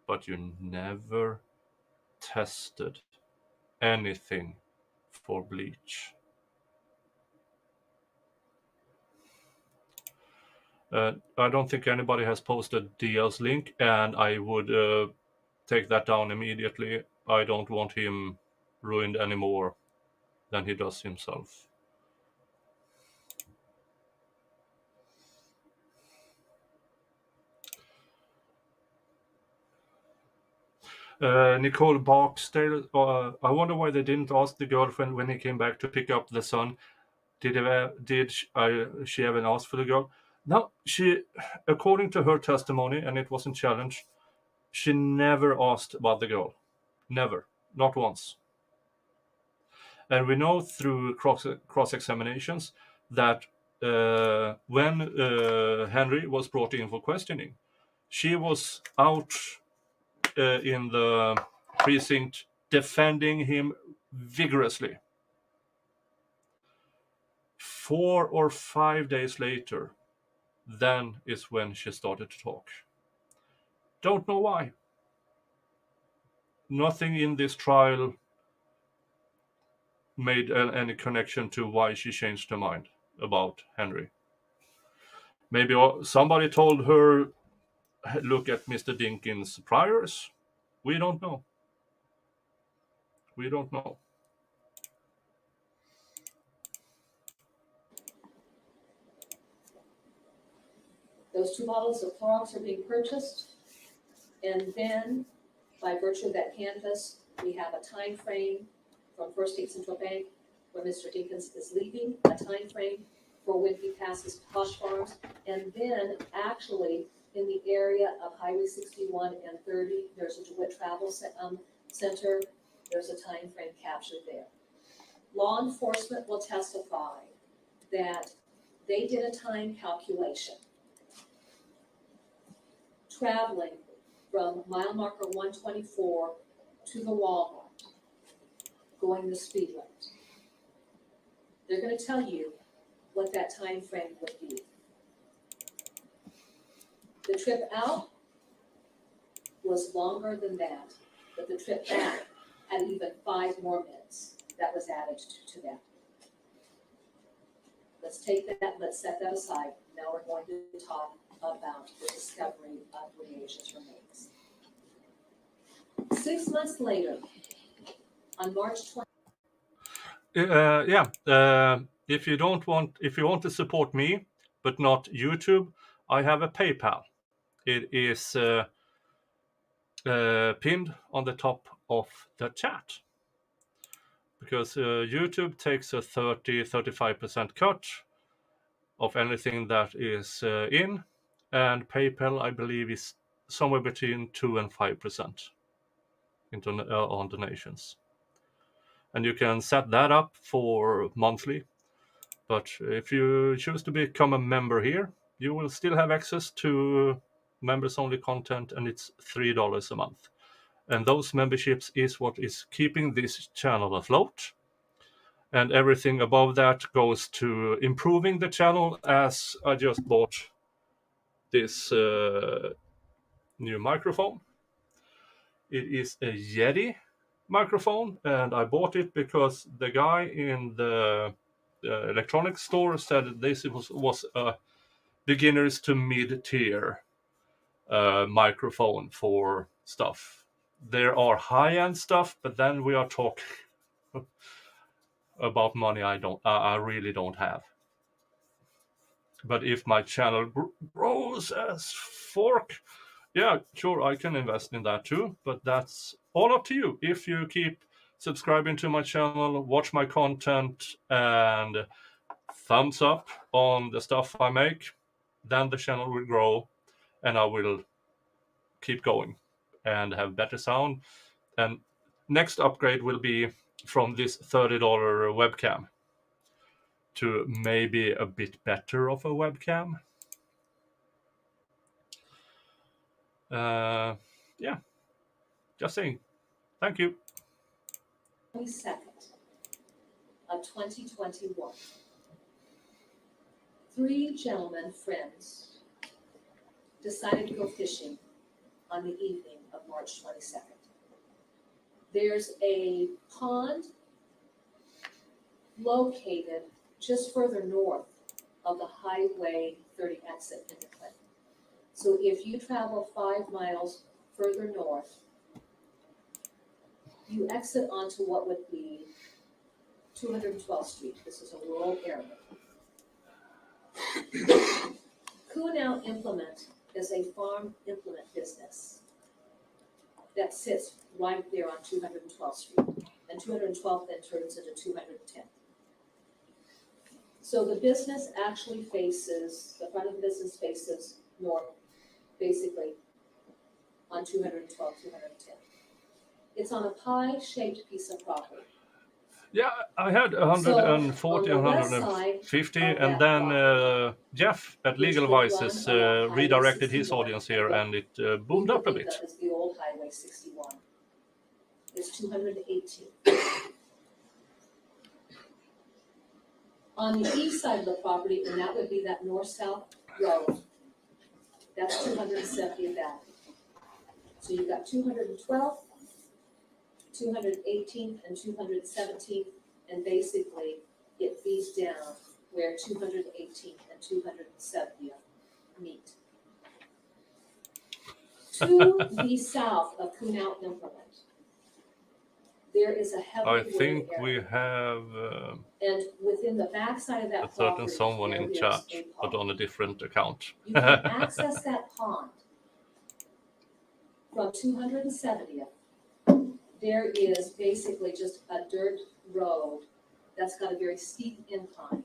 Speaker 1: But you never tested anything for bleach. I don't think anybody has posted DL's link, and I would take that down immediately. I don't want him ruined any more than he does himself. Nicole Barksdale, I wonder why they didn't ask the girlfriend when he came back to pick up the son. Did she even ask for the girl? No, according to her testimony, and it wasn't challenged, she never asked about the girl. Never. Not once. And we know through cross-examinations that when Henry was brought in for questioning, she was out in the precinct defending him vigorously. 4 or 5 days later, then is when she started to talk. Don't know why. Nothing in this trial made any connection to why she changed her mind about Henry. Maybe somebody told her, look at Mr. Dinkins' priors. We don't know. We don't know.
Speaker 4: Those 2 bottles of Clorox are being purchased, and then by virtue of that canvas, we have a time frame from First State Central Bank where Mr. Dinkins is leaving, a time frame for when he passes Posh Farms, and then actually in the area of Highway 61 and 30, there's a DeWitt Travel Center. There's a time frame captured there. Law enforcement will testify that they did a time calculation traveling from mile marker 124 to the Walmart, going the speed limit. They're going to tell you what that time frame would be. The trip out was longer than that, but the trip back had even 5 more minutes that was added to that. Let's take that, let's set that aside. Now we're going to talk about the discovery of Reasia's remains. 6 months later, on March 20.
Speaker 1: If you want to support me, but not YouTube, I have a PayPal. It is pinned on the top of the chat. Because YouTube takes a 30-35% cut of anything that is in, and PayPal, I believe, is somewhere between 2 and 5% on donations. And you can set that up for monthly. But if you choose to become a member here, you will still have access to members-only content, and it's $3 a month. And those memberships is what is keeping this channel afloat. And everything above that goes to improving the channel, as I just bought this new microphone. It is a Yeti microphone, and I bought it because the guy in the electronics store said this was a beginners to mid-tier microphone for stuff. There are high-end stuff, but then we are talking about money I really don't have. But if my channel grows as fork, yeah, sure, I can invest in that too. But that's all up to you. If you keep subscribing to my channel, watch my content, and thumbs up on the stuff I make, then the channel will grow, and I will keep going and have better sound. And next upgrade will be from this $30 webcam to maybe a bit better of a webcam. Yeah, just saying. Thank you.
Speaker 4: 22nd of 2021. 3 gentlemen, friends, decided to go fishing on the evening of March 22nd. There's a pond located just further north of the Highway 30 exit into Clinton. So if you travel 5 miles further north, you exit onto what would be 212th Street. This is a rural area. Kunow Implement is a farm implement business that sits right there on 212th Street. And 212th then turns into 210th. So the business actually faces, the front of the business faces north, basically on 212, 210. It's on a pie-shaped piece of property.
Speaker 1: Yeah, I had 140, 150, and then Jeff at Legal Vices redirected his audience here, and it boomed up a bit.
Speaker 4: That is the old Highway 61. It's 218. On the east side of the property, and that would be that north-south road, that's 270th Avenue. So you've got 212th, 218th, and 217th, and basically it feeds down where 218th and 270th meet. To the south of Kunow Implement, there is a heavily
Speaker 1: I
Speaker 4: wooded
Speaker 1: think
Speaker 4: area.
Speaker 1: we have
Speaker 4: And within the backside of that
Speaker 1: a certain
Speaker 4: property,
Speaker 1: someone
Speaker 4: there
Speaker 1: in
Speaker 4: is
Speaker 1: chat,
Speaker 4: a
Speaker 1: but
Speaker 4: pond.
Speaker 1: on a different account.
Speaker 4: You can access that pond from 270th. There is basically just a dirt road that's got a very steep incline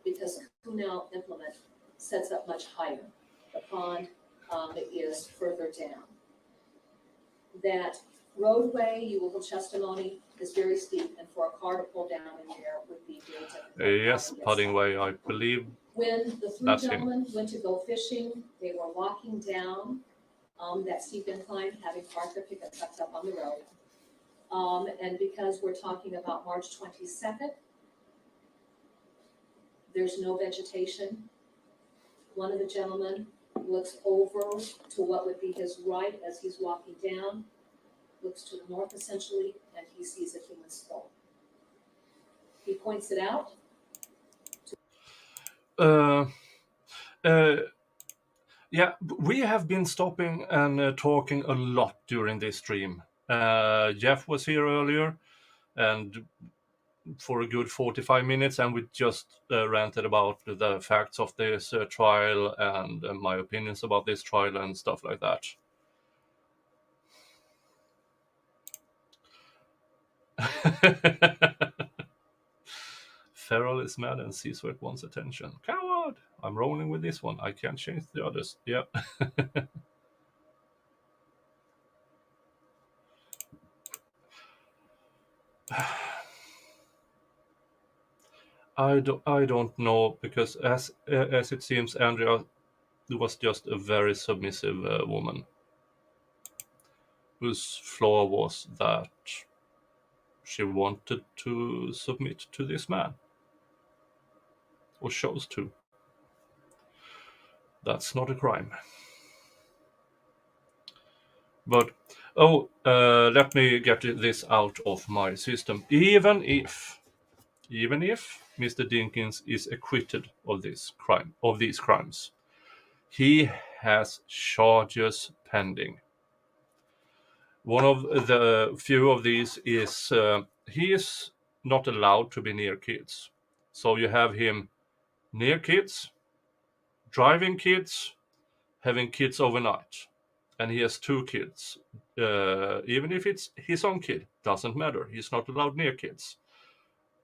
Speaker 4: because Kunow Implement sets up much higher. The pond is further down. That roadway, you will have testimony, is very steep, and for a car to pull down in there would be very difficult.
Speaker 1: Yes, Pudding Way, I believe.
Speaker 4: When the three
Speaker 1: That's him.
Speaker 4: gentlemen went to go fishing, they were walking down that steep incline, having parked their pickup trucks up on the road. And because we're talking about March 22nd, there's no vegetation. One of the gentlemen looks over to what would be his right as he's walking down, looks to the north essentially, and he sees a human skull. He points it out.
Speaker 1: Yeah, we have been stopping and talking a lot during this stream. Jeff was here earlier, and for a good 45 minutes, and we just ranted about the facts of this trial and my opinions about this trial and stuff like that. Feral is mad and Seaswork wants attention. Coward! I'm rolling with this one. I can't change the others. Yeah. I don't know, because as it seems, Andrea was just a very submissive woman whose flaw was that she wanted to submit to this man, or chose to. That's not a crime. But let me get this out of my system. Even if Mr. Dinkins is acquitted of these crimes, he has charges pending. One of the few of these is he is not allowed to be near kids. So you have him near kids, driving kids, having kids overnight. And he has 2 kids. Even if it's his own kid, doesn't matter. He's not allowed near kids.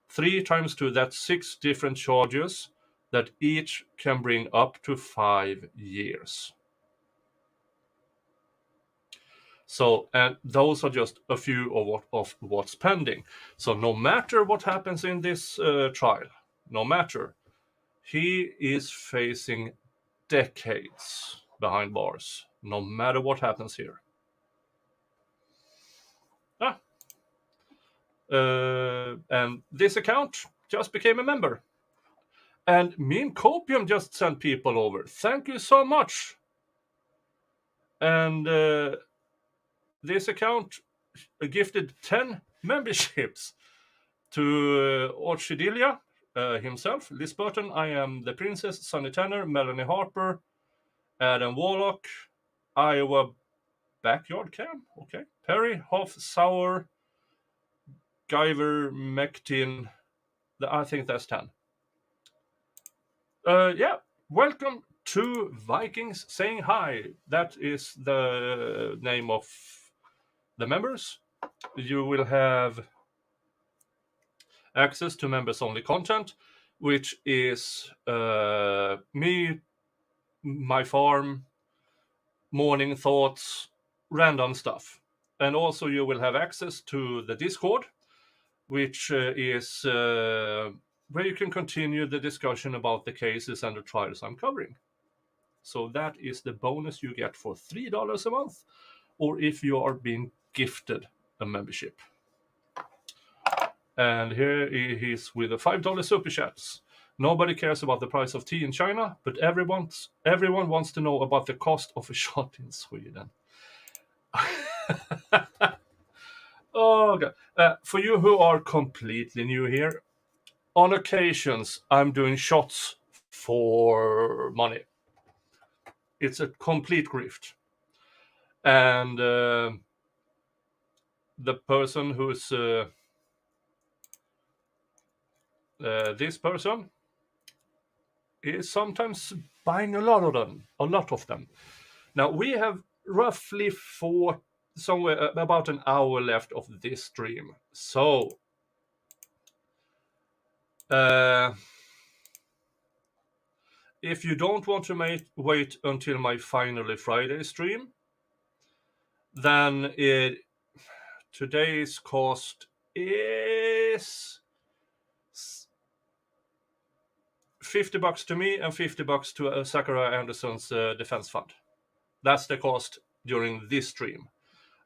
Speaker 1: 3 times 2, that's 6 different charges that each can bring up to 5 years. So, and those are just a few of what's pending. So no matter what happens in this trial, no matter, he is facing decades behind bars, no matter what happens here. And this account just became a member. And Mean Copium just sent people over. Thank you so much. And this account gifted 10 memberships to Orchidelia himself, Liz Burton, I Am the Princess, Sunny Tanner, Melanie Harper, Adam Warlock, Iowa Backyard Cam, okay, Perry, Hoff, Sauer, Guyver, Mectin, I think that's 10. Yeah, welcome to Vikings Saying Hi. That is the name of the members. You will have access to members-only content, which is me, my farm, morning thoughts, random stuff. And also you will have access to the Discord, which is where you can continue the discussion about the cases and the trials I'm covering. So that is the bonus you get for $3 a month, or if you are being gifted a membership. And here he is with the $5 super chats. Nobody cares about the price of tea in China, but everyone wants to know about the cost of a shot in Sweden. Oh, God. For you who are completely new here, on occasions I'm doing shots for money. It's a complete grift. And the person who's this person is sometimes buying a lot of them. Now we have roughly somewhere about an hour left of this stream. So if you don't want to wait until my Finally Friday stream, then today's cost is $50 to me and $50 to Zachariah Anderson's defense fund. That's the cost during this stream.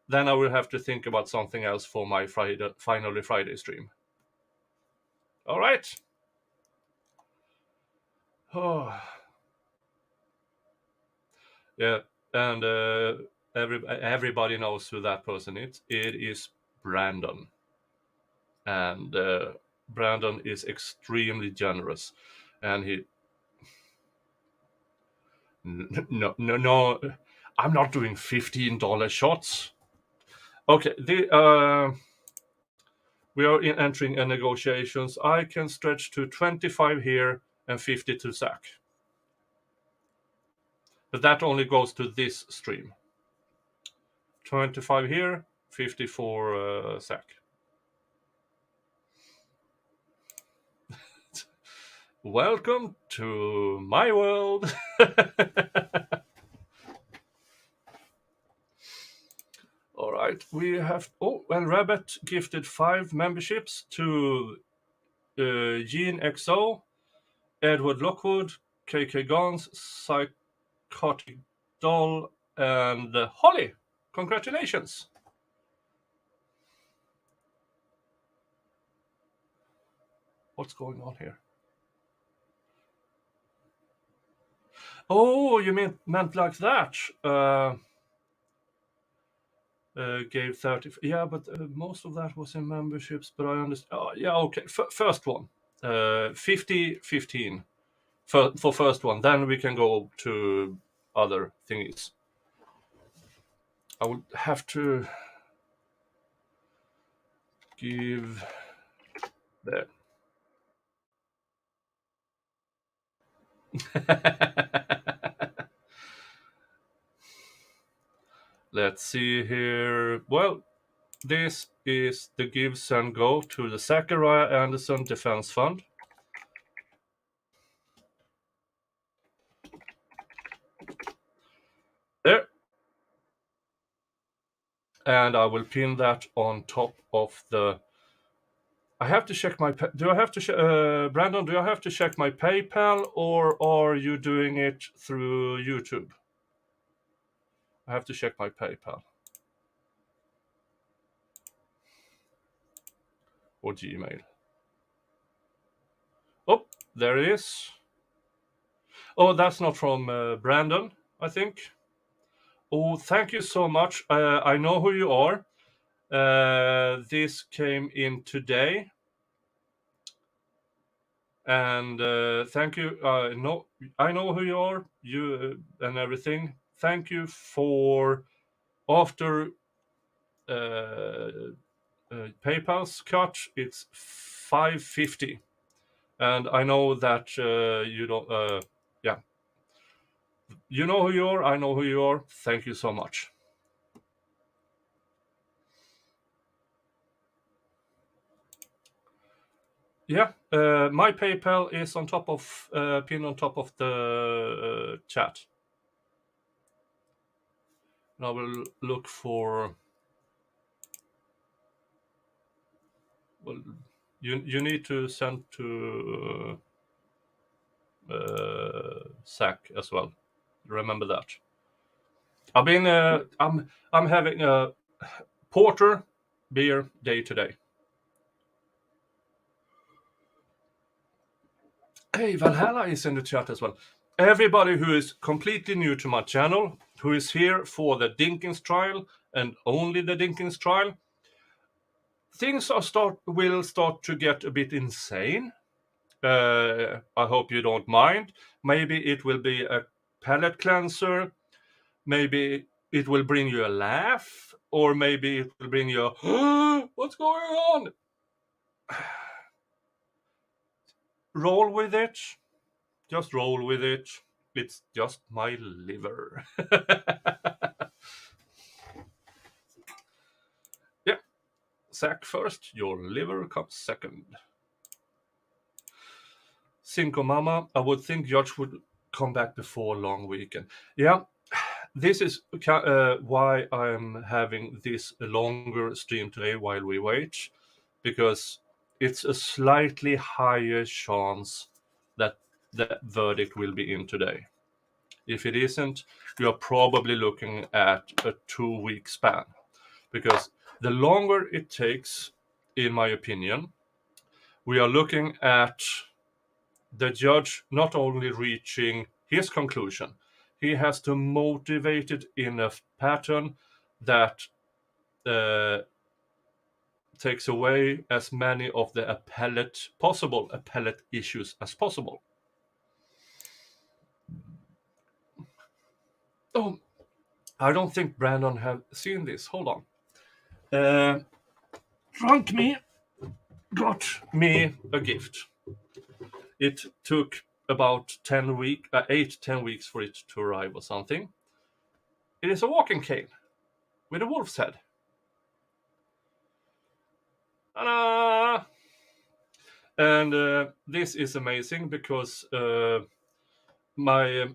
Speaker 1: Then I will have to think about something else for my Finally Friday stream. All right. Oh. Yeah, and everybody knows who that person is. It is Brandon. And Brandon is extremely generous. And he... No, I'm not doing $15 shots. Okay, we are entering a negotiations. I can stretch to 25 here and 50 to Zach. But that only goes to this stream. 25 here, 50 for Zach. Welcome to my world. All right, we have... Oh, and Rabbit gifted 5 memberships to Gene XO, Edward Lockwood, KK Gons, Psychotic Doll, and Holly. Congratulations. What's going on here? Oh, you meant like that. Gave 30. Yeah, but most of that was in memberships, but I understand. Oh, yeah, okay. First one. 50-15 for first one. Then we can go to other thingies. I would have to give there. Let's see here. Well, this is the gives and go to the Zachariah Anderson Defense Fund. There. And I will pin that on top of the... I have to check my... Do I have to... Brandon, do I have to check my PayPal, or are you doing it through YouTube? I have to check my PayPal. Or Gmail. Oh, there it is. Oh, that's not from Brandon, I think. Oh, thank you so much. I know who you are. This came in today. And thank you. No, I know who you are, you and everything. Thank you for after PayPal's cut. It's $5.50, and I know that you don't. Yeah, you know who you are. I know who you are. Thank you so much. Yeah, my PayPal is on top of pinned on top of the chat. And I will look for... Well, you need to send to Zach as well. Remember that. I've been I'm having a porter beer day today. Hey, Valhalla is in the chat as well. Everybody who is completely new to my channel, who is here for the Dinkins trial and only the Dinkins trial, things will start to get a bit insane. I hope you don't mind. Maybe it will be a palate cleanser. Maybe it will bring you a laugh, or maybe it will bring you a, what's going on? Roll with it. Just roll with it. It's just my liver. Yeah. Sack first, your liver comes second. Cinco Mama, I would think Judge would come back before long weekend. Yeah, this is why I'm having this longer stream today while we wait, because it's a slightly higher chance that the verdict will be in today. If it isn't, we are probably looking at a 2-week span, because the longer it takes, in my opinion, we are looking at the judge not only reaching his conclusion, he has to motivate it in a pattern that takes away as many of the appellate issues as possible. Oh, I don't think Brandon have seen this. Hold on. Drunk me got me a gift. It took about 10 weeks for it to arrive or something. It is a walking cane with a wolf's head. Ta-da! And this is amazing because my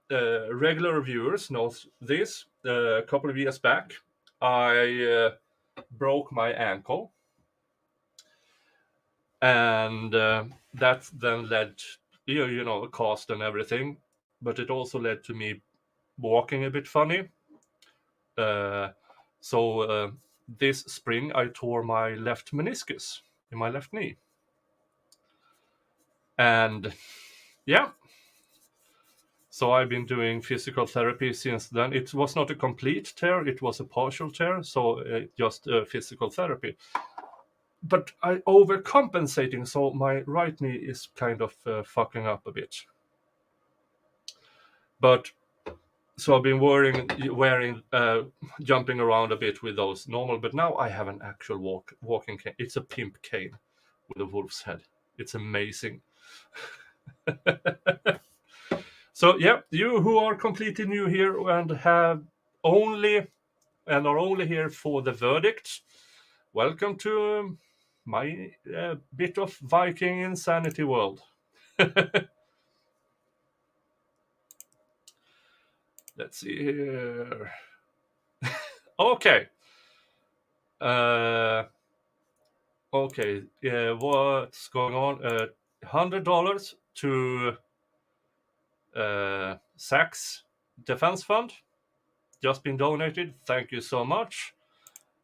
Speaker 1: regular viewers know this. A couple of years back, I broke my ankle, and that then led, a cast and everything, but it also led to me walking a bit funny. So this spring I tore my left meniscus in my left knee. And yeah, so I've been doing physical therapy since then. It was not a complete tear, it was a partial tear, so just physical therapy. But I overcompensating, so my right knee is kind of fucking up a bit. But so I've been wearing, jumping around a bit with those normal, but now I have an actual walking cane. It's a pimp cane with a wolf's head. It's amazing. So yeah, you who are completely new here and are only here for the verdict, welcome to my bit of Viking insanity world. Let's see here. Okay. Okay. What's going on? $100 to Sachs Defense Fund. Just been donated. Thank you so much.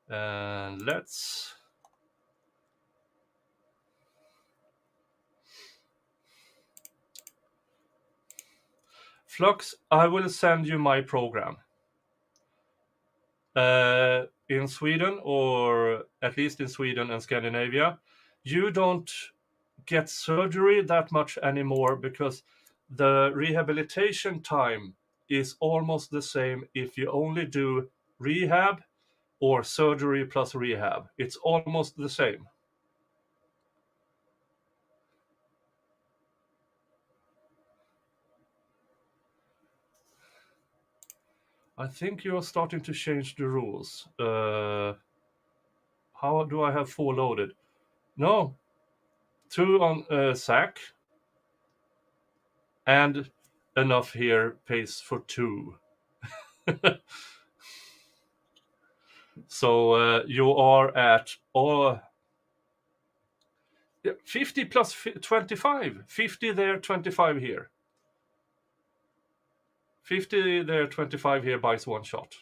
Speaker 1: And let's. Flux, I will send you my program. In Sweden, or at least in Sweden and Scandinavia, you don't get surgery that much anymore because the rehabilitation time is almost the same if you only do rehab or surgery plus rehab. It's almost the same. I think you're starting to change the rules. How do I have 4 loaded? No. 2 on SAC. And enough here pays for 2. So you are at 50 plus 25. 50 there, 25 here. 50 there, 25 here buys 1 shot.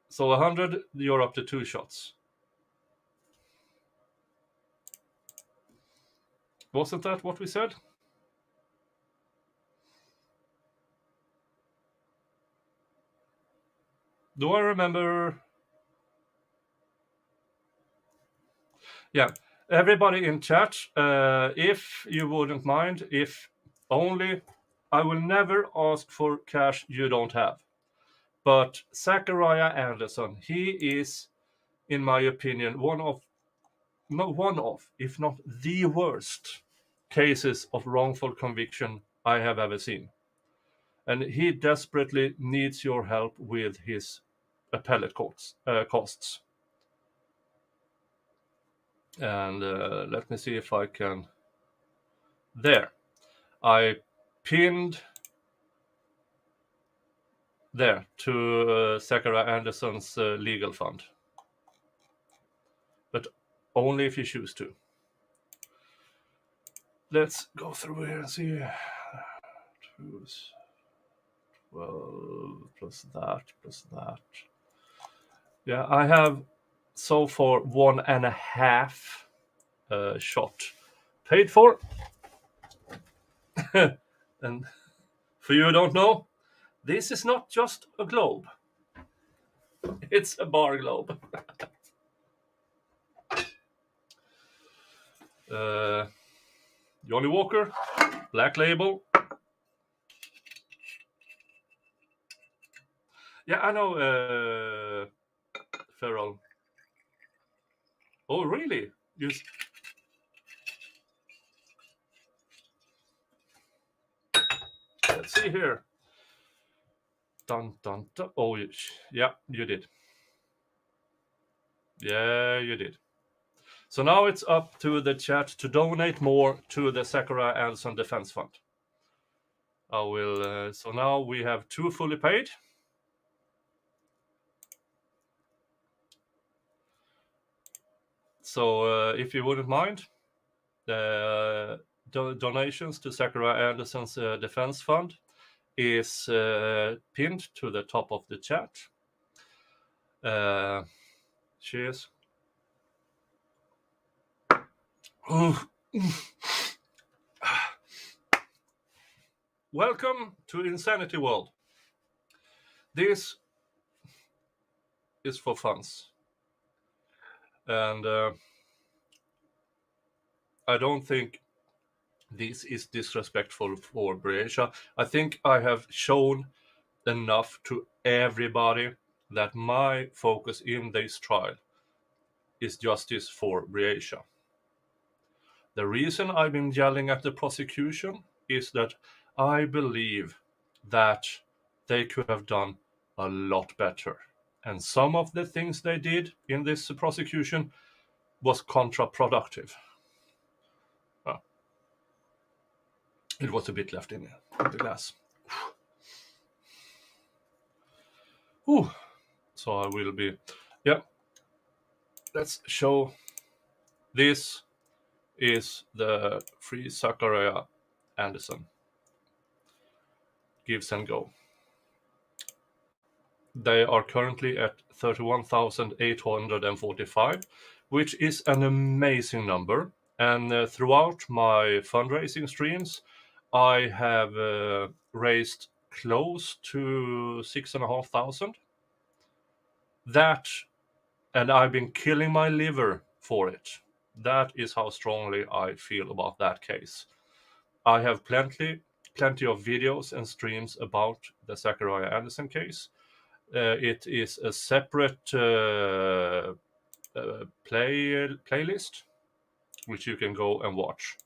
Speaker 1: So 100, you're up to 2 shots. Wasn't that what we said? Do I remember? Yeah, everybody in chat, if you wouldn't mind, if only, I will never ask for cash you don't have. But Zachariah Anderson, he is, in my opinion, if not the worst cases of wrongful conviction I have ever seen. And he desperately needs your help with his appellate costs. And let me see if I can. There. I pinned there to Zachariah Anderson's legal fund. But only if you choose to. Let's go through here and see. 12 plus that. Yeah, I have so far 1.5 shot paid for. And for you who don't know, this is not just a globe. It's a bar globe. Johnny Walker, Black Label. Yeah, I know, Ferrell. Oh, really? Let's see here. Dun, dun, dun. Oh, yeah, you did. Yeah, you did. So now it's up to the chat to donate more to the Zachariah Anderson Defense Fund. I will. So now we have 2 fully paid. So if you wouldn't mind, donations to Zachariah Anderson's Defense Fund is pinned to the top of the chat. Cheers. Welcome to Insanity World. This is for funds. And I don't think this is disrespectful for Breasia. I think I have shown enough to everybody that my focus in this trial is justice for Breasia. The reason I've been yelling at the prosecution is that I believe that they could have done a lot better. And some of the things they did in this prosecution was counterproductive. It was a bit left in the glass. Ooh. So I will be, yeah. Let's show. This is the free Zachariah Anderson. Gives and go. They are currently at 31,845, which is an amazing number. And throughout my fundraising streams, I have raised close to 6,500. That, and I've been killing my liver for it. That is how strongly I feel about that case. I have plenty of videos and streams about the Zachariah Anderson case. It is a separate playlist which you can go and watch,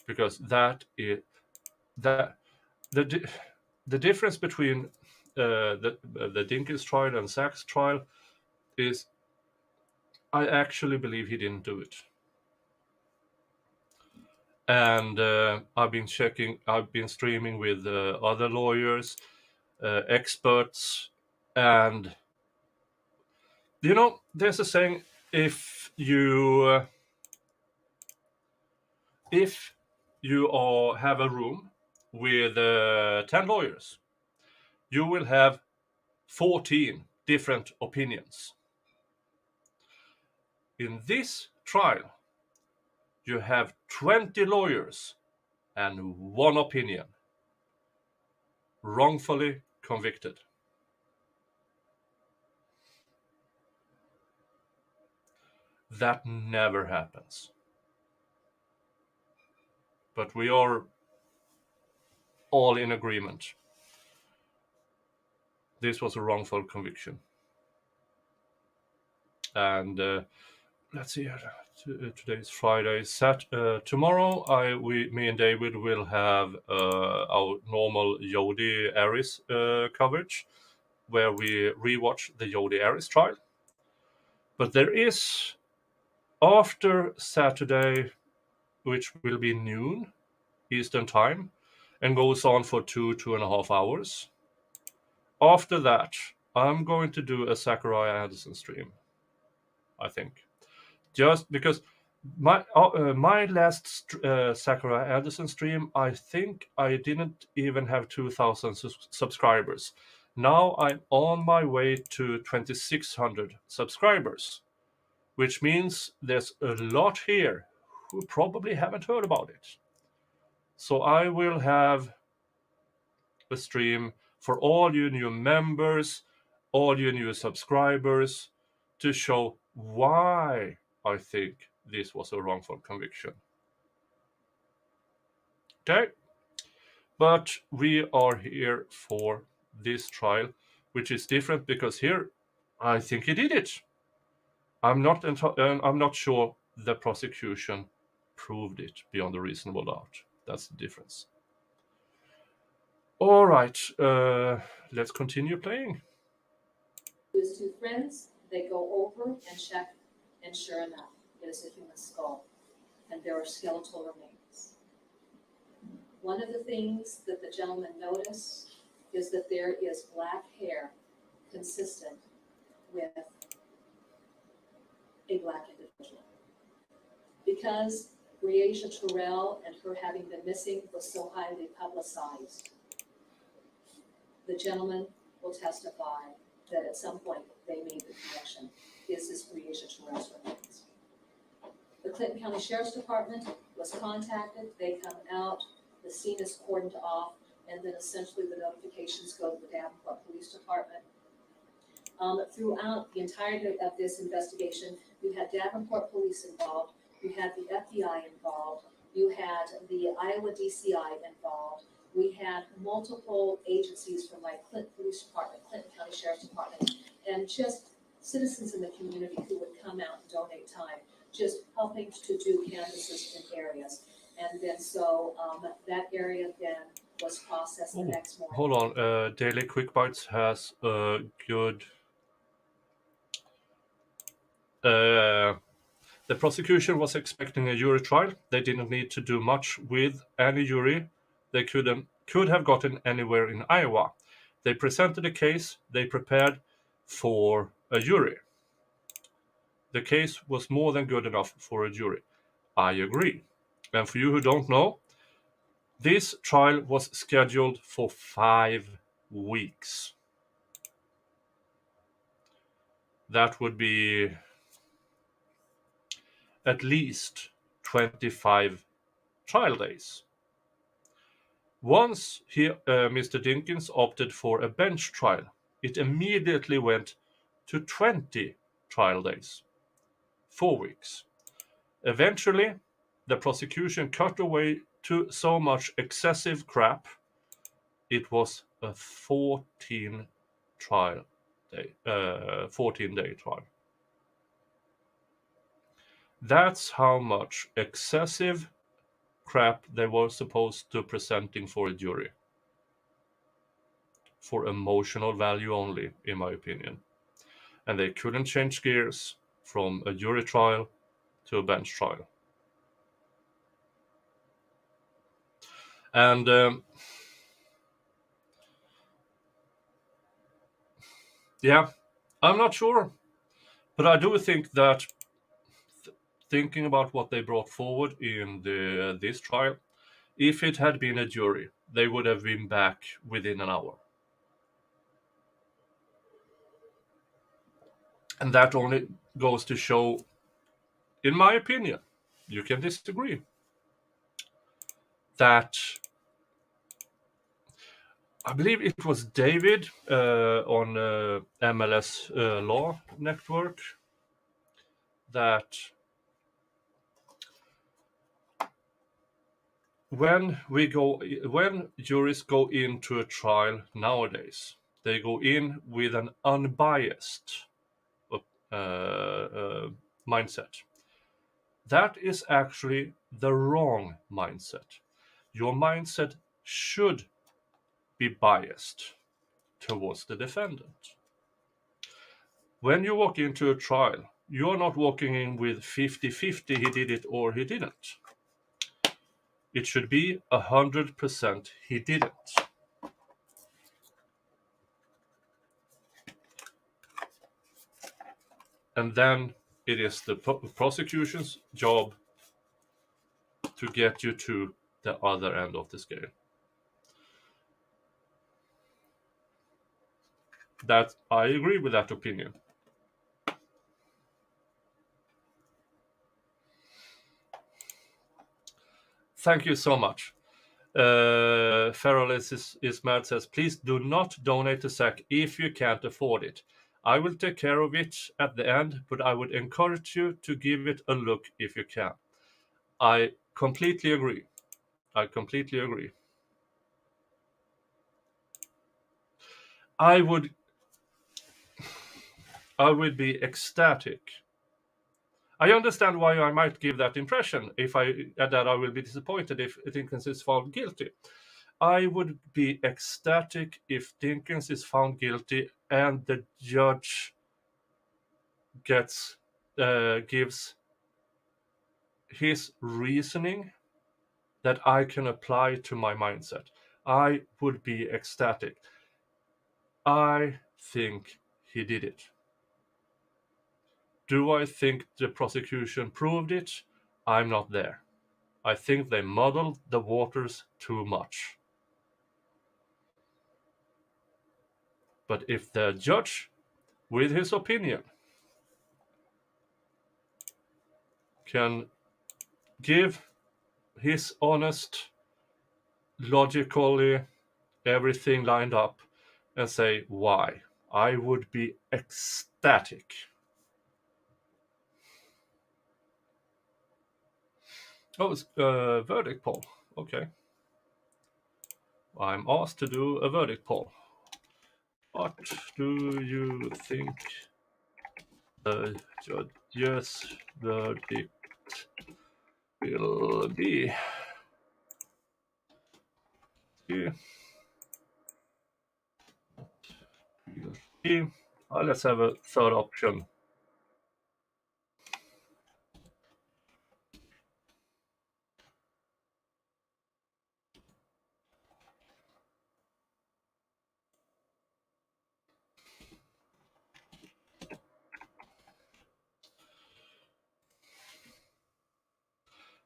Speaker 1: because the difference between the Dinkins trial and Zach's trial is I actually believe he didn't do it. And I've been streaming with other lawyers, experts, and there's a saying: if you have a room with 10 lawyers, you will have 14 different opinions. In this trial, you have 20 lawyers and 1 opinion. Wrongfully convicted. That never happens. But we are all in agreement. This was a wrongful conviction. And let's see, today is Friday. Tomorrow, me and David will have our normal Jodi Aris coverage, where we rewatch the Jodi Aris trial. But there is, after Saturday, which will be noon Eastern time, and goes on for 2.5 hours. After that, I'm going to do a Zachariah Anderson stream, I think. Just because my last Zachariah Anderson stream, I think I didn't even have 2,000 subscribers. Now I'm on my way to 2,600 subscribers, which means there's a lot here who probably haven't heard about it. So I will have a stream for all you new members, all you new subscribers, to show why I think this was a wrongful conviction. Okay? But we are here for this trial, which is different because here I think he did it. I'm not sure the prosecution proved it beyond a reasonable doubt. That's the difference. All right, let's continue playing.
Speaker 4: His two friends, they go over and check, and sure enough, it is a human skull, and there are skeletal remains. One of the things that the gentleman noticed is that there is black hair consistent with a black individual. Because Breasia Terrell and her having been missing was so highly publicized, the gentleman will testify that at some point they made the connection. Is this Breasia Terrell's remains? The Clinton County Sheriff's Department was contacted. They come out, the scene is cordoned off, and then essentially the notifications go to the Davenport Police Department. Throughout the entirety of this investigation, you had Davenport Police involved, you had the FBI involved, you had the Iowa DCI involved, we had multiple agencies from like Clinton Police Department, Clinton County Sheriff's Department, and just citizens in the community who would come out and donate time, just helping to do canvases in areas. And then so that area then was processed the next morning.
Speaker 1: Hold on, Daily Quick Bites has a good... the prosecution was expecting a jury trial. They didn't need to do much with any jury. They could have gotten anywhere in Iowa. They presented a case. They prepared for a jury. The case was more than good enough for a jury. I agree. And for you who don't know, this trial was scheduled for 5 weeks. That would be at least 25 trial days. Once Mr. Dinkins opted for a bench trial, it immediately went to 20 trial days, 4 weeks. Eventually, the prosecution cut away to so much excessive crap, it was a 14-day trial. That's how much excessive crap they were supposed to presenting for a jury. For emotional value only, in my opinion. And they couldn't change gears from a jury trial to a bench trial. And yeah, I'm not sure. But I do think that thinking about what they brought forward in this trial, if it had been a jury, they would have been back within an hour. And that only goes to show, in my opinion, you can disagree, that I believe it was David on MLS Law Network that when juries go into a trial nowadays, they go in with an unbiased mindset. That is actually the wrong mindset. Your mindset should be biased towards the defendant. When you walk into a trial, you're not walking in with 50-50, he did it or he didn't. It should be 100% he didn't. And then it is the prosecution's job to get you to the other end of the scale. That I agree with that opinion. Thank you so much. Feral is mad says, please do not donate to SAC if you can't afford it. I will take care of it at the end, but I would encourage you to give it a look if you can. I completely agree. I completely agree. I would be ecstatic. I understand why I might give that impression that I will be disappointed if Dinkins is found guilty. I would be ecstatic if Dinkins is found guilty and the judge gives his reasoning that I can apply to my mindset. I would be ecstatic. I think he did it. Do I think the prosecution proved it? I'm not there. I think they muddled the waters too much. But if the judge, with his opinion, can give his honest, logically, everything lined up, and say why, I would be ecstatic. Oh, it's a verdict poll. Okay. I'm asked to do a verdict poll. What do you think the judge's verdict will be? Let's have a third option.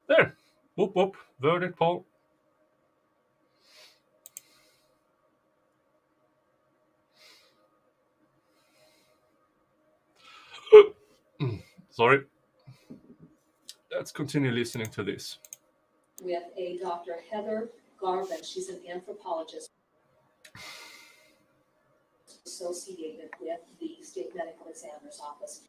Speaker 1: There. Whoop whoop. Verdict poll. Sorry. Let's continue listening to this.
Speaker 4: With a Dr. Heather Garvin, she's an anthropologist associated with the State Medical Examiner's Office.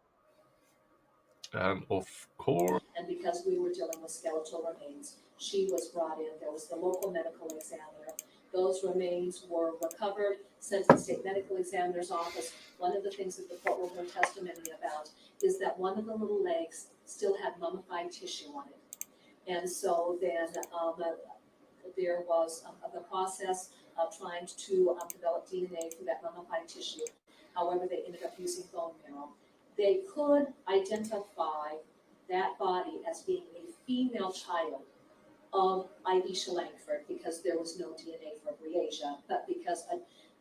Speaker 1: And of course.
Speaker 4: And because we were dealing with skeletal remains, she was brought in. There was the local medical examiner. Those remains were recovered, sent to the State Medical Examiner's Office. One of the things that the court will hear testimony about is that one of the little legs still had mummified tissue on it. And so then there was the process of trying to develop DNA for that mummified tissue. However, they ended up using bone marrow. They could identify that body as being a female child of Idisha Langford because there was no DNA for Breasia, but because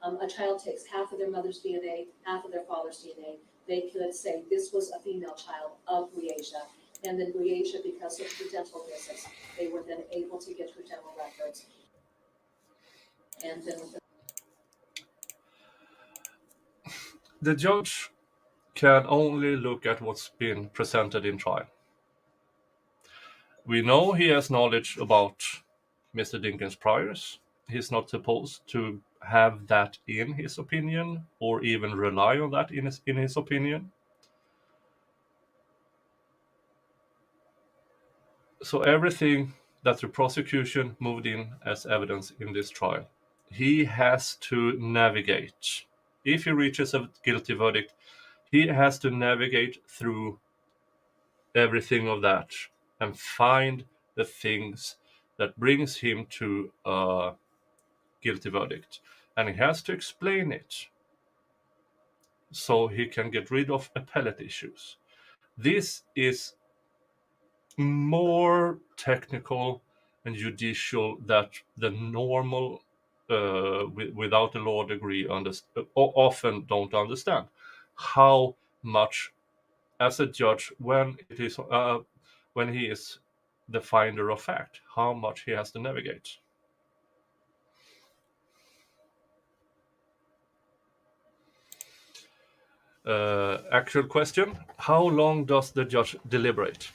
Speaker 4: a child takes half of their mother's DNA, half of their father's DNA, they could say this was a female child of Breasia. And then Breasia, because of the dental visits, they were then able to get her dental records. And then
Speaker 1: the judge can only look at what's been presented in trial. We know he has knowledge about Mr. Dinkins' priors. He's not supposed to have that in his opinion or even rely on that in his opinion. So everything that the prosecution moved in as evidence in this trial, he has to navigate. If he reaches a guilty verdict, he has to navigate through everything of that and find the things that brings him to a guilty verdict. And he has to explain it so he can get rid of appellate issues. This is more technical and judicial that the normal without a law degree often don't understand how much as a judge when he is the finder of fact, how much he has to navigate. Actual question: how long does the judge deliberate?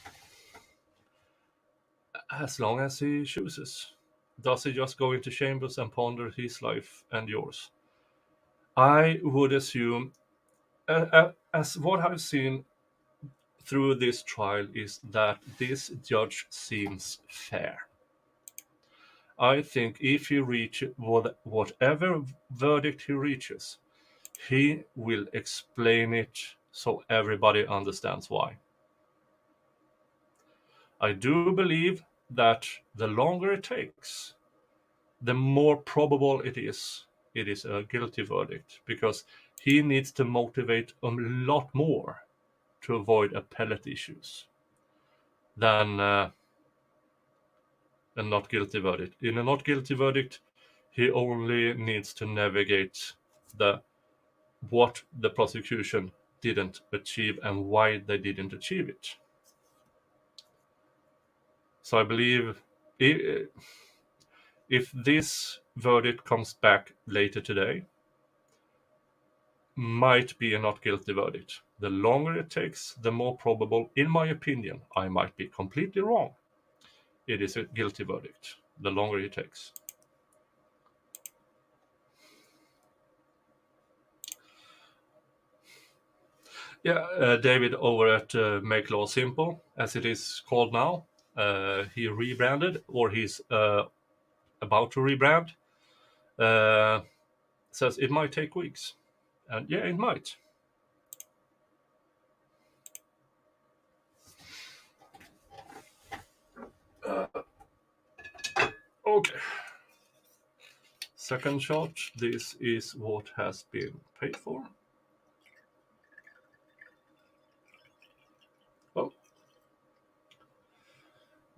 Speaker 1: As long as he chooses. Does he just go into chambers and ponder his life and yours? I would assume, as what I've seen through this trial, is that this judge seems fair. I think if he reaches whatever verdict he reaches, he will explain it so everybody understands why. I do believe that the longer it takes, the more probable it is a guilty verdict, because he needs to motivate a lot more to avoid appellate issues than a not guilty verdict. In a not guilty verdict, he only needs to navigate what the prosecution didn't achieve and why they didn't achieve it. So I believe if this verdict comes back later today, might be a not guilty verdict. The longer it takes, the more probable, in my opinion, I might be completely wrong, it is a guilty verdict. The longer it takes. Yeah, David over at Make Law Simple, as it is called now, he rebranded, or he's about to rebrand, says it might take weeks. And yeah, it might. Okay. Second shot. This is what has been paid for. Oh.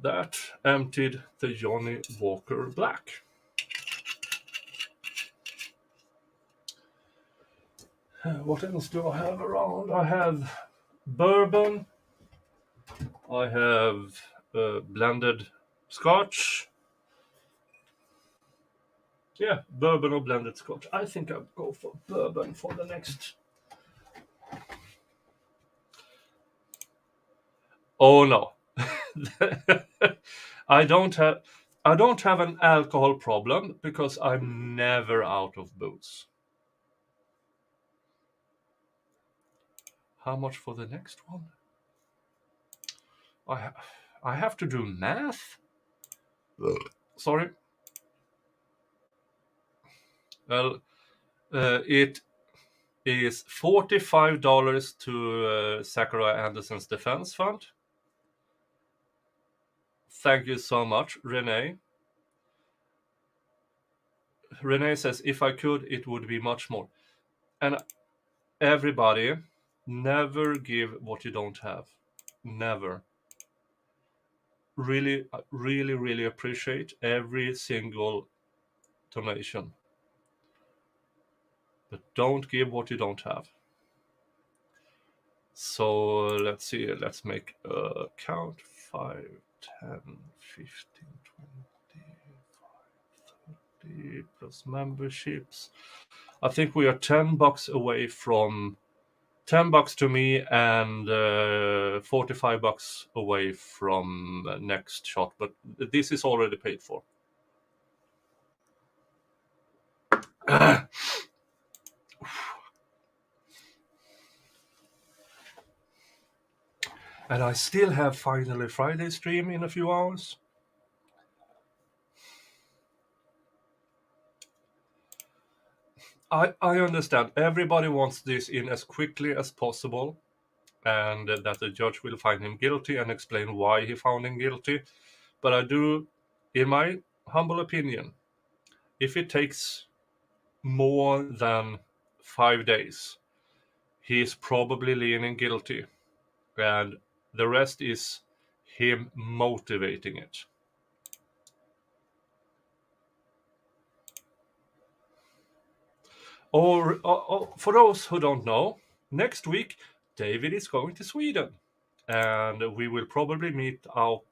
Speaker 1: That emptied the Johnny Walker Black. What else do I have around? I have bourbon. I have blended scotch. Yeah, bourbon or blended scotch. I think I'll go for bourbon for the next. Oh no. I don't have an alcohol problem because I'm never out of booze. How much for the next one? I have to do math? Sorry. Well, it is $45 to Zachariah Anderson's defense fund. Thank you so much, Renee. Renee says, if I could, it would be much more. And everybody, never give what you don't have. Never. Really, really, really appreciate every single donation. But don't give what you don't have. So let's see, let's make a count. 5, 10, 15, 20, 30 plus memberships. I think we are $10 away from $10 to me and $45 away from next shot, but this is already paid for. And I still have Finally Friday stream in a few hours. I understand everybody wants this in as quickly as possible, and that the judge will find him guilty and explain why he found him guilty. But I do, in my humble opinion, if it takes more than 5 days, he is probably leaning guilty, and the rest is him motivating it. Or for those who don't know, next week David is going to Sweden, and we will probably meet up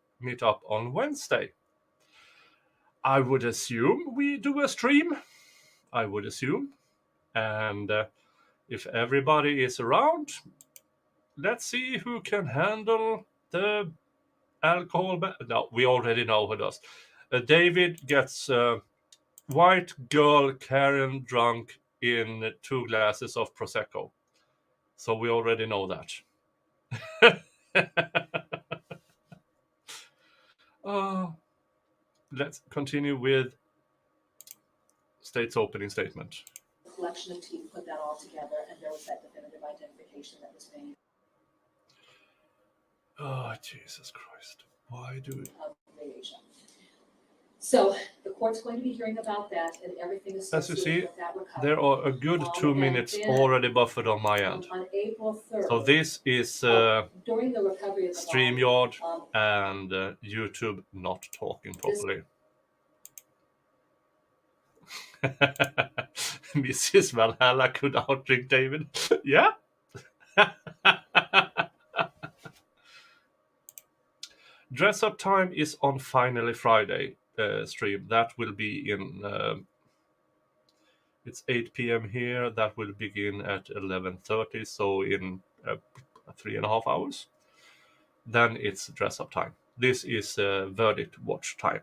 Speaker 1: on Wednesday. I would assume we do a stream. I would assume, and if everybody is around, let's see who can handle the alcohol. No, we already know who does. David gets white girl Karen drunk in 2 glasses of Prosecco. So we already know that. Let's continue with state's opening statement.
Speaker 4: Collection of teeth put that all together, and there was that definitive identification that was made.
Speaker 1: Oh, Jesus Christ. Why do it?
Speaker 4: So the court's going to be hearing about that and everything
Speaker 1: As you
Speaker 4: associated
Speaker 1: see,
Speaker 4: with that recovery.
Speaker 1: there are a good 2 minutes already buffered on my end.
Speaker 4: On April 3rd.
Speaker 1: So this is
Speaker 4: during the recovery of the
Speaker 1: StreamYard and YouTube not talking properly. Mrs. Valhalla could outdrink David. Yeah. Dress Up Time is on Finally Friday stream. That will be in it's 8 p.m. here. That will begin at 11:30, so in 3.5 hours. Then it's Dress Up Time. This is Verdict Watch Time.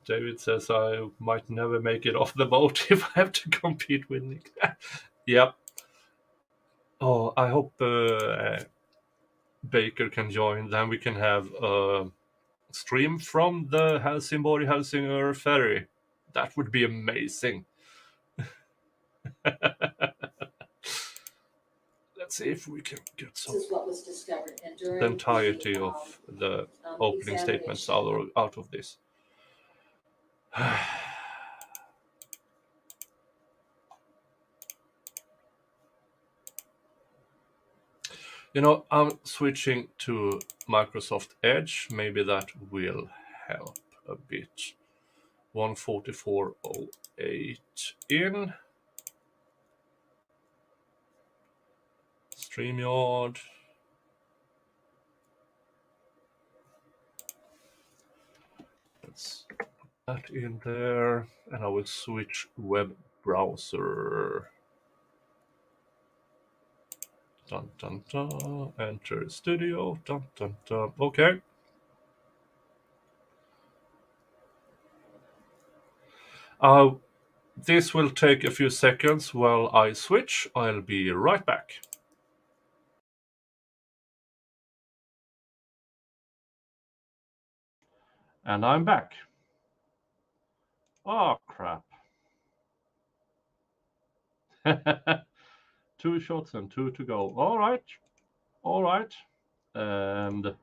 Speaker 1: David says I might never make it off the boat if I have to compete with Nick. Yep. Oh, I hope Baker can join. Then we can have a stream from the Helsingborg-Helsingør ferry. That would be amazing. Let's see if we can get some.
Speaker 4: This is what was discovered, and during
Speaker 1: the entirety of the opening statements out of this. You know, I'm switching to Microsoft Edge. Maybe that will help a bit. 144.08 in. StreamYard. Let's put that in there. And I will switch web browser. Dun, dun, dun. Enter studio. Dun, dun, dun. Okay. This will take a few seconds while I switch. I'll be right back. And I'm back. Oh, crap. 2 shots and 2 to go. All right. All right. And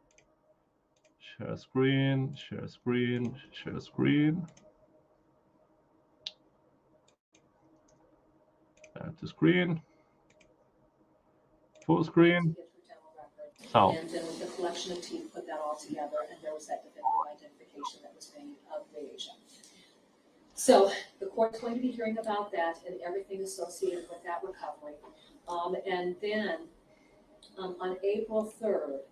Speaker 1: share screen, share screen, share screen. Add to screen. Full screen. Sound.
Speaker 4: And then with the collection of teeth, put that all together, and there was that definitive identification that was made of Asia. So the court's going to be hearing about that and everything associated with that recovery. And then on April 3rd,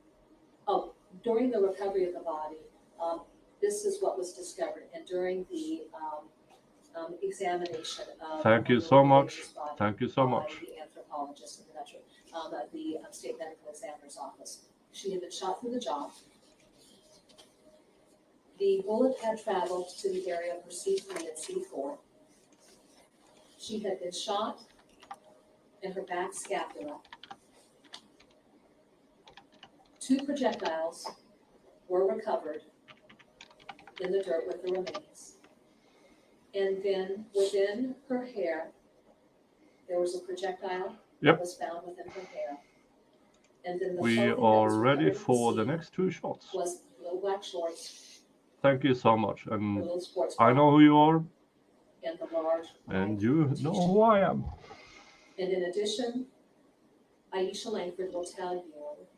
Speaker 4: during the recovery of the body, this is what was discovered, and during the examination of
Speaker 1: Thank you so much. Thank you so much.
Speaker 4: The anthropologist in the veteran, the state medical examiner's office. She had been shot through the jaw. The bullet had traveled to the area of her C3 and C4. She had been shot in her back scapula. 2 projectiles were recovered in the dirt with the remains. And then within her hair, there was a projectile that was found within her hair. And then the
Speaker 1: We
Speaker 4: clothing that
Speaker 1: are
Speaker 4: was
Speaker 1: ready
Speaker 4: recovered at
Speaker 1: for the
Speaker 4: scene
Speaker 1: next 2 shots.
Speaker 4: was little black shorts,
Speaker 1: Thank you so much.
Speaker 4: a
Speaker 1: And
Speaker 4: little sports
Speaker 1: I
Speaker 4: bra,
Speaker 1: know who you are,
Speaker 4: and the large
Speaker 1: and
Speaker 4: white
Speaker 1: you know
Speaker 4: t-shirt.
Speaker 1: who I am.
Speaker 4: And in addition, Aisha Langford will tell you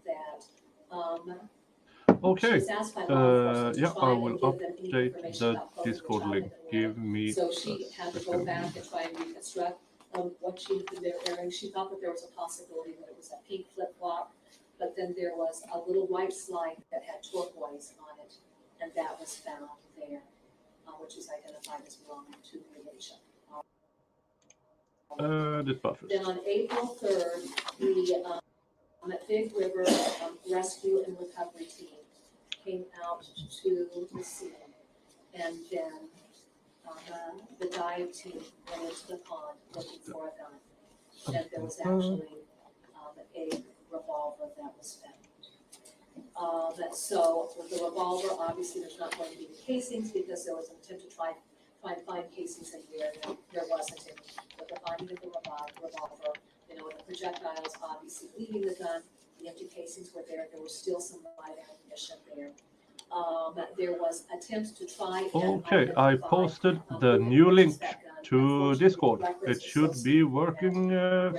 Speaker 4: that she
Speaker 1: Okay.
Speaker 4: was asked by law enforcement to
Speaker 1: Yeah,
Speaker 4: try
Speaker 1: I
Speaker 4: and
Speaker 1: will
Speaker 4: give them any
Speaker 1: update
Speaker 4: information
Speaker 1: the
Speaker 4: about clothing the
Speaker 1: Discord
Speaker 4: child
Speaker 1: link.
Speaker 4: had been
Speaker 1: Give
Speaker 4: wearing.
Speaker 1: me
Speaker 4: So she had to go
Speaker 1: second.
Speaker 4: back and try and reconstruct what she had been wearing. She thought that there was a possibility that it was a pink flip-flop, but then there was a little white slide that had turquoise on it, and that was found there, which is identified as belonging to Aisha.
Speaker 1: This buffers.
Speaker 4: Then on April 3rd, the Big River Rescue and Recovery Team came out to the scene. And then the dive team went into the pond looking for a gun. And there was actually a revolver that was found. So with the revolver, obviously there's not going to be the casings because there was an attempt to try and find casings in the area. There wasn't any. But the finding of the revolver, the projectiles obviously leaving the gun, the empty casings were there. There was still some light ammunition there. There was attempts to try and
Speaker 1: Okay, I posted the new link to Discord. It should be working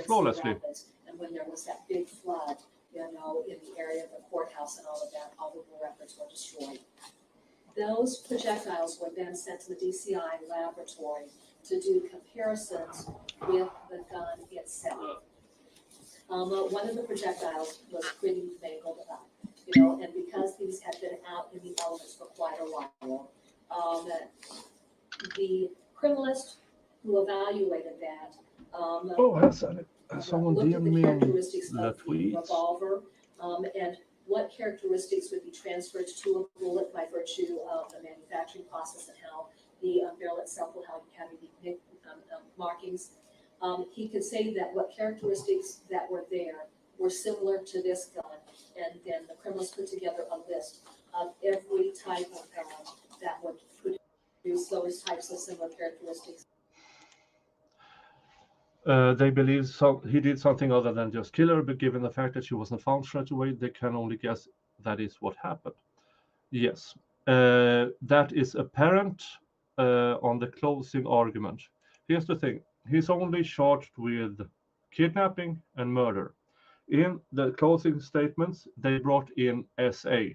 Speaker 1: flawlessly.
Speaker 4: And when there was that big flood, in the area of the courthouse and all of that, all of the records were destroyed. Those projectiles were then sent to the DCI laboratory to do comparisons with the gun itself. One of the projectiles was pretty mangled up, and because these had been out in the elements for quite a while, the criminalist who evaluated that,
Speaker 1: someone
Speaker 4: looked at
Speaker 1: DM
Speaker 4: the
Speaker 1: me on
Speaker 4: characteristics
Speaker 1: the
Speaker 4: of the
Speaker 1: tweets.
Speaker 4: revolver, and what characteristics would be transferred to a bullet by virtue of the manufacturing process and how the barrel itself will have unique markings. He could say that what characteristics that were there were similar to this gun, and then the criminals put together a list of every type of gun that would produce those types of similar characteristics.
Speaker 1: They believe he did something other than just kill her, but given the fact that she wasn't found straight away, they can only guess that is what happened. Yes, that is apparent on the closing argument. Here's the thing. He's only charged with kidnapping and murder. In the closing statements, they brought in SA.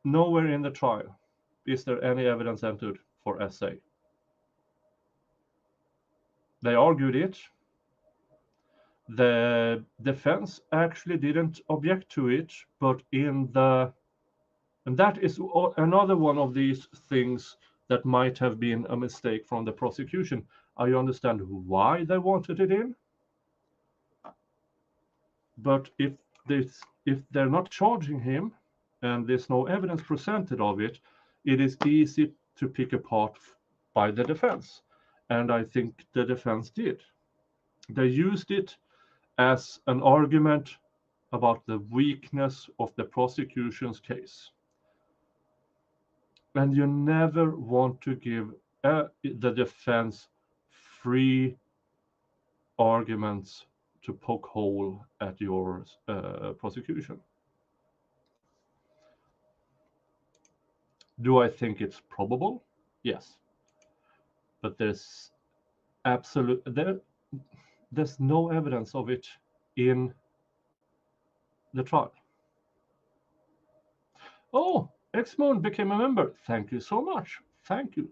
Speaker 1: Nowhere in the trial is there any evidence entered for SA. They argued it. The defense actually didn't object to it, but and that is another one of these things that might have been a mistake from the prosecution. I understand why they wanted it in, but if they're not charging him and there's no evidence presented of it, it is easy to pick apart by the defense. And I think the defense did. They used it as an argument about the weakness of the prosecution's case. And you never want to give the defense free arguments to poke hole at your prosecution. Do I think it's probable? Yes. But there's no evidence of it in the trial. Oh, X-Moon became a member. Thank you so much. Thank you.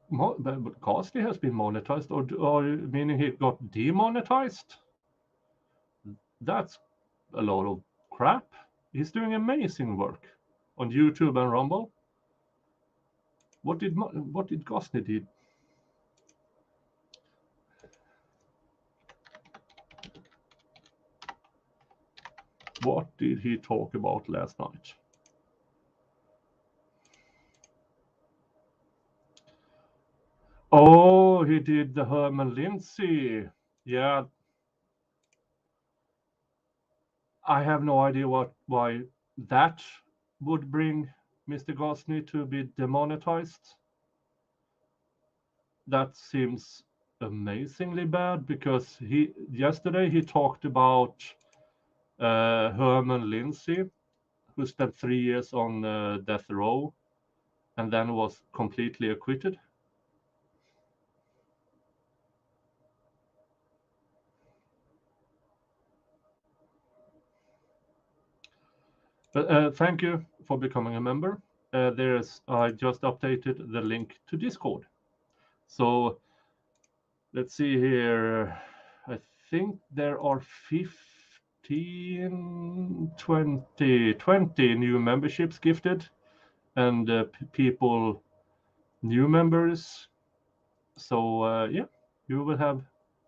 Speaker 1: But Castly has been monetized, or meaning he got demonetized? That's a lot of crap. He's doing amazing work on YouTube and Rumble. What did Gosney did? What did he talk about last night? he did the Herman Lindsay. Yeah. I have no idea why that would bring Mr. Gosney to be demonetized. That seems amazingly bad, because yesterday he talked about Herman Lindsay, who spent 3 years on death row and then was completely acquitted. But thank you for becoming a member. I just updated the link to Discord. So let's see here. I think there are 15, 20 new memberships gifted, and people, new members. So yeah, you will have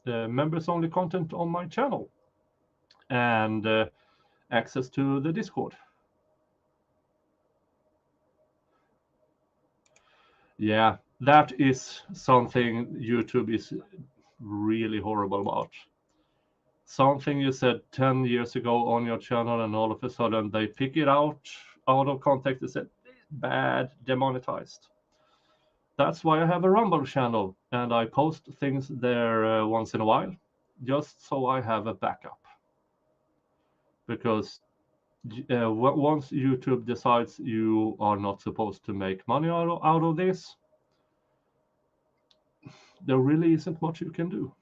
Speaker 1: members only content on my channel, and access to the Discord. Yeah, that is something YouTube is really horrible about. Something you said 10 years ago on your channel, and all of a sudden they pick it out of context and said, bad, demonetized. That's why I have a Rumble channel, and I post things there once in a while, just so I have a backup. Because once YouTube decides you are not supposed to make money out of this, there really isn't much you can do.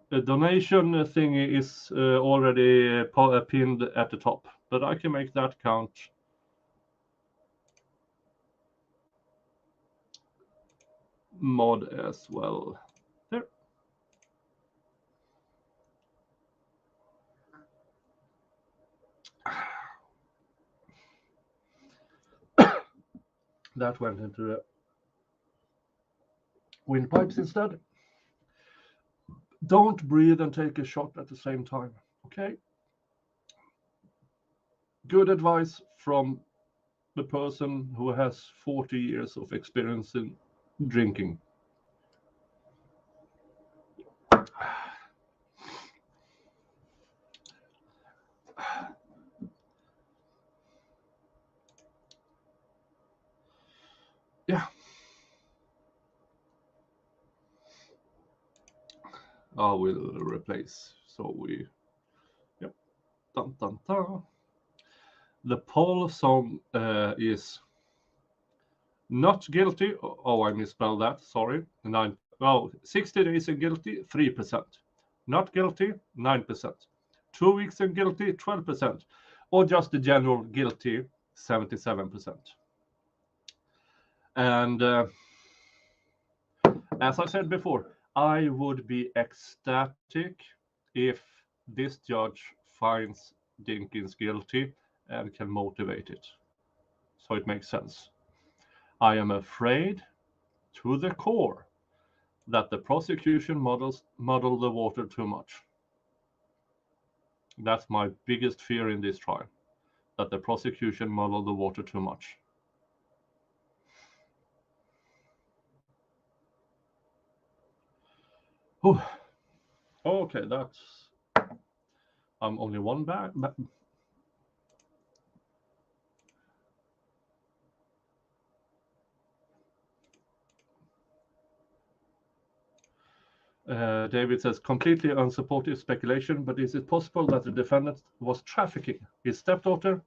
Speaker 1: The donation thing is already pinned at the top, but I can make that count. Mod as well. There. That went into the windpipes instead. Don't breathe and take a shot at the same time, okay? Good advice from the person who has 40 years of experience in drinking. Yeah. I will replace. So we, yep. Dun, dun, dun. The poll song is not guilty. Oh, I misspelled that. Sorry. 60 days and guilty, 3%. Not guilty, 9%. 2 weeks and guilty, 12%. Or just the general guilty, 77%. And as I said before, I would be ecstatic if this judge finds Dinkins guilty and can motivate it. So it makes sense. I am afraid to the core that the prosecution muddle the water too much. That's my biggest fear in this trial, that the prosecution muddle the water too much. Whew. Okay, that's... I'm only one back. David says, completely unsupportive speculation, but is it possible that the defendant was trafficking his stepdaughter,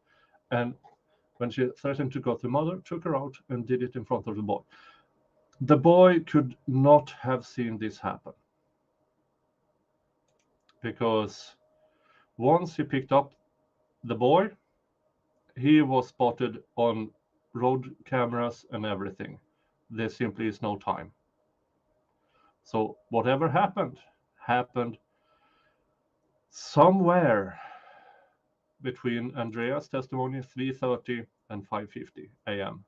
Speaker 1: and when she threatened to go to mother, took her out and did it in front of the boy? The boy could not have seen this happen, because once he picked up the boy, he was spotted on road cameras and everything. There simply is no time. So whatever happened somewhere between Andrea's testimony 3:30 and 5:50 a.m.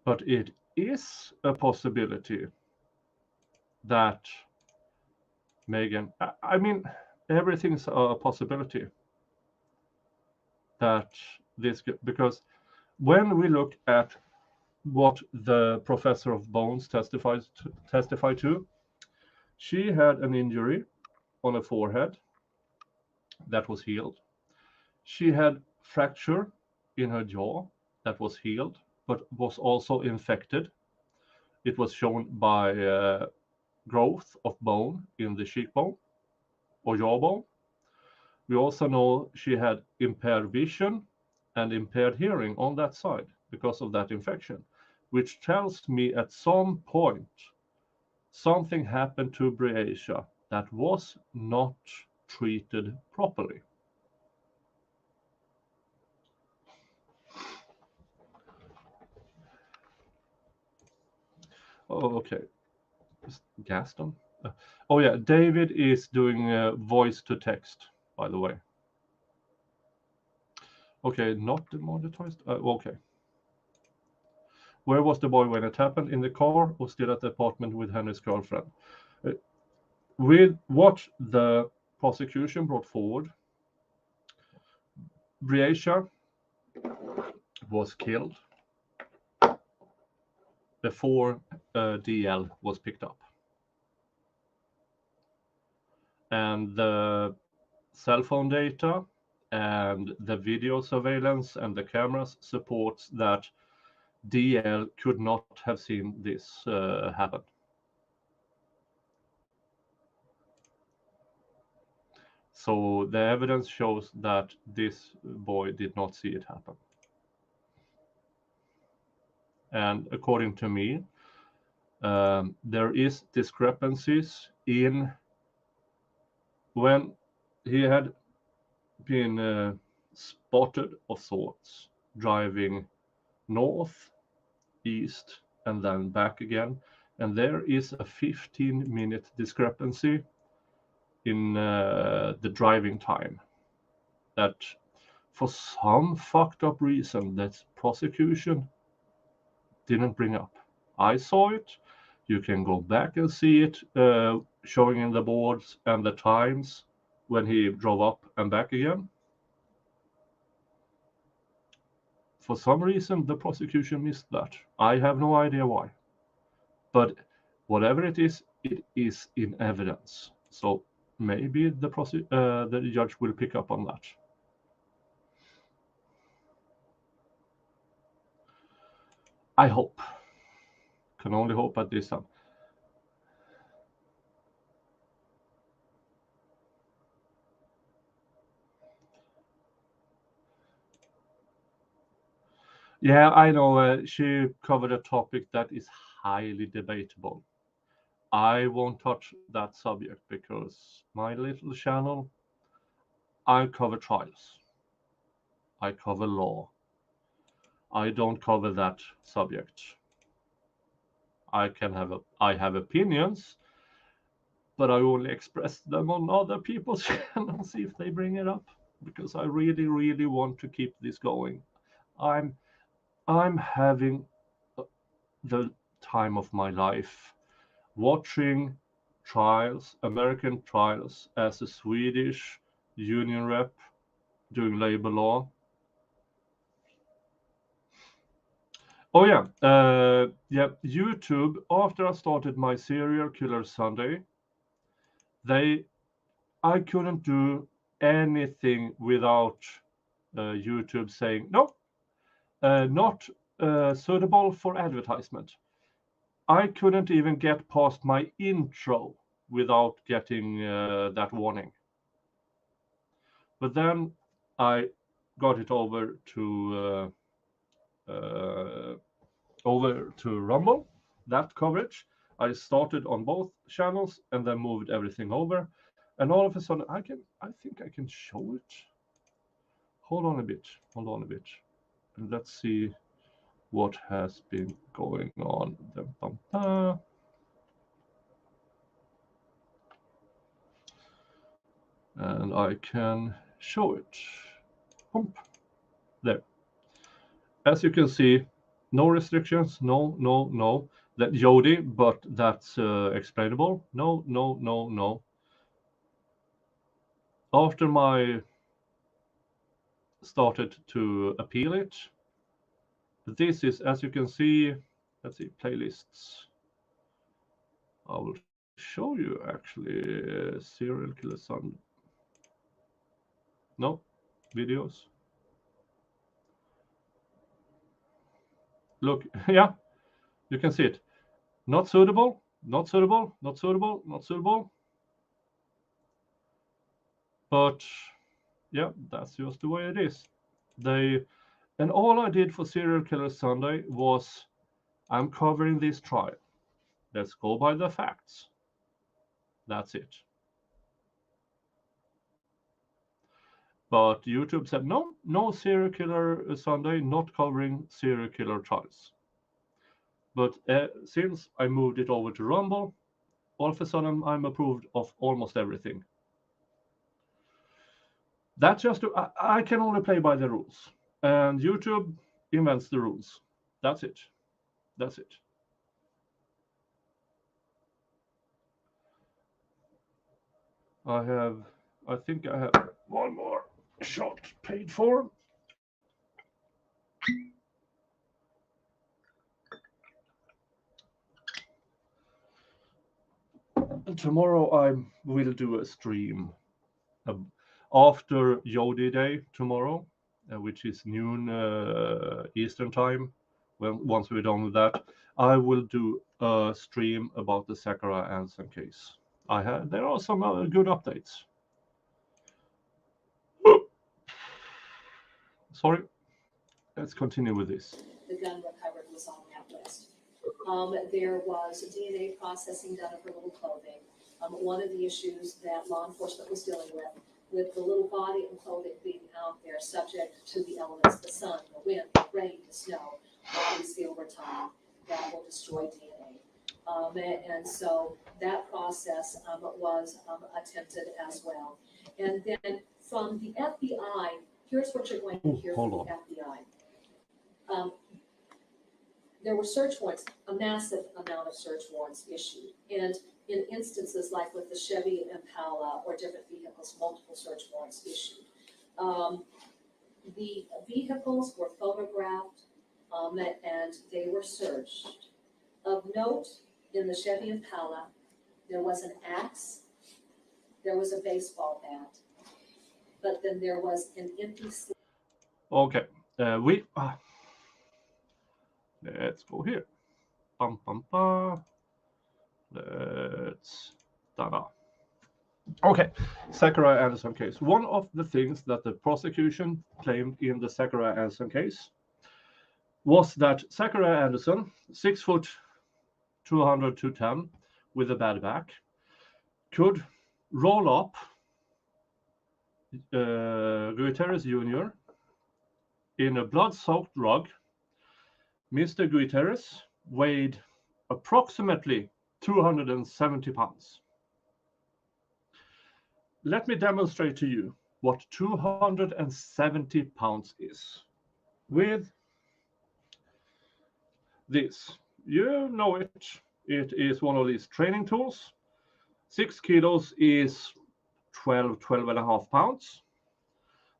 Speaker 1: But it is a possibility that Megan, I mean, everything's a possibility that this, because when we look at what the professor of bones testified to, she had an injury on her forehead that was healed. She had fracture in her jaw that was healed, but was also infected. It was shown by growth of bone in the cheekbone or jawbone. We also know she had impaired vision and impaired hearing on that side because of that infection, which tells me at some point something happened to Breasia that was not treated properly. Oh, okay. Gaston? Oh yeah, David is doing voice to text, by the way. Okay, not demonetized. Okay. Where was the boy when it happened? In the car or still at the apartment with Henry's girlfriend? With what the prosecution brought forward, Breasia was killed before DL was picked up. And the cell phone data and the video surveillance and the cameras supports that DL could not have seen this happen. So the evidence shows that this boy did not see it happen. And according to me, there is discrepancies in when he had been spotted of sorts driving north, east, and then back again. And there is a 15-minute discrepancy in the driving time that for some fucked up reason that prosecution didn't bring up. I saw it. You can go back and see it showing in the boards and the times when he drove up and back again. For some reason, the prosecution missed that. I have no idea why. But whatever it is in evidence. So maybe the judge will pick up on that. I hope. Can only hope at this time. Yeah, I know she covered a topic that is highly debatable. I won't touch that subject because my little channel, I cover trials. I cover law. I don't cover that subject. I have opinions, but I only express them on other people's channels if they bring it up, because I really, really want to keep this going. I'm having the time of my life watching trials, American trials, as a Swedish union rep doing labor law. Oh yeah, YouTube, after I started my Serial Killer Sunday, I couldn't do anything without YouTube saying, no, not suitable for advertisement. I couldn't even get past my intro without getting that warning. But then I got it over to Rumble, that coverage. I started on both channels and then moved everything over. And all of a sudden, I think I can show it. Hold on a bit. And let's see what has been going on. And I can show it. There. As you can see, No restrictions. No, no, no. That Jody, but that's explainable. No, no, no, no. After my started to appeal it, this is, as you can see, let's see, playlists. I will show you actually serial killer son. No, videos. Look, yeah, you can see it. Not suitable, not suitable, not suitable, not suitable. But yeah, that's just the way it is. And all I did for Serial Killer Sunday was I'm covering this trial. Let's go by the facts. That's it. But YouTube said no, no Serial Killer Sunday, not covering serial killer trials. But since I moved it over to Rumble, all of a sudden I'm approved of almost everything. That's just I can only play by the rules, and YouTube invents the rules. That's it. That's it. I think I have one more shot paid for. And tomorrow I will do a stream after Yodi Day tomorrow, which is noon Eastern time. Once we're done with that, I will do a stream about the Sakura Anson case. There are some good updates. Sorry. Let's continue with this.
Speaker 4: The gun recovered was on that list. There was DNA processing done of her little clothing. One of the issues that law enforcement was dealing with the little body and clothing being out there subject to the elements, the sun, the wind, the rain, the snow, obviously over time, that will destroy DNA. And so that process was attempted as well. And then from the FBI, here's what you're going to hear from the FBI. There were search warrants, a massive amount of search warrants issued. And in instances like with the Chevy Impala or different vehicles, multiple search warrants issued. The vehicles were photographed and they were searched. Of note, in the Chevy Impala, there was an axe, there was a baseball bat, but then there was an empty slip.
Speaker 1: Okay, let's go here. Bum, bum, bum. Let's da-da. Okay, Sakura Anderson case. One of the things that the prosecution claimed in the Sakura Anderson case was that Sakura Anderson, 6 foot 200 to 210 with a bad back, could roll up Guterres Jr. in a blood-soaked rug. Mr. Guterres weighed approximately 270 pounds. Let me demonstrate to you what 270 pounds is. With this, you know it. It is one of these training tools. 6 kilos is 12 and a half pounds.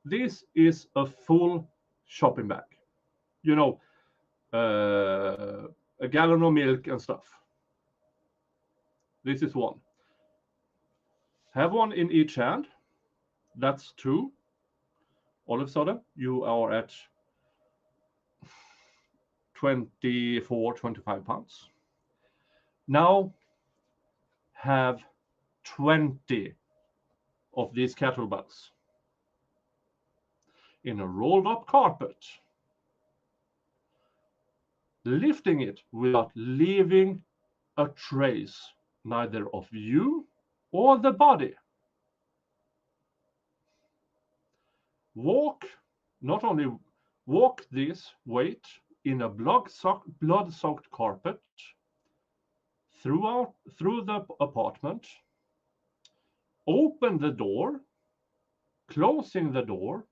Speaker 1: This is a full shopping bag. You know, a gallon of milk and stuff. This is one. Have one in each hand. That's 2. All of a sudden, you are at 24, 25 pounds. Now, have 20 of these kettlebells in a rolled up carpet, lifting it without leaving a trace, neither of you or the body. Not only walk this weight in a blood-soaked carpet through the apartment, open the door, closing the door,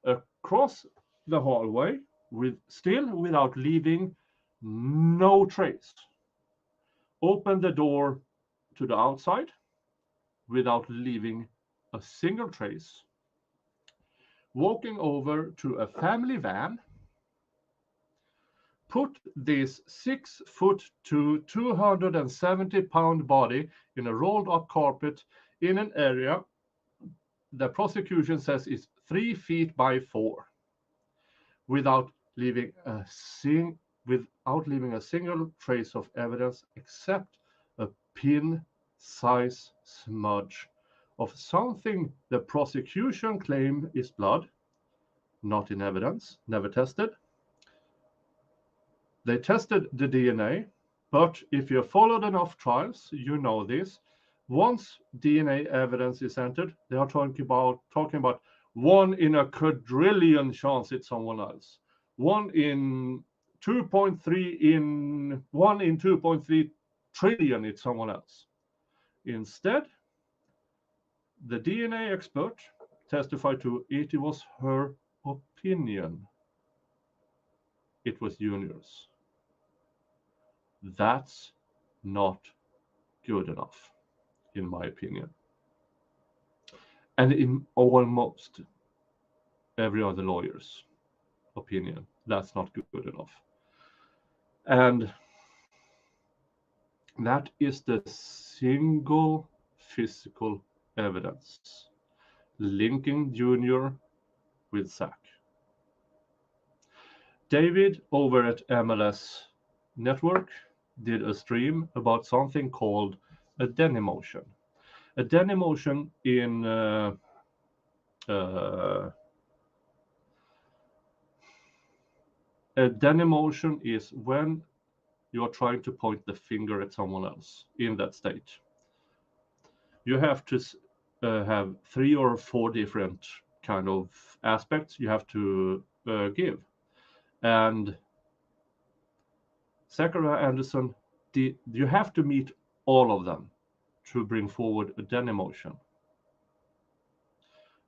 Speaker 1: across the hallway without leaving no trace. Open the door to the outside without leaving a single trace. Walking over to a family van, put this 6 foot to 270-pound body in a rolled up carpet in an area the prosecution says is 3 feet by 4, without leaving a single trace of evidence except a pin-size smudge of something the prosecution claim is blood, not in evidence, never tested. They tested the DNA, but if you followed enough trials, you know this. Once DNA evidence is entered, they are talking about 1 in a quadrillion chance it's someone else. 1 in 2.3 trillion it's someone else. Instead, the DNA expert testified to it was her opinion it was Junior's. That's not good enough, in my opinion. And in almost every other lawyer's opinion, that's not good enough. And that is the single physical evidence linking Junior with Zach. David over at MLS Network did a stream about something called a Denimotion. A Denimotion in a Denimotion is when you're trying to point the finger at someone else in that state. You have to have 3 or 4 different kind of aspects you have to give. And Zachariah Anderson, you have to meet all of them to bring forward a Denimotion.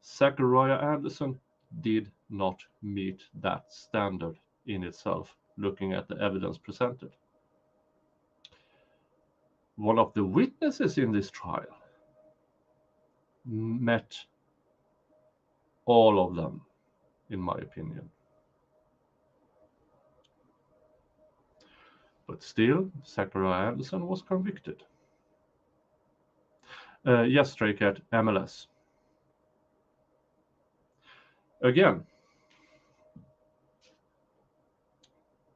Speaker 1: Zachariah Anderson did not meet that standard in itself, looking at the evidence presented. One of the witnesses in this trial met all of them, in my opinion. But still, Zachariah Anderson was convicted. Yes, Stray Cat, MLS. Again,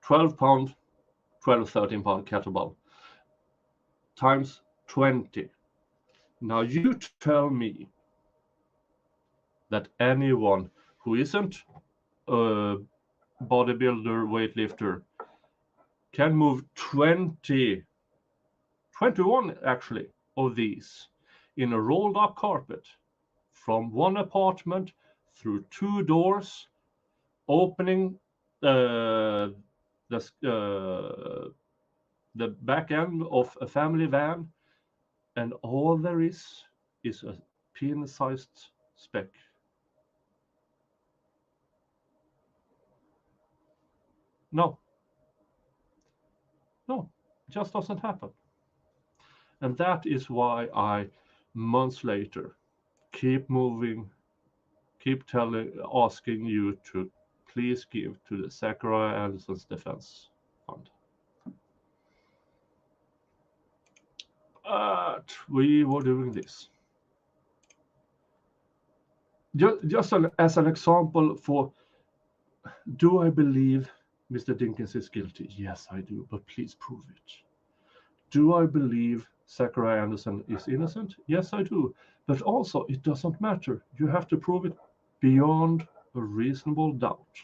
Speaker 1: 12-pound, 13-pound kettlebell times 20. Now you tell me that anyone who isn't a bodybuilder, weightlifter, can move 21 actually of these in a rolled up carpet from one apartment through 2 doors, opening the back end of a family van, and all there is a pin-sized speck. No, it just doesn't happen. And that is why I, months later, keep asking you to please give to the Zachariah Anderson's Defense Fund. But we were doing this. Just as an example for, do I believe Mr. Dinkins is guilty? Yes, I do, but please prove it. Do I believe Zachariah Anderson is innocent? Yes, I do. But also, it doesn't matter. You have to prove it beyond a reasonable doubt.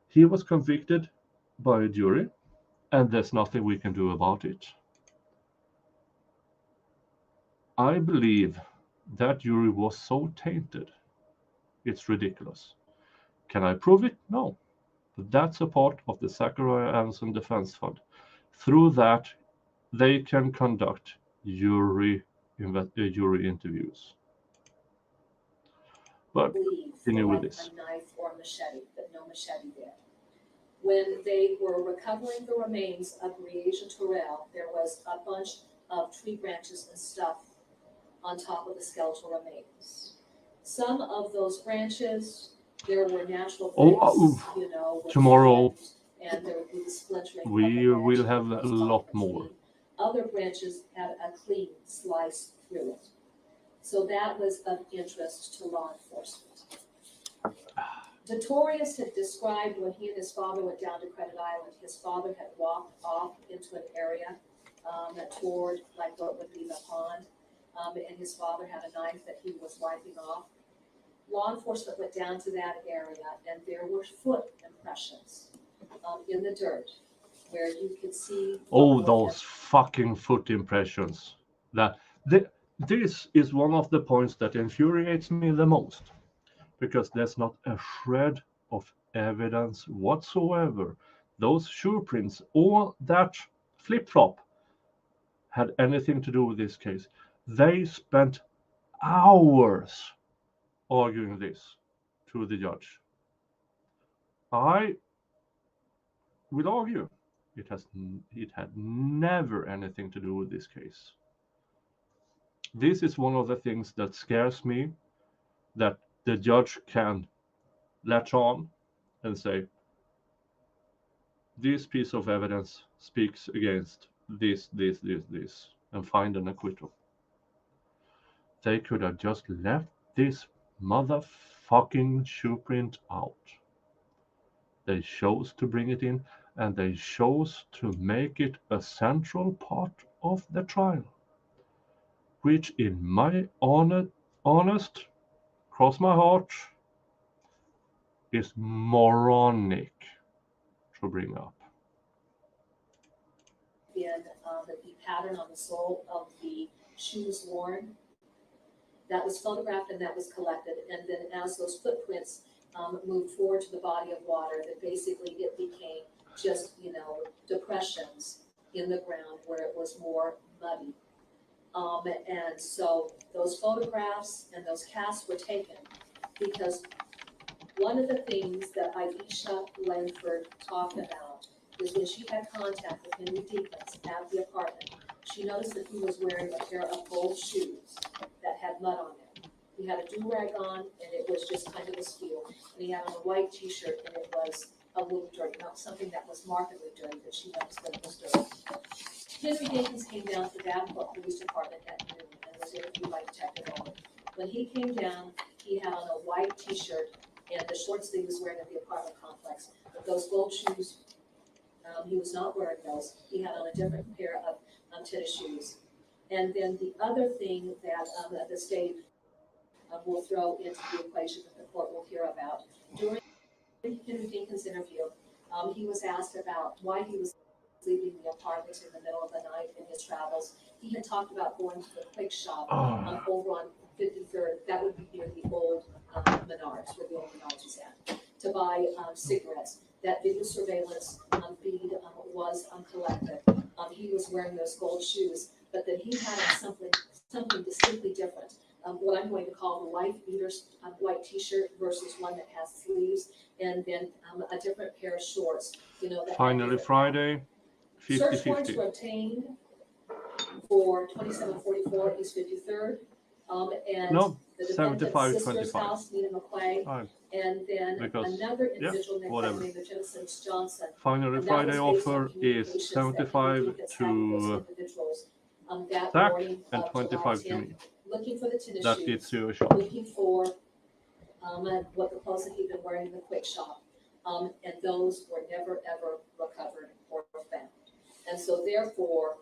Speaker 1: He was convicted by a jury, and there's nothing we can do about it. I believe that jury was so tainted. It's ridiculous. Can I prove it? No. But that's a part of the Zachariah Anderson Defense Fund. Through that, they can conduct jury interviews. But continue with this.
Speaker 4: A knife or machete, but no machete there. When they were recovering the remains of Briasia Terrell, there was a bunch of tree branches and stuff on top of the skeletal remains. Some of those branches, there were natural breaks, you know, with
Speaker 1: tomorrow
Speaker 4: and there would be the splintering.
Speaker 1: we will have a lot more.
Speaker 4: Other branches had a clean slice through it. So that was of interest to law enforcement. Notorious had described when he and his father went down to Credit Island, his father had walked off into an area toward like what would be the pond, and his father had a knife that he was wiping off. Law enforcement went down to that area, and there were foot impressions in the dirt where you could see.
Speaker 1: Oh, those fucking foot impressions. This is one of the points that infuriates me the most, because there's not a shred of evidence whatsoever those shoe prints or that flip-flop had anything to do with this case. They spent hours arguing this to the judge. I would argue it had never anything to do with this case. This is one of the things that scares me, that the judge can latch on and say, this piece of evidence speaks against this, and find an acquittal. They could have just left this motherfucking shoe print out. They chose to bring it in, and they chose to make it a central part of the trial, which in my honest, cross my heart, is moronic to bring up.
Speaker 4: In the pattern on the sole of the shoes worn, that was photographed and that was collected, and then as those footprints moved forward to the body of water, that basically it became just, you know, depressions in the ground where it was more muddy. And so those photographs and those casts were taken because one of the things that Aisha Langford talked about is when she had contact with Henry Dinkins at the apartment, she noticed that he was wearing a pair of gold shoes that had mud on them. He had a do-rag on, and it was just kind of a spiel. And he had on a white t-shirt, and it was a little dirty, not something that was markedly dirty, but she noticed that it was dirty. Henry Dinkins came down to the Davenport Police Department at noon and was interviewed by Detective Owen. When he came down, he had on a white t-shirt and the shorts that he was wearing at the apartment complex. But those gold shoes, he was not wearing those. He had on a different pair of tennis shoes. And then the other thing that the state will throw into the equation that the court will hear about. During Henry Dinkins' interview, he was asked about why he was leaving the apartment in the middle of the night in his travels. He had talked about going to the quick shop over on 53rd, that would be near the old Menards, where the old Menards is at, to buy cigarettes. That video surveillance feed was collected. He was wearing those gold shoes, but then he had something distinctly different. What I'm going to call the wife beaters white t-shirt versus one that has sleeves, and then a different pair of shorts. You know, that
Speaker 1: Finally Friday, 50-50.
Speaker 4: Search warrants were obtained for 2744 East 53rd, and
Speaker 1: No,
Speaker 4: the defendant's sister's
Speaker 1: 75-25.
Speaker 4: house, Nina McQuay, and then
Speaker 1: Because,
Speaker 4: another individual
Speaker 1: whatever.
Speaker 4: named Jensen Johnson.
Speaker 1: Finally
Speaker 4: And that
Speaker 1: Friday
Speaker 4: was based on
Speaker 1: offer is
Speaker 4: communications that
Speaker 1: 75
Speaker 4: Henry Dinkins had with those
Speaker 1: to
Speaker 4: individuals, that
Speaker 1: Zach
Speaker 4: morning
Speaker 1: and
Speaker 4: of
Speaker 1: 25 to
Speaker 4: July
Speaker 1: me.
Speaker 4: 10th, looking for the tennis
Speaker 1: That
Speaker 4: shoes,
Speaker 1: gets you a shot.
Speaker 4: looking for what the clothes that he'd been wearing in the quick shop, and those were never ever recovered or found. And so therefore,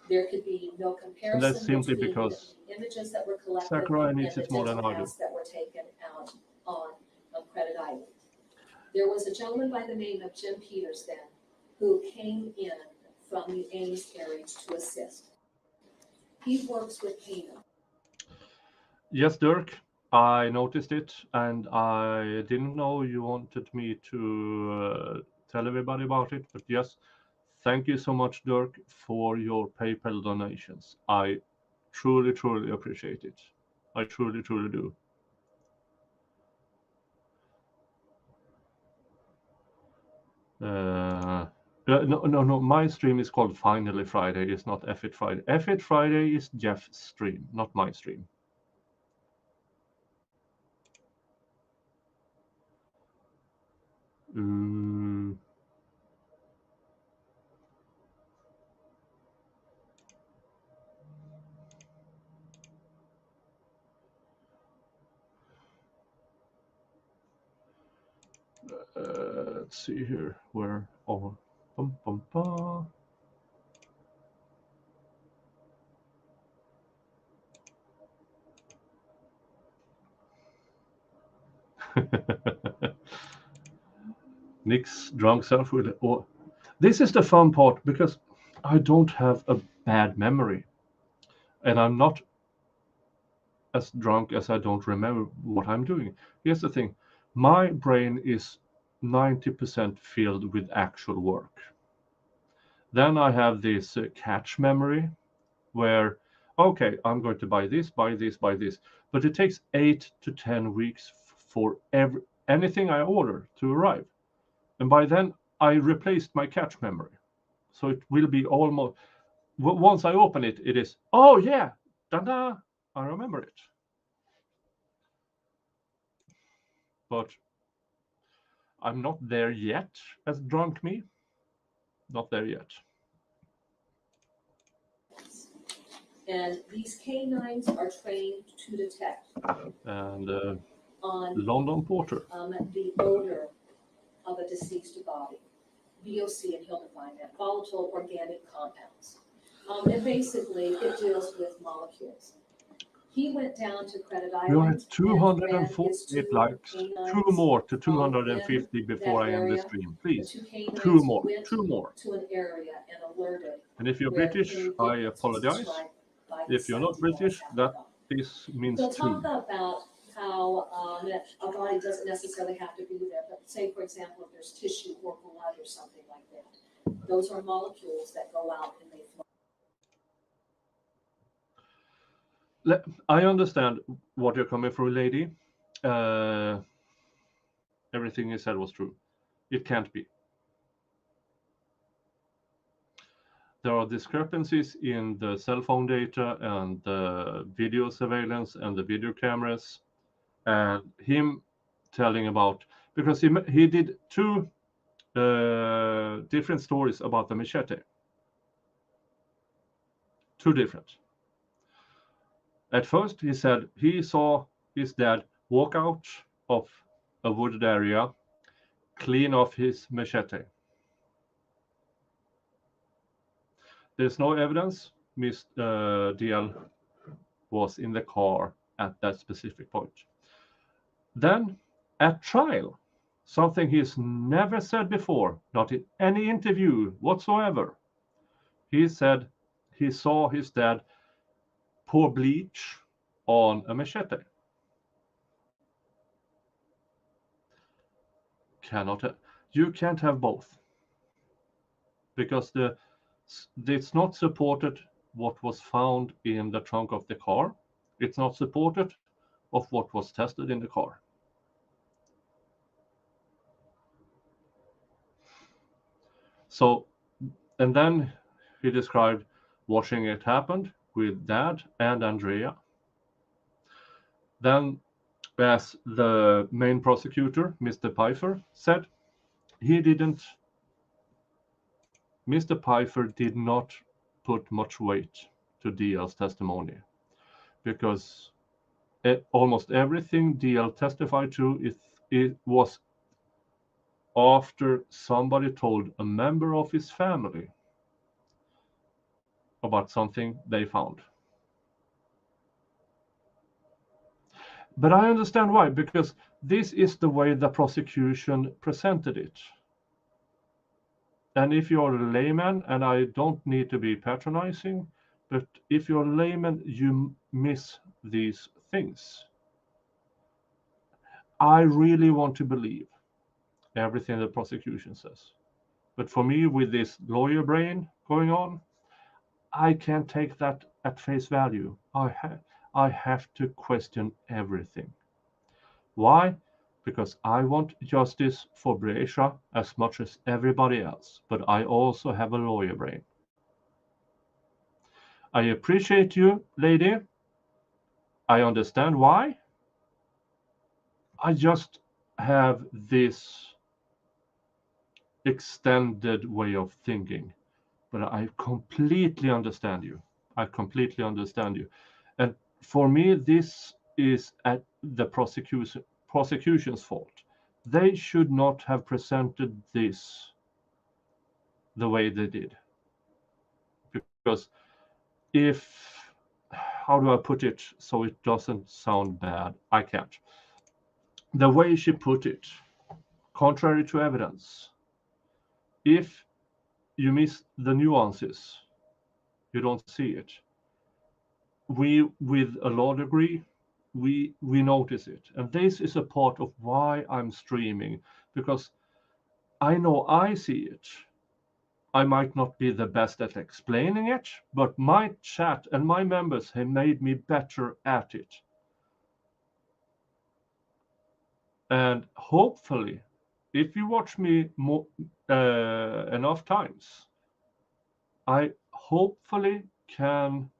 Speaker 4: there could be no comparison
Speaker 1: And that's simply
Speaker 4: between
Speaker 1: because
Speaker 4: the images that were collected
Speaker 1: Zachariah
Speaker 4: and
Speaker 1: needs
Speaker 4: the
Speaker 1: it more than
Speaker 4: dental
Speaker 1: I do.
Speaker 4: casts that were taken out on Credit Island. There was a gentleman by the name of Jim Peters then, who came in from the Ames area to assist. He works with Kano.
Speaker 1: Yes, Dirk, I noticed it, and I didn't know you wanted me to tell everybody about it, but yes, thank you so much, Dirk, for your PayPal donations. I truly, truly appreciate it. I truly, truly do. No. My stream is called Finally Friday. It's not F It Friday. F It Friday is Jeff's stream, not my stream. Let's see here. Where? Oh, bum, bum, bum. Nick's drunk self will. Oh, this is the fun part because I don't have a bad memory, and I'm not as drunk as I don't remember what I'm doing. Here's the thing: my brain is 90% filled with actual work. Then I have this catch memory where, okay, I'm going to buy this, buy this, buy this. But it takes 8 to 10 weeks for anything I order to arrive. And by then, I replaced my catch memory. So it will be almost, once I open it, it is, oh yeah, da-da, I remember it. But I'm not there yet as drunk me. Not there yet.
Speaker 4: And these canines are trained to detect
Speaker 1: And
Speaker 4: on
Speaker 1: London Porter.
Speaker 4: the odor of a deceased body. VOC, and he'll define that, volatile organic compounds. And basically, it deals with molecules. He went down to Credit
Speaker 1: You're
Speaker 4: Island.
Speaker 1: at 248 likes. 2 more to 250 before I end the stream, please. 2 more. 2 more.
Speaker 4: To an area and alerted.
Speaker 1: And if you're British, I apologize. If you're not British, this means
Speaker 4: They'll
Speaker 1: 2.
Speaker 4: talk about how a body doesn't necessarily have to be there, but say, for example, if there's tissue or blood or something like that, those are molecules that go out and they flow.
Speaker 1: I understand what you're coming from, lady. Everything you said was true. It can't be. There are discrepancies in the cell phone data and the video surveillance and the video cameras, and him telling about, because he did 2 different stories about the machete. 2 different. At first, he said he saw his dad walk out of a wooded area, clean off his machete. There's no evidence Miss DL was in the car at that specific point. Then, at trial, something he's never said before, not in any interview whatsoever, he said he saw his dad pour bleach on a machete. You can't have both, because it's not supported what was found in the trunk of the car. It's not supported of what was tested in the car. So, and then he described watching it happen with Dad and Andrea. Then, as the main prosecutor, Mr. Pfeiffer, said, Mr. Pfeiffer did not put much weight to DL's testimony, because almost everything DL testified to it was after somebody told a member of his family about something they found. But I understand why, because this is the way the prosecution presented it. And if you're a layman, and I don't need to be patronizing, but if you're a layman, you miss these things. I really want to believe everything the prosecution says. But for me, with this lawyer brain going on, I can't take that at face value. I have to question everything. Why? because I want justice for Brescia as much as everybody else, but I also have a lawyer brain. I appreciate you, lady. I understand why. I just have this extended way of thinking, but I completely understand you. I completely understand you. And for me, this is at the prosecution's fault. They should not have presented this the way they did. Because how do I put it so it doesn't sound bad? I can't. The way she put it, contrary to evidence, if you miss the nuances, you don't see it. We, with a law degree, we notice it. And this is a part of why I'm streaming, because I know I see it. I might not be the best at explaining it, but my chat and my members have made me better at it. And hopefully, if you watch me enough times, I hopefully can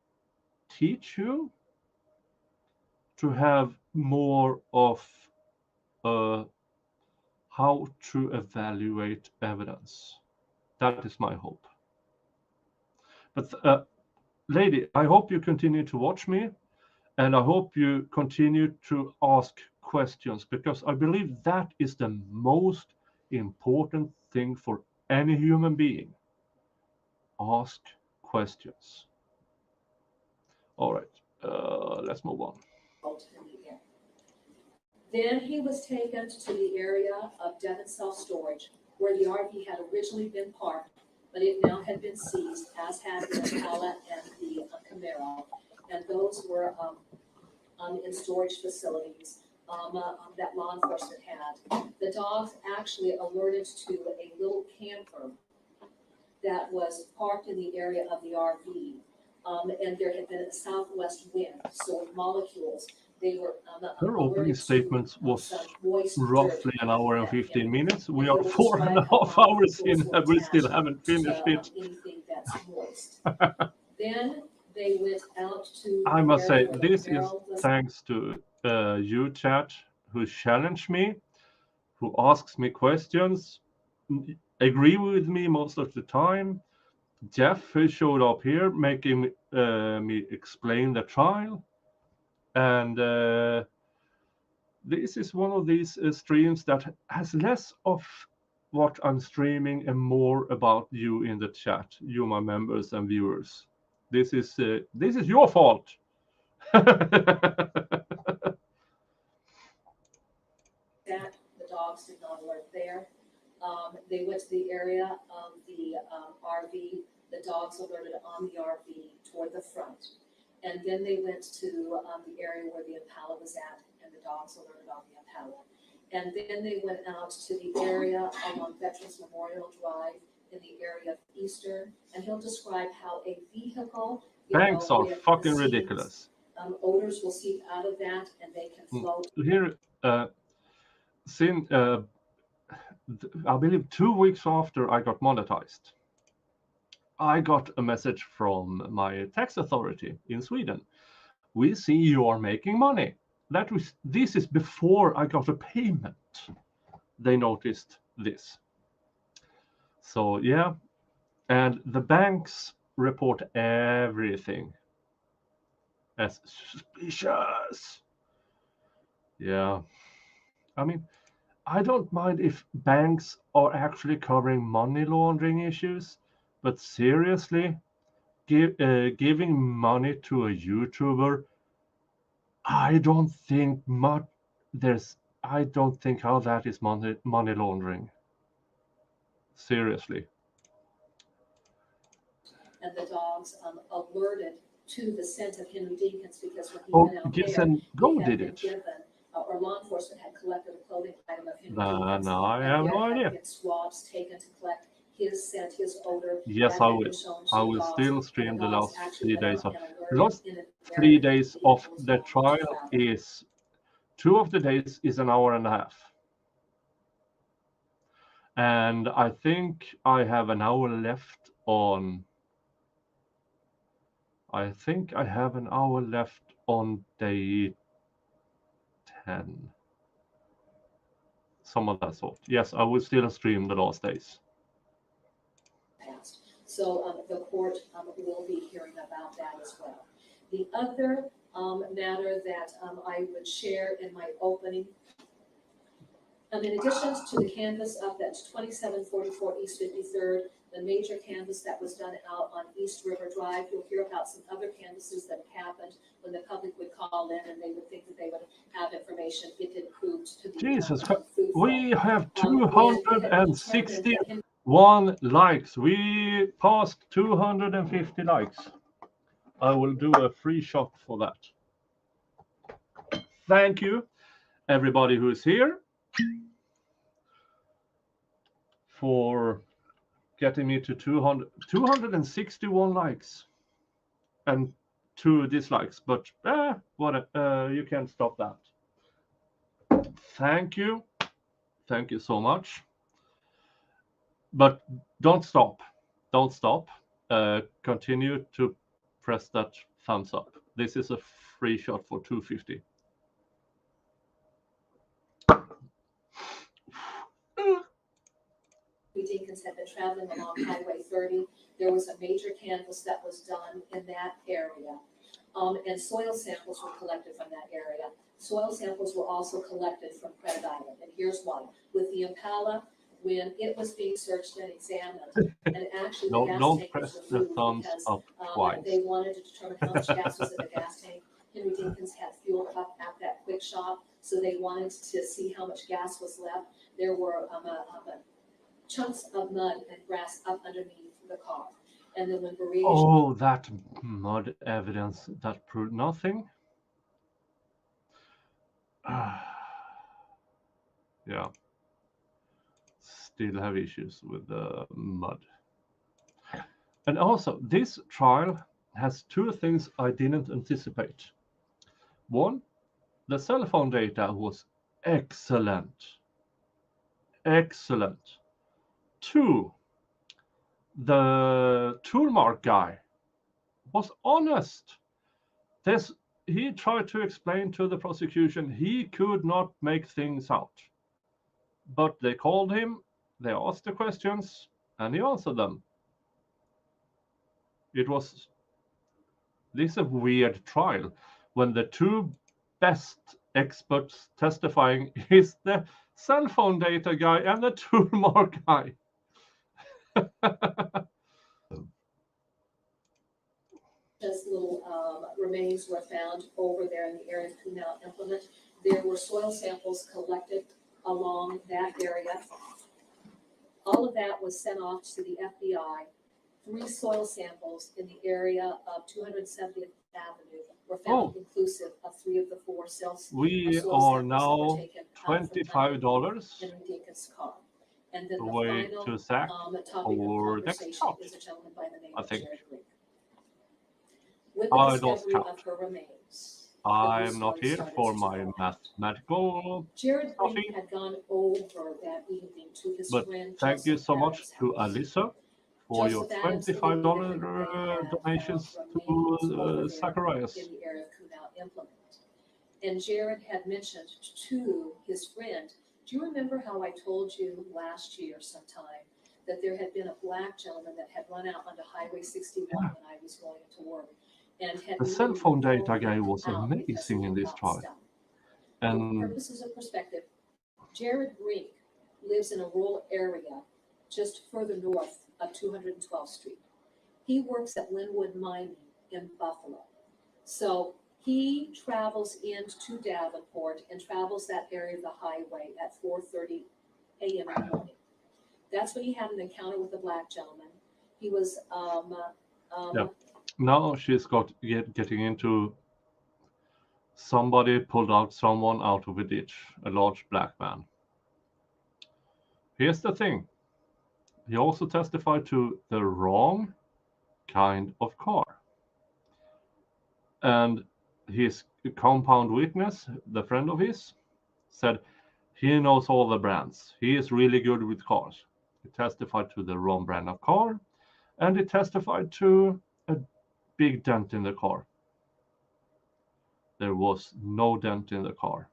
Speaker 1: teach you to have more of how to evaluate evidence. That is my hope. But lady, I hope you continue to watch me, and I hope you continue to ask questions, because I believe that is the most important thing for any human being. Ask questions. All right, let's move on.
Speaker 4: Then he was taken to the area of Devon Self-Storage, where the RV had originally been parked, but it now had been seized, as had the Impala and the Camaro. And those were in storage facilities that law enforcement had. The dogs actually alerted to a little camper that was parked in the area of the RV. And there had been a southwest wind, so with molecules, they were
Speaker 1: her opening statement was roughly an hour and 15 minutes. We are 4.5 hours in and we still haven't finished it.
Speaker 4: Anything that's moist. Then they went out to.
Speaker 1: I must say, this is thanks to you, chat, who challenged me, who asks me questions, agree with me most of the time. Jeff, who showed up here, making me explain the trial. And this is one of these streams that has less of what I'm streaming and more about you in the chat, you, my members and viewers. This is your fault.
Speaker 4: That the dogs did not alert there. They went to the area of the RV. The dogs alerted on the RV toward the front. And then they went to the area where the Impala was at, and the dogs alerted on the Impala. And then they went out to the area along Veterans Memorial Drive in the area of Eastern, and he'll describe how a vehicle.
Speaker 1: Banks are fucking ridiculous.
Speaker 4: Odors will seep out of that, and they can float.
Speaker 1: Here, I believe 2 weeks after I got monetized, I got a message from my tax authority in Sweden. We see you are making money. This is before I got a payment. They noticed this. So yeah, and the banks report everything as suspicious. Yeah, I mean, I don't mind if banks are actually covering money laundering issues, but seriously, giving money to a YouTuber, I don't think how that is money laundering. Seriously.
Speaker 4: And the dogs alerted to the scent of Henry Dinkins, because when he went out
Speaker 1: Gives
Speaker 4: there,
Speaker 1: and Go
Speaker 4: he had
Speaker 1: did
Speaker 4: been
Speaker 1: it.
Speaker 4: given, or law enforcement had collected a clothing item of Henry
Speaker 1: No,
Speaker 4: Dinkins.
Speaker 1: I have no idea.
Speaker 4: Been swabs taken to collect his scent, his odor.
Speaker 1: Yes, I will. I will still stream the last 3 days of the last 3 days of the trial. Is 2 of the days is an hour and a half. And I think I have an hour left on. I think I have an hour left on day 10. Some of that sort. Yes, I will still stream the last days.
Speaker 4: So the court will be hearing about that as well. The other matter that I would share in my opening, in addition to the canvas up at 2744 East 53rd, the major canvas that was done out on East River Drive, you'll hear about some other canvases that have happened when the public would call in and they would think that they would have information if it proved to be
Speaker 1: Jesus Christ.
Speaker 4: fruitful.
Speaker 1: We have 261 likes. We passed 250 likes. I will do a free shot for that. Thank you, everybody who is here, for getting me to 261 likes and 2 dislikes. But what? You can't stop that. Thank you. Thank you so much. But don't stop. Don't stop. Continue to press that thumbs up. This is a free shot for 250.
Speaker 4: Dinkins had been traveling along Highway 30. There was a major canvass that was done in that area. And soil samples were collected from that area. Soil samples were also collected from Credit Island. And here's why. With the Impala, when it was being searched and examined, and actually the gas
Speaker 1: don't
Speaker 4: tank
Speaker 1: press
Speaker 4: was
Speaker 1: the
Speaker 4: removed
Speaker 1: thumbs
Speaker 4: because
Speaker 1: up twice.
Speaker 4: they wanted to determine how much gas was in the gas tank. Henry Dinkins had fuel up at that quick shop, so they wanted to see how much gas was left. There were chunks of mud and grass up underneath the car. And then when Berea...
Speaker 1: Oh, that mud evidence that proved nothing. Yeah. Still have issues with the mud. And also, this trial has 2 things I didn't anticipate. 1, the cell phone data was excellent. Excellent. 2, the toolmark guy was honest. He tried to explain to the prosecution he could not make things out. But they called him, they asked the questions, and he answered them. This is a weird trial when the 2 best experts testifying is the cell phone data guy and the toolmark guy.
Speaker 4: Just little remains were found over there in the area of Canal Implement. There were soil samples collected along that area. All of that was sent off to the FBI. 3 soil samples in the area of 270th Avenue were found, inclusive of 3 of the 4 cells.
Speaker 1: We are now $25
Speaker 4: Henry Dinkins' car. And then
Speaker 1: away
Speaker 4: the
Speaker 1: to Zach
Speaker 4: topic
Speaker 1: for
Speaker 4: of
Speaker 1: next
Speaker 4: conversation
Speaker 1: shot.
Speaker 4: is a gentleman by the name
Speaker 1: I
Speaker 4: of
Speaker 1: think.
Speaker 4: Jared Green. With the
Speaker 1: I lost
Speaker 4: discovery
Speaker 1: count.
Speaker 4: of her remains,
Speaker 1: I'm not here for my mathematical
Speaker 4: Jared Green
Speaker 1: coffee.
Speaker 4: had gone over that evening to his
Speaker 1: But
Speaker 4: friend
Speaker 1: thank you
Speaker 4: Joseph
Speaker 1: so much
Speaker 4: Adams'
Speaker 1: to
Speaker 4: house.
Speaker 1: Alyssa for your
Speaker 4: Joseph Adams
Speaker 1: $25
Speaker 4: believed that they had
Speaker 1: donations
Speaker 4: found
Speaker 1: to
Speaker 4: remains over there
Speaker 1: Zacharias.
Speaker 4: in the area of Canal Implement. And Jared had mentioned to his friend, do you remember how I told you last year sometime that there had been a black gentleman that had run out onto Highway 61 when I was going to work? And had
Speaker 1: The cell phone data guy was amazing in this trial.
Speaker 4: For
Speaker 1: And
Speaker 4: purposes of perspective, Jared Brink lives in a rural area just further north of 212th Street. He works at Linwood Mining in Buffalo. So he travels into Davenport and travels that area of the highway at 4:30 a.m. in the morning. That's when he had an encounter with a black gentleman. He was
Speaker 1: now she's getting into somebody pulled out someone out of a ditch, a large black man. Here's the thing. He also testified to the wrong kind of car. And his compound witness, the friend of his, said He knows all the brands. He is really good with cars. He testified to the wrong brand of car, and he testified to a big dent in the car. There was no dent in the car.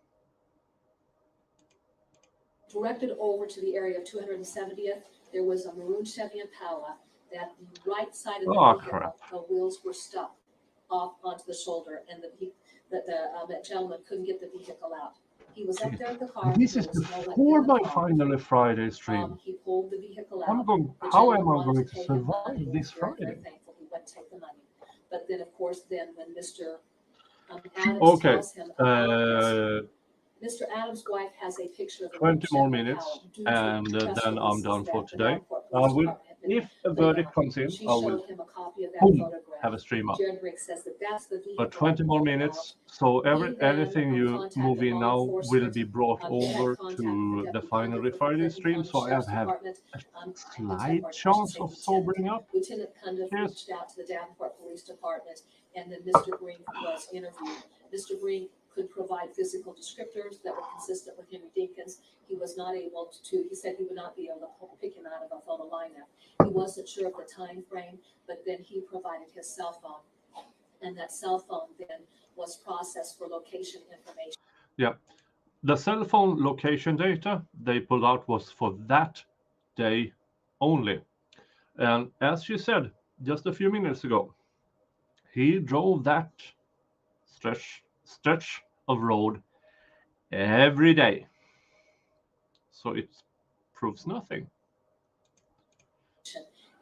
Speaker 4: Directed over to the area of 270th, there was a maroon Chevy Impala that the right side of the
Speaker 1: Oh,
Speaker 4: vehicle,
Speaker 1: crap.
Speaker 4: the wheels were stuck off onto the shoulder, and that gentleman couldn't get the vehicle out. He was up there at the car.
Speaker 1: This
Speaker 4: There
Speaker 1: is
Speaker 4: was no one
Speaker 1: before
Speaker 4: in the
Speaker 1: my
Speaker 4: car.
Speaker 1: Finally Friday stream.
Speaker 4: He pulled the vehicle
Speaker 1: How
Speaker 4: out.
Speaker 1: am I
Speaker 4: wanted
Speaker 1: going to
Speaker 4: pay him money.
Speaker 1: survive
Speaker 4: He
Speaker 1: this
Speaker 4: was very,
Speaker 1: Friday?
Speaker 4: very thankful he wouldn't take the money. But then, of course, when Mr. Adams
Speaker 1: Okay,
Speaker 4: tells him about this, Mr. Adams' wife has a picture of the
Speaker 1: 20 more
Speaker 4: Chevy
Speaker 1: minutes,
Speaker 4: Impala due to
Speaker 1: and
Speaker 4: press
Speaker 1: then I'm
Speaker 4: releases
Speaker 1: done for
Speaker 4: that the
Speaker 1: today.
Speaker 4: Davenport
Speaker 1: I
Speaker 4: Police
Speaker 1: will,
Speaker 4: Department had been
Speaker 1: if a
Speaker 4: laid
Speaker 1: verdict
Speaker 4: out.
Speaker 1: comes in,
Speaker 4: She
Speaker 1: I will
Speaker 4: showed him a copy of that
Speaker 1: boom,
Speaker 4: photograph.
Speaker 1: have a stream up.
Speaker 4: Jared Briggs says that's the vehicle.
Speaker 1: But 20 more minutes, so
Speaker 4: He then,
Speaker 1: anything you
Speaker 4: contacted
Speaker 1: move in
Speaker 4: law
Speaker 1: now will
Speaker 4: enforcement.
Speaker 1: be brought
Speaker 4: They had
Speaker 1: over
Speaker 4: contacted
Speaker 1: to the
Speaker 4: Deputy
Speaker 1: Finally
Speaker 4: Cundiff with the
Speaker 1: Friday
Speaker 4: Clinton
Speaker 1: stream,
Speaker 4: County
Speaker 1: so I
Speaker 4: Sheriff's
Speaker 1: have
Speaker 4: Department.
Speaker 1: a
Speaker 4: I'm
Speaker 1: slight
Speaker 4: sorry,
Speaker 1: chance of
Speaker 4: Lieutenant.
Speaker 1: sobering up.
Speaker 4: Lieutenant Cundiff
Speaker 1: Yes.
Speaker 4: reached out to the Davenport Police Department, and then Mr. Brink was interviewed. Mr. Brink could provide physical descriptors that were consistent with Henry Dinkins. He was not able to, he said he would not be able to pick him out of a photo lineup. He wasn't sure of the time frame, but then he provided his cell phone. And that cell phone then was processed for location information.
Speaker 1: Yeah. The cell phone location data they pulled out was for that day only. And as you said just a few minutes ago, he drove that stretch of road every day. So it proves nothing.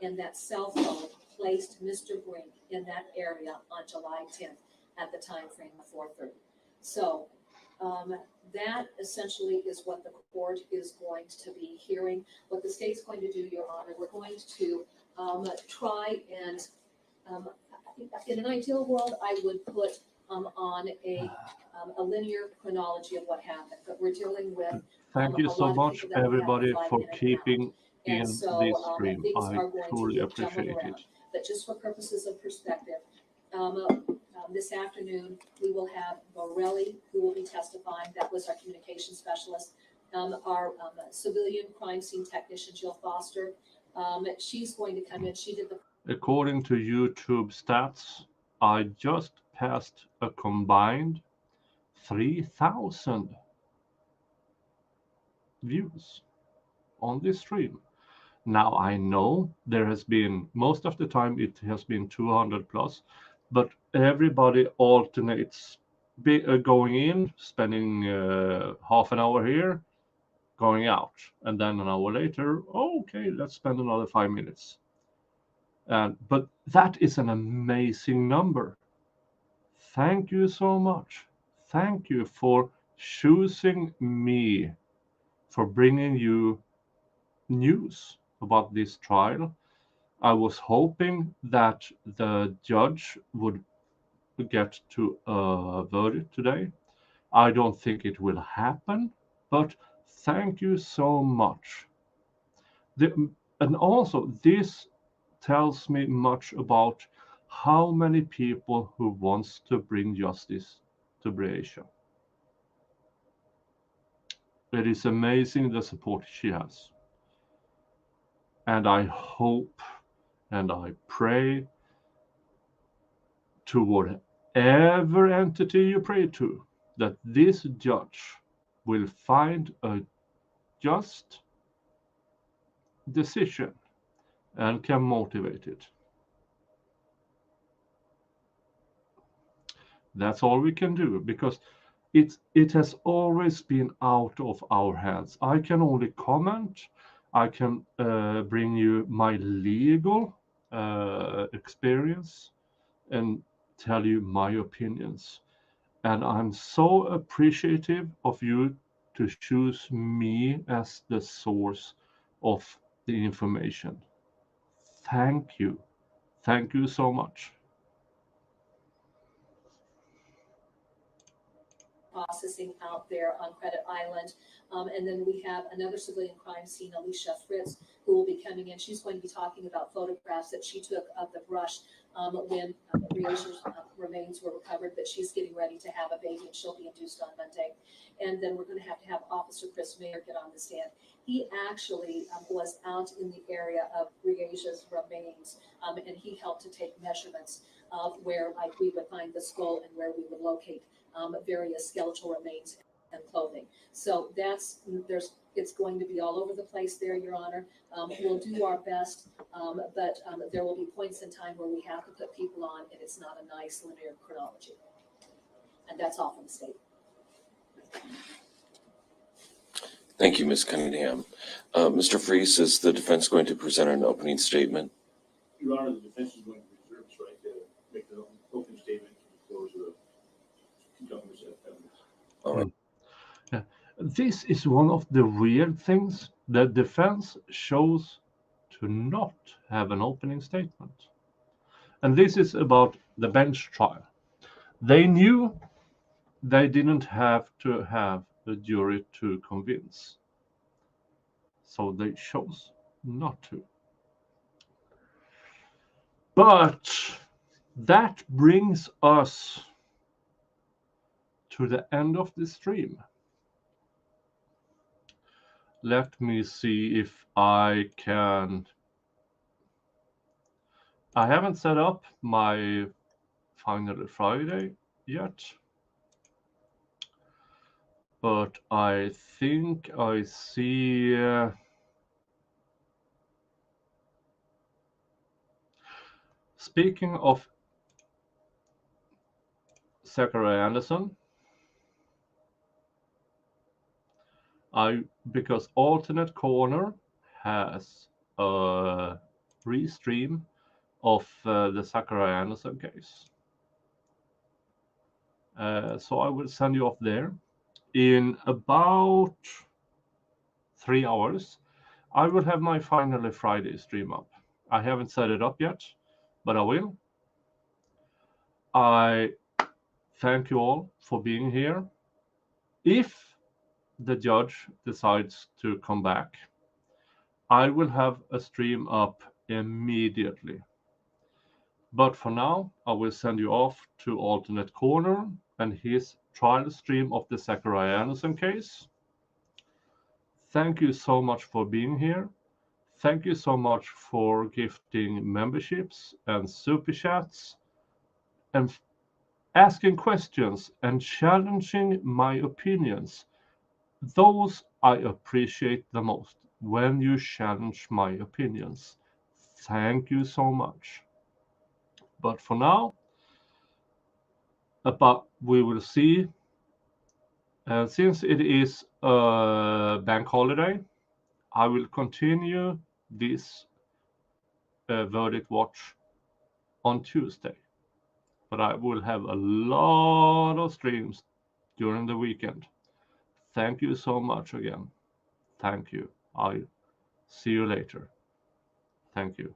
Speaker 4: And that cell phone placed Mr. Brink in that area on July 10th at the time frame of 4:30. So that essentially is what the court is going to be hearing. What the state's going to do, Your Honor, we're going to try and, in an ideal world, I would put on a linear chronology of what happened, but we're dealing with
Speaker 1: Thank you
Speaker 4: a
Speaker 1: so
Speaker 4: lot of
Speaker 1: much,
Speaker 4: people that we have
Speaker 1: everybody,
Speaker 4: flying
Speaker 1: for
Speaker 4: in and out.
Speaker 1: keeping
Speaker 4: And
Speaker 1: in
Speaker 4: so
Speaker 1: this stream.
Speaker 4: things
Speaker 1: I
Speaker 4: are going to
Speaker 1: truly
Speaker 4: get jumbled
Speaker 1: appreciate
Speaker 4: around.
Speaker 1: it.
Speaker 4: But just for purposes of perspective, this afternoon, we will have Borelli, who will be testifying. That was our communication specialist. Our civilian crime scene technician, Jill Foster, she's going to come in. She did the.
Speaker 1: According to YouTube stats, I just passed a combined 3,000 views on this stream. Now I know there has been, most of the time it has been 200 plus, but everybody alternates going in, spending half an hour here, going out, and then an hour later, okay, let's spend another 5 minutes. But that is an amazing number. Thank you so much. Thank you for choosing me, for bringing you news about this trial. I was hoping that the judge would get to a verdict today. I don't think it will happen, but thank you so much. And also, this tells me much about how many people who wants to bring justice to Breasia. It is amazing the support she has. And I hope and I pray to whatever entity you pray to, that this judge will find a just decision and can motivate it. That's all we can do, because it has always been out of our hands. I can only comment. I can bring you my legal experience and tell you my opinions. And I'm so appreciative of you to choose me as the source of the information. Thank you. Thank you so much.
Speaker 4: Processing out there on Credit Island. And then we have another civilian crime scene, Alicia Fritz, who will be coming in. She's going to be talking about photographs that she took of the brush when Riosha's remains were recovered, but she's getting ready to have a baby and she'll be induced on Monday. And then we're going to have Officer Chris Mayer get on the stand. He actually was out in the area of Riosha's remains, and he helped to take measurements of where, like, we would find the skull and where we would locate various skeletal remains and clothing. So it's going to be all over the place there, Your Honor. We'll do our best, but there will be points in time where we have to put people on, and it's not a nice linear chronology. And that's all from the state.
Speaker 2: Thank you, Ms. Cunningham. Mr. Freese, is the defense going to present an opening statement?
Speaker 6: Your Honor, the defense is going to reserve its right to make the opening statement to close the government's evidence.
Speaker 2: All right.
Speaker 1: Yeah. This is one of the weird things. The defense chose to not have an opening statement. And this is about the bench trial. They knew they didn't have to have the jury to convince. So they chose not to. But that brings us to the end of the stream. Let me see if I can. I haven't set up my Finally Friday yet, but I think I see. Speaking of Zachary Anderson, because Alternate Corner has a restream of the Zachary Anderson case. So I will send you off there. In about 3 hours, I will have my Finally Friday stream up. I haven't set it up yet, but I will. I thank you all for being here. If the judge decides to come back, I will have a stream up immediately. But for now, I will send you off to Alternate Corner and his trial stream of the Zachary Anderson case. Thank you so much for being here. Thank you so much for gifting memberships and super chats and asking questions and challenging my opinions. Those I appreciate the most, when you challenge my opinions. Thank you so much. But for now, we will see. Since it is a bank holiday, I will continue this verdict watch on Tuesday. But I will have a lot of streams during the weekend. Thank you so much again. Thank you. I'll see you later. Thank you.